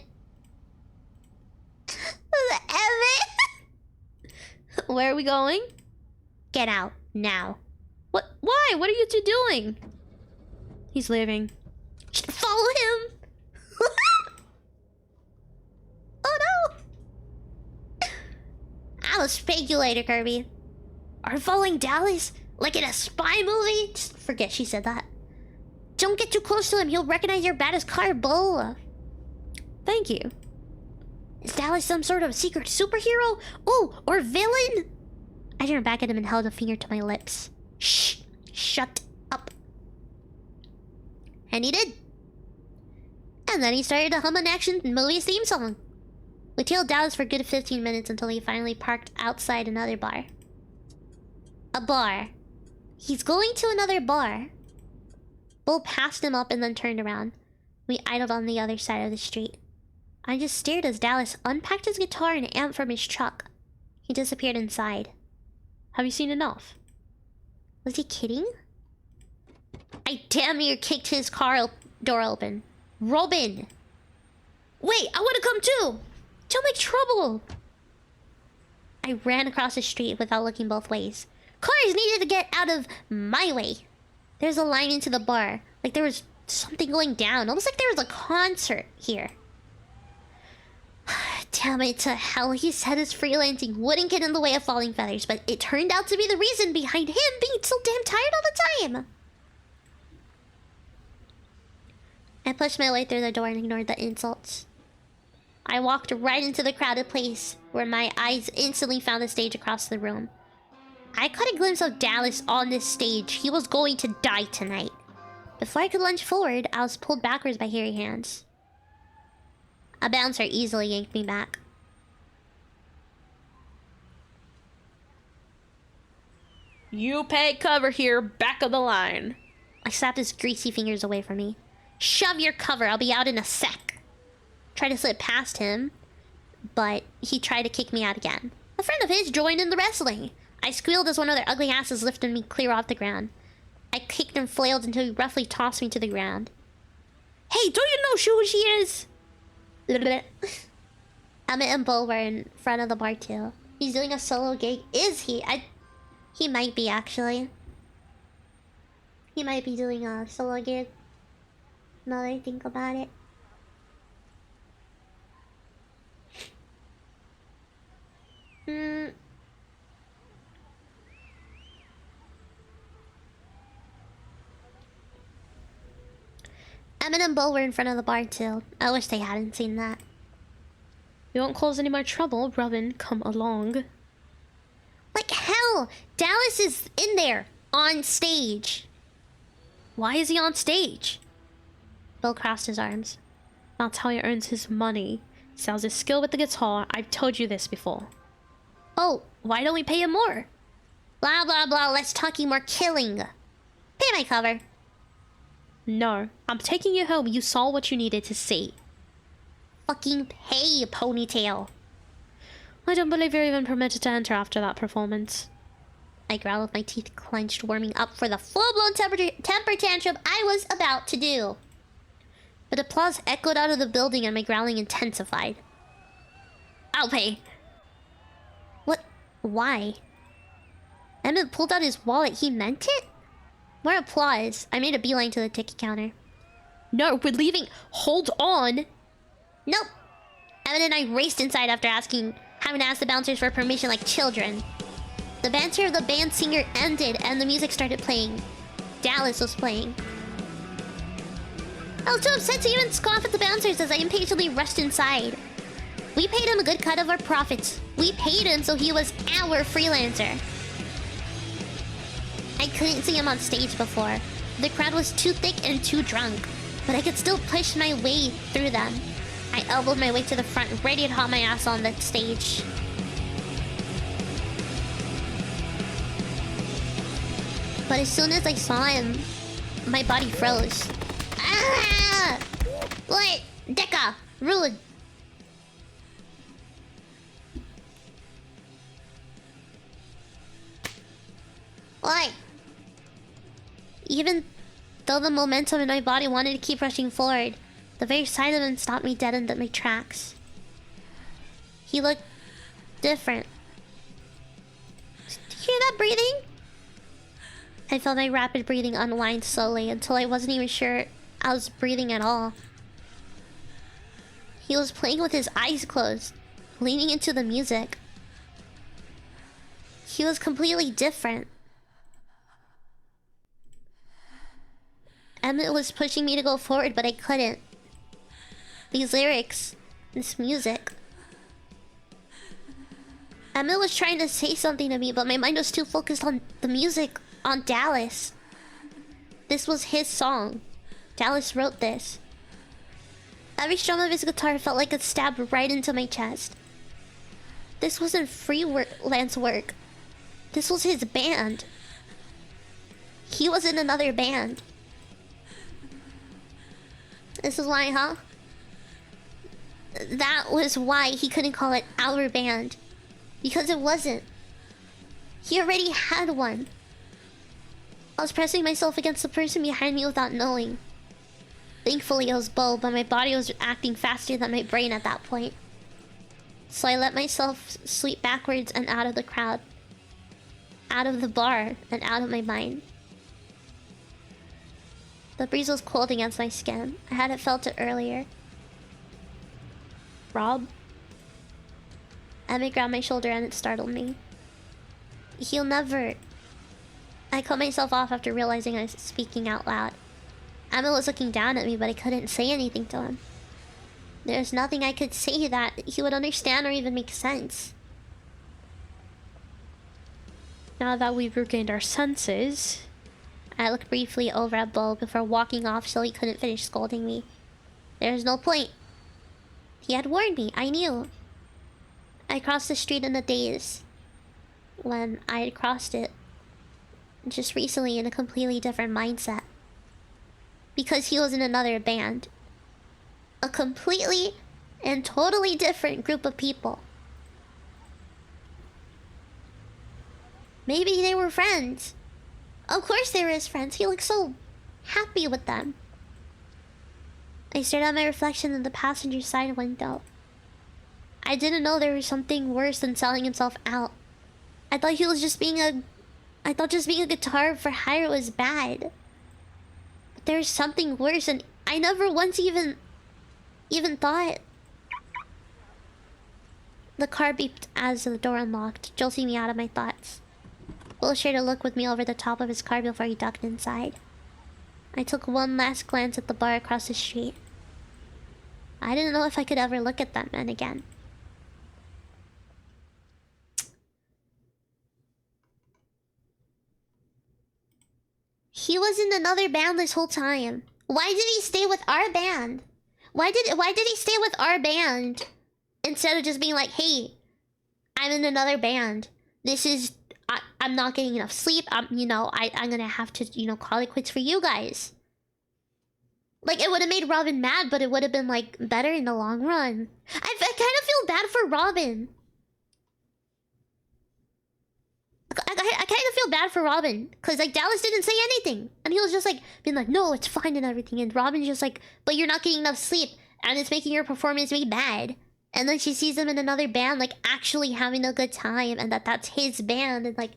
Emmett! Where are we going? Get out, now. What? Why? What are you two doing? He's leaving. Follow him! Oh no! I'll spank you later, Kirby. Are following Dallas? Like in a spy movie? Just forget she said that. Don't get too close to him. He'll recognize your baddest car, Bo. Thank you. Is Dallas some sort of secret superhero? Oh, or villain? I turned back at him and held a finger to my lips. Shh! Shut up. And he did. And then he started to hum an action movie's theme song. We tailed Dallas for a good 15 minutes until he finally parked outside another bar. A bar. He's going to another bar. Bo passed him up and then turned around. We idled on the other side of the street. I just stared as Dallas unpacked his guitar and amp from his truck. He disappeared inside. Have you seen enough? Was he kidding? I damn near kicked his car door open. Robin! Wait, I wanna come too! Don't make trouble! I ran across the street without looking both ways. Cars needed to get out of my way. There's a line into the bar. Like there was something going down. Almost like there was a concert here. Damn it to hell. He said his freelancing wouldn't get in the way of falling feathers, but it turned out to be the reason behind him being so damn tired all the time. I pushed my way through the door and ignored the insults. I walked right into the crowded place, where my eyes instantly found the stage across the room. I caught a glimpse of Dallas on this stage. He was going to die tonight. Before I could lunge forward, I was pulled backwards by hairy hands. A bouncer easily yanked me back. You pay cover here, back of the line. I slapped his greasy fingers away from me. Shove your cover, I'll be out in a sec. Tried to slip past him, but he tried to kick me out again. A friend of his joined in the wrestling. I squealed as one of their ugly asses lifted me clear off the ground. I kicked and flailed until he roughly tossed me to the ground. Hey, don't you know who she is? Emmett and Bo were in front of the bar too. He's doing a solo gig. Is he? He might be, actually. He might be doing a solo gig. Now that I think about it. Emmett and Bo were in front of the bar too. I wish they hadn't seen that. We won't cause any more trouble. Robin, come along. Like hell! Dallas is in there, on stage. Why is he on stage? Bill crossed his arms. That's how he earns his money. Sells his skill with the guitar. I've told you this before. Oh, Why don't we pay him more? blah blah blah, let's talking more killing. Pay my cover. No, I'm taking you home. You saw what you needed to see. Fucking pay, ponytail. I don't believe you're even permitted to enter after that performance. I growled with my teeth clenched, warming up for the full-blown temper tantrum I was about to do. But applause echoed out of the building and my growling intensified. I'll pay. What? Why? Emmett pulled out his wallet. He meant it? More applause. I made a beeline to the ticket counter. No, we're leaving. Hold on. Nope. Emmett and I raced inside after having to ask the bouncers for permission like children. The banter of the band singer ended and the music started playing. Dallas was playing. I was too upset to even scoff at the bouncers as I impatiently rushed inside. We paid him a good cut of our profits. We paid him so he was our freelancer. I couldn't see him on stage before. The crowd was too thick and too drunk, but I could still push my way through them. I elbowed my way to the front, ready to haul my ass on the stage. But as soon as I saw him, my body froze. Ah! What? Deca! Rude! What? Even though the momentum in my body wanted to keep rushing forward, the very sight of him stopped me dead in my tracks. He looked different. Did you hear that breathing? I felt my rapid breathing unwind slowly until I wasn't even sure I was breathing at all. He was playing with his eyes closed, leaning into the music. He was completely different. Emmett was pushing me to go forward, but I couldn't. These lyrics, this music. Emmett was trying to say something to me, but my mind was too focused on the music, on Dallas. This was his song. Dallas wrote this. Every strum of his guitar felt like a stab right into my chest. This wasn't freelance work. This was his band. He was in another band. This is why, huh? That was why he couldn't call it our band. Because it wasn't. He already had one. I was pressing myself against the person behind me without knowing. Thankfully it was Bo, but my body was acting faster than my brain at that point. So I let myself sweep backwards and out of the crowd. Out of the bar and out of my mind. The breeze was cold against my skin. I hadn't felt it earlier. Rob? Emmett grabbed my shoulder and it startled me. He'll never... I cut myself off after realizing I was speaking out loud. Emmett was looking down at me, but I couldn't say anything to him. There's nothing I could say that he would understand or even make sense. Now that we've regained our senses... I looked briefly over at Bo before walking off so he couldn't finish scolding me. There's no point. He had warned me, I knew. I crossed the street in a daze. When I had crossed it, just recently in a completely different mindset. Because he was in another band. A completely and totally different group of people. Maybe they were friends. Of course they were his friends. He looked so happy with them. I stared at my reflection in the passenger side window. I didn't know there was something worse than selling himself out. I thought he was just being a... I thought just being a guitar for hire was bad. But there's something worse, and I never once even thought. The car beeped as the door unlocked, jolting me out of my thoughts. Will shared a look with me over the top of his car before he ducked inside. I took one last glance at the bar across the street. I didn't know if I could ever look at that man again. He was in another band this whole time. Why did he stay with our band? Why did he stay with our band instead of just being like, "Hey, I'm in another band. This is I'm not getting enough sleep. I'm gonna have to, call it quits for you guys." Like, it would have made Robin mad, but it would have been, like, better in the long run. I kind of feel bad for Robin. I kind of feel bad for Robin. Because, like, Dallas didn't say anything. And he was just, like, being like, "No, it's fine and everything." And Robin's just like, "But you're not getting enough sleep. And it's making your performance be bad." And then she sees him in another band, like, actually having a good time. And that's his band. And, like,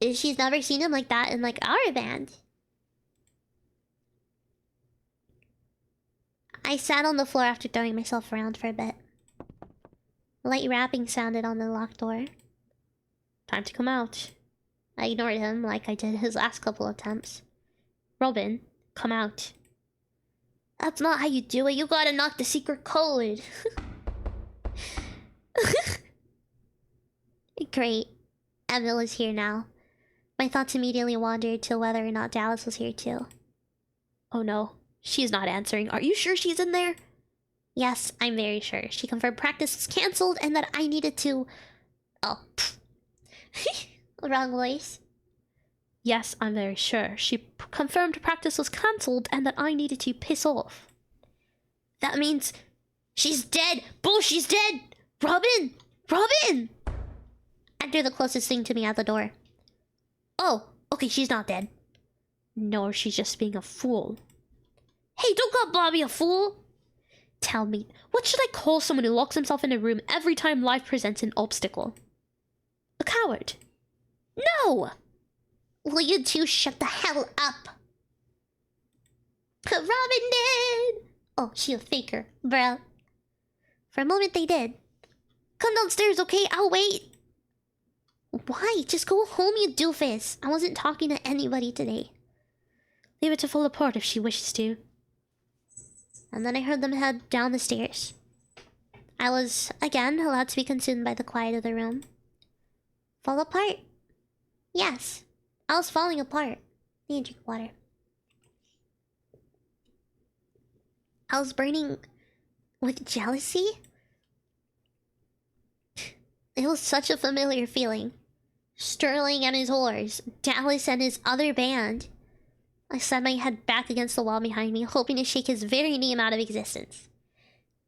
she's never seen him like that in, like, our band. I sat on the floor after throwing myself around for a bit. Light rapping sounded on the locked door. Time to come out. I ignored him like I did his last couple attempts. "Robin, come out." "That's not how you do it. You gotta knock the secret code." Great. Emil is here now. My thoughts immediately wandered to whether or not Dallas was here too. Oh no. She's not answering. Are you sure she's in there? Yes, I'm very sure. She confirmed practice was cancelled and that I needed to... Oh. Wrong voice. Yes, I'm very sure. She confirmed practice was cancelled and that I needed to piss off. That means... she's dead! Boo, she's dead! Robin! Robin! Enter the closest thing to me at the door. Oh, okay, she's not dead. No, she's just being a fool. Hey, don't call Bobby a fool! Tell me, what should I call someone who locks himself in a room every time life presents an obstacle? A coward. No! Will you two shut the hell up? Robin did! Oh, she a faker, bruh. For a moment they did. Come downstairs, okay? I'll wait. Why? Just go home, you doofus. I wasn't talking to anybody today. Leave it to fall apart if she wishes to. And then I heard them head down the stairs. I was, again, allowed to be consumed by the quiet of the room. Fall apart? Yes. I was falling apart. Need to drink water. I was burning with jealousy? It was such a familiar feeling. Sterling and his whores, Dallas and his other band. I set my head back against the wall behind me, hoping to shake his very name out of existence.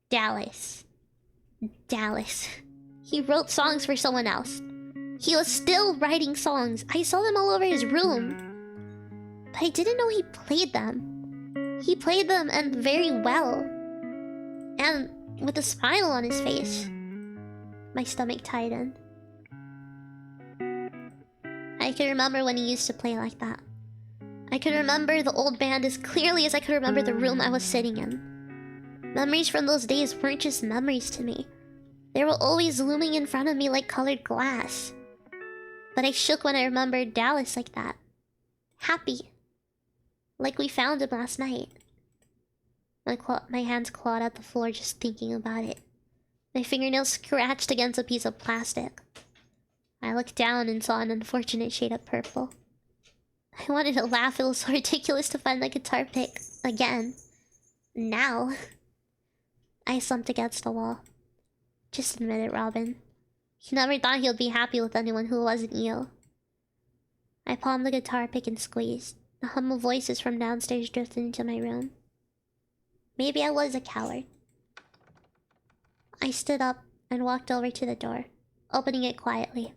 Dallas. Dallas. He wrote songs for someone else. He was still writing songs. I saw them all over his room. But I didn't know he played them. He played them, and very well. And with a smile on his face. My stomach tightened. I can remember when he used to play like that. I could remember the old band as clearly as I could remember the room I was sitting in. Memories from those days weren't just memories to me. They were always looming in front of me like colored glass. But I shook when I remembered Dallas like that. Happy. Like we found him last night. My hands clawed at the floor just thinking about it. My fingernails scratched against a piece of plastic. I looked down and saw an unfortunate shade of purple. I wanted to laugh. It was so ridiculous to find the guitar pick again. Now. I slumped against the wall. Just admit it, Robin. You never thought he'd be happy with anyone who wasn't you. I palmed the guitar pick and squeezed. The hum of voices from downstairs drifted into my room. Maybe I was a coward. I stood up and walked over to the door, opening it quietly.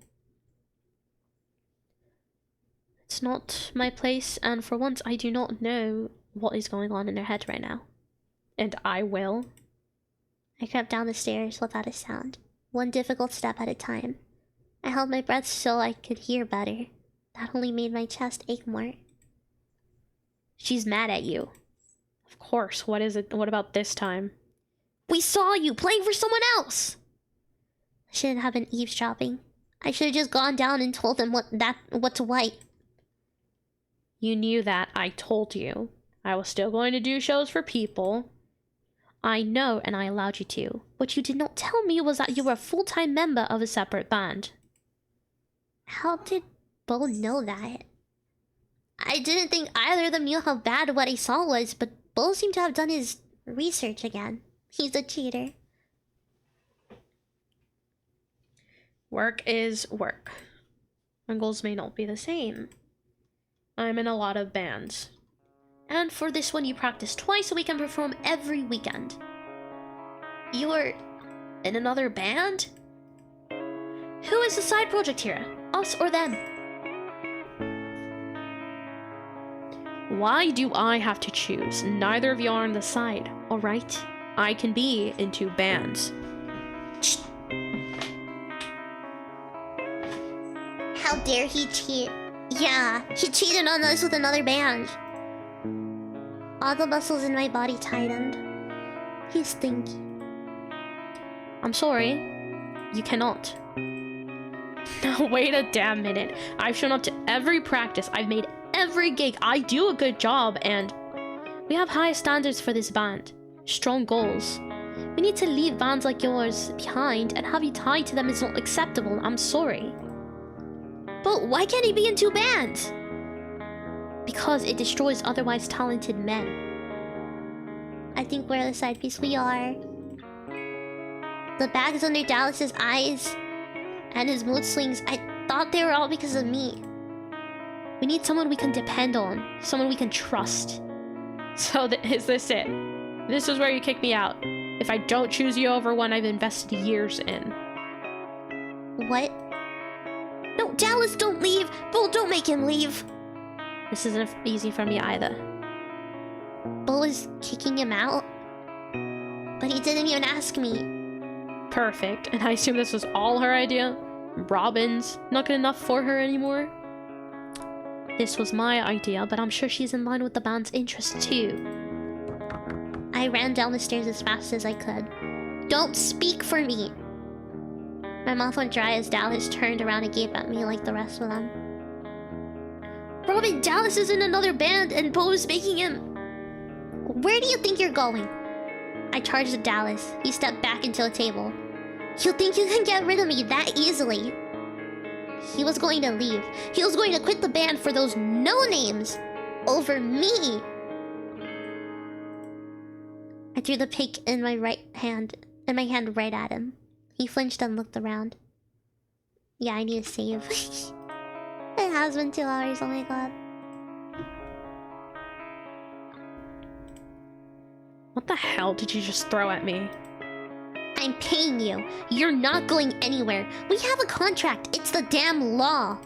It's not my place, and for once I do not know what is going on in her head right now. And I will. I crept down the stairs without a sound, one difficult step at a time. I held my breath so I could hear better. That only made my chest ache more. She's mad at you. Of course, what is it? What about this time? We saw you playing for someone else! I shouldn't have been eavesdropping. I should have just gone down and told them what's what. You knew that. I told you. I was still going to do shows for people. I know, and I allowed you to. What you did not tell me was that you were a full-time member of a separate band. How did Bo know that? I didn't think either of them knew how bad what I saw was, but Bo seemed to have done his research again. He's a cheater. Work is work. My goals may not be the same. I'm in a lot of bands. And for this one, you practice twice a week and perform every weekend. You're in another band? Who is the side project here? Us or them? Why do I have to choose? Neither of you are on the side, alright? I can be in two bands. How dare he cheat? Yeah, he cheated on us with another band. All the muscles in my body tightened. He's stinky. I'm sorry. You cannot. Now wait a damn minute. I've shown up to every practice. I've made every gig. I do a good job, and we have high standards for this band. Strong goals. We need to leave bands like yours behind, and have you tied to them is not acceptable. I'm sorry. But why can't he be in two bands? Because it destroys otherwise talented men. I think we're the side piece we are. The bags under Dallas's eyes and his mood swings, I thought they were all because of me. We need someone we can depend on, someone we can trust. So is this it? This is where you kick me out. If I don't choose you over one I've invested years in. What? No, Dallas, don't leave! Bull, don't make him leave! This isn't easy for me either. Bull is kicking him out? But he didn't even ask me. Perfect. And I assume this was all her idea? Robin's not good enough for her anymore? This was my idea, but I'm sure she's in line with the band's interests too. I ran down the stairs as fast as I could. Don't speak for me! My mouth went dry as Dallas turned around and gaped at me like the rest of them. Robin, Dallas is in another band and Bo's making him... Where do you think you're going? I charged at Dallas. He stepped back into a table. You think you can get rid of me that easily? He was going to leave. He was going to quit the band for those no-names over me. I threw the pick in my hand right at him. He flinched and looked around. Yeah, I need a save. It has been 2 hours, oh my god. What the hell did you just throw at me? I'm paying you. You're not going anywhere. We have a contract. It's the damn law.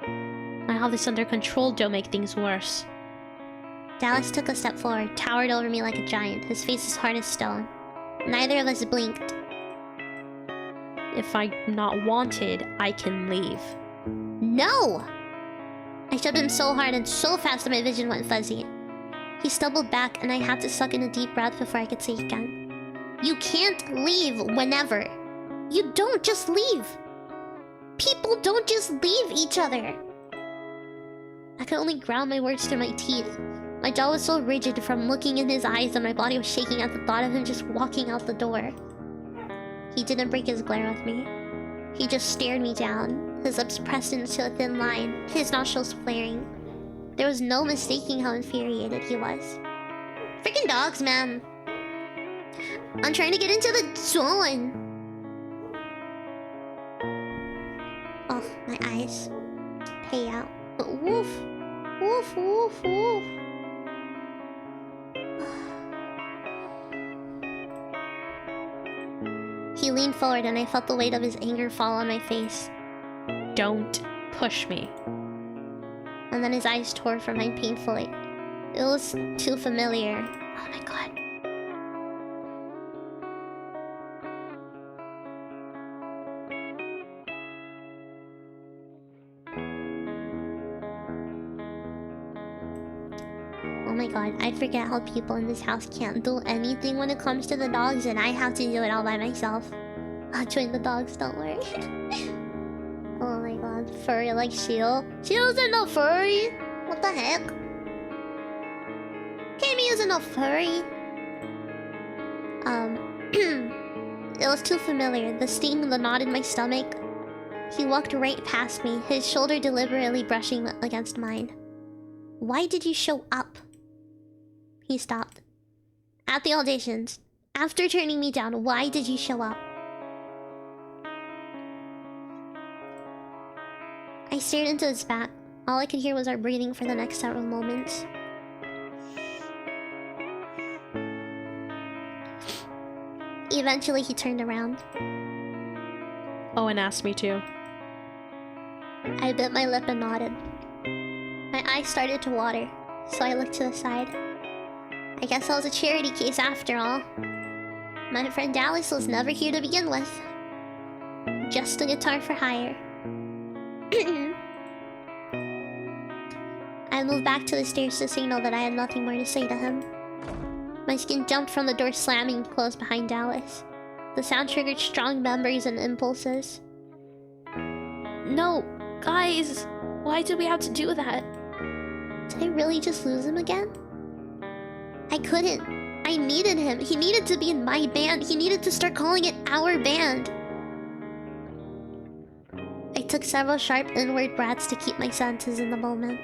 I have this under control, don't make things worse. Dallas took a step forward, towered over me like a giant, his face as hard as stone. Neither of us blinked. If I'm not wanted, I can leave. No! I shoved him so hard and so fast that my vision went fuzzy. He stumbled back and I had to suck in a deep breath before I could say again. You can't leave whenever. You don't just leave. People don't just leave each other. I could only ground my words through my teeth. My jaw was so rigid from looking in his eyes that my body was shaking at the thought of him just walking out the door. He didn't break his glare with me. He just stared me down, his lips pressed into a thin line, his nostrils flaring. There was no mistaking how infuriated he was. Freaking dogs, man. I'm trying to get into the zone. Oh, my eyes. Pay out. Ooh. Oof, oof. He leaned forward and I felt the weight of his anger fall on my face. Don't push me. And then his eyes tore from mine painfully. It was too familiar. Oh my god. Oh my god, I forget how people in this house can't do anything when it comes to the dogs, and I have to do it all by myself. I'll join the dogs, don't worry. Oh my god, furry like Shield. Shield isn't no furry! What the heck? Cammy isn't no furry! It was too familiar. The sting, the knot in my stomach. He walked right past me, his shoulder deliberately brushing against mine. Why did you show up? He stopped. At the auditions, after turning me down, why did you show up? I stared into his back. All I could hear was our breathing for the next several moments. Eventually, he turned around. Owen asked me to. I bit my lip and nodded. My eyes started to water, so I looked to the side. I guess I was a charity case after all. My friend Dallas was never here to begin with. Just a guitar for hire. I moved back to the stairs to signal that I had nothing more to say to him. My skin jumped from the door slamming closed behind Dallas. The sound triggered strong memories and impulses. No, guys, why did we have to do that? Did I really just lose him again? I couldn't. I needed him. He needed to be in my band. He needed to start calling it our band. I took several sharp inward breaths to keep my senses in the moment.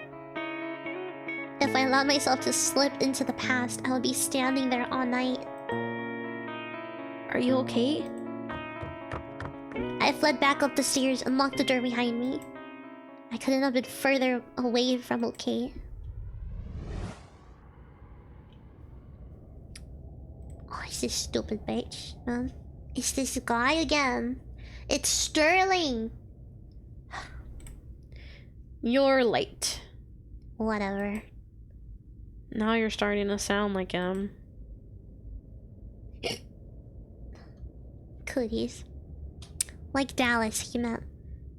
If I allowed myself to slip into the past, I would be standing there all night. Are you okay? I fled back up the stairs and locked the door behind me. I couldn't have been further away from okay. Oh, it's this stupid bitch, man. It's this guy again. It's Sterling. You're late. Whatever. Now you're starting to sound like him. Cooties. Like Dallas, he meant.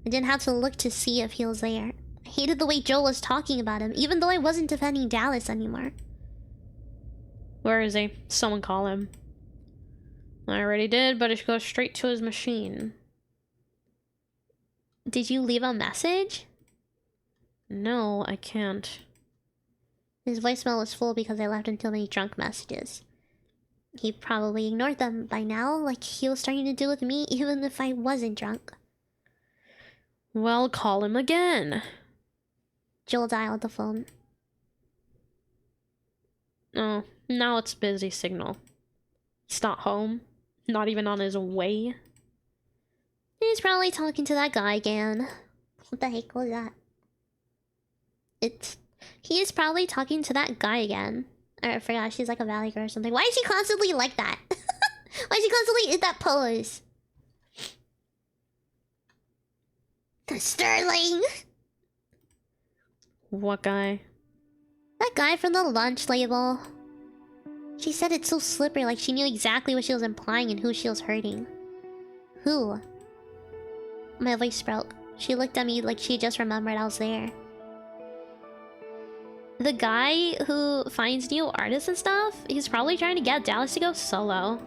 I didn't have to look to see if he was there. I hated the way Joel was talking about him, even though I wasn't defending Dallas anymore. Where is he? Someone call him. I already did, but it should go straight to his machine. Did you leave a message? No, I can't. His voicemail was full because I left him too many drunk messages. He probably ignored them by now, like he was starting to do with me even if I wasn't drunk. Well, call him again. Joel dialed the phone. Oh, now it's busy signal. He's not home. Not even on his way. He's probably talking to that guy again. What the heck was that? He is probably talking to that guy again. Or I forgot, she's like a valley girl or something. Why is she constantly like that? Why is she constantly in that pose? Sterling! What guy? That guy from the lunch label. She said it's so slippery, like she knew exactly what she was implying and who she was hurting. Who? My voice broke. She looked at me like she just remembered I was there. The guy who finds new artists and stuff? He's probably trying to get Dallas to go solo.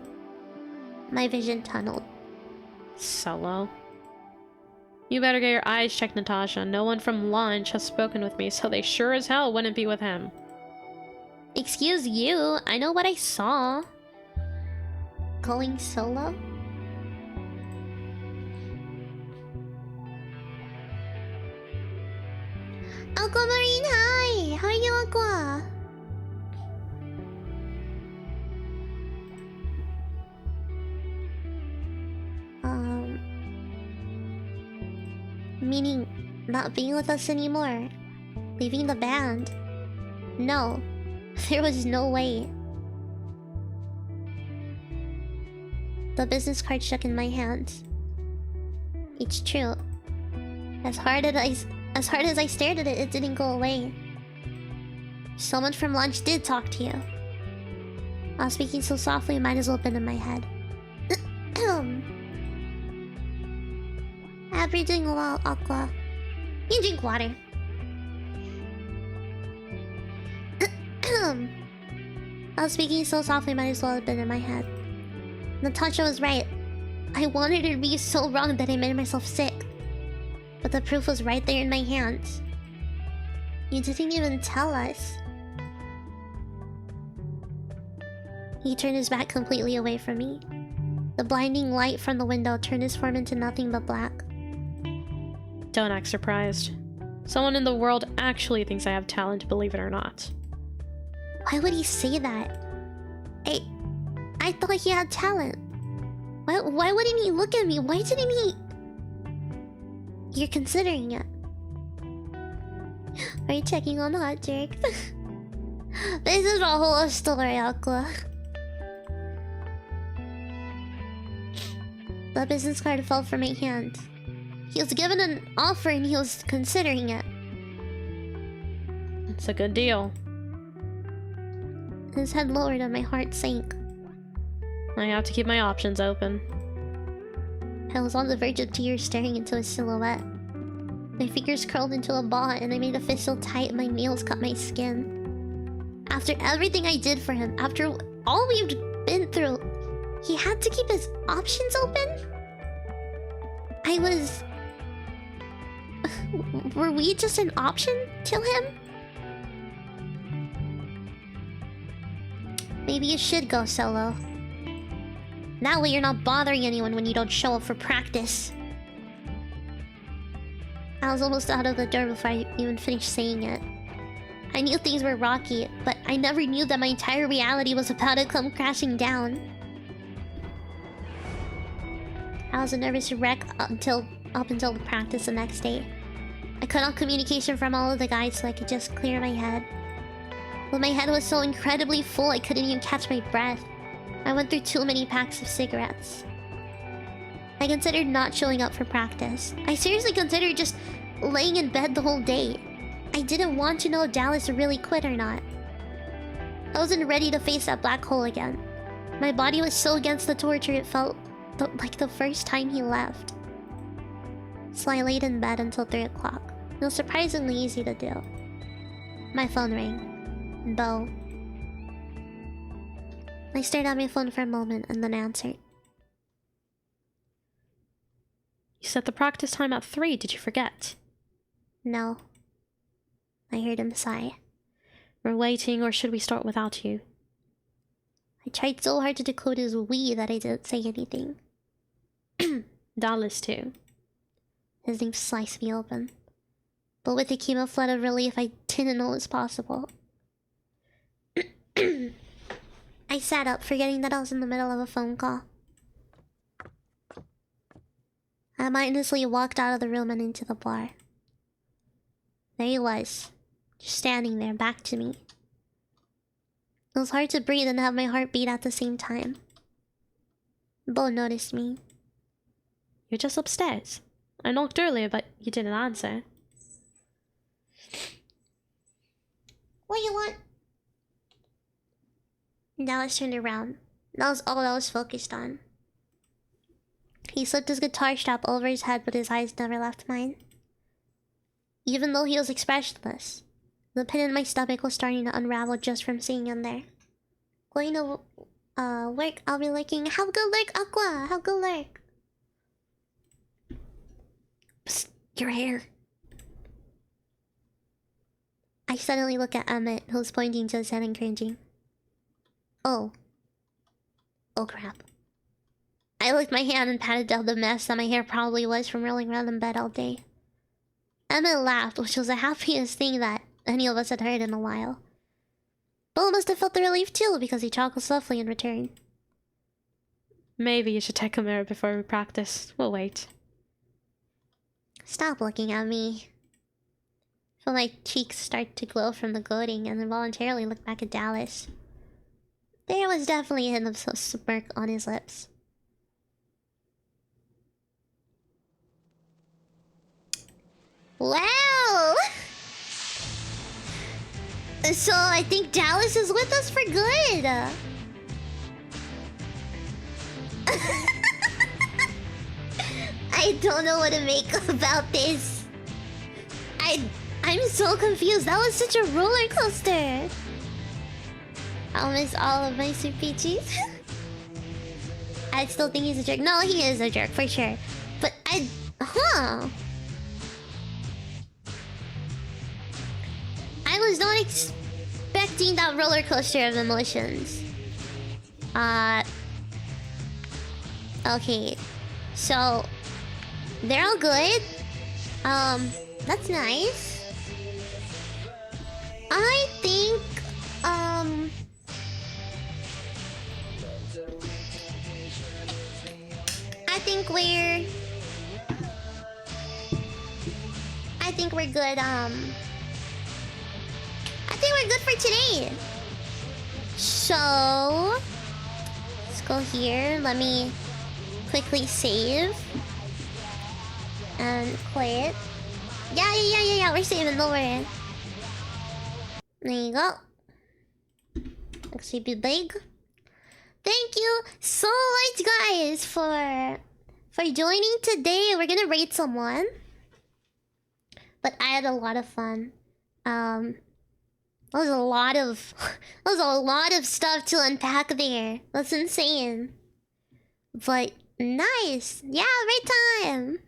My vision tunneled. Solo? You better get your eyes checked, Natasha. No one from lunch has spoken with me, so they sure as hell wouldn't be with him. Excuse you, I know what I saw. Going solo? Aquamarine, hi! How are you, Aqua? Meaning not being with us anymore. Leaving the band. No. There was no way. The business card shook in my hands. It's true. As hard as I stared at it, it didn't go away. Someone from lunch did talk to you. I was speaking so softly, it might as well have been in my head. I hope you're doing well, Aqua. You drink water. I was speaking so softly, might as well have been in my head. Natasha was right. I wanted her to be so wrong that I made myself sick. But the proof was right there in my hands. You didn't even tell us. He turned his back completely away from me. The blinding light from the window turned his form into nothing but black. Don't act surprised. Someone in the world actually thinks I have talent, believe it or not. Why would he say that? I thought he had talent. Why wouldn't he look at me? Why didn't he... You're considering it. Are you checking on the hot jerk? This is a whole story, Aqua. The business card fell from my hand. He was given an offer and he was considering it. It's a good deal. His head lowered and my heart sank. I have to keep my options open. I was on the verge of tears staring into his silhouette. My fingers curled into a ball and I made a fist so tight my nails cut my skin. After everything I did for him, after all we've been through, he had to keep his options open? I was... Were we just an option to him? Maybe you should go solo. That way you're not bothering anyone when you don't show up for practice. I was almost out of the door before I even finished saying it. I knew things were rocky, but I never knew that my entire reality was about to come crashing down. I was a nervous wreck up until the practice the next day. I cut off communication from all of the guys so I could just clear my head. But my head was so incredibly full I couldn't even catch my breath. I went through too many packs of cigarettes. I considered not showing up for practice. I seriously considered just laying in bed the whole day. I didn't want to know if Dallas really quit or not. I wasn't ready to face that black hole again. My body was so against the torture it felt like the first time he left. So I laid in bed until 3 o'clock. It was surprisingly easy to do. My phone rang. Bo. I stared at my phone for a moment and then answered. You set the practice time at 3, did you forget? No. I heard him sigh. We're waiting, or should we start without you? I tried so hard to decode his "we" that I didn't say anything. Dallas too. His name sliced me open. But with it came a flood of relief I didn't know was possible. I sat up, forgetting that I was in the middle of a phone call. I mindlessly walked out of the room and into the bar. There he was, just standing there, back to me. It was hard to breathe and have my heart beat at the same time. Bo noticed me. You're just upstairs. I knocked earlier, but you didn't answer. What do you want? Dallas turned around. That was all I was focused on. He slipped his guitar strap over his head, but his eyes never left mine. Even though he was expressionless, the pin in my stomach was starting to unravel just from seeing him there. Going to work, I'll be lurking. Have a good lurk, Aqua! Have a good lurk! Psst, your hair. I suddenly look at Emmett, who's pointing to his head and cringing. Oh. Oh crap. I licked my hand and patted down the mess that my hair probably was from rolling around in bed all day. Emmett laughed, which was the happiest thing that any of us had heard in a while. Bo must have felt the relief too, because he chuckled softly in return. Maybe you should take a mirror before we practice. We'll wait. Stop looking at me. feel my cheeks start to glow from the gloating and involuntarily look back at Dallas. There was definitely a hint of a smirk on his lips. Wow! So I think Dallas is with us for good. I don't know what to make about this. I'm so confused. That was such a roller coaster. I'll miss all of my Sweet Peaches. I still think he's a jerk. No, he is a jerk for sure. But I was not expecting that roller coaster of emotions. Okay. So they're all good. That's nice. I think we're good. I think we're good for today. So let's go here. Let me quickly save and quit. Yeah. We're saving. Don't worry. There you go. Actually, be big. Thank you so much, guys, for joining today. We're gonna raid someone, but I had a lot of fun. That was a lot of stuff to unpack there. That's insane. But nice. Yeah, raid time.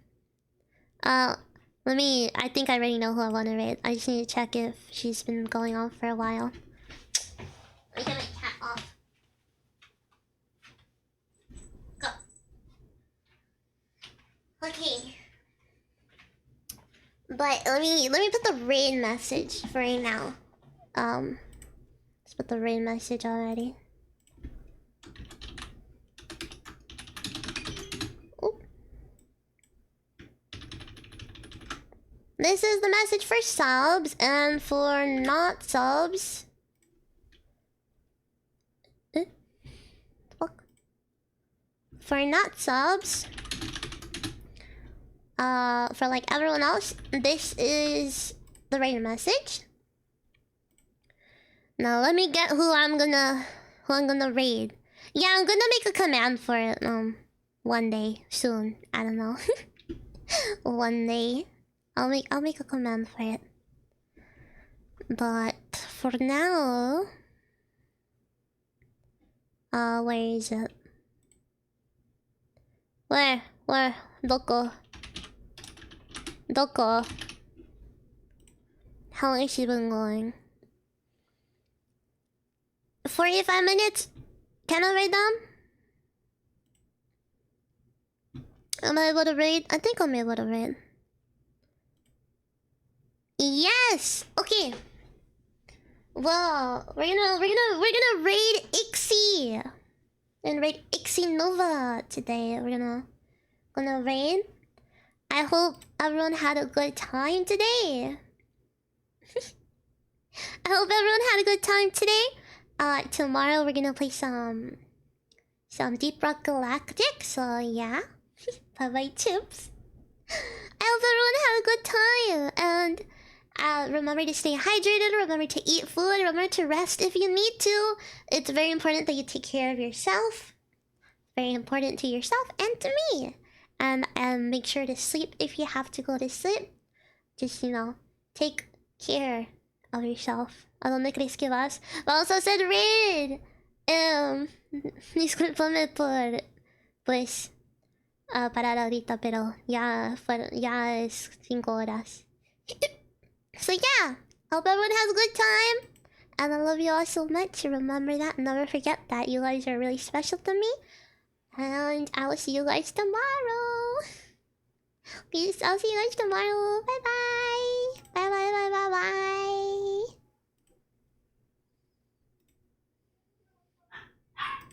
I think I already know who I want to raid. I just need to check if she's been going on for a while. Let me get my cat off. Go. Okay. But let me put the raid message for right now. Let's put the raid message already. This is the message for subs, and for not subs. Fuck. For not subs. For like everyone else, this is the raid message. Now let me get who I'm gonna raid. Yeah, I'm gonna make a command for it. One day soon. I don't know. One day. I'll make a command for it. But for now, where is it? Where? Doko? How long has she been going? 45 minutes? Can I raid them? Am I able to raid? I think I'm able to raid. Yes. Okay. Well, we're gonna raid Ixie and raid Ixie Nova today. We're gonna raid. I hope everyone had a good time today. I hope everyone had a good time today. Tomorrow we're gonna play some Deep Rock Galactic. So yeah, bye bye chips. I hope everyone had a good time, and remember to stay hydrated, remember to eat food, remember to rest if you need to. It's very important that you take care of yourself. Very important to yourself and to me. And make sure to sleep if you have to go to sleep. Just, take care of yourself. ¿A dónde crees que vas? Vamos a hacer raid. Discúlpame por, pues, parar ahorita, pero ya es 5 horas. So yeah, hope everyone has a good time, and I love you all so much. Remember that, never forget that. You guys are really special to me, and I will see you guys tomorrow. Peace. I'll see you guys tomorrow. Bye bye. Bye.